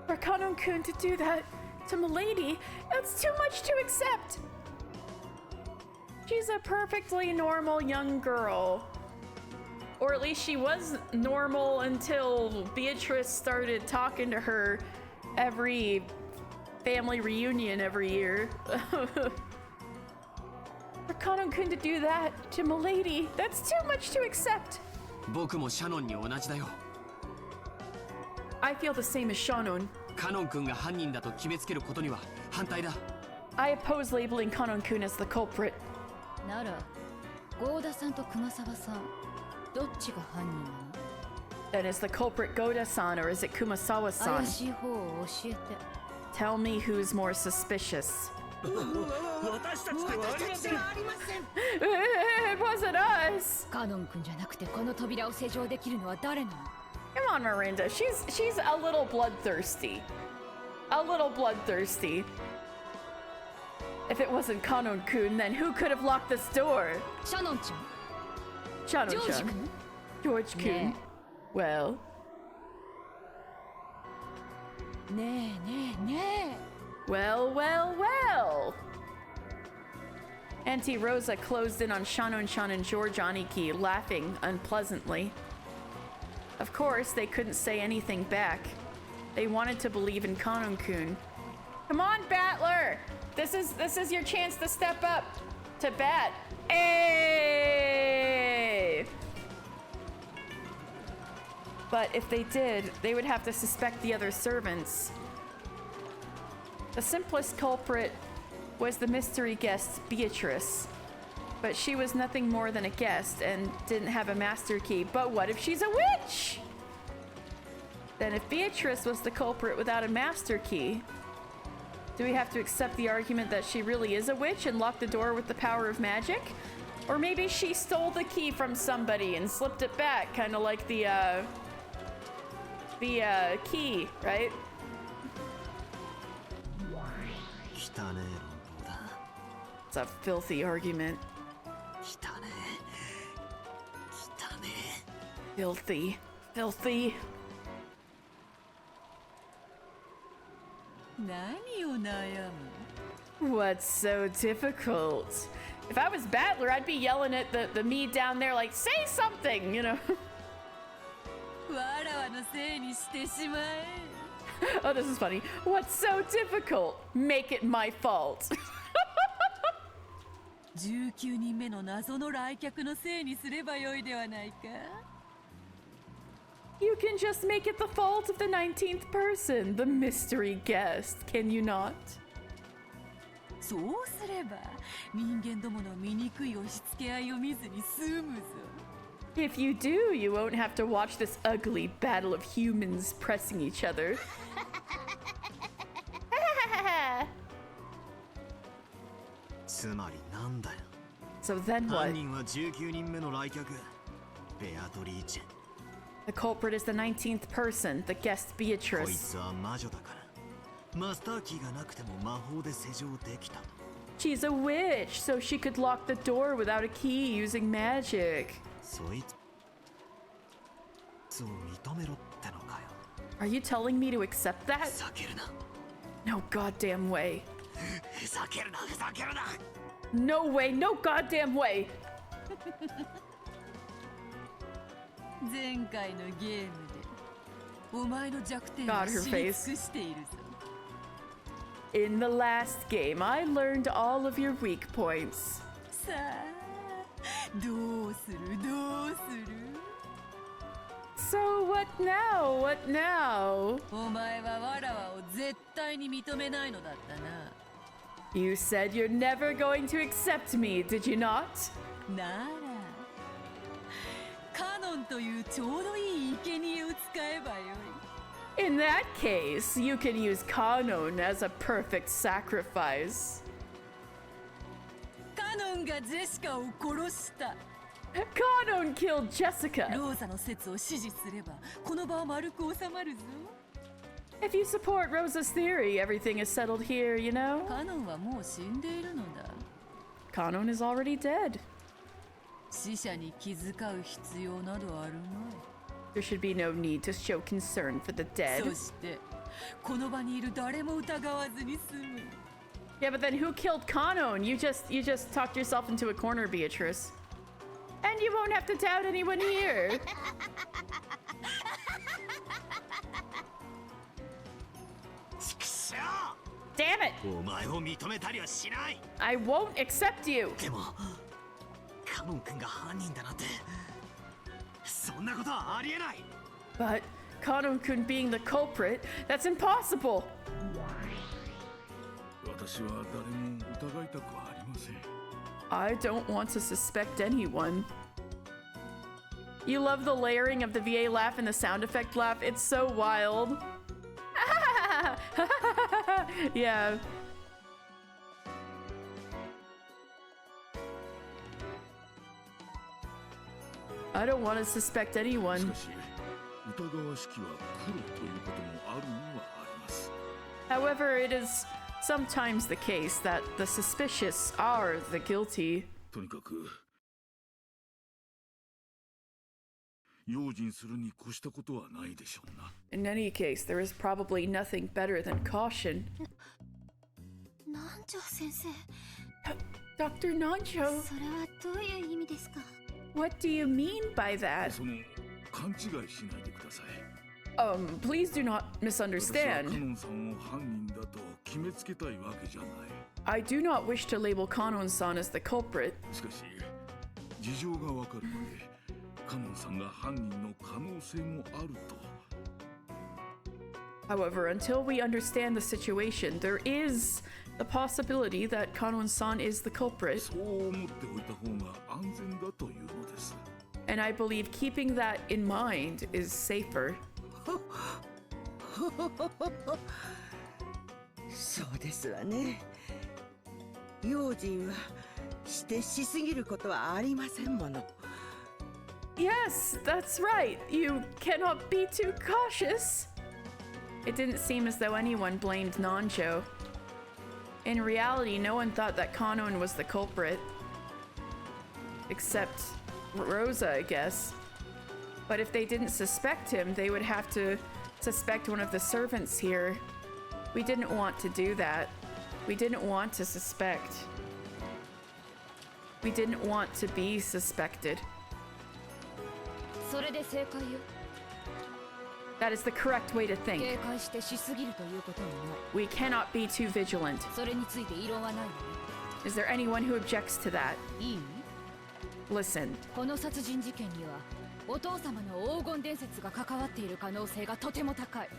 For Kanon-kun to do that to Milady, that's too much to accept. She's a perfectly normal young girl. Or at least she was normal until Beatrice started talking to her every family reunion every year. For Kanon-kun to do that to Milady, that's too much to accept. 僕もシャノンに同じだよ。 I feel the same as Shannon. カノン君が犯人だと決めつけることには反対だ。 I oppose labeling Kanon-kun as the culprit. なら、ゴーダさんと熊沢さん、どっちが犯人なの？ Then is the culprit Goda-san or is it Kumasawa-san? 怪しい方を教えて。 Tell me who's more suspicious. 私たちではありません。 It wasn't us. カノン君じゃなくてこの扉を施錠できるのは誰なの？ Come on, Miranda. She's a little bloodthirsty. A little bloodthirsty. If it wasn't Kanon-kun, then who could have locked this door? シャノンちゃん。 Shannon-chan. George-kun. Yeah. Well. ねえねえねえ。 Well. Auntie Rosa closed in on Shannon-chan and George Aniki, laughing unpleasantly. Of course, they couldn't say anything back. They wanted to believe in Kanon-kun. Come on, Battler! This is your chance to step up to bat. Hey! But if they did, they would have to suspect the other servants. The simplest culprit was the mystery guest Beatrice. But she was nothing more than a guest and didn't have a master key. But what if she's a witch? Then if Beatrice was the culprit without a master key, do we have to accept the argument that she really is a witch and lock the door with the power of magic? Or maybe she stole the key from somebody and slipped it back, kind of like the key, right? It's a filthy argument. Filthy. Filthy. What's so difficult? If I was Battler, I'd be yelling at the me down there like, say something, you know? Oh, this is funny. What's so difficult? Make it my fault. 19人目の謎の来客のせいにすればよいではないか You can just make it the fault of the 19th person, the mystery guest, can you not? そうすれば人間どもの醜い押し付け合いを見ずに済むぞ If you do, you won't have to watch this ugly battle of humans pressing each other. So then what? The culprit is the 19th person, the guest Beatrice. She's a witch, so she could lock the door without a key using magic. Are you telling me to accept that? No goddamn way. No way, no goddamn way. 前回のゲームでお前の弱点を God, her 知り face. 尽くしているぞ In the last game, I learned all of your weak points. さあどうするどうする So what now? What now? お前はわらわを絶対に認めないのだったな You said you're never going to accept me, did you not? ならカノンというちょうどいい生贄を使えばよい In that case, you can use Kanon as a perfect sacrifice. カノンがジェシカを殺した Kanon killed Jessica. ローザの説を支持すればこの場は丸く収まるぞ If you support Rosa's theory, everything is settled here, you know? カノンはもう死んでいるのだ Kanon is already dead. 死者に気遣う必要などあるまい There should be no need to show concern for the dead. そしてこの場にいる誰も疑わずに済む Yeah, but then who killed Kanon? You just talked yourself into a corner, Beatrice. And you won't have to doubt anyone here. Damn it! I won't accept you. But Kanon-kun being the culprit, that's impossible. 私は誰も疑いたくはありません I don't want to suspect anyone. You love the layering of the VA laugh and the sound effect laugh. It's so wild. Yeah. I don't want to suspect anyone. しかし疑わしきは黒ということもあるにはあります However, it is sometimes the case that the suspicious are the guilty. とにかく用心するに越したことはないでしょうな In any case, there is probably nothing better than caution. 南條先生 Dr. Nancho, それはどういう意味ですか what do you mean by that? その勘違いしないでください Please do not 私はカ misunderstand. ノンさんを犯人だと決めつけたいわけじゃない I do not wish to label Kanon-san as the culprit. しかし事情がわかるまでカノンさんが犯人の可能性もあると However, until we understand the situation, there is the possibility that Kanon-san is the culprit. そう思っておいた方が安全だというのです。 And I believe keeping that in mind is safer. そうですわね。用心はしてしすぎることはありませんもの。 Yes, that's right. You cannot be too cautious. It didn't seem as though anyone blamed Nanjo. In reality, no one thought that Kanon was the culprit. Except Rosa, I guess. But if they didn't suspect him, they would have to suspect one of the servants here. We didn't want to do that. We didn't want to suspect. We didn't want to be suspected. それで正解よ。 That is the correct way to think. 警戒してしすぎるということはない。 We cannot be too vigilant. それについて異論はないわね。 Is there anyone who objects to that? いい？ Listen, この殺人事件にはお父様の黄金伝説が関わっている可能性がとても高い。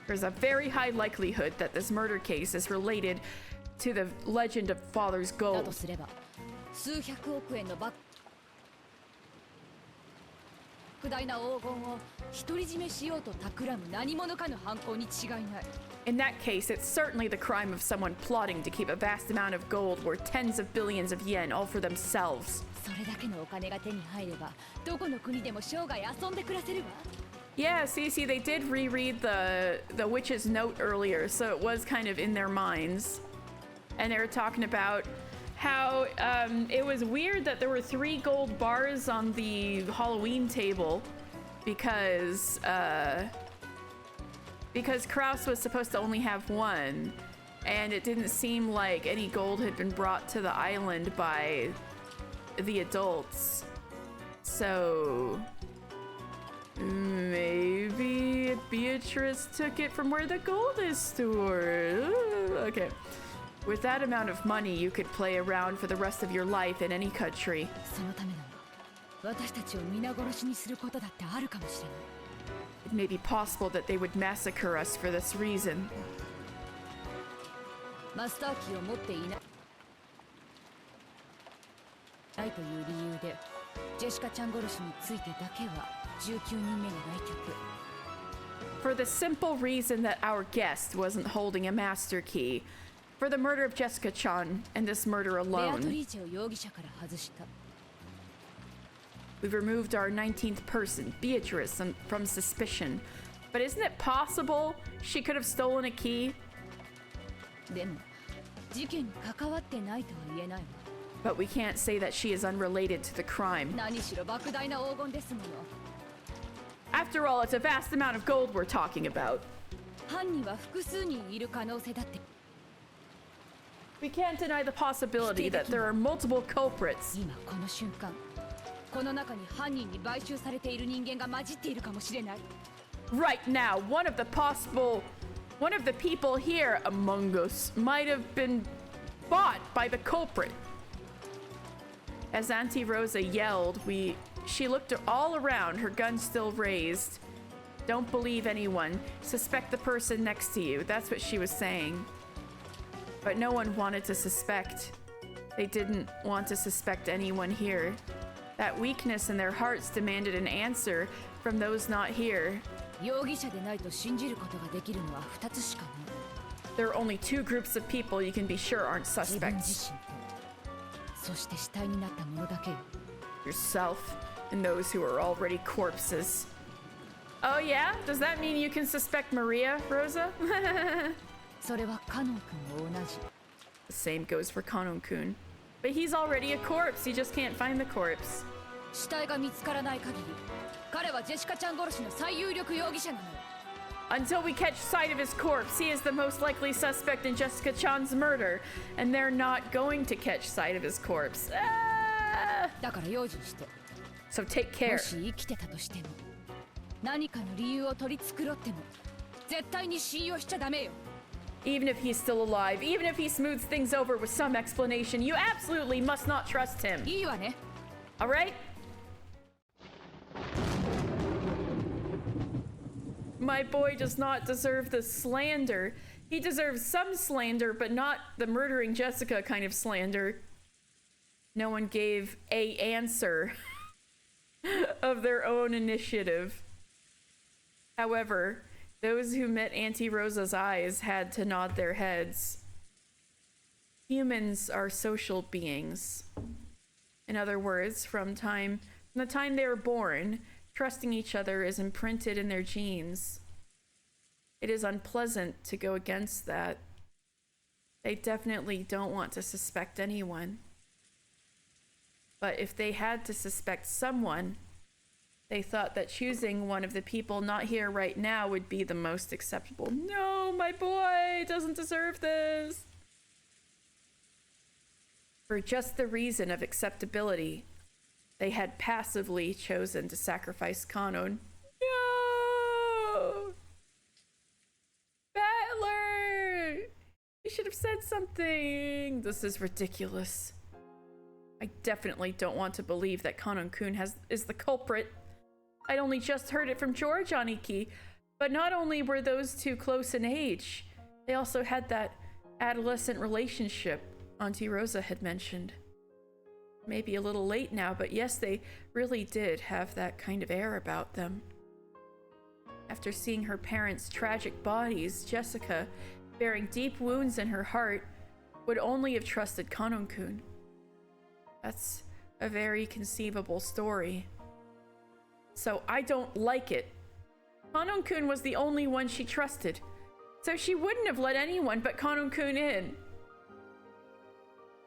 there's a very high likelihood that this murder case is related to the legend of Father's だ gold. とすれば数百億円の莫大な黄金を独り占めしようと企む何者かの犯行に違いない。 In that case, it's certainly the crime of someone plotting to keep a vast amount of gold worth tens of billions of yen all for themselves. それだけのお金が手に入ればどこの国でも生涯遊んで暮らせるわ。 Yeah, see, they did reread the witch's note earlier, so it was kind of in their minds. And they were talking about how it was weird that there were 3 gold bars on the Halloween table because Kraus was supposed to only have 1, and it didn't seem like any gold had been brought to the island by the adults. So maybe Beatrice took it from where the gold is stored. Okay. With that amount of money, you could play around for the rest of your life in any country. そのためなら私たちを皆殺しにすることだってあるかもしれない。 It may be possible that they would massacre us for this reason. マスターキーを持っていないという理由でジェシカちゃん殺しについてだけは19人目が来客。 For the simple reason that our guest wasn't holding a master key. For the murder of Jessica-chan and this murder ベアト alone. リーチェを容疑者から外した。 We've removed our 19th person, Beatrice, from suspicion. But isn't it possible she could have stolen a key? でも事件に関わってないとは言えないわ。 But we can't say that she is unrelated to the crime. 何しろ莫大な黄金ですもの。 After all, it's a vast amount of gold we're talking about. 犯人は複数人いる可能性だって。 We can't deny the possibility that there are multiple culprits. 今この瞬間、この中に犯人に買収されている人間が混じっているかもしれない。 Right now, one of the people here among us might have been bought by the culprit. As Auntie Rosa yelled, she looked all around, her gun still raised. Don't believe anyone. Suspect the person next to you. That's what she was saying. But no one wanted to suspect. They didn't want to suspect anyone here. That weakness in their hearts demanded an answer from those not here. 容疑者でないと信じることができるのは2つしかない。 There are only 2 groups of people you can be sure aren't 自分 suspects. 自身と、そして死体になった者だけよ。 Yourself and those who are already corpses. Oh yeah? Does that mean you can suspect Maria, Rosa? それはカノン君も同じ。 The same goes for Kanon-kun. But he's already a corpse, you just can't find the corpse. 死体が見つからない限り、彼はジェシカちゃん殺しの最有力容疑者なのよ。 Until we catch sight of his corpse, he is the most likely suspect in Jessica-chan's murder, and they're not going to catch sight of his corpse. Ah! だから用心して。 So take も care. し生きてたとしても、何かの理由を取り繕っても、絶対に信用しちゃダメよ。 Even if he's still alive, even if he smooths things over with some explanation, you absolutely must not trust him. いいわね。 Alright? My boy does not deserve the slander. He deserves some slander, but not the murdering Jessica kind of slander. No one gave a answer of their own initiative. However, those who met Auntie Rosa's eyes had to nod their heads. Humans are social beings. In other words, from the time they were born, trusting each other is imprinted in their genes. It is unpleasant to go against that. They definitely don't want to suspect anyone. But if they had to suspect someone, they thought that choosing one of the people not here right now would be the most acceptable. No, my boy doesn't deserve this. For just the reason of acceptability, they had passively chosen to sacrifice Kanon. No! Battler! You should have said something. This is ridiculous. I definitely don't want to believe that Kanon-kun is the culprit. I'd only just heard it from George on Iki, but not only were those two close in age, they also had that adolescent relationship Auntie Rosa had mentioned. Maybe a little late now, but yes, they really did have that kind of air about them. After seeing her parents' tragic bodies, Jessica, bearing deep wounds in her heart, would only have trusted Kanon-kun. That's a very conceivable story. So I don't like it. Kanon-kun was the only one she trusted, so she wouldn't have let anyone but Kanon-kun in.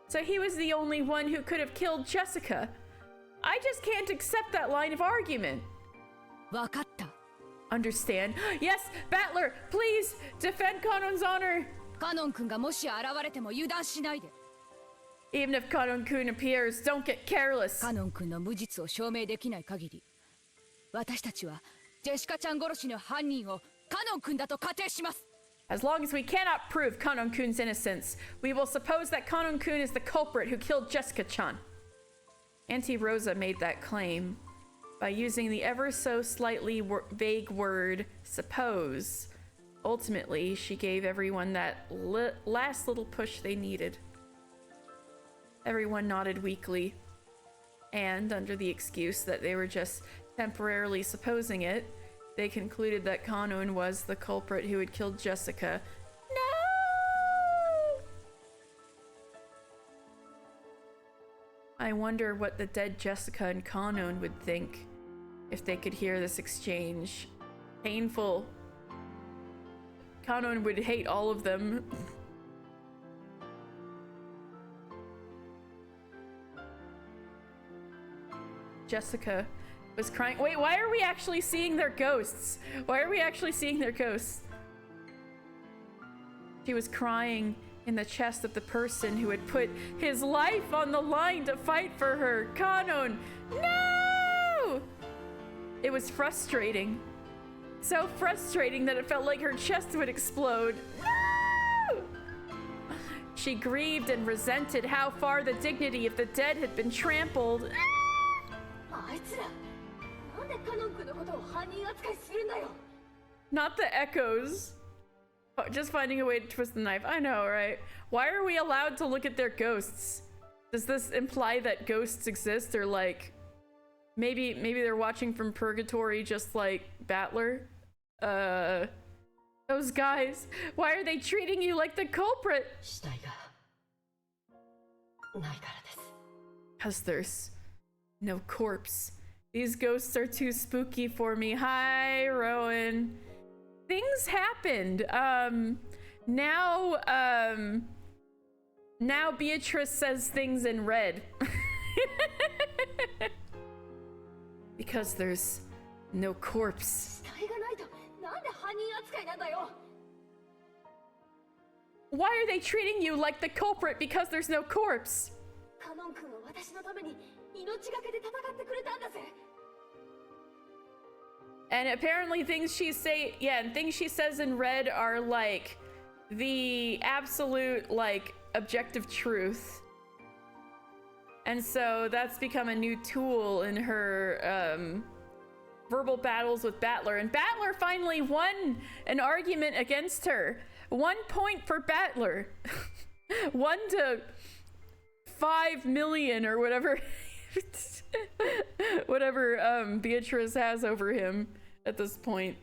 So he was the only one who could have killed Jessica. I just can't accept that line of argument. わかった。 Understand? Yes, Battler, please defend Kanon's honor. カノン君がもし現れても油断しないで。 Even if Kanon-kun appears, don't get careless. カノン君の無実を証明できない限り、私たちはジェシカちゃん殺しの犯人をカノン君だと仮定します。 As long as we cannot prove Kanon-kun's innocence, we will suppose that Kanon-kun is the culprit who killed Jessica-chan. Auntie Rosa made that claim by using the ever so slightly vague word suppose. Ultimately, she gave everyone that last little push they needed. Everyone nodded weakly, and under the excuse that they were just temporarily supposing it, they concluded that Kanon was the culprit who had killed Jessica. No! I wonder what the dead Jessica and Kanon would think if they could hear this exchange. Painful. Kanon would hate all of them. Jessica was crying. Wait, why are we actually seeing their ghosts? Why are we actually seeing their ghosts? She was crying in the chest of the person who had put his life on the line to fight for her. Kanon, no! It was frustrating. So frustrating that it felt like her chest would explode. No! She grieved and resented how far the dignity of the dead had been trampled. Not the echoes. Oh, just finding a way to twist the knife. I know, right? Why are we allowed to look at their ghosts? Does this imply that ghosts exist, or like maybe they're watching from purgatory just like Battler? Those guys. Why are they treating you like the culprit? Because there's no corpse. These ghosts are too spooky for me. Hi, Rowan. Things happened. Now Beatrice says things in red. Because there's no corpse. Why are they treating you like the culprit because there's no corpse? And apparently things she says in red are like the absolute like objective truth. And so that's become a new tool in her verbal battles with Battler. And Battler finally won an argument against her 1 point for Battler. 1 to 5 million or whatever. Whatever Beatrice has over him at this point.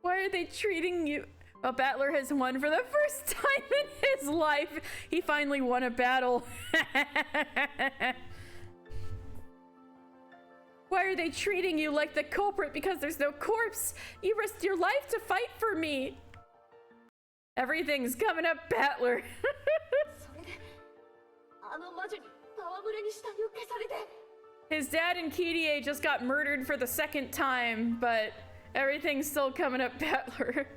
Why are they treating you? Well, Battler has won for the first time in his life. He finally won a battle. Why are they treating you like the culprit because there's no corpse? You risked your life to fight for me. Everything's coming up, Battler. His dad and Kirie just got murdered for the 2nd time, but everything's still coming up, Battler.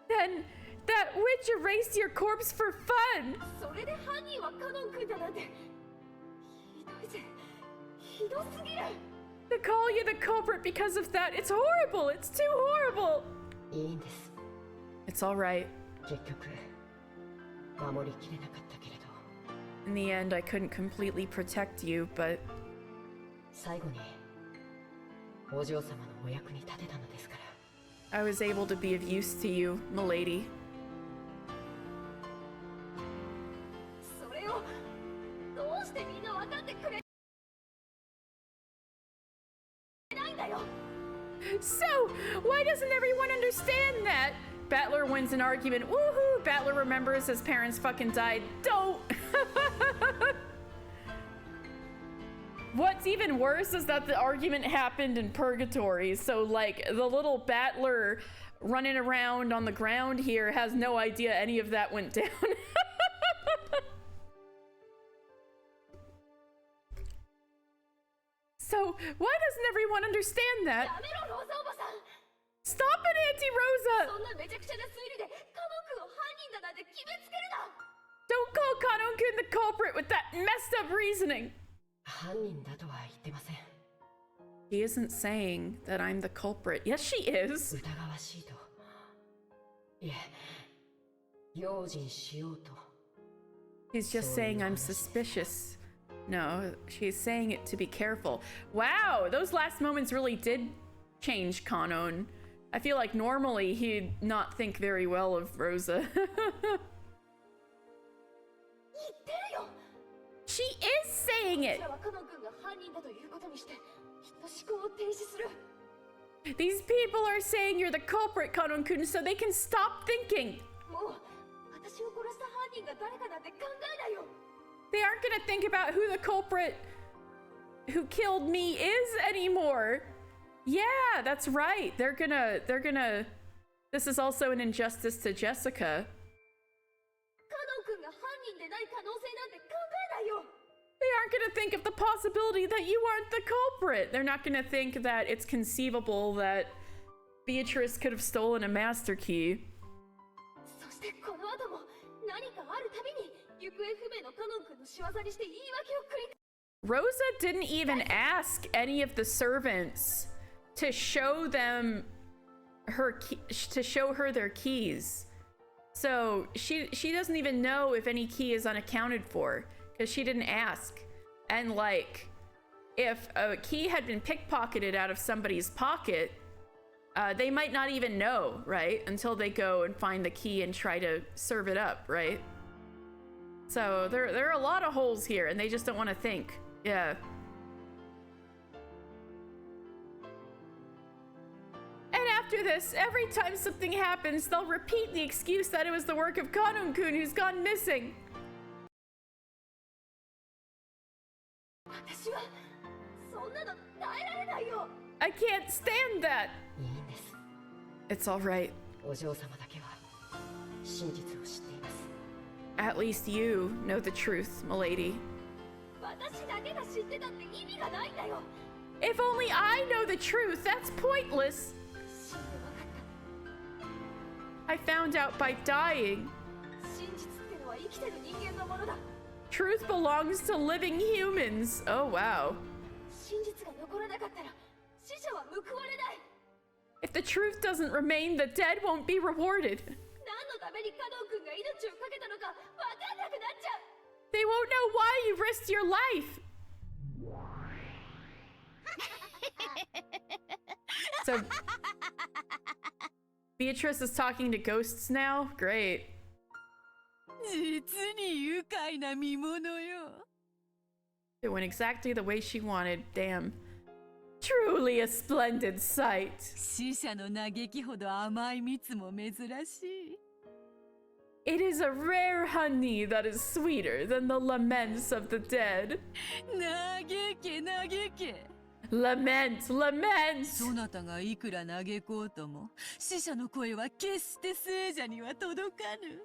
Then that witch erased your corpse for fun. To call you the culprit because of that, it's horrible. It's too horrible. It's all right. In the end, I couldn't completely protect you, but I was able to be of use to you, milady. So, why doesn't everyone understand that? Battler wins an argument. Woohoo! Battler remembers his parents fucking died. Don't! What's even worse is that the argument happened in purgatory. So, like, the little Battler running around on the ground here has no idea any of that went down. So, why doesn't everyone understand that? Stop it, Auntie Rosa! Don't call Kanon-kun the culprit with that messed up reasoning. She isn't saying that I'm the culprit. Yes, she is. She's just saying I'm suspicious. No, she's saying it to be careful. Wow, those last moments really did change Kanon. I feel like normally he'd not think very well of Rosa. She is saying it! These people are saying you're the culprit, Kanon-kun, so they can stop thinking. They aren't gonna think about who the culprit who killed me is anymore. Yeah, that's right. They're gonna... This is also an injustice to Jessica. They aren't gonna think of the possibility that you aren't the culprit. They're not gonna think that it's conceivable that Beatrice could have stolen a master key. Rosa didn't even ask any of the servants to show them her to show her their keys. So she doesn't even know if any key is unaccounted for because she didn't ask. And like, if a key had been pickpocketed out of somebody's pocket, they might not even know, right? Until they go and find the key and try to serve it up, right? So there are a lot of holes here and they just don't want to think. Yeah. And after this, every time something happens, they'll repeat the excuse that it was the work of Kanon-kun who's gone missing. I can't stand that. It's all right. At least you know the truth, milady. If only I know the truth, that's pointless. I found out by dying. Truth belongs to living humans. Oh, wow. If the truth doesn't remain, the dead won't be rewarded. They won't know why you risked your life. So Beatrice is talking to ghosts now? Great. 実に愉快な見物よ。 It went exactly the way she wanted. Damn. Truly a splendid sight. 死者の嘆きほど甘い蜜も珍しい。 It is a rare honey that is sweeter than the laments of the dead. 嘆け嘆け。 Lament, lament. そなたがいくら嘆こうとも、死者の声は決して聖者には届かぬ。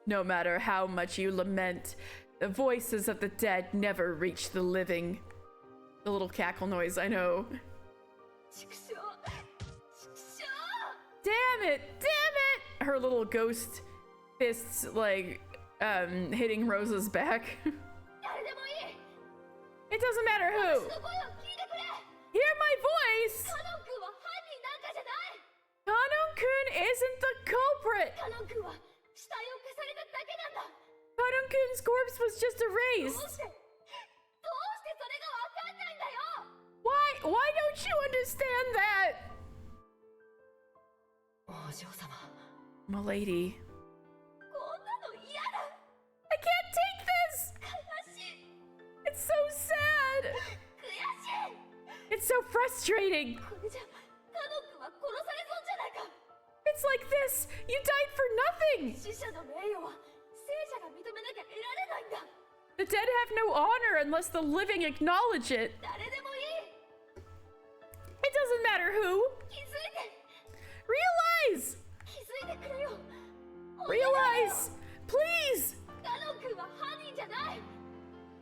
No matter how much you lament, the voices of the dead never reach the living. The little cackle noise, I know. Damn it! Damn it! Her little ghost fists, like, hitting Rosa's back. It doesn't matter who. Hear my voice! Kanon-kun isn't the culprit! Kanon-kun's corpse was just erased. Why don't you understand that? Milady. I can't take this! It's so sad! It's so frustrating! It's like this! You died for nothing! The dead have no honor unless the living acknowledge it. It doesn't matter who. Realize! Realize! Please!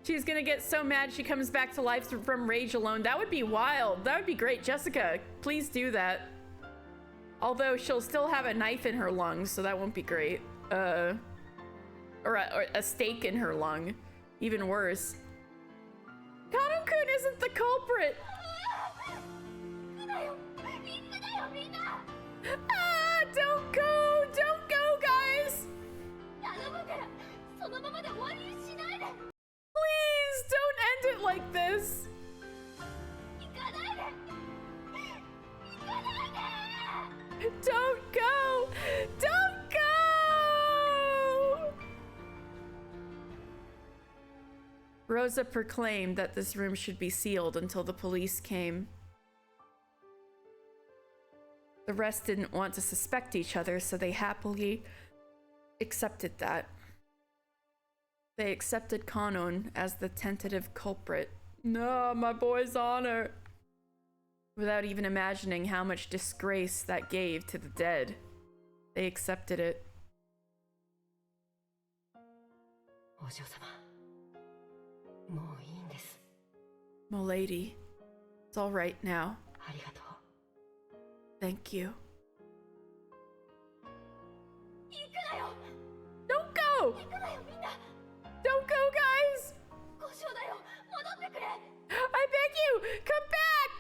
She's gonna get so mad she comes back to life from rage alone. That would be wild. That would be great. Jessica, please do that. Although she'll still have a knife in her lung, so that won't be great. Or a stake in her lung. Even worse. Kanon-kun isn't the culprit! Ah, don't go! Don't go, guys! Please, don't end it like this! Don't go! Don't go! Rosa proclaimed that this room should be sealed until the police came. The rest didn't want to suspect each other, so they happily accepted that. They accepted Kanon as the tentative culprit. No, my boy's honor. Without even imagining how much disgrace that gave to the dead. They accepted it. Milady, it's all right now. Thank you. Don't go! Don't go, guys! I beg you, come back!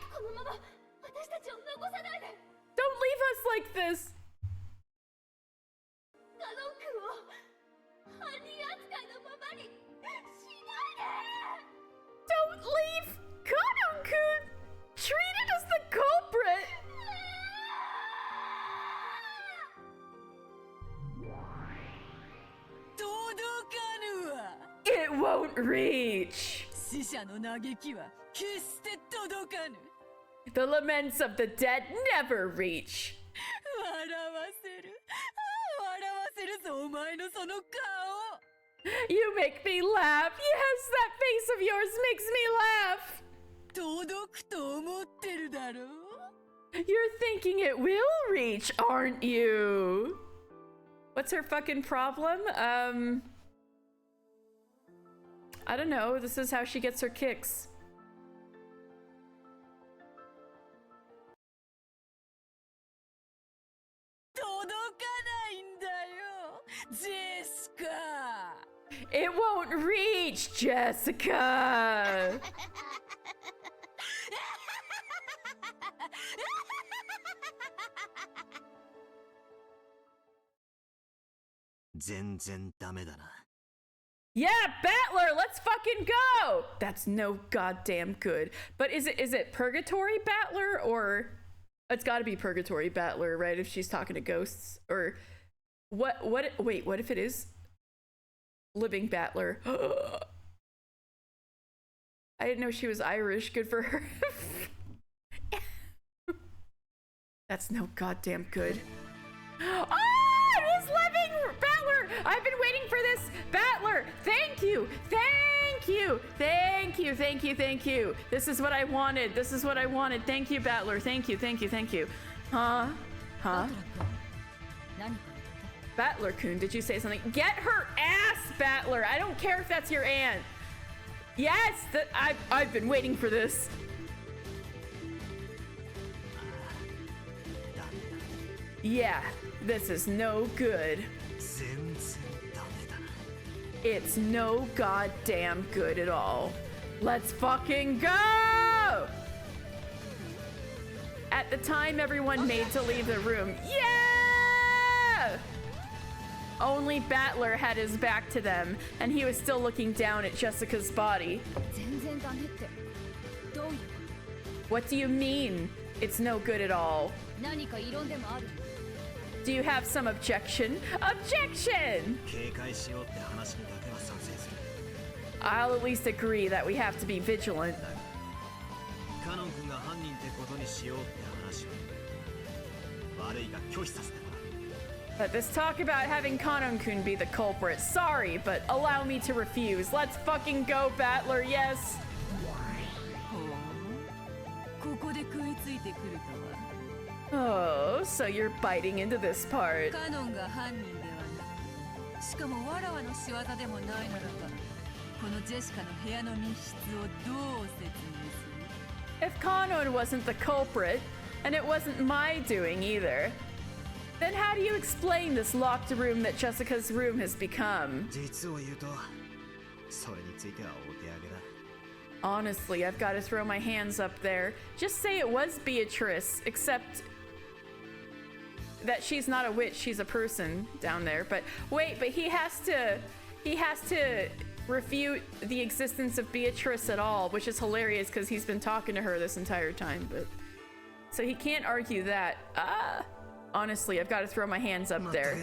Don't leave us like this! Don't leave Kanon-kun! Treated as the culprit! It won't reach! The laments of the dead never reach! You make me laugh! Yes, that face of yours makes me laugh! You're thinking it will reach, aren't you? What's her fucking problem? I don't know. This is how she gets her kicks. It won't reach, Jessica! Yeah, Battler, let's fucking go! That's no goddamn good. But is it Purgatory Battler or It's got to be Purgatory Battler, right? If she's talking to ghosts. Or what wait, what if it is Living Battler? I didn't know she was Irish. Good for her. That's no goddamn good. Oh, it is Living Battler! I've been waiting for this Battler! Thank you! Thank you! Thank you! Thank you! Thank you! This is what I wanted. This is what I wanted. Thank you, Battler. Thank you. Thank you. Thank you. Huh? Huh? Battler-kun, did you say something? Get her ass, Battler! I don't care if that's your aunt. Yes! I've been waiting for this. Yeah, this is no good. It's no goddamn good at all. Let's fucking go! At the time everyone made to leave the room. Yeah! Only Battler had his back to them, and he was still looking down at Jessica's body. What do you mean? It's no good at all. Do you have some objection? Objection! I'll at least agree that we have to be vigilant. But this talk about having Kanon-kun be the culprit, sorry, but allow me to refuse. Let's fucking go, Battler, yes! Oh, so you're biting into this part. If Kanon wasn't the culprit, and it wasn't my doing either, then how do you explain this locked room that Jessica's room has become? Honestly, I've got to throw my hands up there. Just say it was Beatrice, except that she's not a witch, she's a person down there. But wait, but he has to refute the existence of Beatrice at all, which is hilarious because he's been talking to her this entire time. But so he can't argue that. Honestly, I've got to throw my hands up there.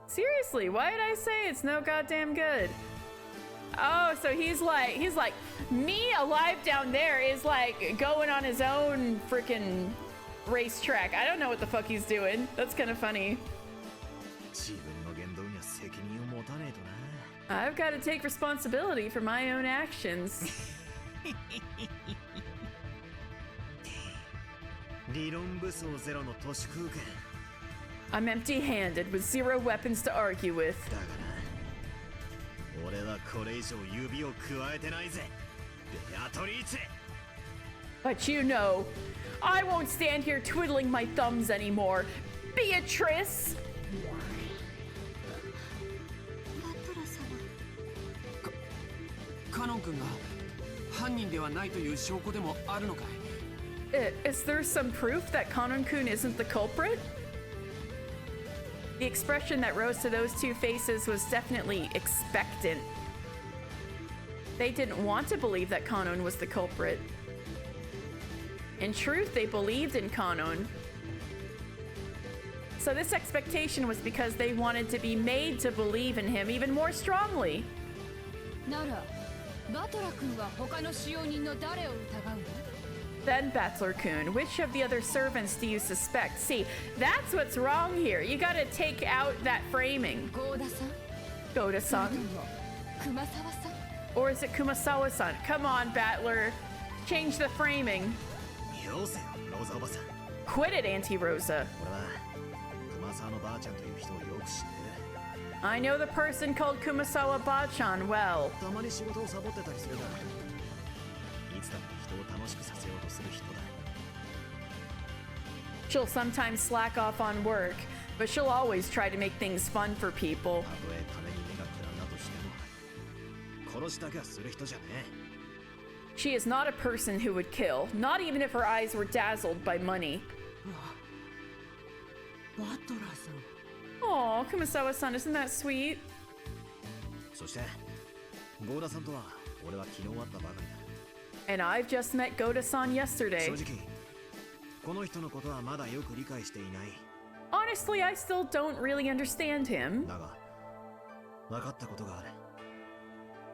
Seriously, why did I say it's no goddamn good? Oh, so he's like, me alive down there is like going on his own freaking racetrack. I don't know what the fuck he's doing. That's kind of funny. I've got to take responsibility for my own actions. I'm empty-handed with zero weapons to argue with. But you know, I won't stand here twiddling my thumbs anymore. Beatrice! Is there some proof that Kanon-kun isn't the culprit? The expression that rose to those two faces was definitely expectant. They didn't want to believe that Kanon was the culprit. In truth, they believed in Kanon. So this expectation was because they wanted to be made to believe in him even more strongly. Then Battler-kun, which of the other servants do you suspect? See, that's what's wrong here. You gotta take out that framing. Goda-san? Or is it Kumasawa-san? Come on, Battler. Change the framing. Quit it, Auntie Rosa. I know the person called Kumasawa Bachan well. She'll sometimes slack off on work, but she'll always try to make things fun for people. She is not a person who would kill, not even if her eyes were dazzled by money. Aw, Kumasawa-san, isn't that sweet? And I've just met Goda-san yesterday. 正直この人のことはまだよく理解していない。 Honestly, I still don't really understand him. だが分かったことがある。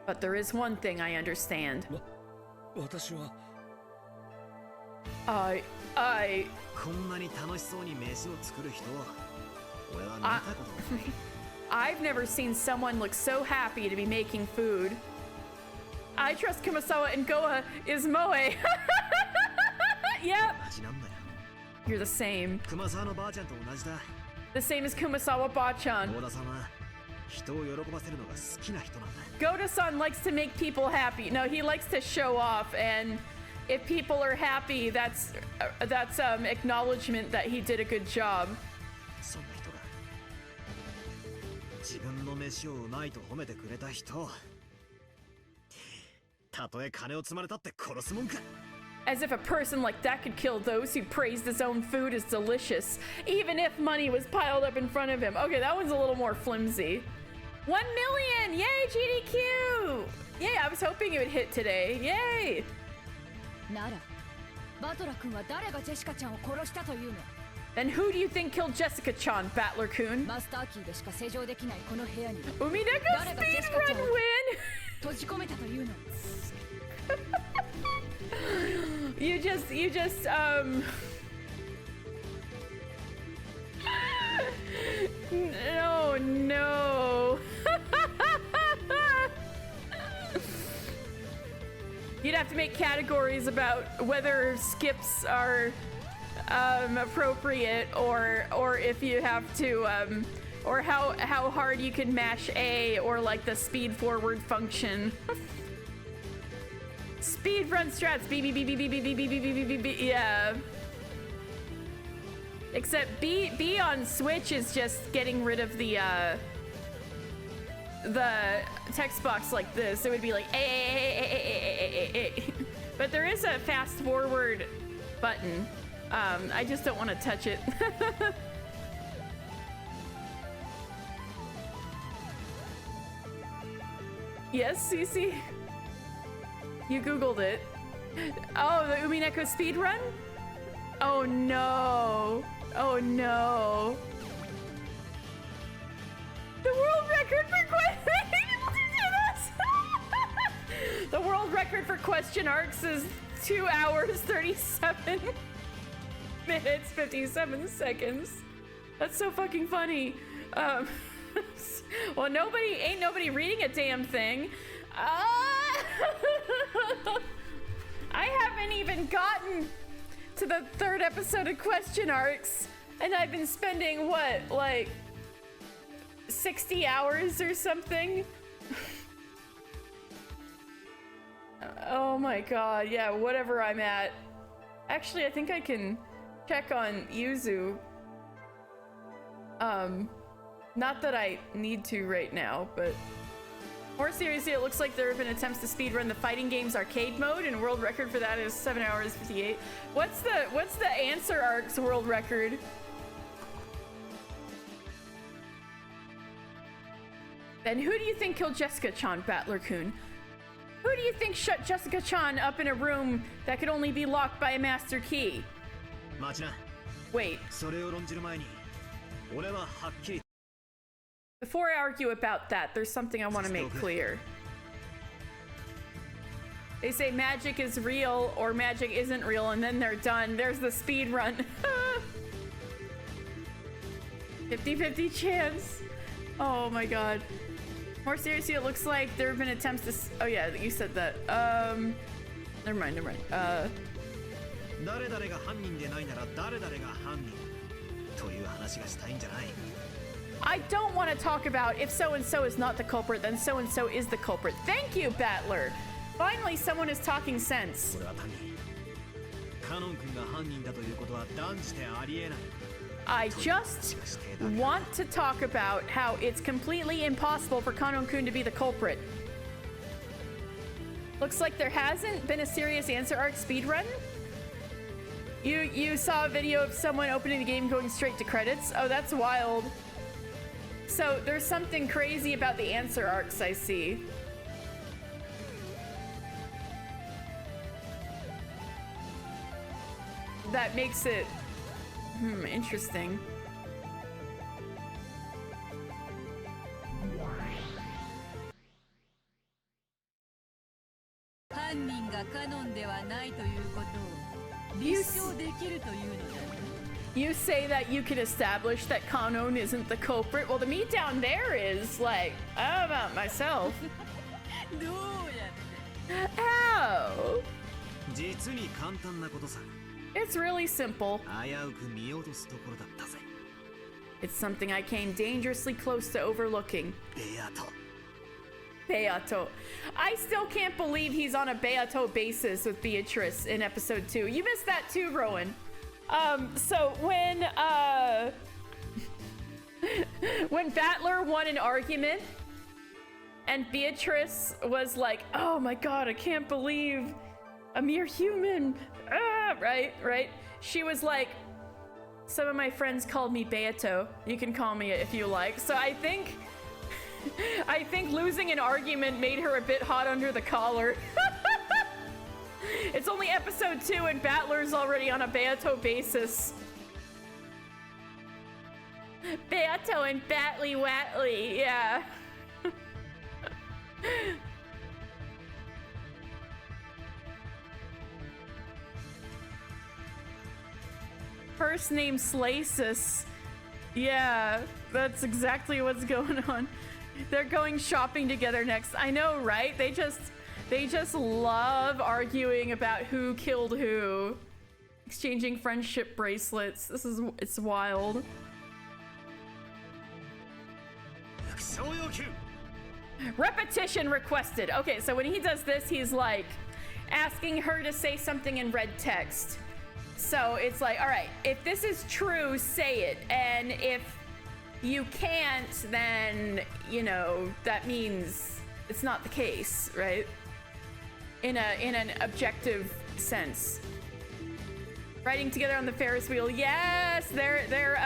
But there is one thing I understand. 私は I こんなに楽しそうに飯を作る人を俺は見たことがない。 I've never seen someone look so happy to be making food. I trust Kumasawa and Goa is Moe. Yep. 同じなんだよ。 You're the same. 熊沢のばあちゃんと同じだ。 The same as Kumasawa Bachan. 大田さんは人を喜ばせるのが好きな人なんだ。 Goda-san likes to make people happy. No, he likes to show off, and if people are happy, that's acknowledgement that he did a good job. そんな人が自分の飯をうまいと褒めてくれた人、たとえ金を積まれたって殺すもんか。 As if a person like that could kill those who praised his own food as delicious, even if money was piled up in front of him. Okay, that one's a little more flimsy. 1 million! Yay, GDQ! Yay, I was hoping it would hit today. Yay! ならバトラ君は誰がジェシカちゃんを殺したというの？ Then who do you think killed Jessica-chan, Battler-kun? マスターキーでしか施錠できないこの部屋に Umineko 誰がジェシカちゃ speedrun んを win! 閉じ込めたというの？ You just No, no. You'd have to make categories about whether skips are appropriate or if you have to or how hard you can mash A or like the speed forward function. Speed run strats. B. Yeah. Except B on Switch is just getting rid of the text box like this. It would be like A. But there is a fast forward button. I just don't want to touch it. Yes, Cece? You Googled it. Oh, the Umineko speedrun? Oh no. Oh no. The world record for The world record for question arcs is 2 hours 37 minutes 57 seconds. That's so fucking funny. Well, ain't nobody reading a damn thing. I haven't even gotten to the 3rd episode of question arcs, and I've been spending what, like 60 hours or something? Oh my god, yeah, whatever I'm at. Actually, I think I can check on Yuzu. Not that I need to right now, but more seriously, it looks like there have been attempts to speedrun the fighting game's arcade mode, and world record for that is 7 hours 58. What's the answer arcs world record? Then who do you think killed Jessica-chan, Battler-kun? Who do you think shut Jessica-chan up in a room that could only be locked by a master key? Wait. Before I argue about that, there's something I want to make clear. They say magic is real or magic isn't real, and then they're done. There's the speed run. 50-50 chance. Oh my god. More seriously, it looks like there have been attempts to oh yeah, you said that. Never mind. I don't want to talk about if so-and-so is not the culprit, then so-and-so is the culprit. Thank you, Battler! Finally, someone is talking sense. I just want to talk about how it's completely impossible for Kanon-kun to be the culprit. Looks like there hasn't been a serious answer arc speedrun? You saw a video of someone opening the game going straight to credits? Oh, that's wild. So there's something crazy about the answer arcs, I see. that makes it interesting. 犯人がカノンではないということを立証できるというのだ。 You say that you can establish that Kanon isn't the culprit. Well, to me down there is like, I don't know about myself. どうやって How? 実に簡単なことさ。 It's really simple. 危うく見落とすところだったぜ。 It's something I came dangerously close to overlooking. ベアト。 Beato. I still can't believe he's on a Beato basis with Beatrice in episode 2. You missed that too, Rowan. So when when Battler won an argument and Beatrice was like, oh my god, I can't believe a mere human. Right? She was like, some of my friends called me Beato. You can call me it if you like. So I think losing an argument made her a bit hot under the collar. It's only episode 2 and Battler's already on a Beato basis. Beato and Batley Watley, yeah. First name Slasis. Yeah, that's exactly what's going on. They're going shopping together next. I know, right? They just love arguing about who killed who. Exchanging friendship bracelets. It's wild. Repetition requested. Okay, so when he does this, he's like asking her to say something in red text. So it's like, all right, if this is true, say it. And if you can't, then, you know, that means it's not the case, right? In an objective sense. Riding together on the Ferris wheel. Yes, they're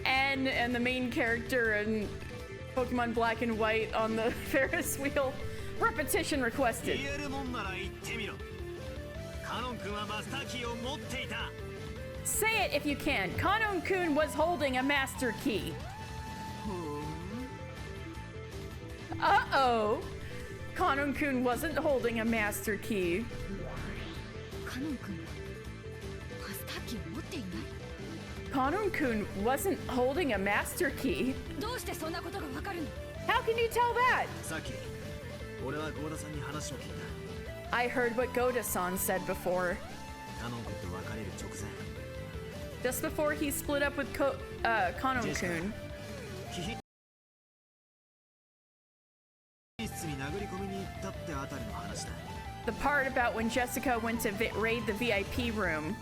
N and the main character in Pokemon Black and White on the Ferris wheel. Repetition requested. Say it if you can. Kanon-kun was holding a master key. Uh-oh. Kanon-kun wasn't holding a master key. Kanon-kun wasn't holding a master key? How can you tell that? I heard what Goda-san said before. Just before he split up with Kanon-kun. The part about when Jessica went to raid the VIP room.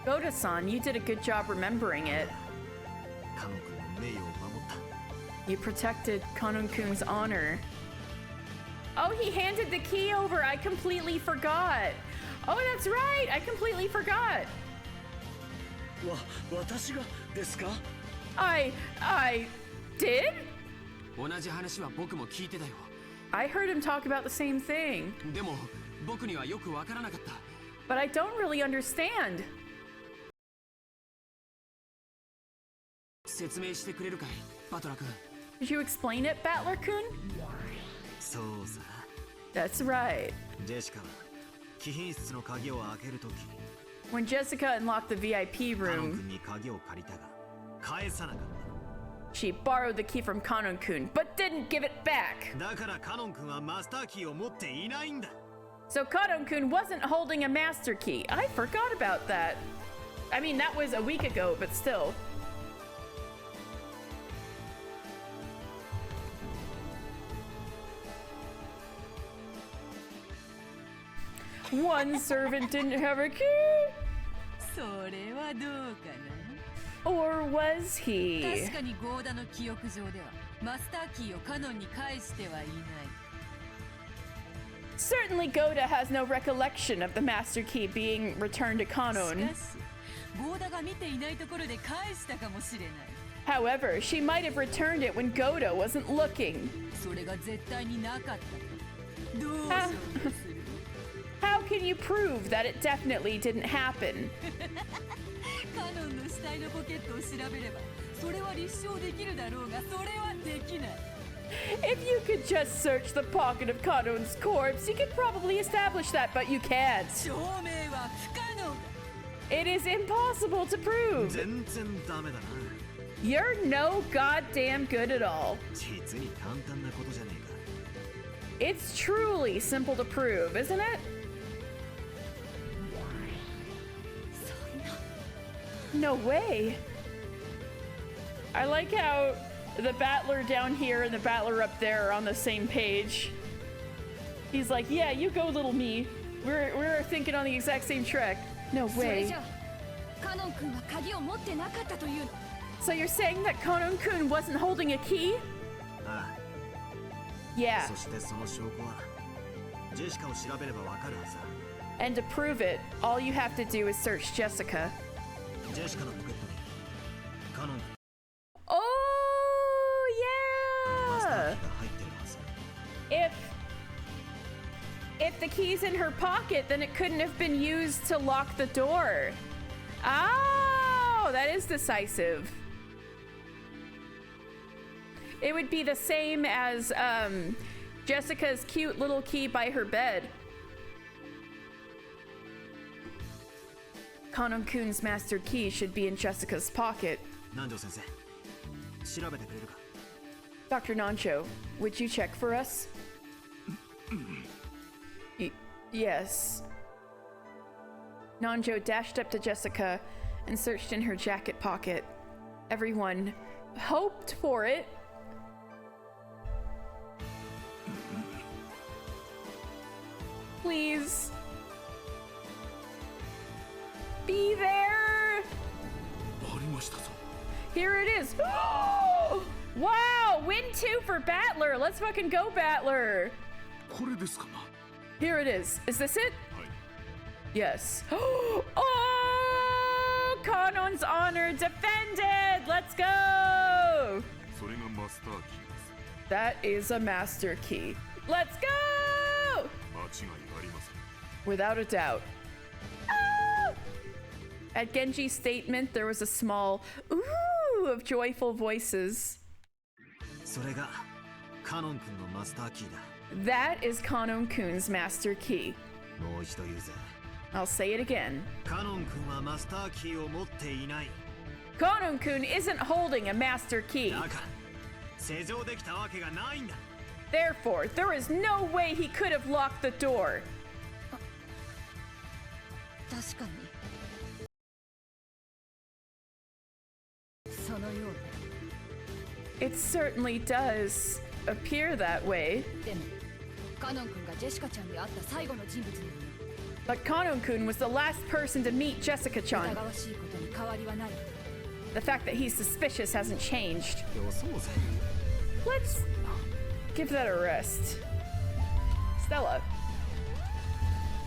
Goda-san, you did a good job remembering it. You protected Kanon-kun's honor. Oh, he handed the key over. I completely forgot. Oh, that's right. I completely forgot. I did? I heard him talk about the same thing. But I don't really understand. Could you explain it, Battler-kun? That's right. When Jessica unlocked the VIP room, she borrowed the key from Kanon-kun, but didn't give it back. So Kanon-kun wasn't holding a master key. I forgot about that. I mean, that was a week ago, but still. One servant didn't have a key. Or was he? Certainly Goda has no recollection of the master key being returned to Kanon. However, she might have returned it when Goda wasn't looking. how can you prove that it definitely didn't happen? カノンの死体のポケットを調べればそれは立証できるだろうがそれはできない。 If you could just search the pocket of Kanon's corpse, you could probably establish that, but you can't. 証明は不可能だ。 It is impossible to prove. 全然ダメだな。 You're no goddamn good at all. 実に簡単なことじゃねえか。 It's truly simple to prove, isn't it? No way. I like how the battler down here and the battler up there are on the same page. He's like, yeah, you go, little me. We're thinking on the exact same track. No それ way. じゃカノン君は鍵を持ってなかったというの。 So you're saying that Konon-kun wasn't holding a key? あ Yeah. あ。そしてその証拠はジェシカを調べればわかるはずだ。 And to prove it, all you have to do is search Jessica. ジェシカのポケットにカノン Oh, マスター yeah. キーが入ってるはず。 If the key's in her pocket, then it couldn't have been used to lock the door. Oh, that is decisive. It would be the same as Jessica's cute little key by her bed. Konon-kun's master key should be in Jessica's pocket. 南條先生、調べてくれるか。 Dr. Nancho, would you check for us? Yes. Nanjo dashed up to Jessica and searched in her jacket pocket. Everyone hoped for it. Please. Be there! ありましたぞ。 Here it is. Wow! Win 2 for Battler! Let's fucking go, Battler! これですかな。 Here it is. Is this it? はい。 Yes. Oh! Kanon's honor defended! Let's go! それがマスターキーです。 That is a master key. Let's go! 間違いありません。 Without a doubt. Ah! At Genji's statement, there was a small ooh of joyful voices. それがカノン君のマスターキーだ。 That is Konon-kun's master key. もう一度言うぜ。 I'll say it again. カノン君はマスターキーを持っていない。 Konon-kun isn't holding a master key. だから施錠できたわけがないんだ。 Therefore, there is no way he could have locked the door. 確かにそのよう It certainly does appear that way. でもカノン君がジェシカちゃんに会った最後の人物なのに But Konon-kun was the last person to meet 疑 Jessica-chan. わしいことに変わりはない。 The fact that he's suspicious hasn't changed. よそうぜ。 Let's give that a rest. Stella.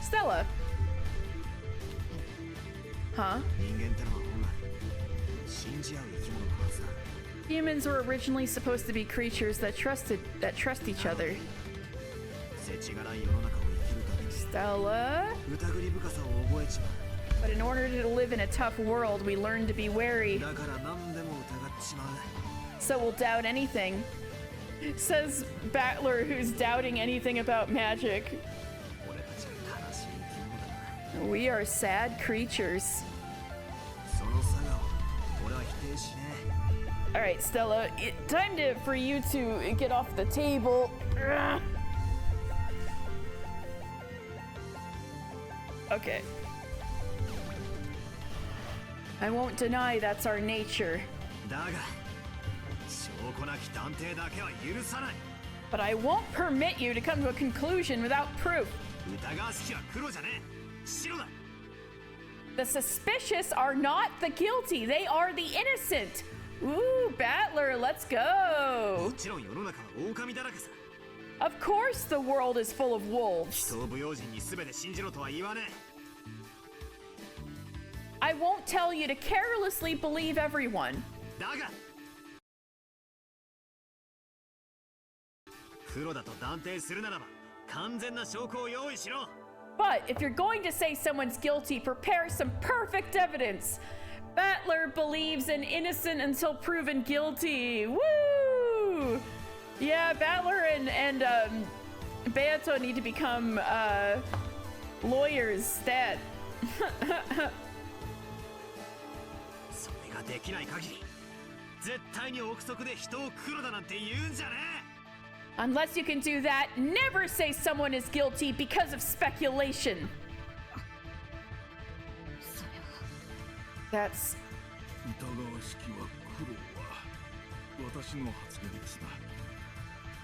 Stella. Huh? 人間ってのは本来信じ合う生き物のはずだ。 Humans were originally supposed to be creatures that trust each other. 世知辛い世の中を生きるために Stella. 疑り深さを覚えちま But in order to live in a tough world, we learn to be wary. う。だから何でも疑ってしまう。 So we'll doubt anything. Says Battler, who's doubting anything about magic. 俺たちは悲しい生き物だな。 We are sad creatures. その差が俺は否定しね All right, Stella, time for you to get off the table. Ugh. Okay. I won't deny that's our nature, え。だが証拠なき断定だけは許さない。 but I won't permit you to come to a conclusion without proof. 疑わしきは黒じゃねえ。白だ。 The suspicious are not the guilty, they are the innocent. Ooh, Battler, let's も go. ちろん世の中は狼だらけさ。 Of course the world is full of wolves. 人を不用心に全て信じろとは言わね I won't tell you to carelessly believe everyone. え。だが黒だと断定するならば完全な証拠を用意しろ。But if you're going to say someone's guilty, prepare some perfect evidence. Battler believes an innocent until proven guilty. Woo! Yeah, Battler and Beato need to become lawyers. Stat. それができない限り絶対に憶測で人を黒だなんて言うんじゃねえ Unless you can do that, never say someone is guilty because of speculation. That's 疑わしきは黒は私の発言ですな。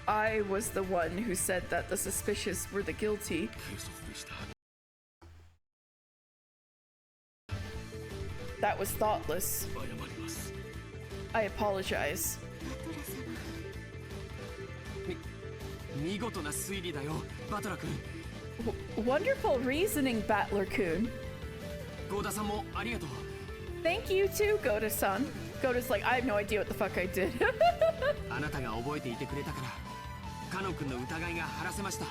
I was the one who said that the suspicious were the guilty. 警察でした。 That was thoughtless. 謝ります。 I apologize. 見事な推理だよ、バトラ君。Wonderful reasoning, Battler-kun. ゴーダさんもありがとう。Thank you too, Goda-san. Goda's like, I have no idea what the fuck I did. あなたが覚えていてくれたから、カノン君の疑いが晴らせました。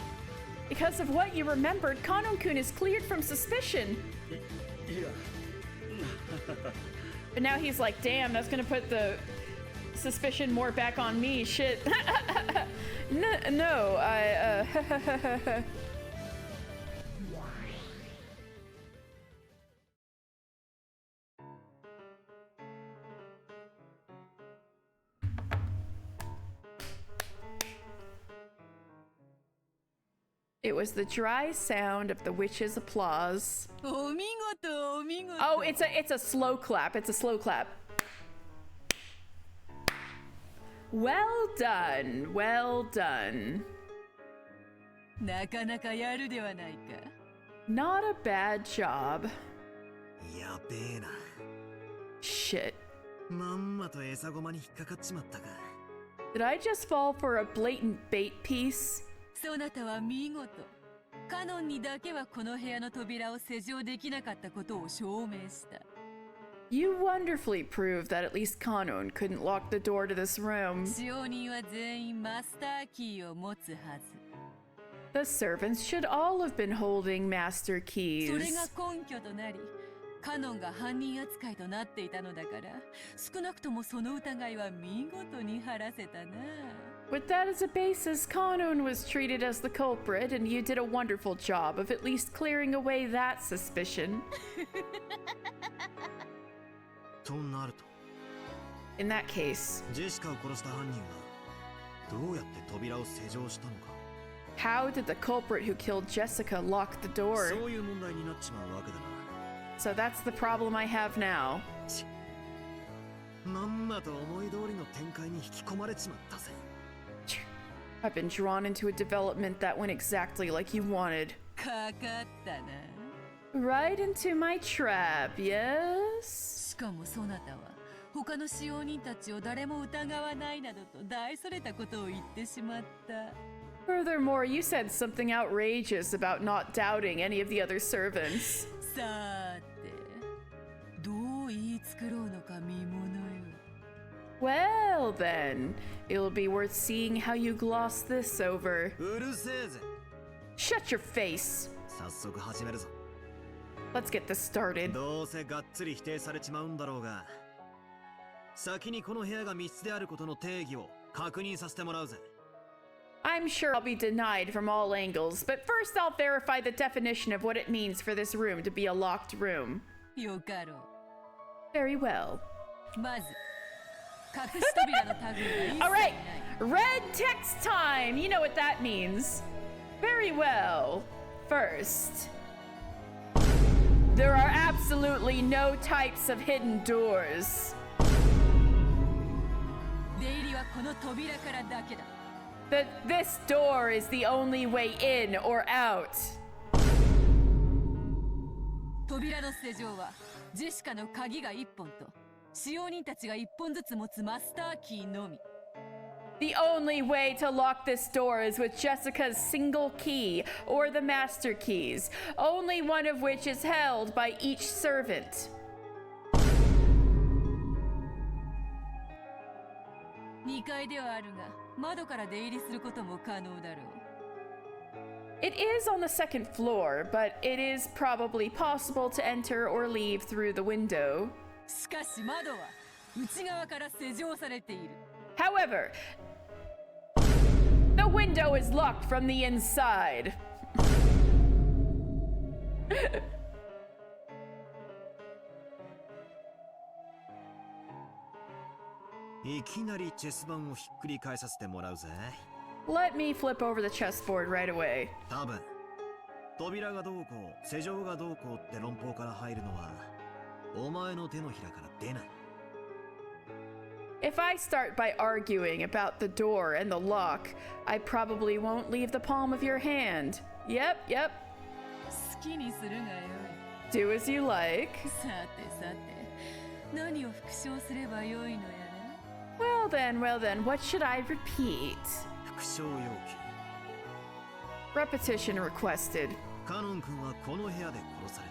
Because of what you remembered, Kanon-kun is cleared from suspicion. But now he's like, damn, that's gonna put the suspicion more back on me. Shit. No, I, It was the dry sound of the witch's applause. お見事お見事。 Oh, it's a slow clap. It's a slow clap. Well done. Well done. なかなかやるではないか。 Not a bad job. やべえな Shit. まんまと餌ごまに引っかかっちまったか Did I just fall for a blatant bait piece? そなたは見事。カノンにだけはこの部屋の扉を施錠できなかったことを証明した。 You wonderfully proved that at least Kanon couldn't lock the door to this room. 使用人は全員マスターキーを持つはず。 The servants should all have been holding master それが keys. 根拠となり、カノンが犯人扱いとなっていたのだから、少なくともその疑いは見事に晴らせたな。 With that as a basis, Kanon was treated as the culprit, and you did a wonderful job of at least clearing away that suspicion. となると In that case, ジェシカを殺した犯人はどうやって扉を施錠したのか how did the culprit who killed Jessica lock the door? そういう問題になっちまうわけだな So that's the problem I have now. まんまと思い通りの展開に引き込まれちまったぜ I've been drawn into a development that went exactly like you wanted. かかったな。 Right into my trap, yes? しかもそなたは他の使用人たちを誰も疑わないなどと大それたことを言ってしまった。 Furthermore, you said something outrageous about not doubting any of the other servants. さーて、どう言い作ろうのか見ものよ。 Well then, it'll be worth seeing how you gloss this over. うるせえぜ Shut your face. 早速始めるぞ Let's get this started. どうせがっつり否定されちまうんだろうが先にこの部屋が密室であることの定義を確認させてもらうぜ I'm sure I'll be denied from all angles, but first I'll verify the definition of what it means for this room to be a locked room. よかろ Very well. う。まず、隠し扉のタグが一切 All ない right, red text time. You know what that means. Very well. First, there are absolutely no types of hidden doors. 出入りはこの扉からだけだ。 This door is the only way in or out. 扉の施錠はジェシカの鍵が1本と使用人たちが1本ずつ持つマスターキーのみ。 The only way to lock this door is with Jessica's single key or the master keys, only one of which is held by each servant. 2階ではあるが、窓から出入りすることも可能だろう。It is on the second floor, but it is probably possible to enter or leave through the window. しかし窓は内側から施錠されている。 However, the window is locked from the inside. いきなりチェス盤をひっくり返させてもらうぜ。 Let me flip over the chessboard right away. 多分扉がどうこう施錠がどうこうって論法から入るのはお前の手のひらから出ない。 If I start by arguing about the door and the lock, I probably won't leave the palm of your hand. Yep. 好きにするがよい。 Do as you like. さてさて、何を復唱すればよいのやら。 Well then, what should I repeat? 復唱要求。 Repetition requested. カノン君はこの部屋で殺され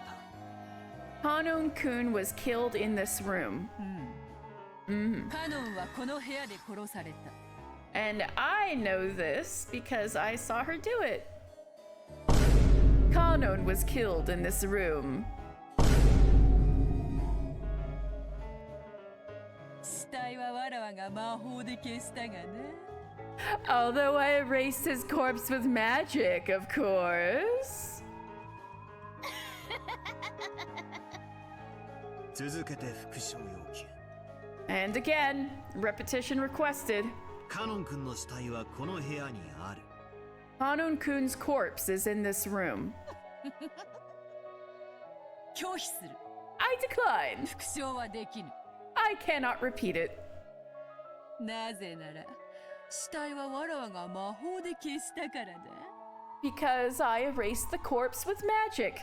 た。 Kanon-kun was killed in this room. カノンはこの部屋で殺された。 And I know this because I saw her do it. Kanon was killed in this room. 死体はわらわが魔法で消したがな。 Although I erased his corpse with magic, of course. 続けて復唱要求。 And again, repetition requested. カノン君の死体はこの部屋にある。 Kanon-kun's corpse is in this room. 拒否する。 I decline. 復唱はできぬ。 I cannot repeat it. なぜなら、死体はわらわが魔法で消したからだ。 Because I erased the corpse with magic.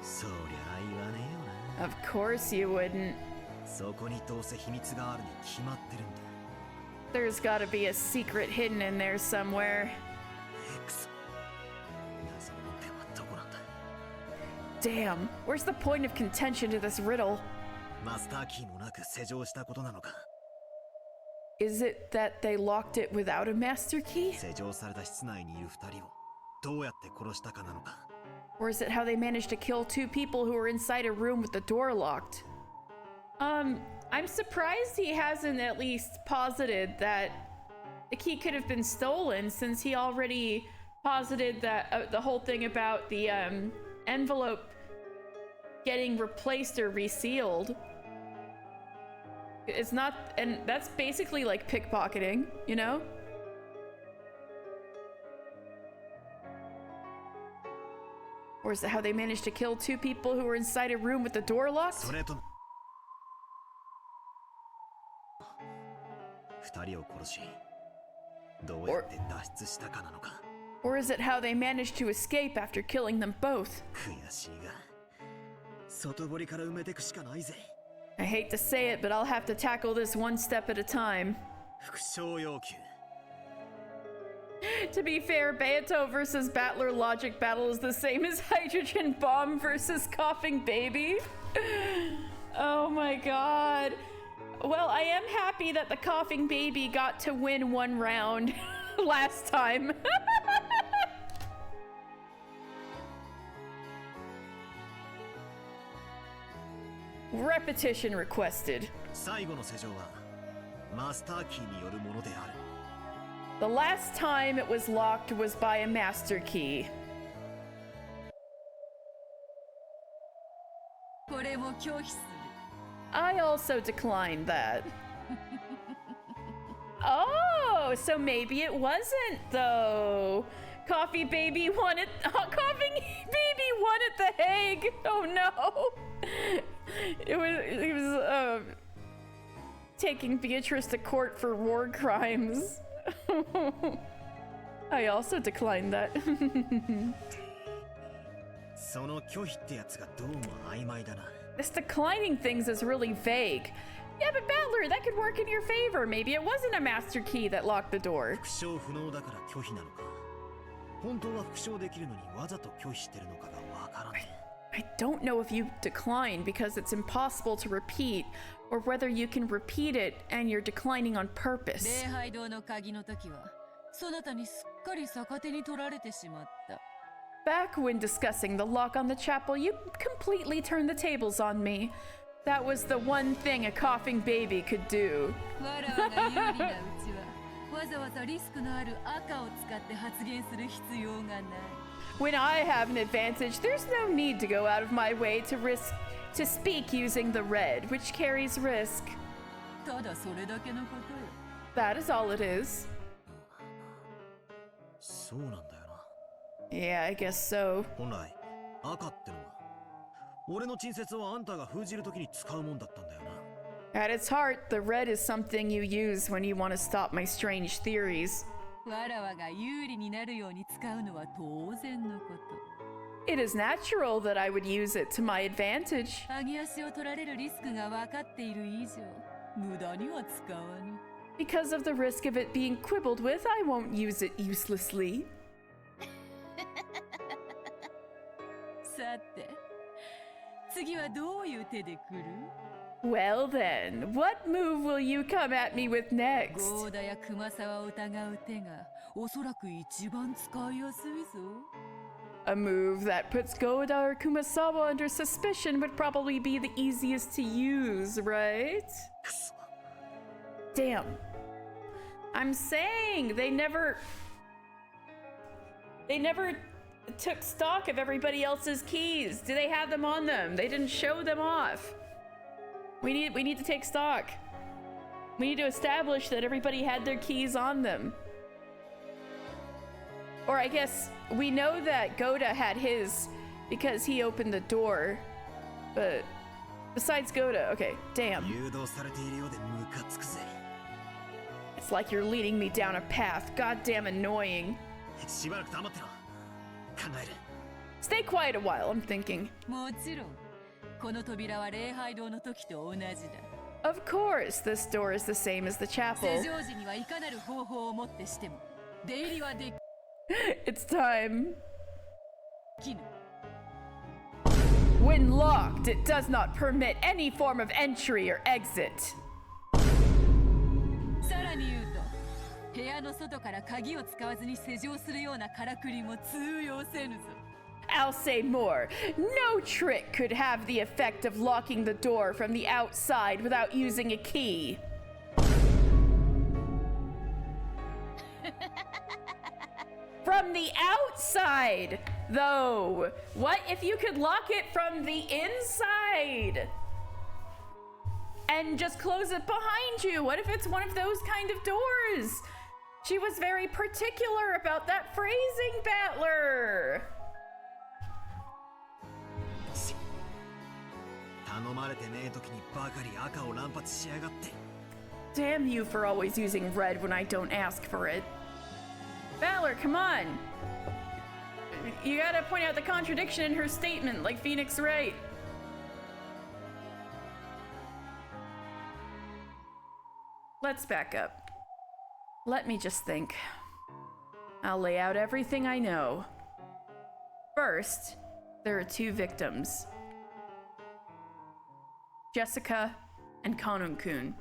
そりゃ言わねえよな。 Of course you wouldn't. そこにどうせ秘密があるに決まってるんだ。 There's gotta be a secret hidden in there somewhere. X。謎の点はどこなんだ。 Damn, where's the point of contention to this riddle? マスターキーもなく施錠したことなのか。 Is it that they locked it without a master key? 施錠された室内にいる二人をどうやって殺したかなのか。 Or is it how they managed to kill two people who were inside a room with the door locked? I'm surprised he hasn't at least posited that the key could have been stolen, since he already posited that the whole thing about the envelope getting replaced or resealed. It's not, and that's basically like pickpocketing, you know? Or is it how they managed to kill two people who were inside a room with the door locked? それとも二人を殺しどうやって脱出したかなのか。 Or is it how they managed to escape after killing them both? 悔しいが外堀から埋めてくしかないぜ。 I hate to say it, but I'll have to tackle this one step at a time. 復唱要求。 To be fair, Beato versus Battler logic battle is the same as Hydrogen Bomb versus Coughing Baby. Oh my god. Well, I am happy that the Coughing Baby got to win one round last time. Repetition requested. 最後の施錠はマスターキーによるものである。 The last time it was locked was by a master key. これも拒否する。 I also declined that. Oh, so maybe it wasn't though. Coffee Baby won it. Coughing Baby won at The Hague. Oh no. He was taking Beatrice to court for war crimes. I also declined that. その拒否ってやつがどうも曖昧だな。 This declining things is really vague. Yeah, but Battler, that could work in your favor. Maybe it wasn't a master key that locked the door. 復唱不能だから拒否なのか。本当は復唱できるのにわざと拒否してるのかがわからない。 I don't know if you decline because it's impossible to repeat, or whether you can repeat it and you're declining on purpose. 礼拝堂の鍵の時はそなたにすっかり逆手に取られてしまった。 Back when discussing the lock on the chapel, you completely turned the tables on me. That was the one thing a coughing baby could do. わらわが有利なうちはわざわざリスクのある赤を使って発言する必要がない。 When I have an advantage, there's no need to go out of my way to speak using the red, which carries risk. ただそれだけのことよ。 That is all it is. そうなんだよな。 Yeah, I guess so. 本来赤ってのは俺の陳説をあんたが封じるときに使うもんだったんだよな。 At its heart, the red is something you use when you want to stop my strange theories. わらわが有利になるように使うのは当然のこと。 It is natural that I would use it to my advantage. 上げ足を取られるリスクが分かっている以上、無駄には使わぬ。 Because of the risk of it being quibbled with, I won't use it uselessly. さて、次はどういう手で来る？ Well then, what move will you come at me with next? ゴーダや熊沢を疑う手がおそらく一番使いやすいぞ。 A move that puts Goda or Kumasawa under suspicion would probably be the easiest to use, right? Damn. I'm saying they never took stock of everybody else's keys. Do they have them on them? They didn't show them off. We need to take stock. We need to establish that everybody had their keys on them. Or I guess we know that Goda had his because he opened the door. But besides Goda, okay, damn. It's like you're leading me down a path. Goddamn annoying. Stay quiet a while, I'm thinking. もちろん、この扉は礼拝堂の時と同じだ。 Of course, this door is the same as the chapel. 施錠時にはいかなる方法をもってしても出入りはで It's time. きぬ。 When locked, it does not permit any form of entry or exit. さらに言うと、部屋の外から鍵を使わずに施錠するようなからくりも通用せぬぞ。 I'll say more. No trick could have the effect of locking the door from the outside without using a key. From the outside, though. What if you could lock it from the inside? And just close it behind you? What if it's one of those kind of doors? She was very particular about that phrasing, Battler. Damn you for always using red when I don't ask for it. Valor, come on! You gotta point out the contradiction in her statement, like Phoenix Wright. Let's back up. Let me just think. I'll lay out everything I know. First, there are two victims. Jessica and Kanon-kun.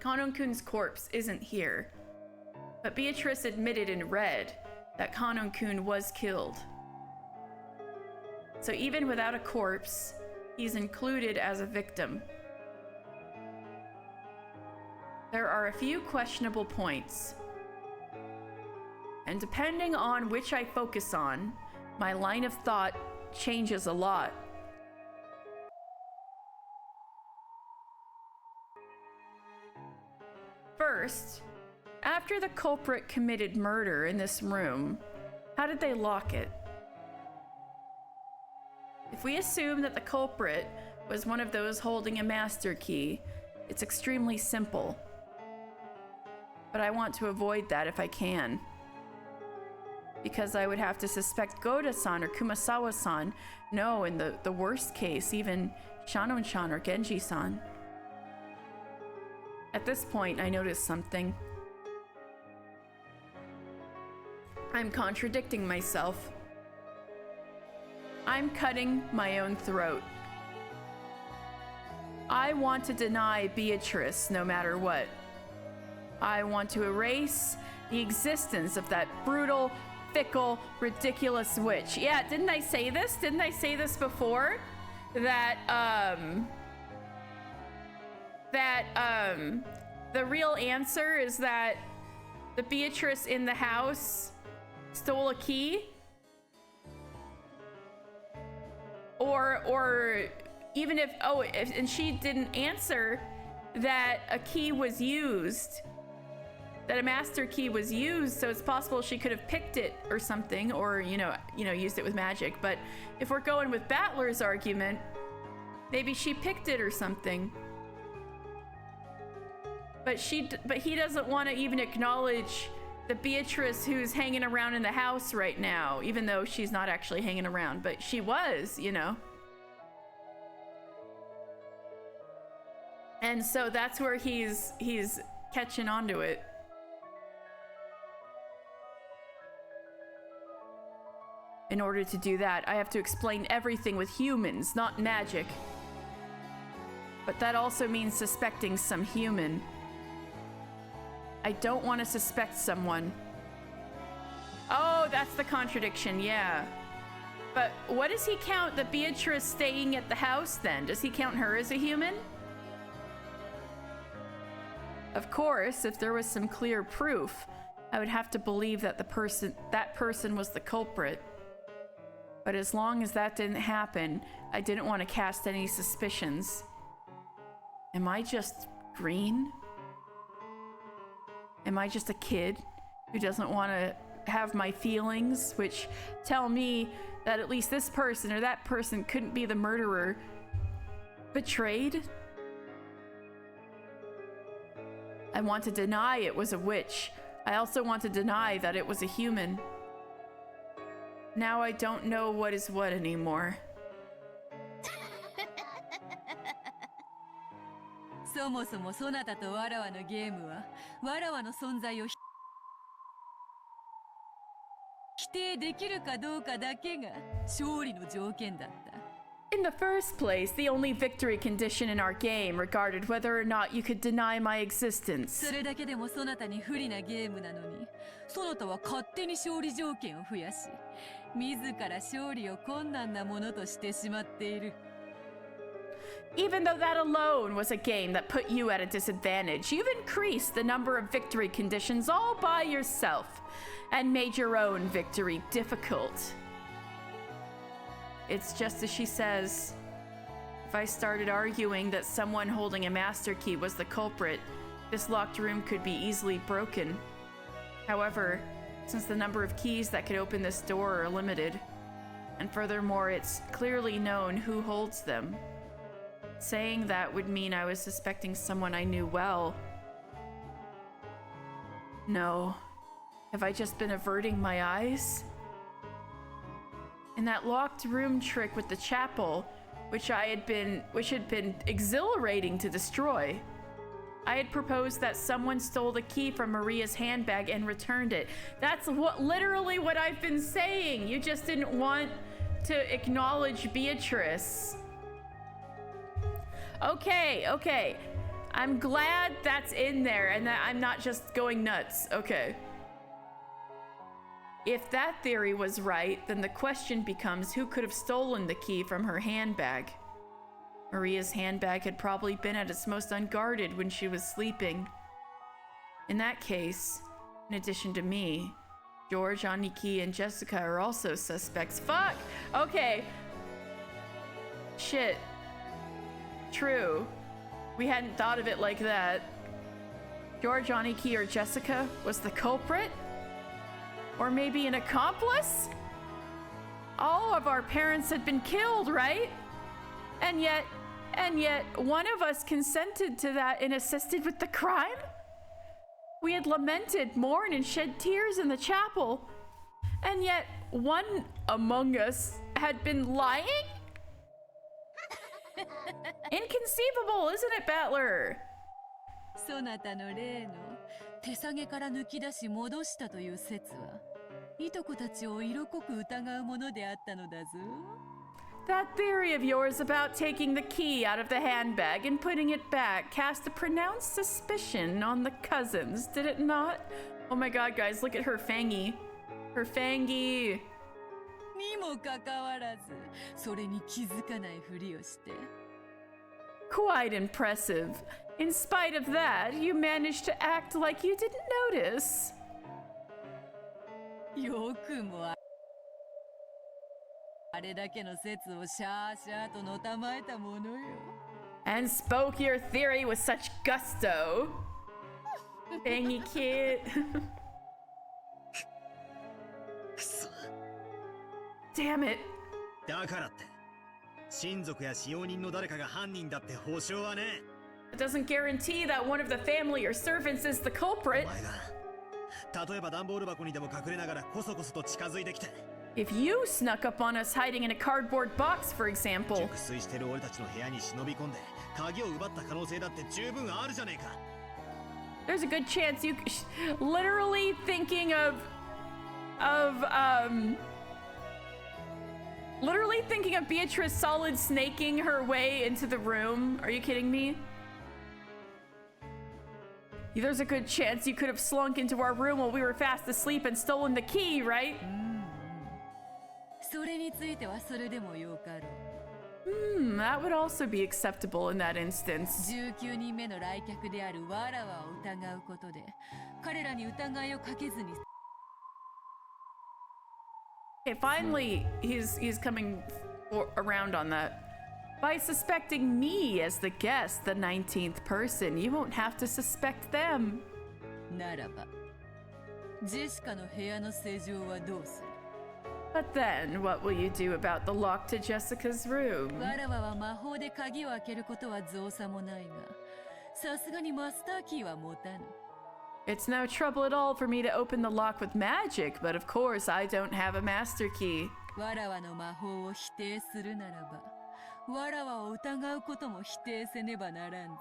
Kanon-kun's corpse isn't here, but Beatrice admitted in red that Kanon-kun was killed. So even without a corpse, he's included as a victim. There are a few questionable points, and depending on which I focus on, my line of thought changes a lot. First, after the culprit committed murder in this room, how did they lock it? If we assume that the culprit was one of those holding a master key, it's extremely simple. But I want to avoid that if I can. Because I would have to suspect Goda-san or Kumasawa-san. No, in the worst case, even Shanon-chan or Genji-san. At this point, I noticed something. I'm contradicting myself. I'm cutting my own throat. I want to deny Beatrice no matter what. I want to erase the existence of that brutal, fickle, ridiculous witch. Yeah, didn't I say this? Didn't I say this before? That, the real answer is that the Beatrice in the house stole a key? Or even if, and she didn't answer that a key was used, that a master key was used, so it's possible she could have picked it or something, or, you know, used it with magic. But if we're going with Battler's argument, maybe she picked it or something. But he doesn't want to even acknowledge the Beatrice who's hanging around in the house right now, even though she's not actually hanging around, but she was, you know. And so that's where he's catching on to it. In order to do that, I have to explain everything with humans, not magic. But that also means suspecting some human. I don't want to suspect someone. Oh, that's the contradiction, yeah. But what does he count the Beatrice staying at the house then? Does he count her as a human? Of course, if there was some clear proof, I would have to believe that that person was the culprit. But as long as that didn't happen, I didn't want to cast any suspicions. Am I just green? Am I just a kid who doesn't want to have my feelings, which tell me that at least this person or that person couldn't be the murderer? Betrayed? I want to deny it was a witch. I also want to deny that it was a human. Now I don't know what is what anymore. そもそもそなたとわらわのゲームはわらわの存在を否定できるかどうかだけが勝利の条件だった。 In the first place, the only victory condition in our game regarded whether or not you could deny my existence. それだけでもそなたに不利なゲームなのに、そなたは勝手に勝利条件を増やし、自ら勝利を困難なものとしてしまっている。 Even though that alone was a game that put you at a disadvantage, you've increased the number of victory conditions all by yourself and made your own victory difficult. It's just as she says. If I started arguing that someone holding a master key was the culprit, this locked room could be easily broken. However, since the number of keys that could open this door are limited, and furthermore, it's clearly known who holds them, saying that would mean I was suspecting someone I knew well. No. Have I just been averting my eyes? In that locked room trick with the chapel, which had been exhilarating to destroy, I had proposed that someone stole the key from Maria's handbag and returned it. That's literally what I've been saying. You just didn't want to acknowledge Beatrice. Okay. I'm glad that's in there and that I'm not just going nuts. Okay. If that theory was right, then the question becomes who could have stolen the key from her handbag. Maria's handbag had probably been at its most unguarded when she was sleeping. In that case, in addition to me, George, Aniki, and Jessica are also suspects. Fuck! Okay. Shit. True. We hadn't thought of it like that. George, Aniki, or Jessica was the culprit? Or maybe an accomplice? All of our parents had been killed, right? And yet one of us consented to that and assisted with the crime? We had lamented, mourned, and shed tears in the chapel. And yet one among us had been lying? Inconceivable, isn't it, Battler? そなたの例の手下げから抜き出し戻したという説はいとこたちを色濃く疑うものであったのだぞ。That theory of yours about taking the key out of the handbag and putting it back cast a pronounced suspicion on the cousins, did it not? Oh my god, guys, look at her fangy. Her fangy. にもかかわらずそれに気づかないふりをして Quite impressive. In spite of that, you managed to act like you didn't notice. よくもあれだけの説をシャーシャーとのたまえたものよ And spoke your theory with such gusto. Fangy kid. くそ Damn it. だからって親族や使用人の誰かが犯人だって保証はね It doesn't guarantee that one of the family or servants is the culprit. お前が例えば段ボール箱にでも隠れながらコソコソと近づいてきて If you snuck up on us hiding in a cardboard box, for example. 熟睡してる俺たちの部屋に忍び込んで鍵を奪った可能性だって十分あるじゃねえか There's a good chance you literally thinking of literally thinking of Beatrice solid snaking her way into the room. Are you kidding me? There's a good chance you could have slunk into our room while we were fast asleep and stolen the key, right? それについてはそれでもよかろう That would also be acceptable in that instance. 19人目の来客であるわらわを疑うことで彼らに疑いをかけずに Okay, finally, he's coming around on that. By suspecting me as the guest, the 19th person, you won't have to suspect them. ならばジェシカの部屋の施錠はどうする But then, what will you do about the lock to Jessica's room? わらわは魔法で鍵を開けることは造作もないがさすがにマスターキーは持たぬ It's no trouble at all for me to open the lock with magic, but of course I don't have a master key. わらわの魔法を否定するならばわらわを疑うことも否定せねばならんぞ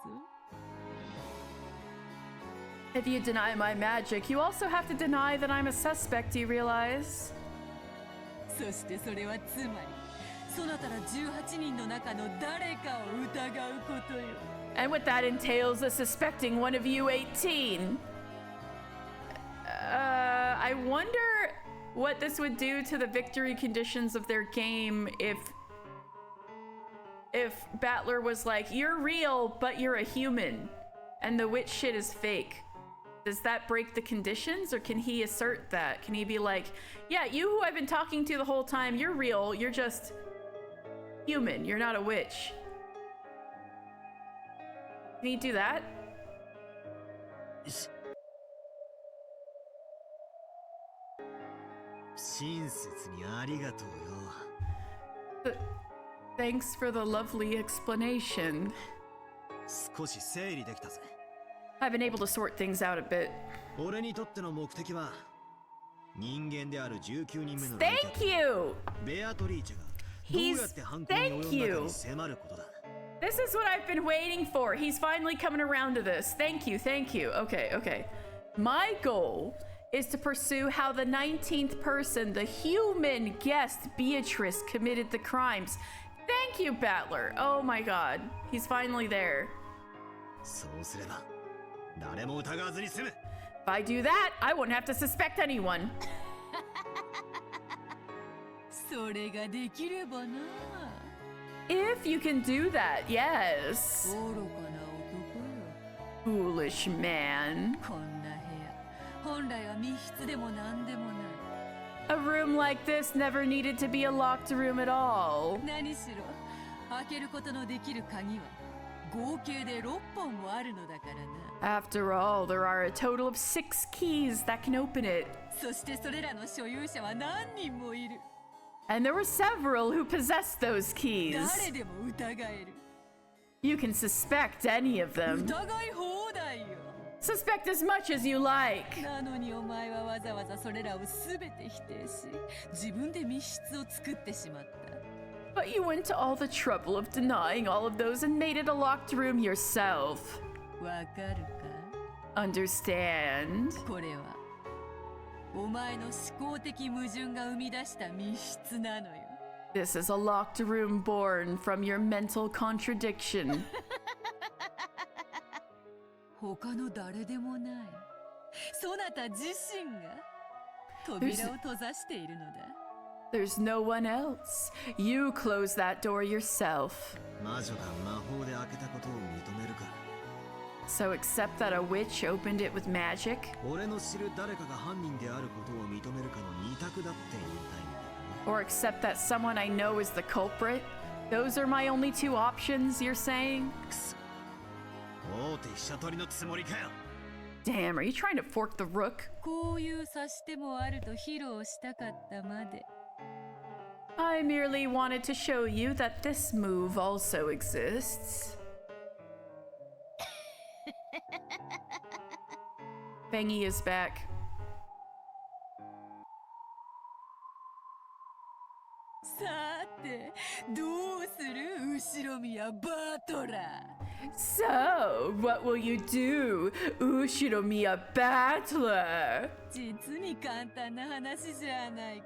If you deny my magic, you also have to deny that I'm a suspect, you realize? そしてそれはつまりそなたら18人の中の誰かを疑うことよ And what that entails is suspecting one of you 18. I wonder what this would do to the victory conditions of their game if Battler was like, you're real, but you're a human, and the witch shit is fake. Does that break the conditions, or can he assert that? Can he be like, yeah, you who I've been talking to the whole time, you're real, you're just human, you're not a witch. Can he do that? Thanks for the lovely explanation. I've been able to sort things out a bit. Thank you! Thank you! This is what I've been waiting for. He's finally coming around to this. Thank you, thank you. Okay. My goal is to pursue how the 19th person, the human guest Beatrice, committed the crimes. Thank you, Battler. Oh my god. He's finally there. If I do that, I won't have to suspect anyone. それができればな If you can do that, yes. 愚かな男よ Foolish man. こんな部屋本来は密室でも何でもない A room like this never needed to be a locked room at all. 何しろ開けることのできる鍵は合計で6本もあるのだからな After all, there are a total of 6 keys that can open it. そしてそれらの所有者は何人もいる And there were several who possessed those keys. 誰でも疑える You can suspect any of them. 疑い放題よ Suspect as much as you like. なのにお前はわざわざそれらを全て否定し自分で密室を作ってしまった But you went to all the trouble of denying all of those and made it a locked room yourself. わかるか Understand? これはお前の思考的矛盾が生み出した密室なのよ This is a locked room born from your mental contradiction. 他の誰でもない。そなた自身が扉を閉ざしているのだ。There's no one else. You close that door yourself. 魔女が魔法で開けたことを認めるか。So accept that a witch opened it with magic? 俺の知る誰かが犯人であることを認めるかの二択だって言いたいんだよね。Or accept that someone I know is the culprit? Those are my only two options, you're saying? くそ。大手飛車取りのつもりかよ。Damn, are you trying to fork the rook? こういう差し手もあると披露したかったまで。I merely wanted to show you that this move also exists. Fangy is back. さて、どうする後ろ宮バトラー。So, what will you do, Ushiromiya Battler? 実に簡単な話じゃないか。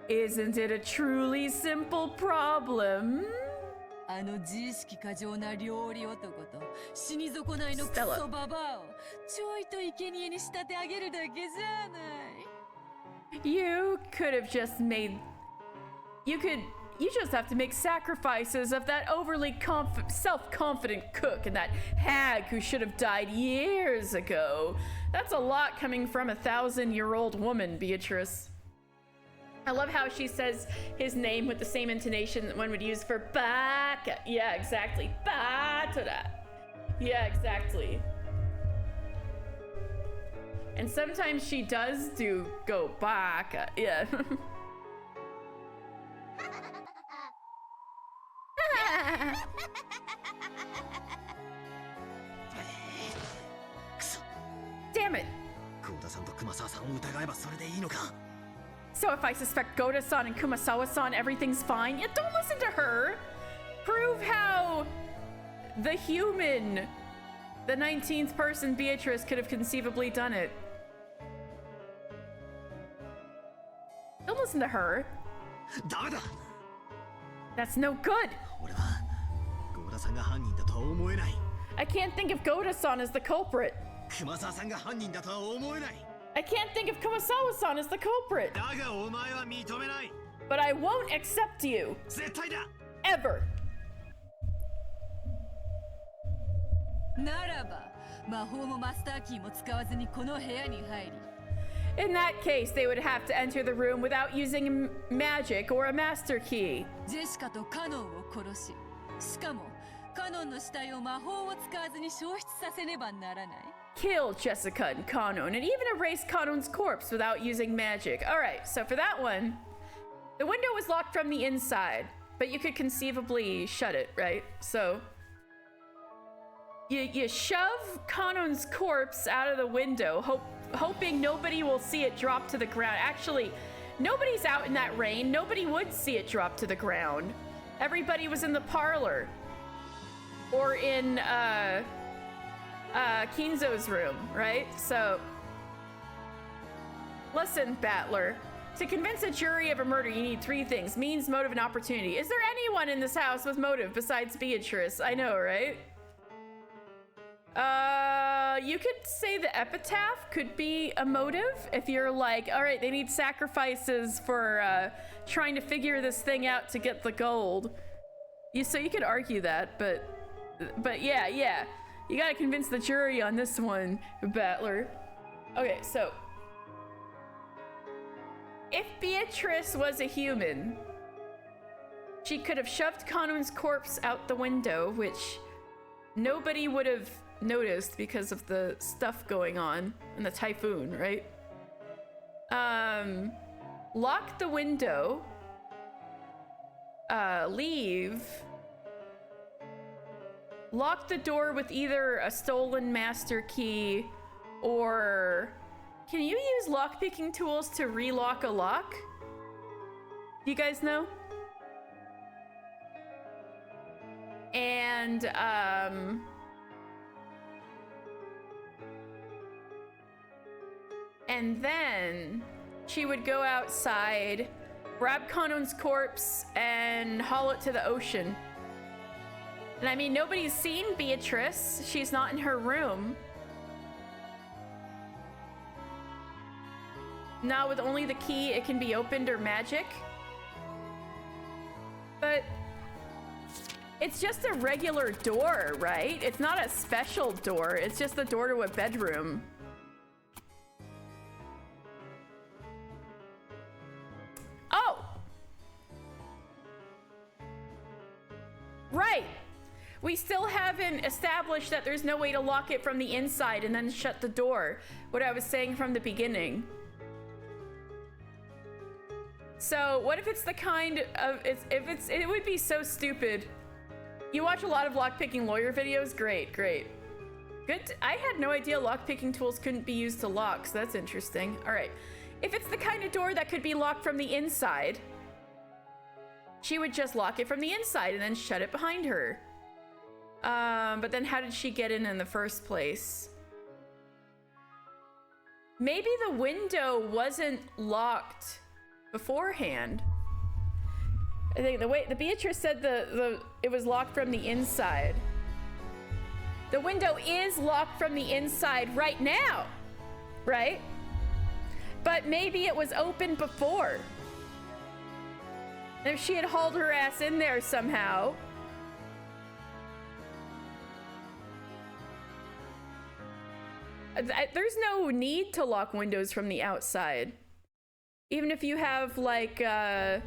Isn't it a truly simple problem? あの自意識過剰な料理男と死に損ないのクソババアをちょいと生贄に仕立て上げるだけじゃない。You could have just made... You just have to make sacrifices of that overly self-confident cook and that hag who should have died years ago. That's a lot coming from a 1,000-year-old woman, Beatrice. I love how she says his name with the same intonation that one would use for Baka. Yeah, exactly. Batora. Yeah, exactly. And sometimes she does go Baka. Yeah. Damn it! 久保田さんと熊沢さんを疑えばそれでいいのか。 So if I suspect Goda-san and Kumasawa-san, everything's fine? Yeah, don't listen to her! Prove how the human, the 19th person Beatrice could have conceivably done it. Don't listen to her. ダメだ。 That's no good. 俺は久保田さんが犯人だとは思えない。 I can't think of Goda-san as the culprit. 熊沢さんが犯人だとは思えない。 I can't think of Kumasawa-san as the culprit. だがお前は認めない。 But I won't accept you. 絶対だ。 Ever. ならば魔法もマスターキーも使わずにこの部屋に入り。 In that case, they would have to enter the room without using magic or a master key. ジェシカとカノンを殺し、しかもカノンの死体を魔法を使わずに消失させねばならない。 Kill Jessica and Kanon, and even erase Kanon's corpse without using magic. Alright, so for that one, the window was locked from the inside, but you could conceivably shut it, right? So, you shove Kanon's corpse out of the window, hoping nobody will see it drop to the ground. Actually, nobody's out in that rain. Nobody would see it drop to the ground. Everybody was in the parlor. Or in, Kinzo's room, right? So, listen, Battler. To convince a jury of a murder, you need three things: means, motive, and opportunity. Is there anyone in this house with motive besides Beatrice? I know, right? You could say the epitaph could be a motive if you're like, all right, they need sacrifices for trying to figure this thing out to get the gold. So you could argue that, but yeah. You gotta convince the jury on this one, Battler. Okay, so if Beatrice was a human, she could have shoved Kanon's corpse out the window, which nobody would have noticed because of the stuff going on and the typhoon, right? Lock the window, leave, lock the door with either a stolen master key or... Can you use lockpicking tools to relock a lock? Do you guys know? And, and then she would go outside grab Kanon's corpse and haul it to the ocean. And I mean, nobody's seen Beatrice. She's not in her room. Now with only the key, it can be opened or magic. But it's just a regular door, right? It's not a special door. It's just the door to a bedroom. Oh! Right! We still haven't established that there's no way to lock it from the inside and then shut the door. What I was saying from the beginning. So what if it's the kind of, it would be so stupid. You watch a lot of lockpicking lawyer videos? Great, great. Good. I had no idea lockpicking tools couldn't be used to lock, so that's interesting. All right. If it's the kind of door that could be locked from the inside, she would just lock it from the inside and then shut it behind her. But then how did she get in the first place? Maybe the window wasn't locked beforehand. I think the way the Beatrice said it was locked from the inside. The window is locked from the inside right now, right? But maybe it was open before. If she had hauled her ass in there somehow. There's no need to lock windows from the outside. Even if you have like a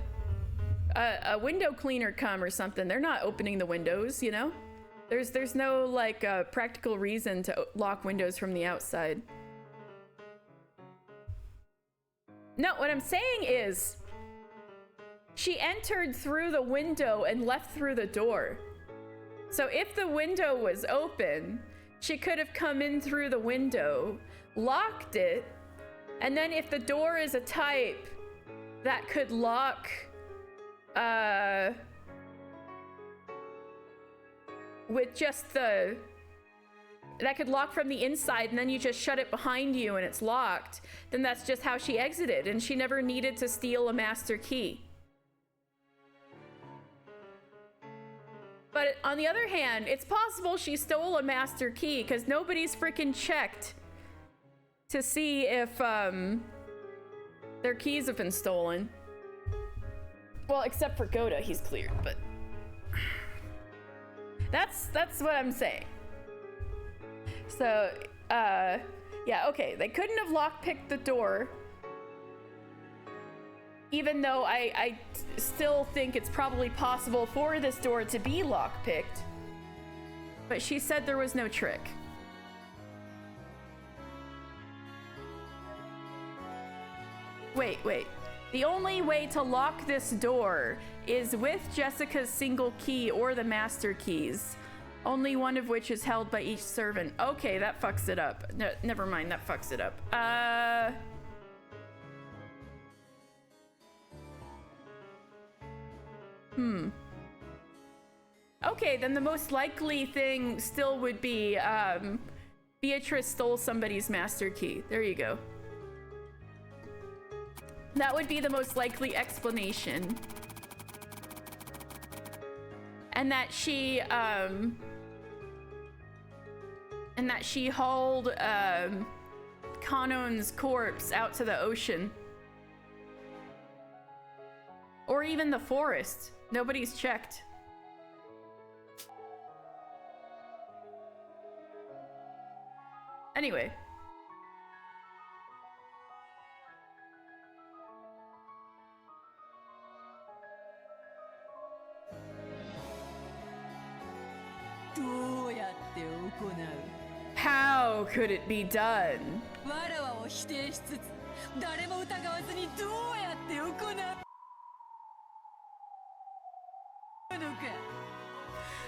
window cleaner come or something, they're not opening the windows, you know? There's no like practical reason to lock windows from the outside. No, what I'm saying is she entered through the window and left through the door. So if the window was open, she could have come in through the window, locked it, and then if the door is a type that could lock, with just that could lock from the inside and then you just shut it behind you and it's locked, then that's just how she exited and she never needed to steal a master key. But on the other hand, it's possible she stole a master key because nobody's freaking checked to see if their keys have been stolen. Well, except for Goda, he's cleared, but that's what I'm saying. So, yeah, okay, they couldn't have lockpicked the door, even though I still think it's probably possible for this door to be lockpicked. But she said there was no trick. Wait. The only way to lock this door is with Jessica's single key or the master keys. Only one of which is held by each servant. Okay, that fucks it up. No, never mind, that fucks it up. Okay, then the most likely thing still would be Beatrice stole somebody's master key. There you go. That would be the most likely explanation. And that she hauled Kanon's corpse out to the ocean. Or even the forest. Nobody's checked. Anyway. How could it be done?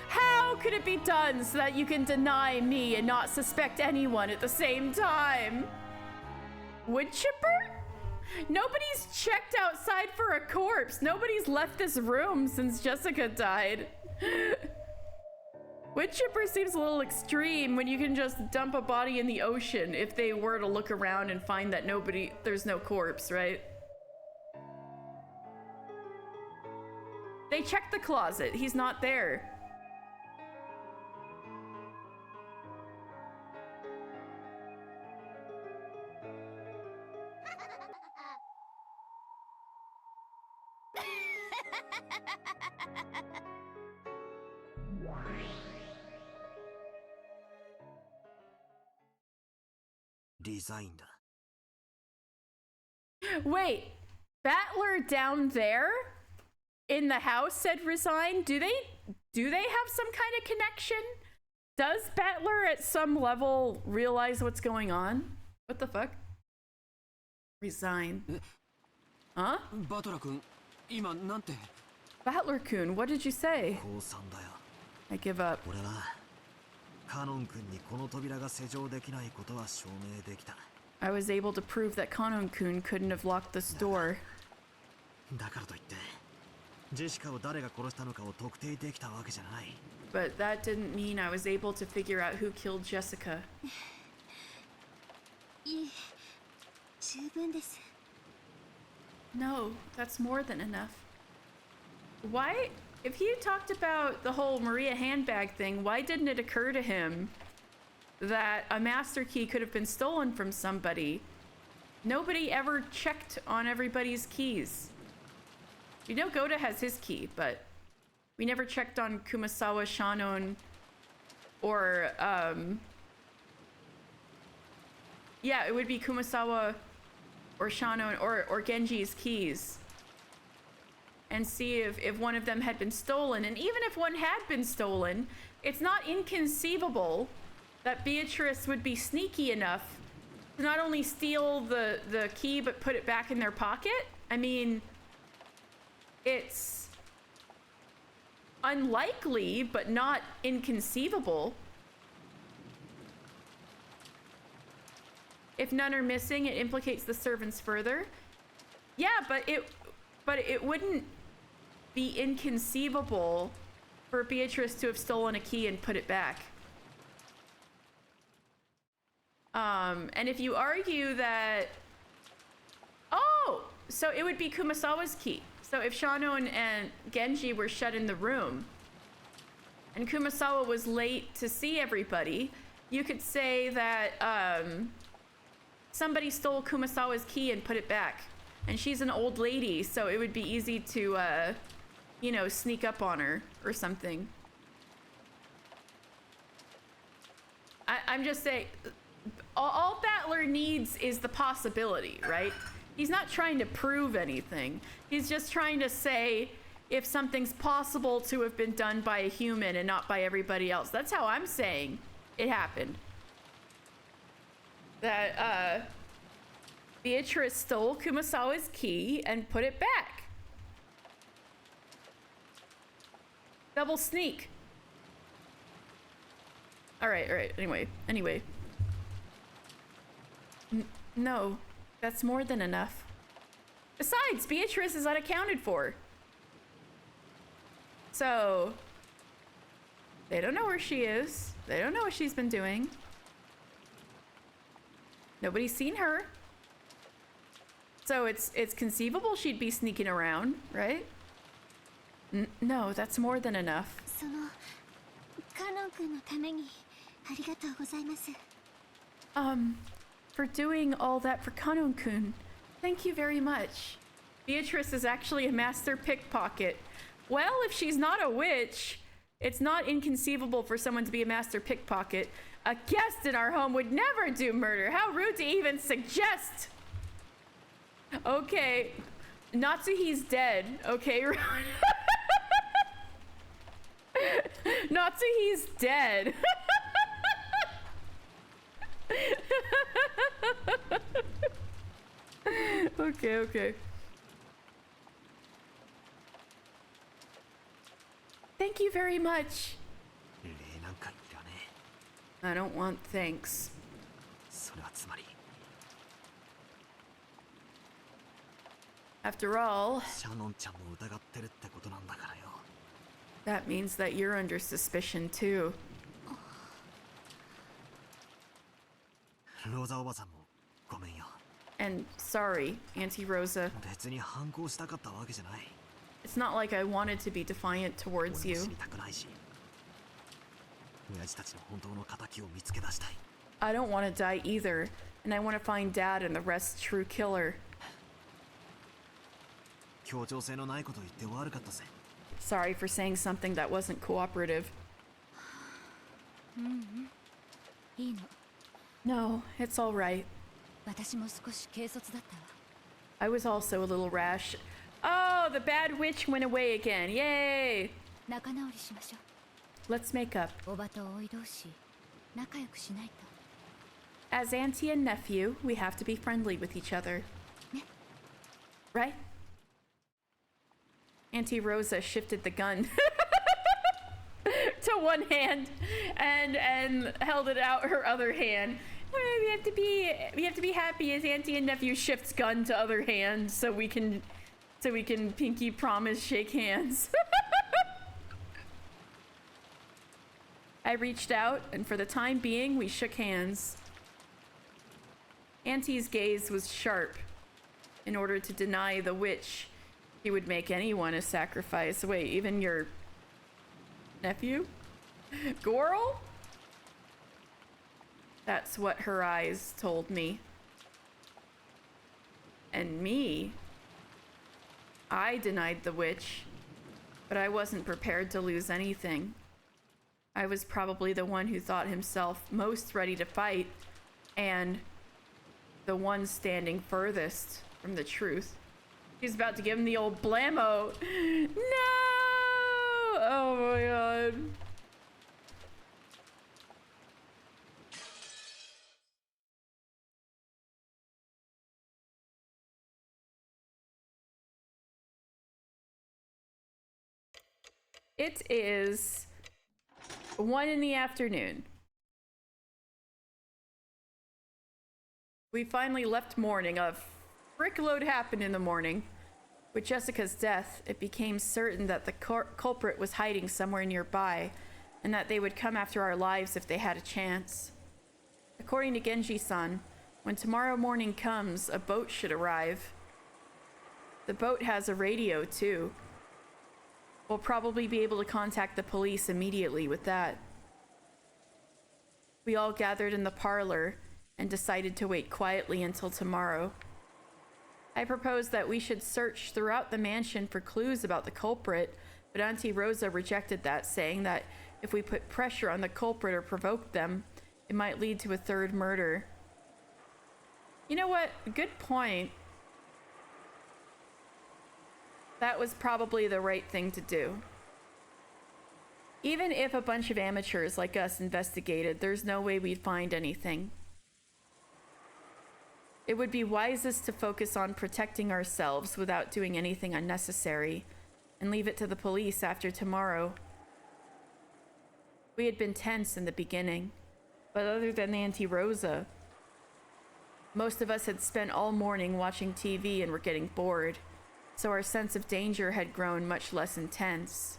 How could it be done so that you can deny me and not suspect anyone at the same time? Wood chipper? Nobody's checked outside for a corpse. Nobody's left this room since Jessica died. Wood chipper seems a little extreme when you can just dump a body in the ocean if they were to look around and find that there's no corpse, right? Okay, check the closet. He's not there. Wait, Battler down there in the house said resign? Do they have some kind of connection? Does Battler at some level realize what's going on? What the fuck? Resign. Huh? Battler-kun, 今なんて Battler-kun, what did you say? I give up. I was able to prove that Kanon-kun couldn't have locked this door. But that didn't mean I was able to figure out who killed Jessica. No, that's more than enough. Why, if he talked about the whole Maria handbag thing, why didn't it occur to him that a master key could have been stolen from somebody? Nobody ever checked on everybody's keys. You know Goda has his key, but we never checked on Kumasawa, Shannon, or, yeah, it would be Kumasawa or Shannon or Genji's keys. And see if one of them had been stolen. And even if one had been stolen, it's not inconceivable that Beatrice would be sneaky enough to not only steal the key, but put it back in their pocket. I mean, it's unlikely, but not inconceivable. If none are missing, it implicates the servants further. Yeah, but it wouldn't be inconceivable for Beatrice to have stolen a key and put it back. And if you argue that, oh, so it would be Kumasawa's key. So if Shannon and Genji were shut in the room and Kumasawa was late to see everybody, you could say that somebody stole Kumasawa's key and put it back. And she's an old lady, so it would be easy to, you know, sneak up on her or something. I'm just saying, all Battler needs is the possibility, right? He's not trying to prove anything. He's just trying to say if something's possible to have been done by a human and not by everybody else. That's how I'm saying it happened. That, Beatrice stole Kumasawa's key and put it back. Double sneak. All right. Anyway. No, that's more than enough. Besides, Beatrice is unaccounted for. So, they don't know where she is. They don't know what she's been doing. Nobody's seen her. So it's conceivable she'd be sneaking around, right? No, that's more than enough. For doing all that for Kanon-kun, thank you very much. Beatrice is actually a master pickpocket. Well, if she's not a witch, it's not inconceivable for someone to be a master pickpocket. A guest in our home would never do murder. How rude to even suggest. Okay, Natsuhi's dead. Okay, Natsuhi's dead. Okay. Thank you very much. I don't want thanks. After all, that means that you're under suspicion too. And sorry, Auntie Rosa. It's not like I wanted to be defiant towards you. I don't want to die either, and I want to find Dad and the rest true killer. Sorry for saying something that wasn't cooperative. No, it's all right. I was also a little rash. Oh, the bad witch went away again. Yay! Let's make up. As auntie and nephew, we have to be friendly with each other. Right? Auntie Rosa shifted the gun to one hand and held it out her other hand. We have to be happy as auntie and nephew shifts gun to other hand so we can pinky promise shake hands. I reached out, and for the time being, we shook hands. Auntie's gaze was sharp. In order to deny the witch, he would make anyone a sacrifice. Wait, even your nephew? Goral? That's what her eyes told me. And me? I denied the witch, but I wasn't prepared to lose anything. I was probably the one who thought himself most ready to fight, and the one standing furthest from the truth. He's about to give him the old blammo. No! Oh my god. It is 1 in the afternoon. We finally left mourning. A frickload happened in the morning. With Jessica's death, it became certain that the culprit was hiding somewhere nearby, and that they would come after our lives if they had a chance. According to Genji-san, when tomorrow morning comes, a boat should arrive. The boat has a radio, too. We'll probably be able to contact the police immediately with that. We all gathered in the parlor and decided to wait quietly until tomorrow. I proposed that we should search throughout the mansion for clues about the culprit, but Auntie Rosa rejected that, saying that if we put pressure on the culprit or provoked them, it might lead to a third murder. You know what? Good point. That was probably the right thing to do. Even if a bunch of amateurs like us investigated, there's no way we'd find anything. It would be wisest to focus on protecting ourselves without doing anything unnecessary, and leave it to the police after tomorrow. We had been tense in the beginning, but other than Auntie Rosa, most of us had spent all morning watching TV and were getting bored, so our sense of danger had grown much less intense.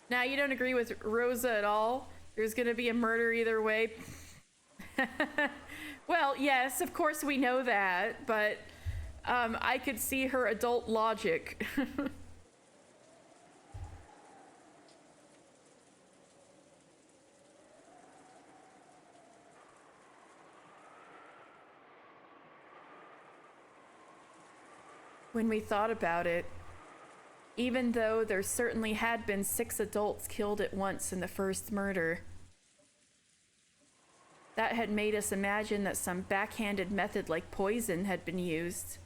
Now, you don't agree with Rosa at all? There's gonna be a murder either way? Well, yes, of course we know that, but I could see her adult logic. When we thought about it, even though there certainly had been 6 adults killed at once in the first murder, that had made us imagine that some backhanded method like poison had been used.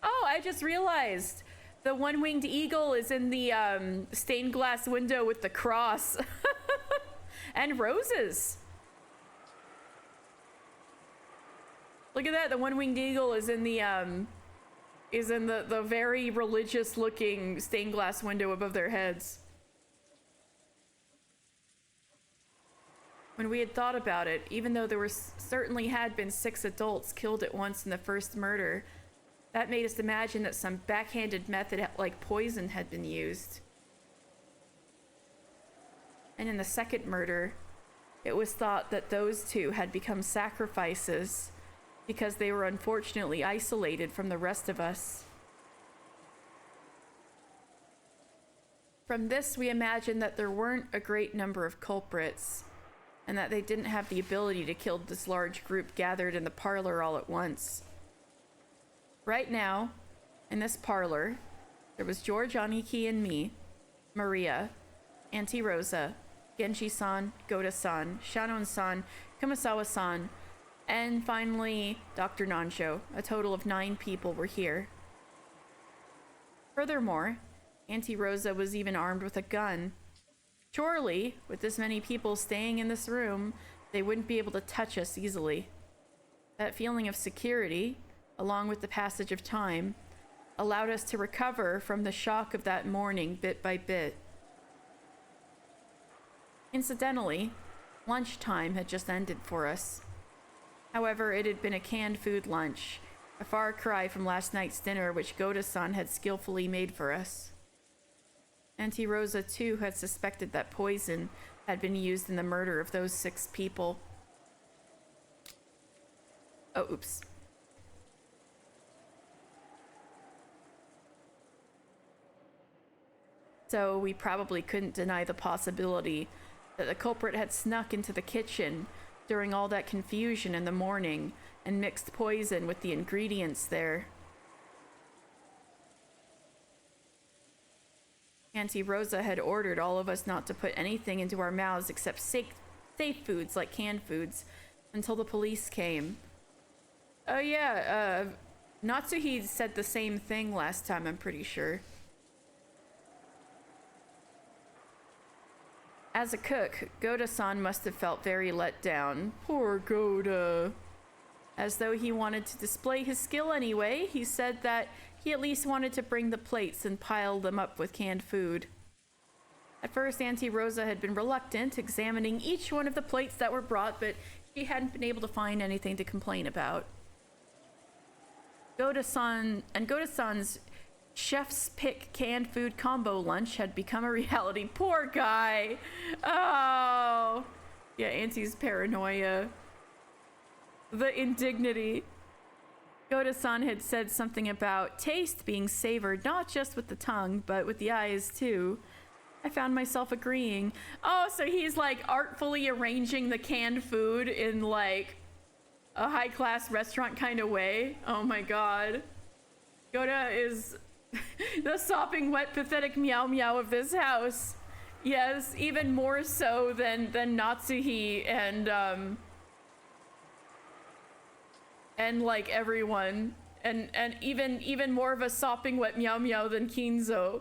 Oh, I just realized the one-winged eagle is in the stained glass window with the cross. And roses. Look at that, the one-winged eagle is in the very religious looking stained glass window above their heads. When we had thought about it, even though there certainly had been 6 adults killed at once in the first murder, that made us imagine that some backhanded method like poison had been used. And in the second murder, it was thought that those 2 had become sacrifices because they were unfortunately isolated from the rest of us. From this, we imagine that there weren't a great number of culprits, and that they didn't have the ability to kill this large group gathered in the parlor all at once. Right now, in this parlor, there was George, Aniki, and me, Maria, Auntie Rosa, Genji-san, Goda-san, Shannon-san, Kumasawa-san, and finally, Dr. Nancho. A total of 9 people were here. Furthermore, Auntie Rosa was even armed with a gun. Surely, with this many people staying in this room, they wouldn't be able to touch us easily. That feeling of security, along with the passage of time, allowed us to recover from the shock of that morning bit by bit. Incidentally, lunchtime had just ended for us. However, it had been a canned food lunch, a far cry from last night's dinner which Goda-san had skillfully made for us. Auntie Rosa, too, had suspected that poison had been used in the murder of those 6 people. Oh, oops. So we probably couldn't deny the possibility that the culprit had snuck into the kitchen during all that confusion in the morning and mixed poison with the ingredients there. Auntie Rosa had ordered all of us not to put anything into our mouths except safe foods like canned foods until the police came. Oh yeah, Natsuhi said the same thing last time, I'm pretty sure. As a cook, Goda-san must have felt very let down. Poor Goda. As though he wanted to display his skill anyway, he said that he at least wanted to bring the plates and pile them up with canned food. At first, Auntie Rosa had been reluctant, examining each one of the plates that were brought, but she hadn't been able to find anything to complain about. Goda-san's chef's pick canned food combo lunch had become a reality. Poor guy. Oh. Yeah, Auntie's paranoia. The indignity. Goda-san had said something about taste being savored not just with the tongue, but with the eyes too. I found myself agreeing. Oh, so he's like artfully arranging the canned food in like a high-class restaurant kind of way. Oh my god. Goda is the sopping wet pathetic meow meow of this house. Yes, even more so than Natsuhi and like everyone, and even more of a sopping wet meow meow than Kinzo.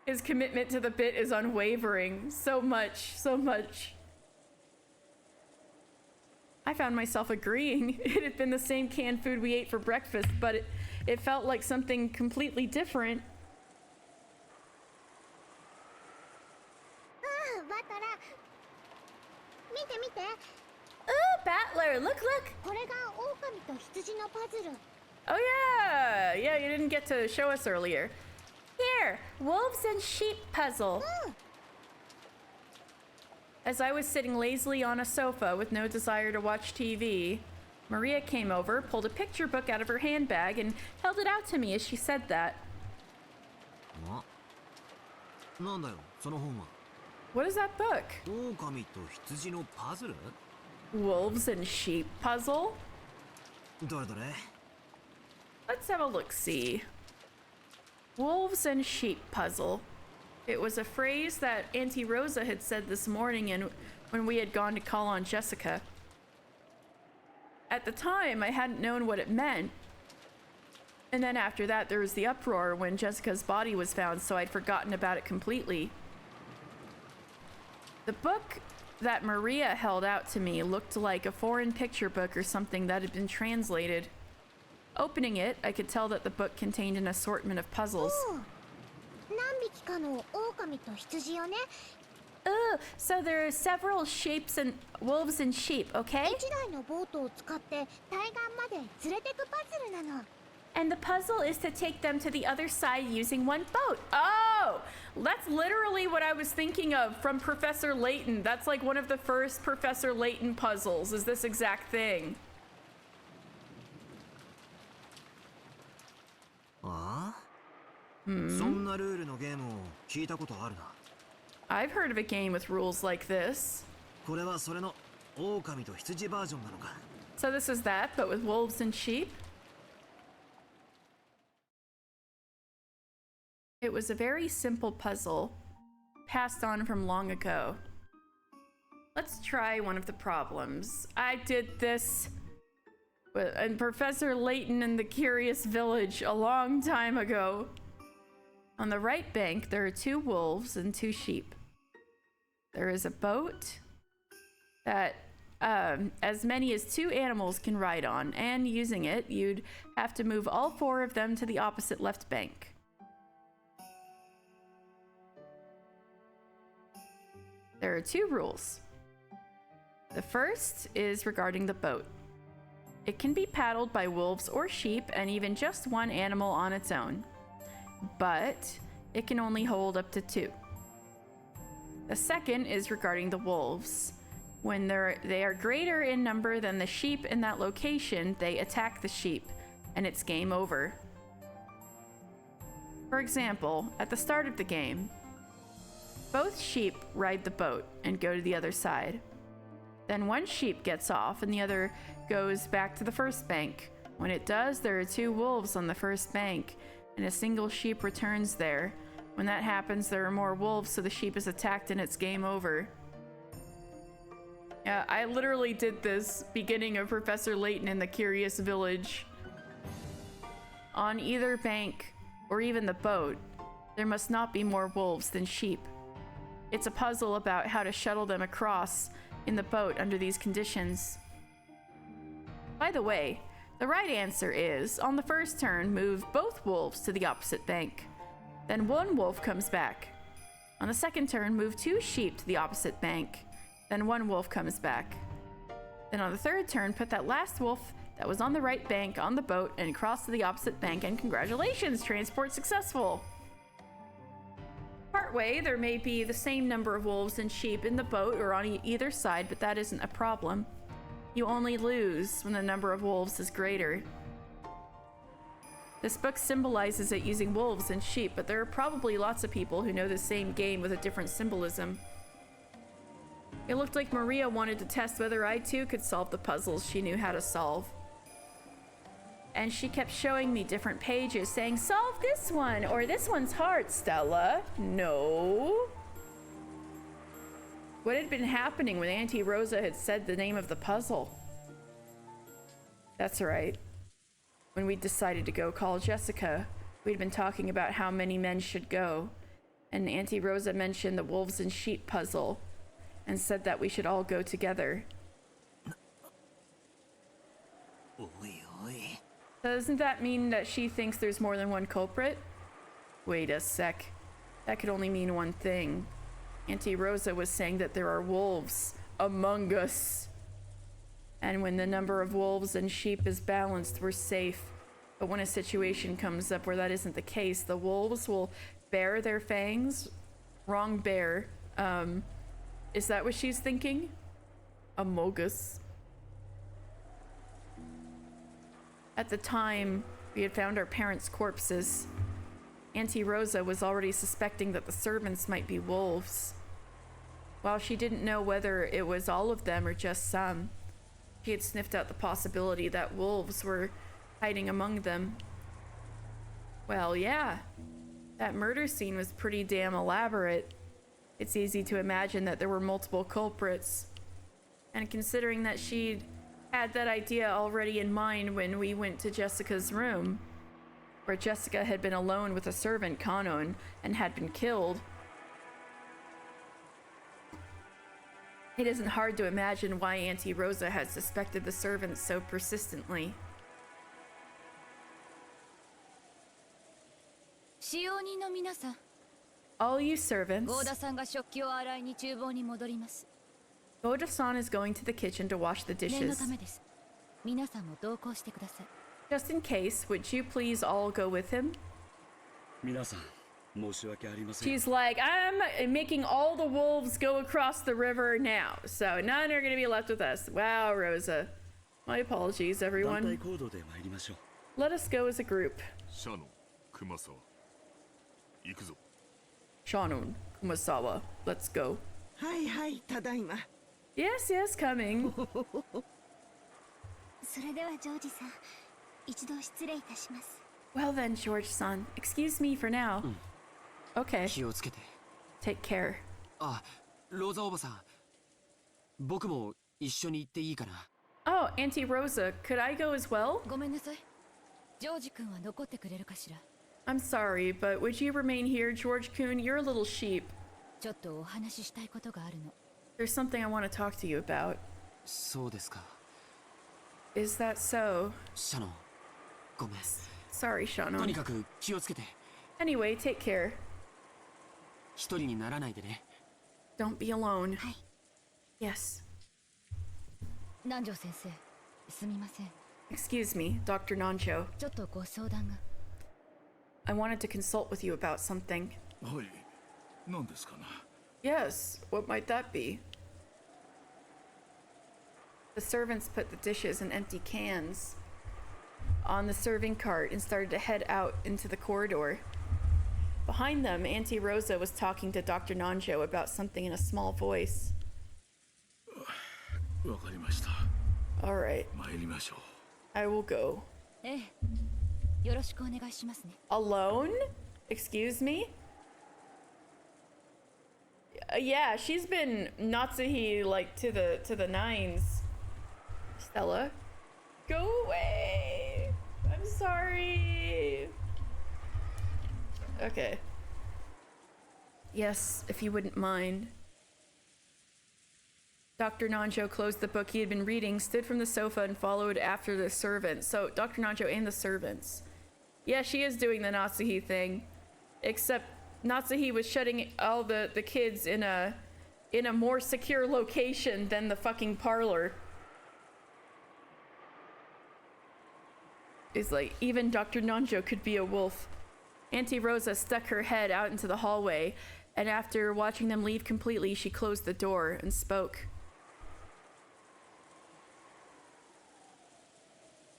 His commitment to the bit is unwavering. So much. I found myself agreeing. It had been the same canned food we ate for breakfast, but it felt like something completely different. Oh, Battler, look! Oh yeah, you didn't get to show us earlier. Here, wolves and sheep puzzle. As I was sitting lazily on a sofa with no desire to watch TV, Maria came over, pulled a picture book out of her handbag, and held it out to me as she said that. What is that book? Wolves and sheep puzzle? Let's have a look-see. Wolves and sheep puzzle. It was a phrase that Auntie Rosa had said this morning and when we had gone to call on Jessica. At the time, I hadn't known what it meant. And then after that, there was the uproar when Jessica's body was found, so I'd forgotten about it completely. The book that Maria held out to me looked like a foreign picture book or something that had been translated. Opening it, I could tell that the book contained an assortment of puzzles. Oh, so there are several shapes and wolves and sheep, okay? And the puzzle is to take them to the other side using one boat. Oh, that's literally what I was thinking of from Professor Layton. That's like one of the first Professor Layton puzzles, is this exact thing. そんなルールのゲームを聞いたことあるな。 I've heard of a game with rules like this. これはそれの狼と羊バージョンなのか。 So this is that, but with wolves and sheep? It was a very simple puzzle, passed on from long ago. Let's try one of the problems. I did this in Professor Layton in the Curious Village a long time ago. On the right bank, there are 2 wolves and 2 sheep. There is a boat that as many as 2 animals can ride on, and using it, you'd have to move all 4 of them to the opposite left bank. There are 2 rules. The first is regarding the boat. It can be paddled by wolves or sheep, and even just 1 animal on its own, but it can only hold up to 2. The second is regarding the wolves. When they are greater in number than the sheep in that location, they attack the sheep, and it's game over. For example, at the start of the game, both sheep ride the boat and go to the other side. Then one sheep gets off and the other goes back to the first bank. When it does, there are 2 wolves on the first bank, and a single sheep returns there. When that happens, there are more wolves, so the sheep is attacked and it's game over. Yeah, I literally did this beginning of Professor Layton in the Curious Village. On either bank, or even the boat, there must not be more wolves than sheep. It's a puzzle about how to shuttle them across in the boat under these conditions. By the way, the right answer is, on the first turn, move both wolves to the opposite bank. Then 1 wolf comes back. On the second turn, move 2 sheep to the opposite bank. Then 1 wolf comes back. Then on the third turn, put that last wolf that was on the right bank on the boat and cross to the opposite bank, and congratulations, transport successful! Partway, there may be the same number of wolves and sheep in the boat or on either side, but that isn't a problem. You only lose when the number of wolves is greater. This book symbolizes it using wolves and sheep, but there are probably lots of people who know the same game with a different symbolism. It looked like Maria wanted to test whether I too could solve the puzzles she knew how to solve. And she kept showing me different pages saying, "Solve this one," or "This one's hard, Stella." No. What had been happening when Auntie Rosa had said the name of the puzzle? That's right. When we decided to go call Jessica, we'd been talking about how many men should go, and Auntie Rosa mentioned the wolves and sheep puzzle and said that we should all go together. Doesn't that mean that she thinks there's more than one culprit? Wait a sec. That could only mean one thing. Auntie Rosa was saying that there are wolves among us. And when the number of wolves and sheep is balanced, we're safe. But when a situation comes up where that isn't the case, the wolves will bare their fangs. Wrong bear. Is that what she's thinking? Among us. At the time, we had found our parents' corpses. Auntie Rosa was already suspecting that the servants might be wolves. While she didn't know whether it was all of them or just some, she had sniffed out the possibility that wolves were hiding among them. Well, yeah, that murder scene was pretty damn elaborate. It's easy to imagine that there were multiple culprits. And considering that she'd had that idea already in mind when we went to Jessica's room, where Jessica had been alone with a servant, Kanon, and had been killed, it isn't hard to imagine why Auntie Rosa had suspected the servants so persistently. 使用人の皆さん、 All you servants, ゴーダさんが食器を洗いに厨房に戻ります。 Goda-san is going to the kitchen to wash the 念の dishes. ためです。皆さんも同行してください。 Just in case, would you please all go with him? 皆さん、申し訳ありません。 She's like, I'm making all the wolves go across the river now, so none are gonna be left with us. Wow, Rosa. My apologies, 団体 everyone. 行動で参りましょう。 Let us go as a group. シャノ、クマサ行くぞ。 Shanun, Kumasawa, let's go. はいはい、ただいま。 Yes, yes, coming. それではジョージさん、一度失礼いたします。 Well then, George-san, excuse me for now. Okay, 気をつけて。 take care. あ、ローザおばさん。僕も一緒に行っていいかな。 Oh, Auntie Rosa, could I go as well? ごめんなさい。ジョージ君は残ってくれるかしら。 I'm sorry, but would you remain here, George-kun? You're a little sheep. ちょっとお話ししたいことがあるの。 There's something I want to talk to you about. そうですか。 Is that so? シャノン、ごめん。 Sorry, とに Shannon. かく気をつけて。 Anyway, take care. 一人にならないでね。 Don't be alone. はい。 Yes. 南條先生、すみません。 Excuse me, Dr. Nancho. ちょっとご相談が。 I wanted to consult with you about something. はい。何ですかな。 Yes, what might that be? The servants put the dishes in empty cans on the serving cart and started to head out into the corridor. Behind them, Auntie Rosa was talking to Dr. Nanjo about something in a small voice. わかりました。 All right, 参りましょう。 I will go. ええ。よろしくお願いしますね。 Alone? Excuse me? Yeah, she's been Natsuhi like to the nines. Stella, go away. I'm sorry. Okay. Yes, if you wouldn't mind. Dr. Nanjo closed the book he had been reading, stood from the sofa, and followed after the servants. So, Dr. Nanjo and the servants. Yeah, she is doing the Natsuhi thing. Except Natsuhi was shutting all the kids in a more secure location than the fucking parlor. It's like, even Dr. Nanjo could be a wolf. Auntie Rosa stuck her head out into the hallway, and after watching them leave completely, she closed the door and spoke.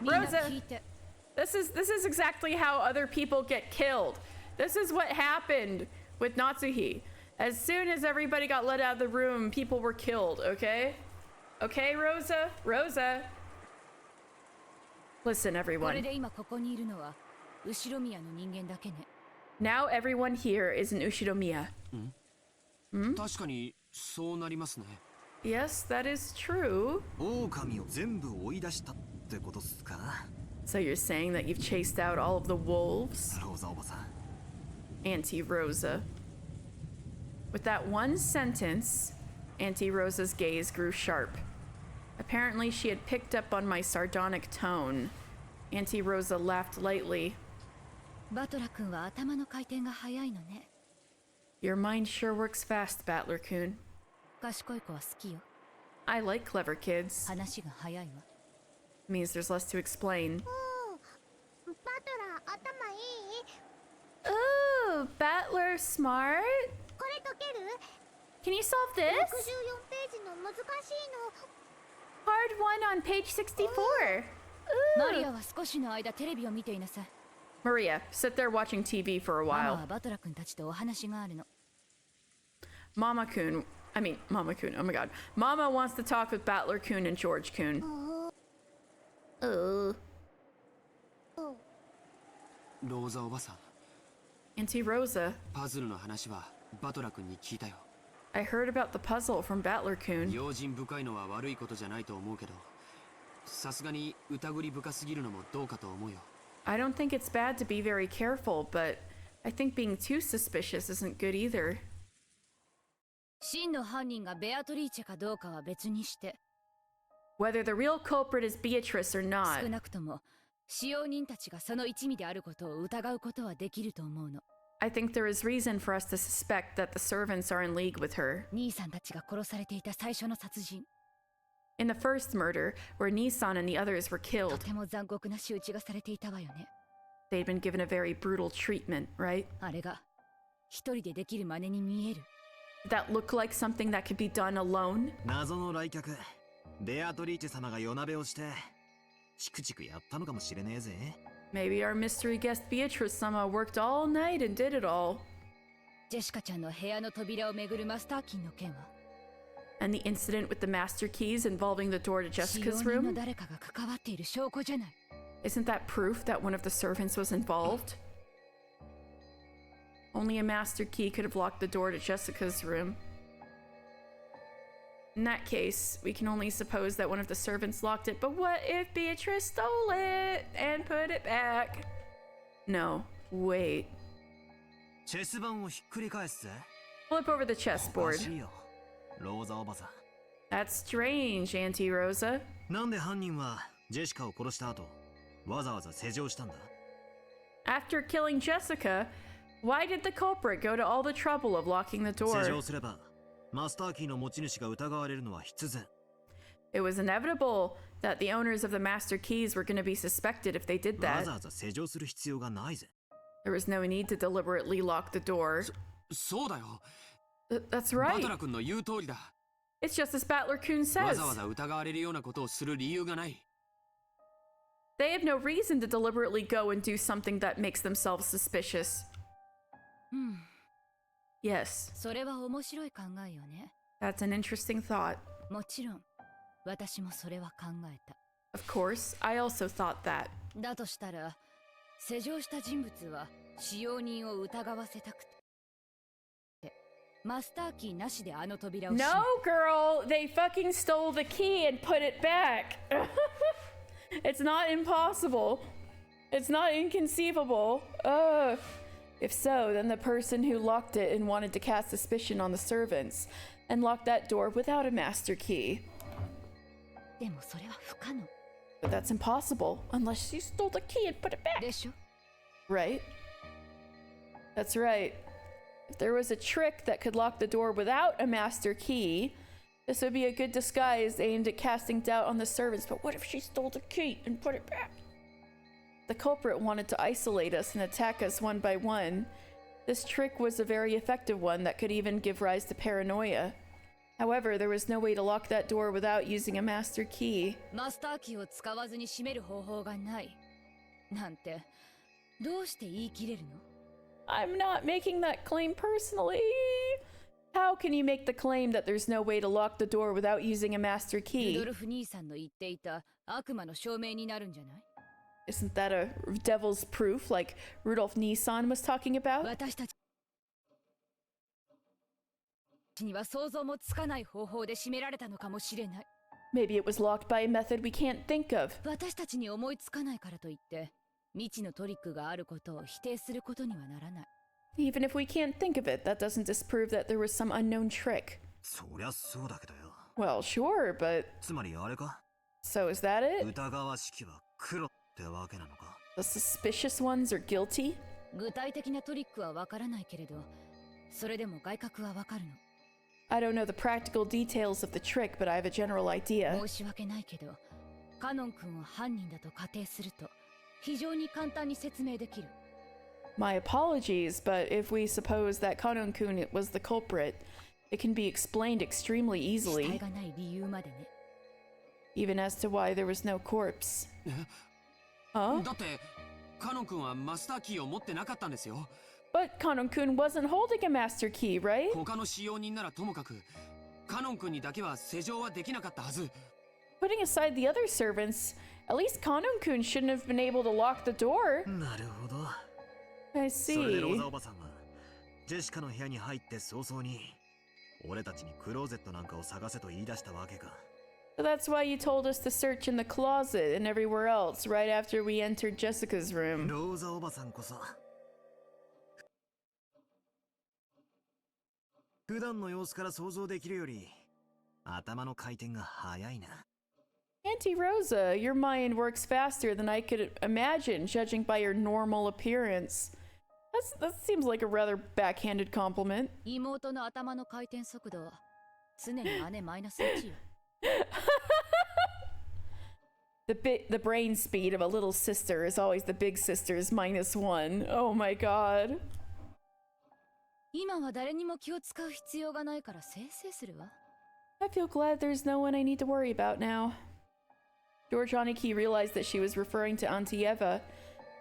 Rosa, this is exactly how other people get killed. This is what happened with Natsuhi. As soon as everybody got let out of the room, people were killed, okay? Okay, Rosa? Rosa? Listen, これ everyone. で今ここにいるのは後ろ宮の人間だけね。 Now everyone here is an Ushiromiya. 確かにそうなりますね。 Yes, that is true. 狼を全部追い出したってことっすか？ So you're saying that you've chased out all of the wolves? ローザおばさん。 Auntie Rosa. With that one sentence, Auntie Rosa's gaze grew sharp. Apparently, she had picked up on my sardonic tone. Auntie Rosa laughed lightly. バトラ君は頭の回転が速いのね。 Your mind sure works fast, Battler-kun. 賢い子は好きよ。 I like clever kids. 話が早いわ。 Means there's less to explain. バトラー頭いい？ Ooh, Battler smart? これ解ける？ Can you solve this? 64ページの難しいの。 Hard one on page 64. マリ Ooh. アは少しの間テレビを見ていなさい。 Maria, sit there watching TV for a ママ while. はバトラ君たちとお話があるの。 Mama-kun, Mama-kun, oh my god. Mama wants to talk with Battler-kun and George-kun. Oh. ローザおばさん、 Auntie Rosa, パズルの話はバトラ君に聞いたよ。 I heard about the puzzle from Battler-kun. 用心深いのは悪いことじゃないと思うけど、さすがに疑り深すぎるのもどうかと思うよ。 I don't think it's bad to be very careful, but I think being too suspicious isn't good either. 真の犯人がベアトリーチェかどうかは別にして、 Whether the real culprit is Beatrice or 少 not, なくとも使用人たちがその一味であることを疑うことはできると思うの。 I think there is reason for us to suspect that the servants are in league with her. 兄さんたちが殺されていた最初の殺人、 In the first murder, where Nissan and the others were と killed, ても残酷な仕打ちがされていたわよね。 they'd been given a very brutal treatment, right? あれが一人でできる真似に見える。 Did that look like something that could be done alone? 謎の来客、ベアトリーチェ様が夜鍋をして、チクチクやったのかもしれねえぜ。 Maybe our mystery guest Beatrice-sama worked all night and did it all. ジェシカちゃんの部屋の扉をめぐるマスターキーの件は And the incident with the master keys involving the door to 使 Jessica's 用人の room? 誰かが関わっている証拠じゃない。 Isn't that proof that one of the servants was involved? Only a master key could have locked the door to Jessica's room. In that case, we can only suppose that one of the servants locked it, but what if Beatrice stole it and put it back? No, wait. チェス盤をひっくり返すぜ。 Flip over the おか chessboard. しいよ、ローザおばさん。 That's strange, Auntie Rosa. なんで犯人はジェシカを殺した後、わざわざ施錠したんだ？ After killing Jessica, why did the culprit go to all the trouble of locking the 施 door? 錠すれば、マスターキーの持ち主が疑われるのは必然。 It was inevitable that the owners of the master keys were going to be suspected if they did わ that. ざわざ施錠する必要がないぜ。 There was no need to deliberately lock the door. そうだよ。 That's バ right. トラ君の言う通りだ。 It's just as Battler Kun わ says. ざわざ疑われるようなことをする理由がない。 They have no reason to deliberately go and do something that makes themselves suspicious. うん、 Yes, それは面白い考えよね。 that's an interesting thought. もちろん、私もそれは考えた。 Of course, I also thought that. だとしたら、施錠した人物は使用人を疑わせたくて、マスターキーなしであの扉を閉め No, girl, they fucking stole the key and put it back. It's not impossible. It's not inconceivable. If so, then the person who locked it and wanted to cast suspicion on the servants and locked that door without a master key. でもそれは不可能 But that's impossible unless she stole the key and put it back. でしょ。 Right? That's right. If there was a trick that could lock the door without a master key, this would be a good disguise aimed at casting doubt on the servants. But what if she stole the key and put it back? The culprit wanted to isolate us and attack us one by one. This trick was a very effective one that could even give rise to paranoia. However, there was no way to lock that door without using a master key. マスターキーを使わずに閉める方法がない。なんて、どうして言い切れるの？ I'm not making that claim personally. How can you make the claim that there's no way to lock the door without using a master ル key? ドルフ兄さんの言っていた悪魔の証明になるんじゃない？ Isn't that a devil's proof like Rudolf Nissan was talking about? 私たちには想像もつかない方法で閉められたのかもしれない。 Maybe it was locked by a method we can't think of. 私たちに思いつかないからといって未知のトリックがあることを否定することにはならない。 Even if we can't think of it, that doesn't disprove that there was some unknown trick. そりゃそうだけどよ。 Well, sure, but つまりあれか？ so is that it? 疑わしきは黒ってわけなのか？ The suspicious ones are guilty? 具体的なトリックはわからないけれど、それでも外角はわかるの。 I don't know the practical details of the trick, but I have a general idea. 申し訳ないけど、カノン君を犯人だと仮定すると非常に簡単に説明できる。 My apologies, but if we suppose that Kanon-kun was the culprit, it can be explained extremely 死 easily, 体がない理由までね。 even as to why there was no corpse. え Huh? だってカノン君はマスターキーを持ってなかったんですよ。 But Kanon-kun wasn't holding a master key, right? 他の使用人ならともかくカノン君にだけは施錠はできなかったはず。 Putting aside the other servants, at least Kanon-kun shouldn't have been able to lock the door. なるほど。 I それでロー see. ザおばさんはジェシカの部屋に入って早々に俺たちにクローゼットなんかを探せと言い出したわけか。 So that's why you told us to search in the closet and everywhere else right after we entered Jessica's room. ローザおばさんこそ普段の様子から想像できるより頭の回転が早いな。 Auntie Rosa, your mind works faster than I could imagine, judging by your normal appearance. That seems like a rather backhanded compliment. 妹の頭の回転速度は常に姉マイナス1よ。The brain speed of a little sister is always the big sister's -1. Oh my god. 今は誰にも気を使う必要がないからせいせいするわ。 I feel glad there's no one I need to worry about now. George Aniki realized that she was referring to Auntie Eva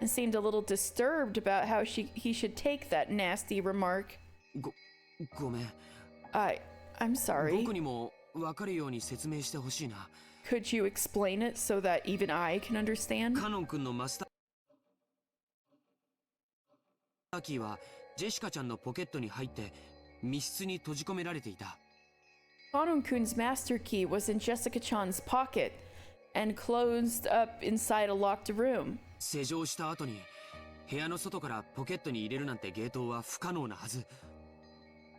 and seemed a little disturbed about how he should take that nasty remark. ごめん。I'm sorry. 僕にも分かるように説明してほしいな。Could you explain it so that even I can understand? カノン君のマスターキーはジェシカちゃんのポケットに入って密室に閉じ込められていた。Kanon-kun's master key was in Jessica-chan's pocket and closed up inside a locked room. 施錠した後に部屋の外からポケットに入れるなんて芸当は不可能なはず。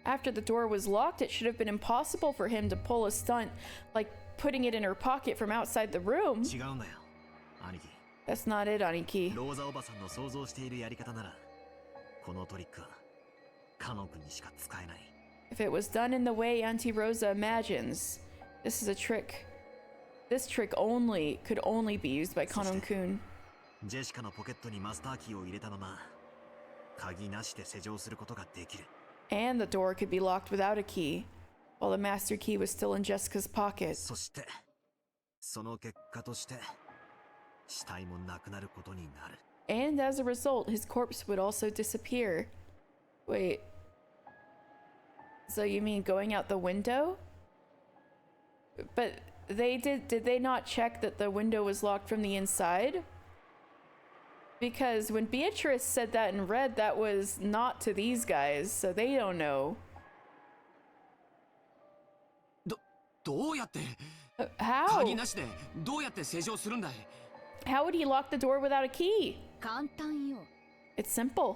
After the door was locked, it should have been impossible for him to pull a stunt like putting it in her pocket from outside the room. 違うんだよ、兄貴。 That's not it, Aniki. ローザおばさんの想像しているやり方なら、このトリックはカノン君にしか使えない。If it was done in the way Auntie Rosa imagines, this is a trick. This trick could only be used by Kanon-kun. ジェシカのポケットにマスターキーを入れたまま、鍵なしで施錠することができる。And the door could be locked without a key, while the master key was still in Jessica's pocket. そして、その結果として、死体もなくなることになる。And as a result, his corpse would also disappear. Wait. So you mean going out the window? But did they not check that the window was locked from the inside? Because when Beatrice said that in red, that was not to these guys, so they don't know. どうやって How? 鍵なしでどうやって施錠するんだい How would he lock the door without a key? 簡単よ。 It's simple.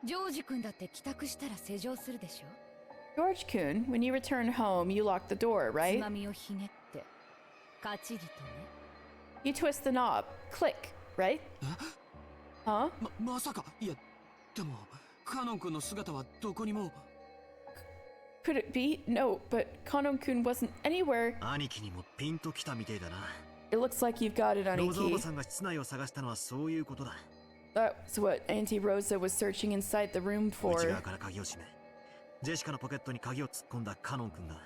ジョージ君だって帰宅したら施錠するでしょ。 George-kun, when you return home, you lock the door, つ right? まみをひねってカチリとね。 You twist the knob. Click, right? Huh? まさかいやでもカノン君の姿はどこにも Could it be? No, but Kanon-kun wasn't anywhere. 兄貴にもピンときたみてえだな。 It looks like you've got it, ローザおば Aniki. さんが室内を探したのはそういうことだ。 That's what Auntie Rosa was searching inside the room 内 for. 側から鍵を閉め、ジェシカのポケットに鍵を突っ込んだカノン君が。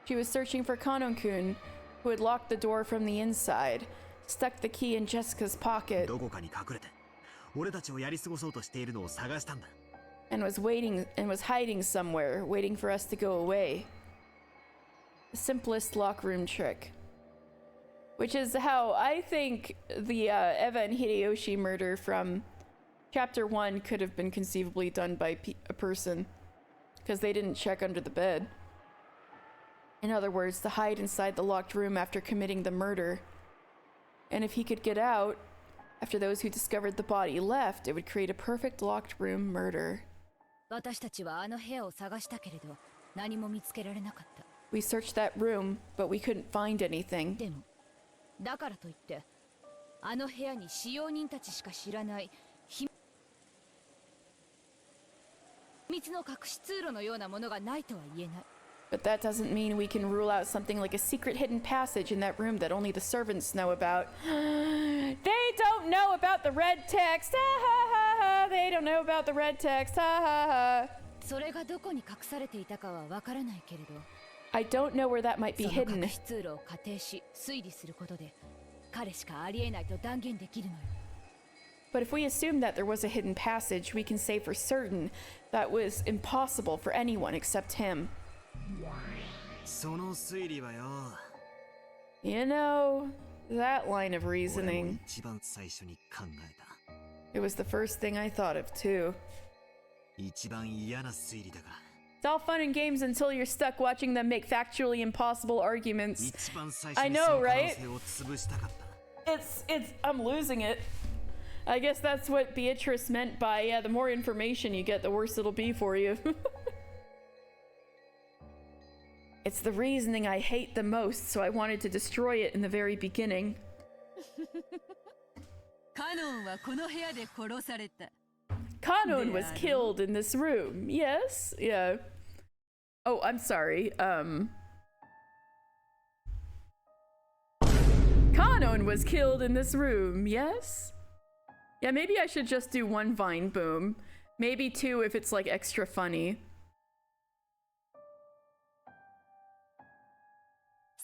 She was searching for Kanon-kun, who had locked the door from the inside, stuck the key in Jessica's pocket, どこかに隠れて、俺たちをやり過ごそうとしているのを探したんだ。 and was hiding somewhere, waiting for us to go away. The simplest lock room trick. Which is how I think the Eva and Hideyoshi murder from Chapter 1 could have been conceivably done by a person. Because they didn't check under the bed. In other words, to hide inside the locked room after committing the murder. And if he could get out, after those who discovered the body left, it would create a perfect locked room murder. 私たちはあの部屋を探したけれど何も見つけられなかった。 We searched that room, but we couldn't find anything. でもだからといってあの部屋に使用人たちしか知らない秘密の隠し通路のようなものがないとは言えない。 But that doesn't mean we can rule out something like a secret hidden passage in that room that only the servants know about. They don't know about the red text. Ha ha ha ha. They don't know about the red text. Ha ha ha. それがどこに隠されていたかはわからないけれど、 I don't know where that might be その hidden. 隠し通路を仮定し推理することで彼しかありえないと断言できるのよ。 But if we assume that there was a hidden passage, we can say for certain that was impossible for anyone except him. その推理はよ。 You know, that line of 俺も reasoning. 一番最初に考えた。 It was the first thing I thought of too. 一番嫌な推理だが。 It's all fun and games until you're stuck watching them make factually impossible arguments. 一番最初 I に know, その可能 right? 性を潰したかった。 I'm losing it. I guess that's what Beatrice meant by, yeah, the more information you get, the worse it'll be for you. It's the reasoning I hate the most, so I wanted to destroy it in the very beginning. カノンはこの部屋で殺された。 Kanon was killed in this room. Yes? Yeah. Oh, I'm sorry. Kanon was killed in this room. Yes? Yeah, maybe I should just do one vine boom. Maybe two if it's like extra funny.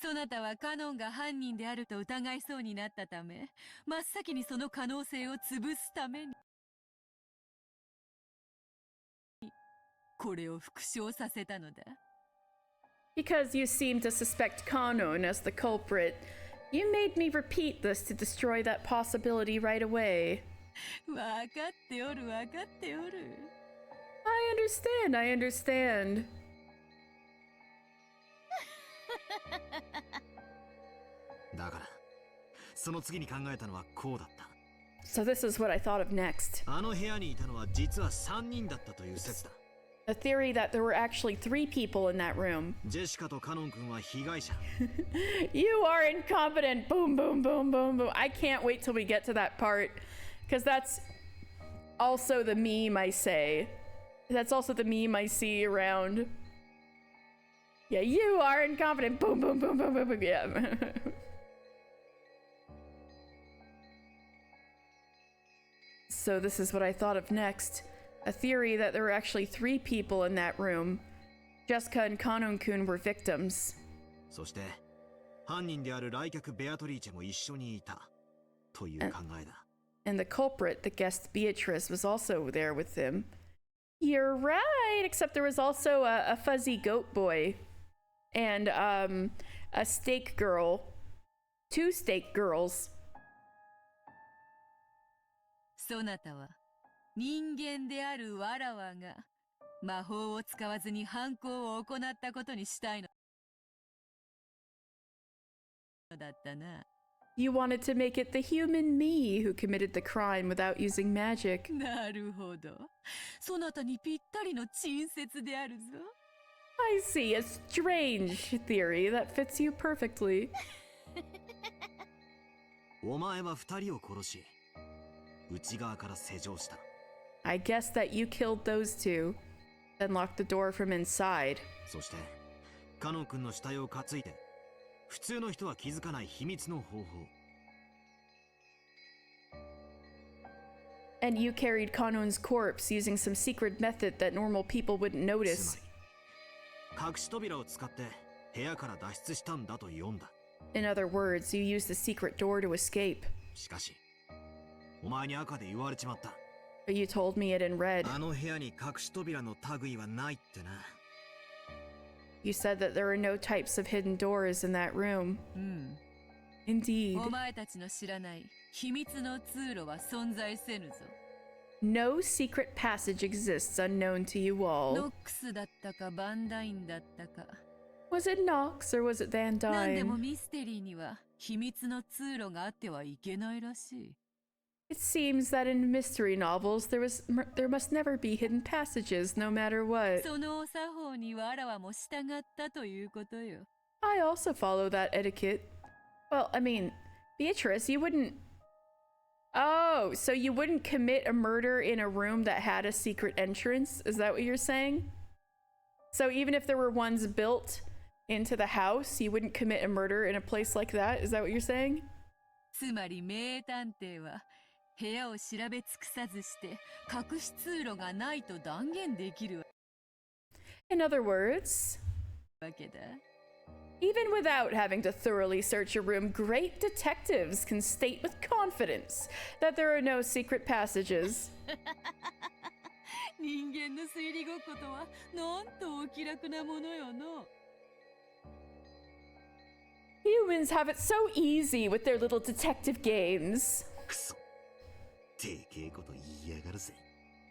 そなたはカノンが犯人であると疑いそうになったため、真っ先にその可能性を潰すためにこれを復唱させたのだ。 Because you seem to suspect Kanon as the culprit, you made me repeat this to destroy that possibility right away. 分かっておる分かっておる。 I understand. だからその次に考えたのはこうだった。 So this is what I thought of next. あの部屋にいたのは実は3人だったという説だ。 The theory that there were actually 3 people in that room. ジェシカとカノン君は被害者。 You are incompetent. Boom, boom, boom, boom, boom. I can't wait till we get to that part. Because that's also the meme I say. That's also the meme I see around. Yeah, you are incompetent. Boom, boom, boom, boom, boom, boom. Yeah. So this is what I thought of next. A theory that there were actually 3 people in that room. Jessica and Kanon-kun were victims. そして犯人である来客ベアトリーチェも一緒にいたという考えだ。 And the culprit, the guest Beatrice, was also there with them. You're right, except there was also a fuzzy goat boy and a steak girl. 2 steak girls. そなたは人間であるわらわが魔法を使わずに犯行を行ったことにしたいのだったな。 You wanted to make it the human me who committed the crime without using magic. なるほど。そなたにぴったりの陳説であるぞ。 I see, a strange theory that fits you perfectly. お前は2人を殺し、内側から施錠した。 I guess that you killed those 2, then locked the door from inside. そしてカノン君の死体を担いで普通の人は気づかない秘密の方法。 And you carried Kanon's corpse using some secret method that normal people wouldn't つ notice. まり隠し扉を使って部屋から脱出したんだと読んだ。 In other words, you used the secret door to escape. しかしお前に赤で言われちまった。 But you told me it in red. あの部屋に隠し扉の類はないってな。 You said that there are no types of hidden doors in that room. うん。 Indeed. お前たちの知らない秘密の通路は存在せぬぞ。 No secret passage exists unknown to you ノ all. ックスだったかバンダインだったか。 Was it Knox or was it Van なんでも Dyne? ミステリーには秘密の通路があってはいけないらしい。 It seems that in mystery novels there must never be hidden passages no matter what. そのお作法にわらわも従ったということよ。 I also follow that etiquette. Well, I mean, Beatrice, you wouldn't... Oh, so you wouldn't commit a murder in a room that had a secret entrance? Is that what you're saying? So even if there were ones built into the house, you wouldn't commit a murder in a place like that? Is that what you're saying? つまり名探偵は部屋を調べ尽くさずして隠し通路がないと断言できる In other words, わけだ。 even without having to thoroughly search a room, great detectives can state with confidence that there are no secret passages. 人間の推理ごっことはなんとお気楽なものよの。 Humans have it so easy with their little detective games. くそ。でけえこと言いやがるぜ。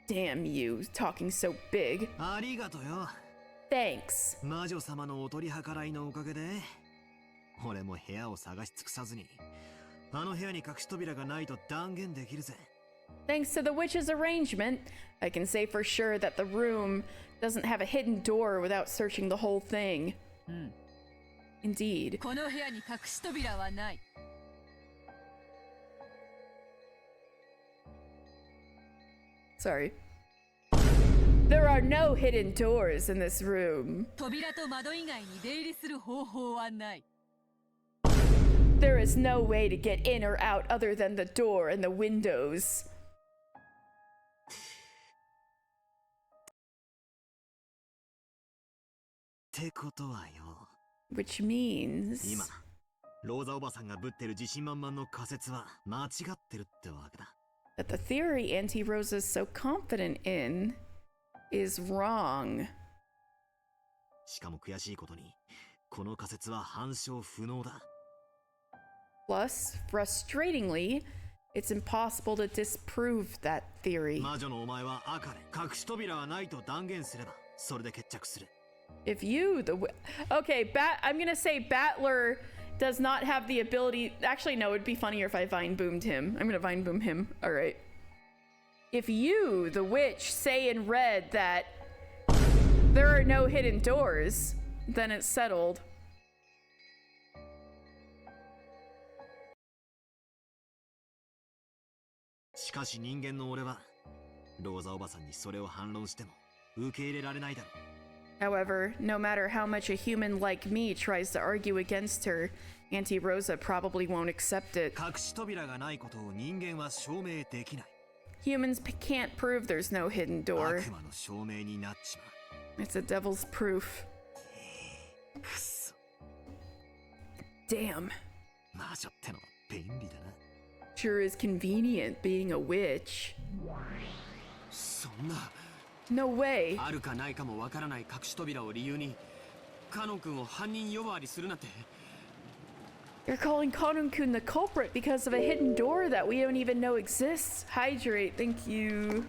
Damn you, talking so big. ありがとよ。 Thanks. 魔女様のお取り計らいのおかげで俺も部屋を探し尽くさずにあの部屋に隠し扉がないと断言できるぜ。 Thanks to the witch's arrangement, I can say for sure that the room doesn't have a hidden door without searching the whole thing. うん。 Indeed. この部屋に隠し扉はない。 Sorry. There are no hidden doors in this room. 扉と窓以外に出入りする方法はない。 There is no way to get in or out other than the door and the windows. ってことはよ。 Which means... 今、ローザおばさんがぶってる自信満々の仮説は間違ってるってわけだ。 that the theory Auntie Rosa's so confident in is wrong. しかも悔しいことに、この仮説は反証不能だ。Plus, frustratingly, it's impossible to disprove that theory. 魔女のお前は赤で隠し扉はないと断言すれば、それで決着する。If you, okay, I'm gonna say Battler does not have the ability. Actually, no, it'd be funnier if I Vine Boomed him. I'm gonna Vine Boom him. All right. If you, the witch, say in red that there are no hidden doors, then it's settled. しかし人間の俺は、ローザおばさんにそれを反論しても受け入れられないだろう。However, no matter how much a human like me tries to argue against her, Auntie Rosa probably won't accept it. 隠し扉がないことを人間は証明できない。Humans can't prove there's no hidden door. 悪魔の証明になっちまう。It's a devil's proof. くそ。Damn. 魔女ってのは便利だな。Sure is convenient being a witch. そんな。No way. あるかないかもわからない隠し扉を理由にカノン君を犯人呼ばわりするなんて。 You're calling Kanun-kun the culprit because of a hidden door that we don't even know exists. Hydrate, thank you.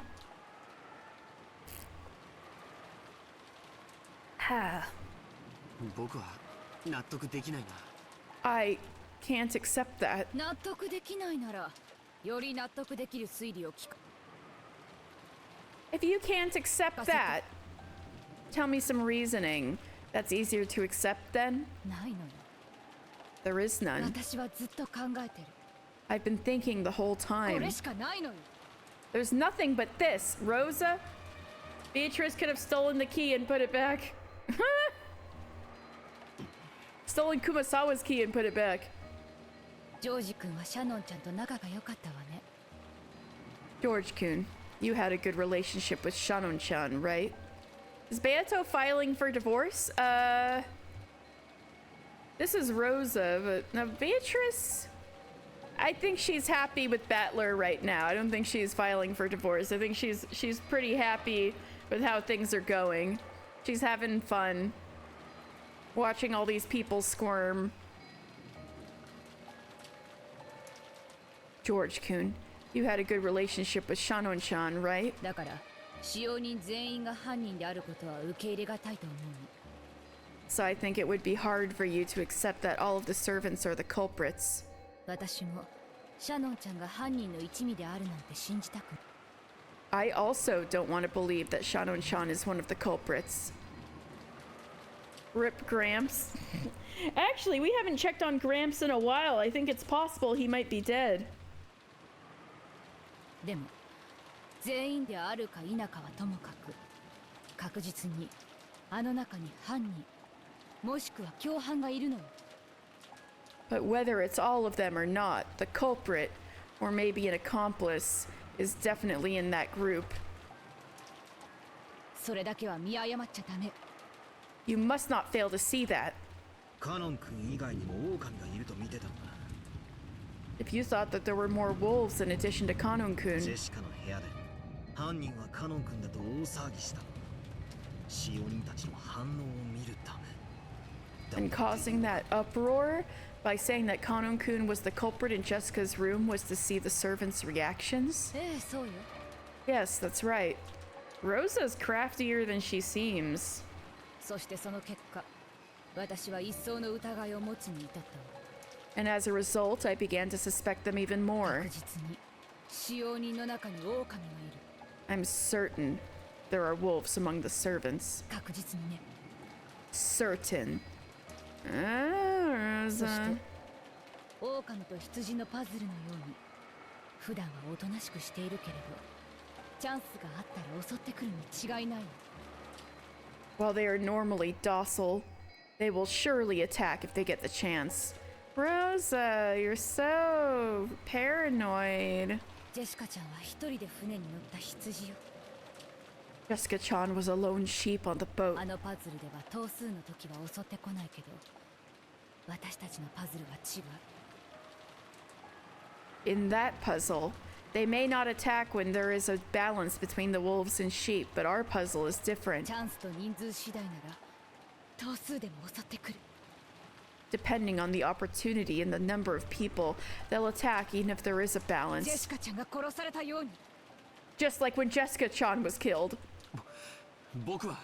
Ha. 僕は納得できないな。I can't accept that. 納得できないなら、より納得できる推理を聞く。If you can't accept that, tell me some reasoning that's easier to accept then. ないのよ。 There is none. 私はずっと考えてる。 I've been thinking the whole こ time. れしかないのよ。 There's nothing but this. Rosa? Beatrice could have stolen the key and put it back. Stolen Kumasawa's key and put it back. ジョージ君はシャノンちゃんと仲が良かったわね。 George-kun, you had a good relationship with Shannon-chan, right? Is Beato filing for divorce? This is Rosa, but now Beatrice? I think she's happy with Battler right now. I don't think she's filing for divorce. I think she's pretty happy with how things are going. She's having fun watching all these people squirm. George-kun, you had a good relationship with Shannon-chan, right? だから、使用人全員が犯人であることは受け入れがたいと思うの。 So I think it would be hard for you to accept that all of the servants are the culprits. 私もシャノンちゃんが犯人の一味であるなんて信じたくない。 I also don't want to believe that Shannon-chan is one of the culprits. Rip Gramps. Actually, we haven't checked on Gramps in a while. I think it's possible he might be dead. でも、全員であるか否かはともかく、確実にあの中に犯人、もしくは共犯がいるのよ。 But whether it's all of them or not, the culprit, or maybe an accomplice, is definitely in that group. それだけは見誤っちゃダメ。 You must not fail to see that. カノン君以外にも狼がいると見てたんだ。 If you thought that there were more wolves in addition to ジェ Kanon-kun, シカの部屋で犯人はカノン君だと大騒ぎした。使用人たちの反応を見るため。 and causing that uproar by saying that Kanon-kun was the culprit in Jessica's room was to see the servants' reactions? ええ、そうよ。 Yes, that's right. Rosa's craftier than she seems. そしてその結果、私は一層の疑いを持つに至ったわ。 And as a result, I began to suspect them even more. 確実に使用人の中に狼がいる。 I'm certain there are wolves among the servants. 確実にね。 Certain. そして Rosa. 狼と羊のパズルのように普段はおとなしくしているけれどチャンスがあったら襲ってくるに違いないの。 While they are normally docile, they will surely attack if they get the chance. Rosa, you're so paranoid. ジェシカちゃんは一人で船に乗った羊よ。 Jessica-chan was a lone sheep on the boat. あのパズルでは頭数の時は襲ってこないけど私たちのパズルは違う。 In that puzzle, They may not attack when there is a balance between the wolves and sheep, but our puzzle is different. チャンスと人数次第なら頭数でも襲ってくる。 Depending on the opportunity and the number of people, they'll attack even if there is a ジェ balance. シカちゃんが殺されたように。 Just like when Jessica-chan was killed. 僕は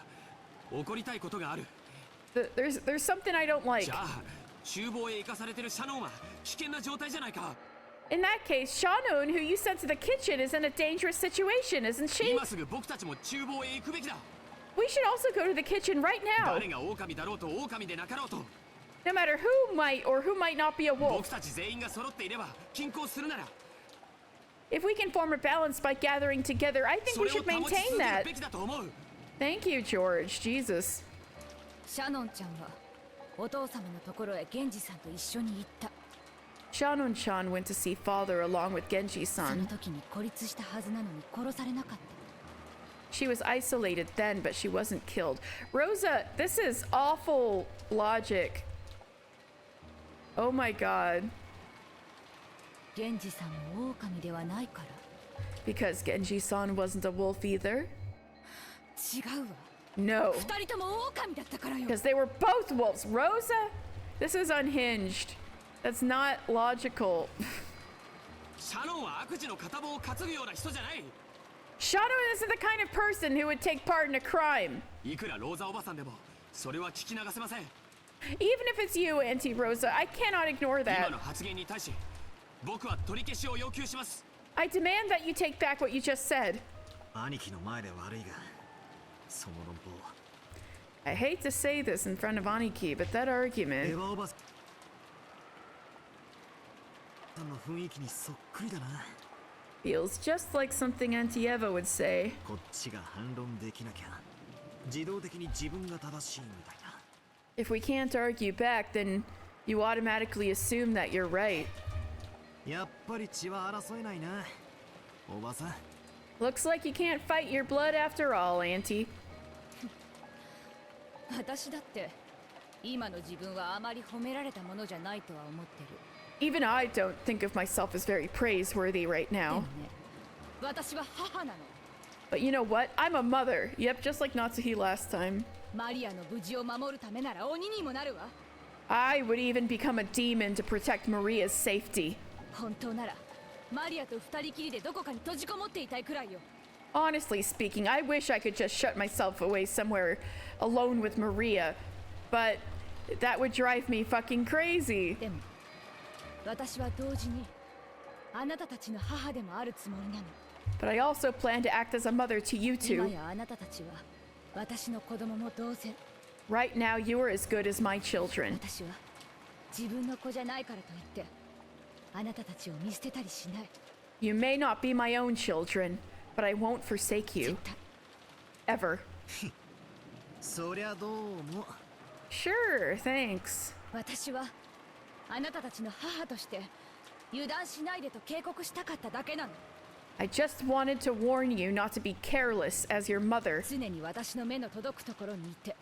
怒りたいことがある。 There's something I don't like. じゃあ厨房へ行かされてるシャノンは危険な状態じゃないか。 In that case, Shannon, who you sent to the kitchen, is in a dangerous situation, isn't she? 今すぐ僕たちも厨房へ行くべきだ。 We should also go to the kitchen right now. 誰が狼だろうと狼でなかろうと。 No matter who might or who might not be a 僕 wolf. たち全員が揃っていれば均衡するなら。 If we can form a balance by gathering together, I think そ we れを should 保ち maintain 続ける that. べきだと思う。 Thank you, George. Jesus. シャノンちゃんはお父様のところへ源氏さんと一緒に行った。 Shannon-chan went to see father along with その Genji-san. 時に孤立したはずなのに殺されなかった。 She was isolated then, but she wasn't killed. Rosa, this is awful logic. Oh my god. 源氏さんも狼ではないから。 Because Genji-san wasn't a wolf either? 違うわ。 No. 二人とも狼だったからよ。 Because they were both wolves. Rosa? This is unhinged. That's not logical. シャノンは悪事の片棒を担ぐような人じゃない。 Shannon isn't the kind of person who would take part in a crime. いくらローザおばさんでもそれは聞き流せません。 Even if it's you, Auntie Rosa, I cannot ignore 今 that. の発言に対し僕は取り消しを要求します。 I demand that you take back what you just said. 兄貴の前で悪いが、その論法 I hate to say this in front of Aniki, but that エ argument ヴァおばさんの雰囲気にそっくりだな。 feels just like something Auntie Eva would say. こっちが反論できなきゃ自動的に自分が正しいみたいな。 If we can't argue back, then you automatically assume that you're right. やっぱり血は争えないな、おばさん。 Looks like you can't fight your blood after all, Auntie. 私だって今の自分はあまり褒められたものじゃないとは思ってる。 Even I don't think of myself as very praiseworthy right で now. もね、私は母なの。 But you know what? I'm a mother. Yep, just like Natsuhi last time. マリアの無事を守るためなら鬼にもなるわ。 I would even become a demon to protect Maria's safety. 本当ならマリアと二人きりでどこかに閉じこもっていたいくらいよ。 Honestly speaking, I wish I could just shut myself away somewhere alone with Maria, but that would drive me fucking crazy. でも私は同時にあなたたちの母でもあるつもりなの。 But I also plan to act as a mother to you 今 two. やあなたたちは私の子供も同然。 Right now, you are as good as my children. 私は自分の子じゃないからといってあなたたちを見捨てたりしない。 You may not be my own children, but I won't forsake you. 絶対。 Ever. そりゃどうも。 Sure, thanks. 私はあなたたちの母として油断しないでと警告したかっただけなの。 I just wanted to warn you not to be careless as your mother. 常に私の目の届くところにいて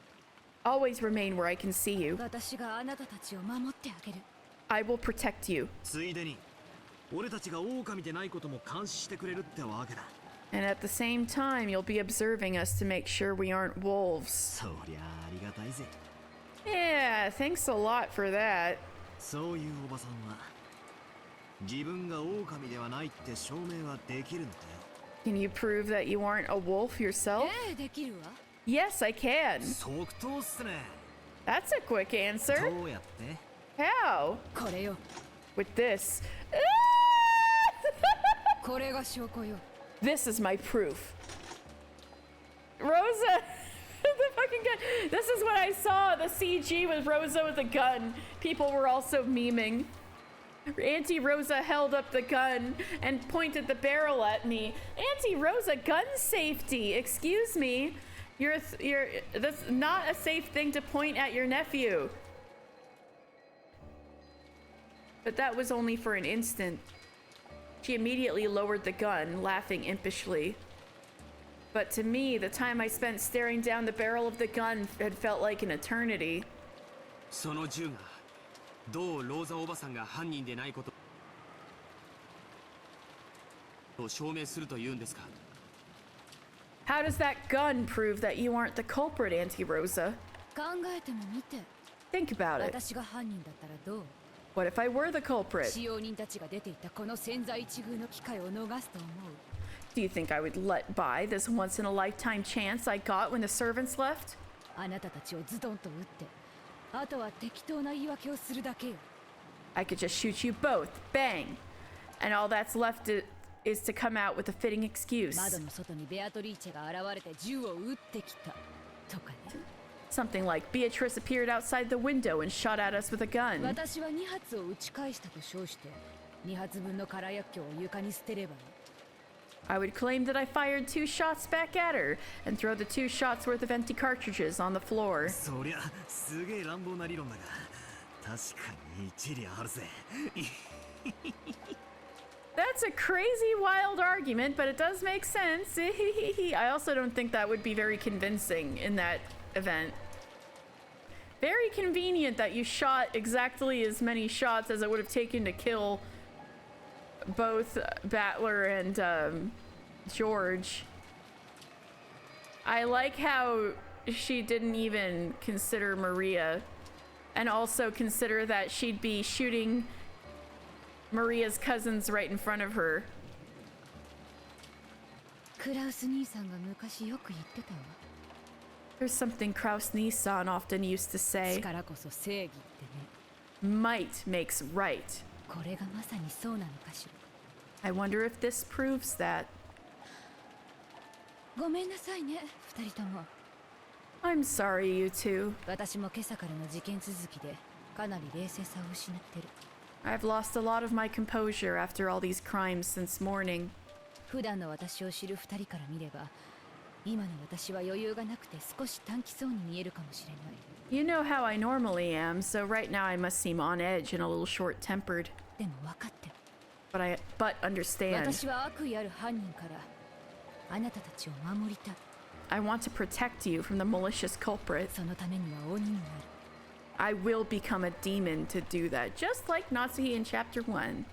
Always remain where I can see you. 私があなたたちを守ってあげる。 I will protect you. ついでに俺たちが狼でないことも監視してくれるってわけだ。 And at the same time, you'll be observing us to make sure we aren't wolves. そりゃありがたいぜ。 Yeah, thanks a lot for that. そういうおばさんは自分が狼ではないって証明はできるのかよ。 Can you prove that you aren't a wolf yourself? ええ、できるわ。 Yes, I can. 即答っすね。 That's a quick answer. どうやって？ How? これよ。 With this. これが証拠よ。 This is my proof. Rosa! The fucking gun. This is what I saw. The CG with Rosa with a gun. People were also memeing. Auntie Rosa held up the gun and pointed the barrel at me. Auntie Rosa, gun safety. Excuse me. That's not a safe thing to point at your nephew. But that was only for an instant. She immediately lowered the gun, laughing impishly. But to me, the time I spent staring down the barrel of the gun had felt like an eternity. その銃がどうローザおばさんが犯人でないことを証明すると言うんですか？ How does that gun prove that you aren't the culprit, Auntie Rosa? 考えてもみて。 Think about it. 私が犯人だったらどう？ What if I were the culprit? 使用人たちが出ていたこの千載一遇の機会を逃すと思う。 Do you think I would let by this once-in-a-lifetime chance I got when the servants left? あなたたちをズドンと撃って、あとは適当な言い訳をするだけよ。 I could just shoot you both, bang, and all that's left is to come out with a fitting excuse. 窓の外にベアトリーチェが現れて銃を撃ってきたとかね。 Something like Beatrice appeared outside the window and shot at us with a gun. 私は2発を撃ち返したと称して、2発分の空薬莢を床に捨てればいい。 I would claim that I fired 2 shots back at her and throw the 2 shots worth of empty cartridges on the floor. そりゃすげえ乱暴な理論だが、確かに一理あるぜ。That's a crazy, wild argument, but it does make sense. I also don't think that would be very convincing in that event. Very convenient that you shot exactly as many shots as it would have taken to kill both Battler and George. I like how she didn't even consider Maria, and also consider that she'd be shooting Maria's cousins right in front of her. クラウス兄さんが昔よく言ってたわ。 There's something Kraus Nissan often used to say. 力こそ正義ってね。 Might makes right. これがまさにそうなのかしら。 I wonder if this proves that. ごめんなさいね、二人とも。 I'm sorry, you two. 私も今朝からの事件続きでかなり冷静さを失ってる。 I've lost a lot of my composure after all these crimes since morning. 普段の私を知る二人から見れば、今の私は余裕がなくて少し短気そうに見えるかもしれない。 You know how I normally am, so right now I must seem on edge and a little short-tempered. でも分かってる。But understand. 私は悪意ある犯人からあなたたちを守りたい。 I want to protect you from the malicious culprit. そのためには鬼になる。 I will become a demon to do that, just like Natsuhi in Chapter 1.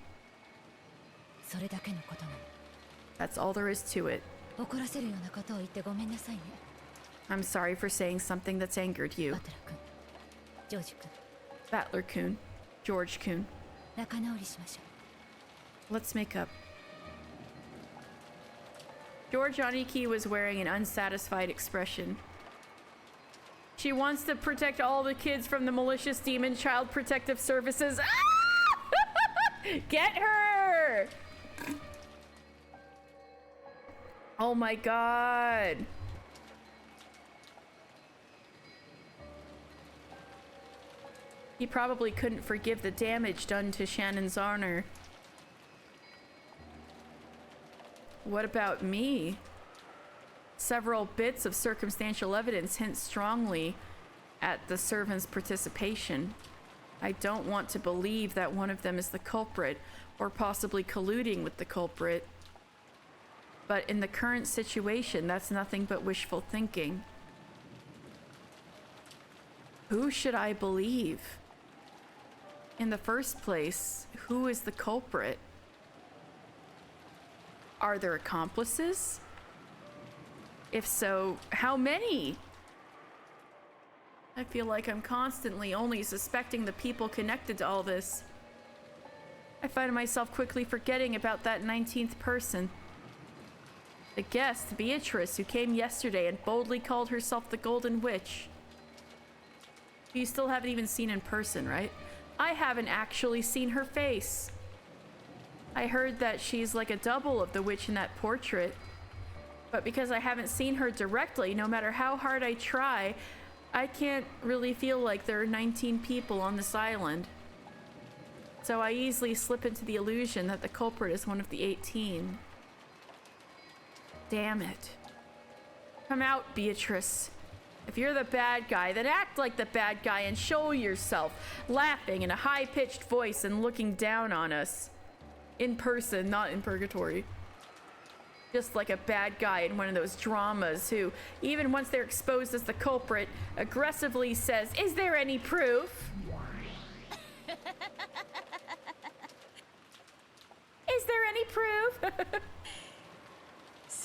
それだけのことなの。 That's all there is to it. 怒らせるようなことを言ってごめんなさいね。 I'm sorry for saying something that's angered you. バトラ君、ジョージ君、 Battler-kun, George-kun. 仲直りしましょう。 Let's make up. George Aniki was wearing an unsatisfied expression. She wants to protect all the kids from the malicious demon Child Protective Services. Ah! Get her! Oh my god. He probably couldn't forgive the damage done to Shannon's honor. What about me? Several bits of circumstantial evidence hint strongly at the servants' participation. I don't want to believe that one of them is the culprit, or possibly colluding with the culprit. But in the current situation, that's nothing but wishful thinking. Who should I believe? In the first place, who is the culprit? Are there accomplices? If so, how many? I feel like I'm constantly only suspecting the people connected to all this. I find myself quickly forgetting about that 19th person. The guest, Beatrice, who came yesterday and boldly called herself the Golden Witch. You still haven't even seen in person, right? I haven't actually seen her face. I heard that she's like a double of the witch in that portrait. But because I haven't seen her directly, no matter how hard I try, I can't really feel like there are 19 people on this island. So I easily slip into the illusion that the culprit is one of the 18. Damn it. Come out, Beatrice. If you're the bad guy, then act like the bad guy and show yourself, laughing in a high-pitched voice and looking down on us. In person, not in purgatory. Just like a bad guy in one of those dramas who, even once they're exposed as the culprit, aggressively says, "Is there any proof?" Is there any proof?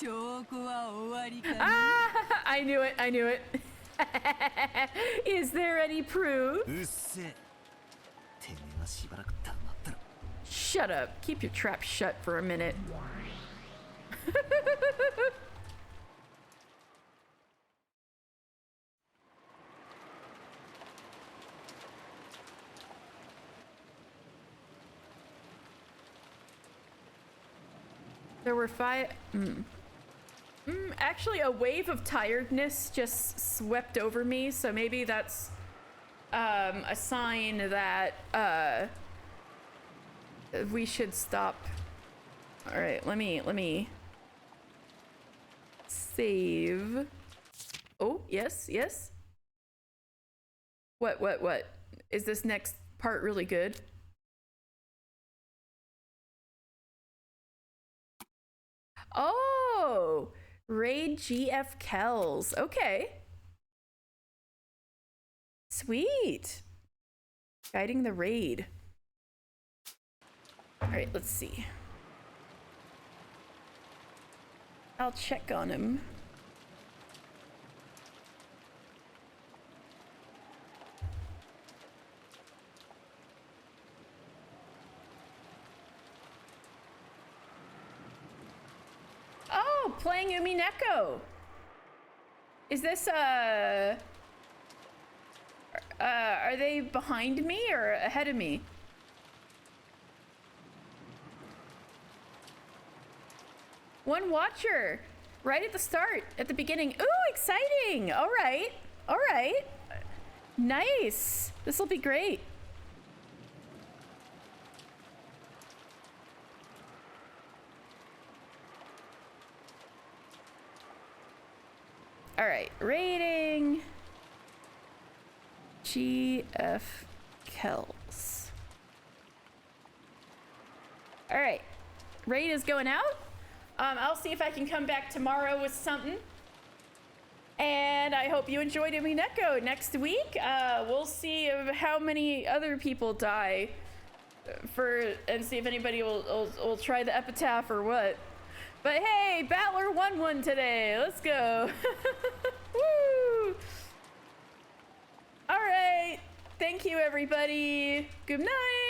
証拠は終わりかね。 Ah, I knew it. I knew it. Is there any proof? うっせえ。てめえはしばらく黙ったろ。 Shut up. Keep your trap shut for a minute. There were 5. Actually, a wave of tiredness just swept over me, so maybe that's a sign that we should stop. All right, let me save. Oh, yes. What? Is this next part really good? Oh, raid GF Kells. Okay. Sweet. Guiding the raid. All right, let's see. I'll check on him. Oh, playing Umineko. Is this are they behind me or ahead of me? One watcher right at the start, at the beginning. Ooh, exciting. All right. Nice. This will be great. All right, rating GF Kells. All right, raid is going out. I'll see if I can come back tomorrow with something. And I hope you enjoyed Umineko. Next week, we'll see how many other people die and see if anybody will try the epitaph or what. But hey, Battler won one today. Let's go. Woo! All right. Thank you, everybody. Good night.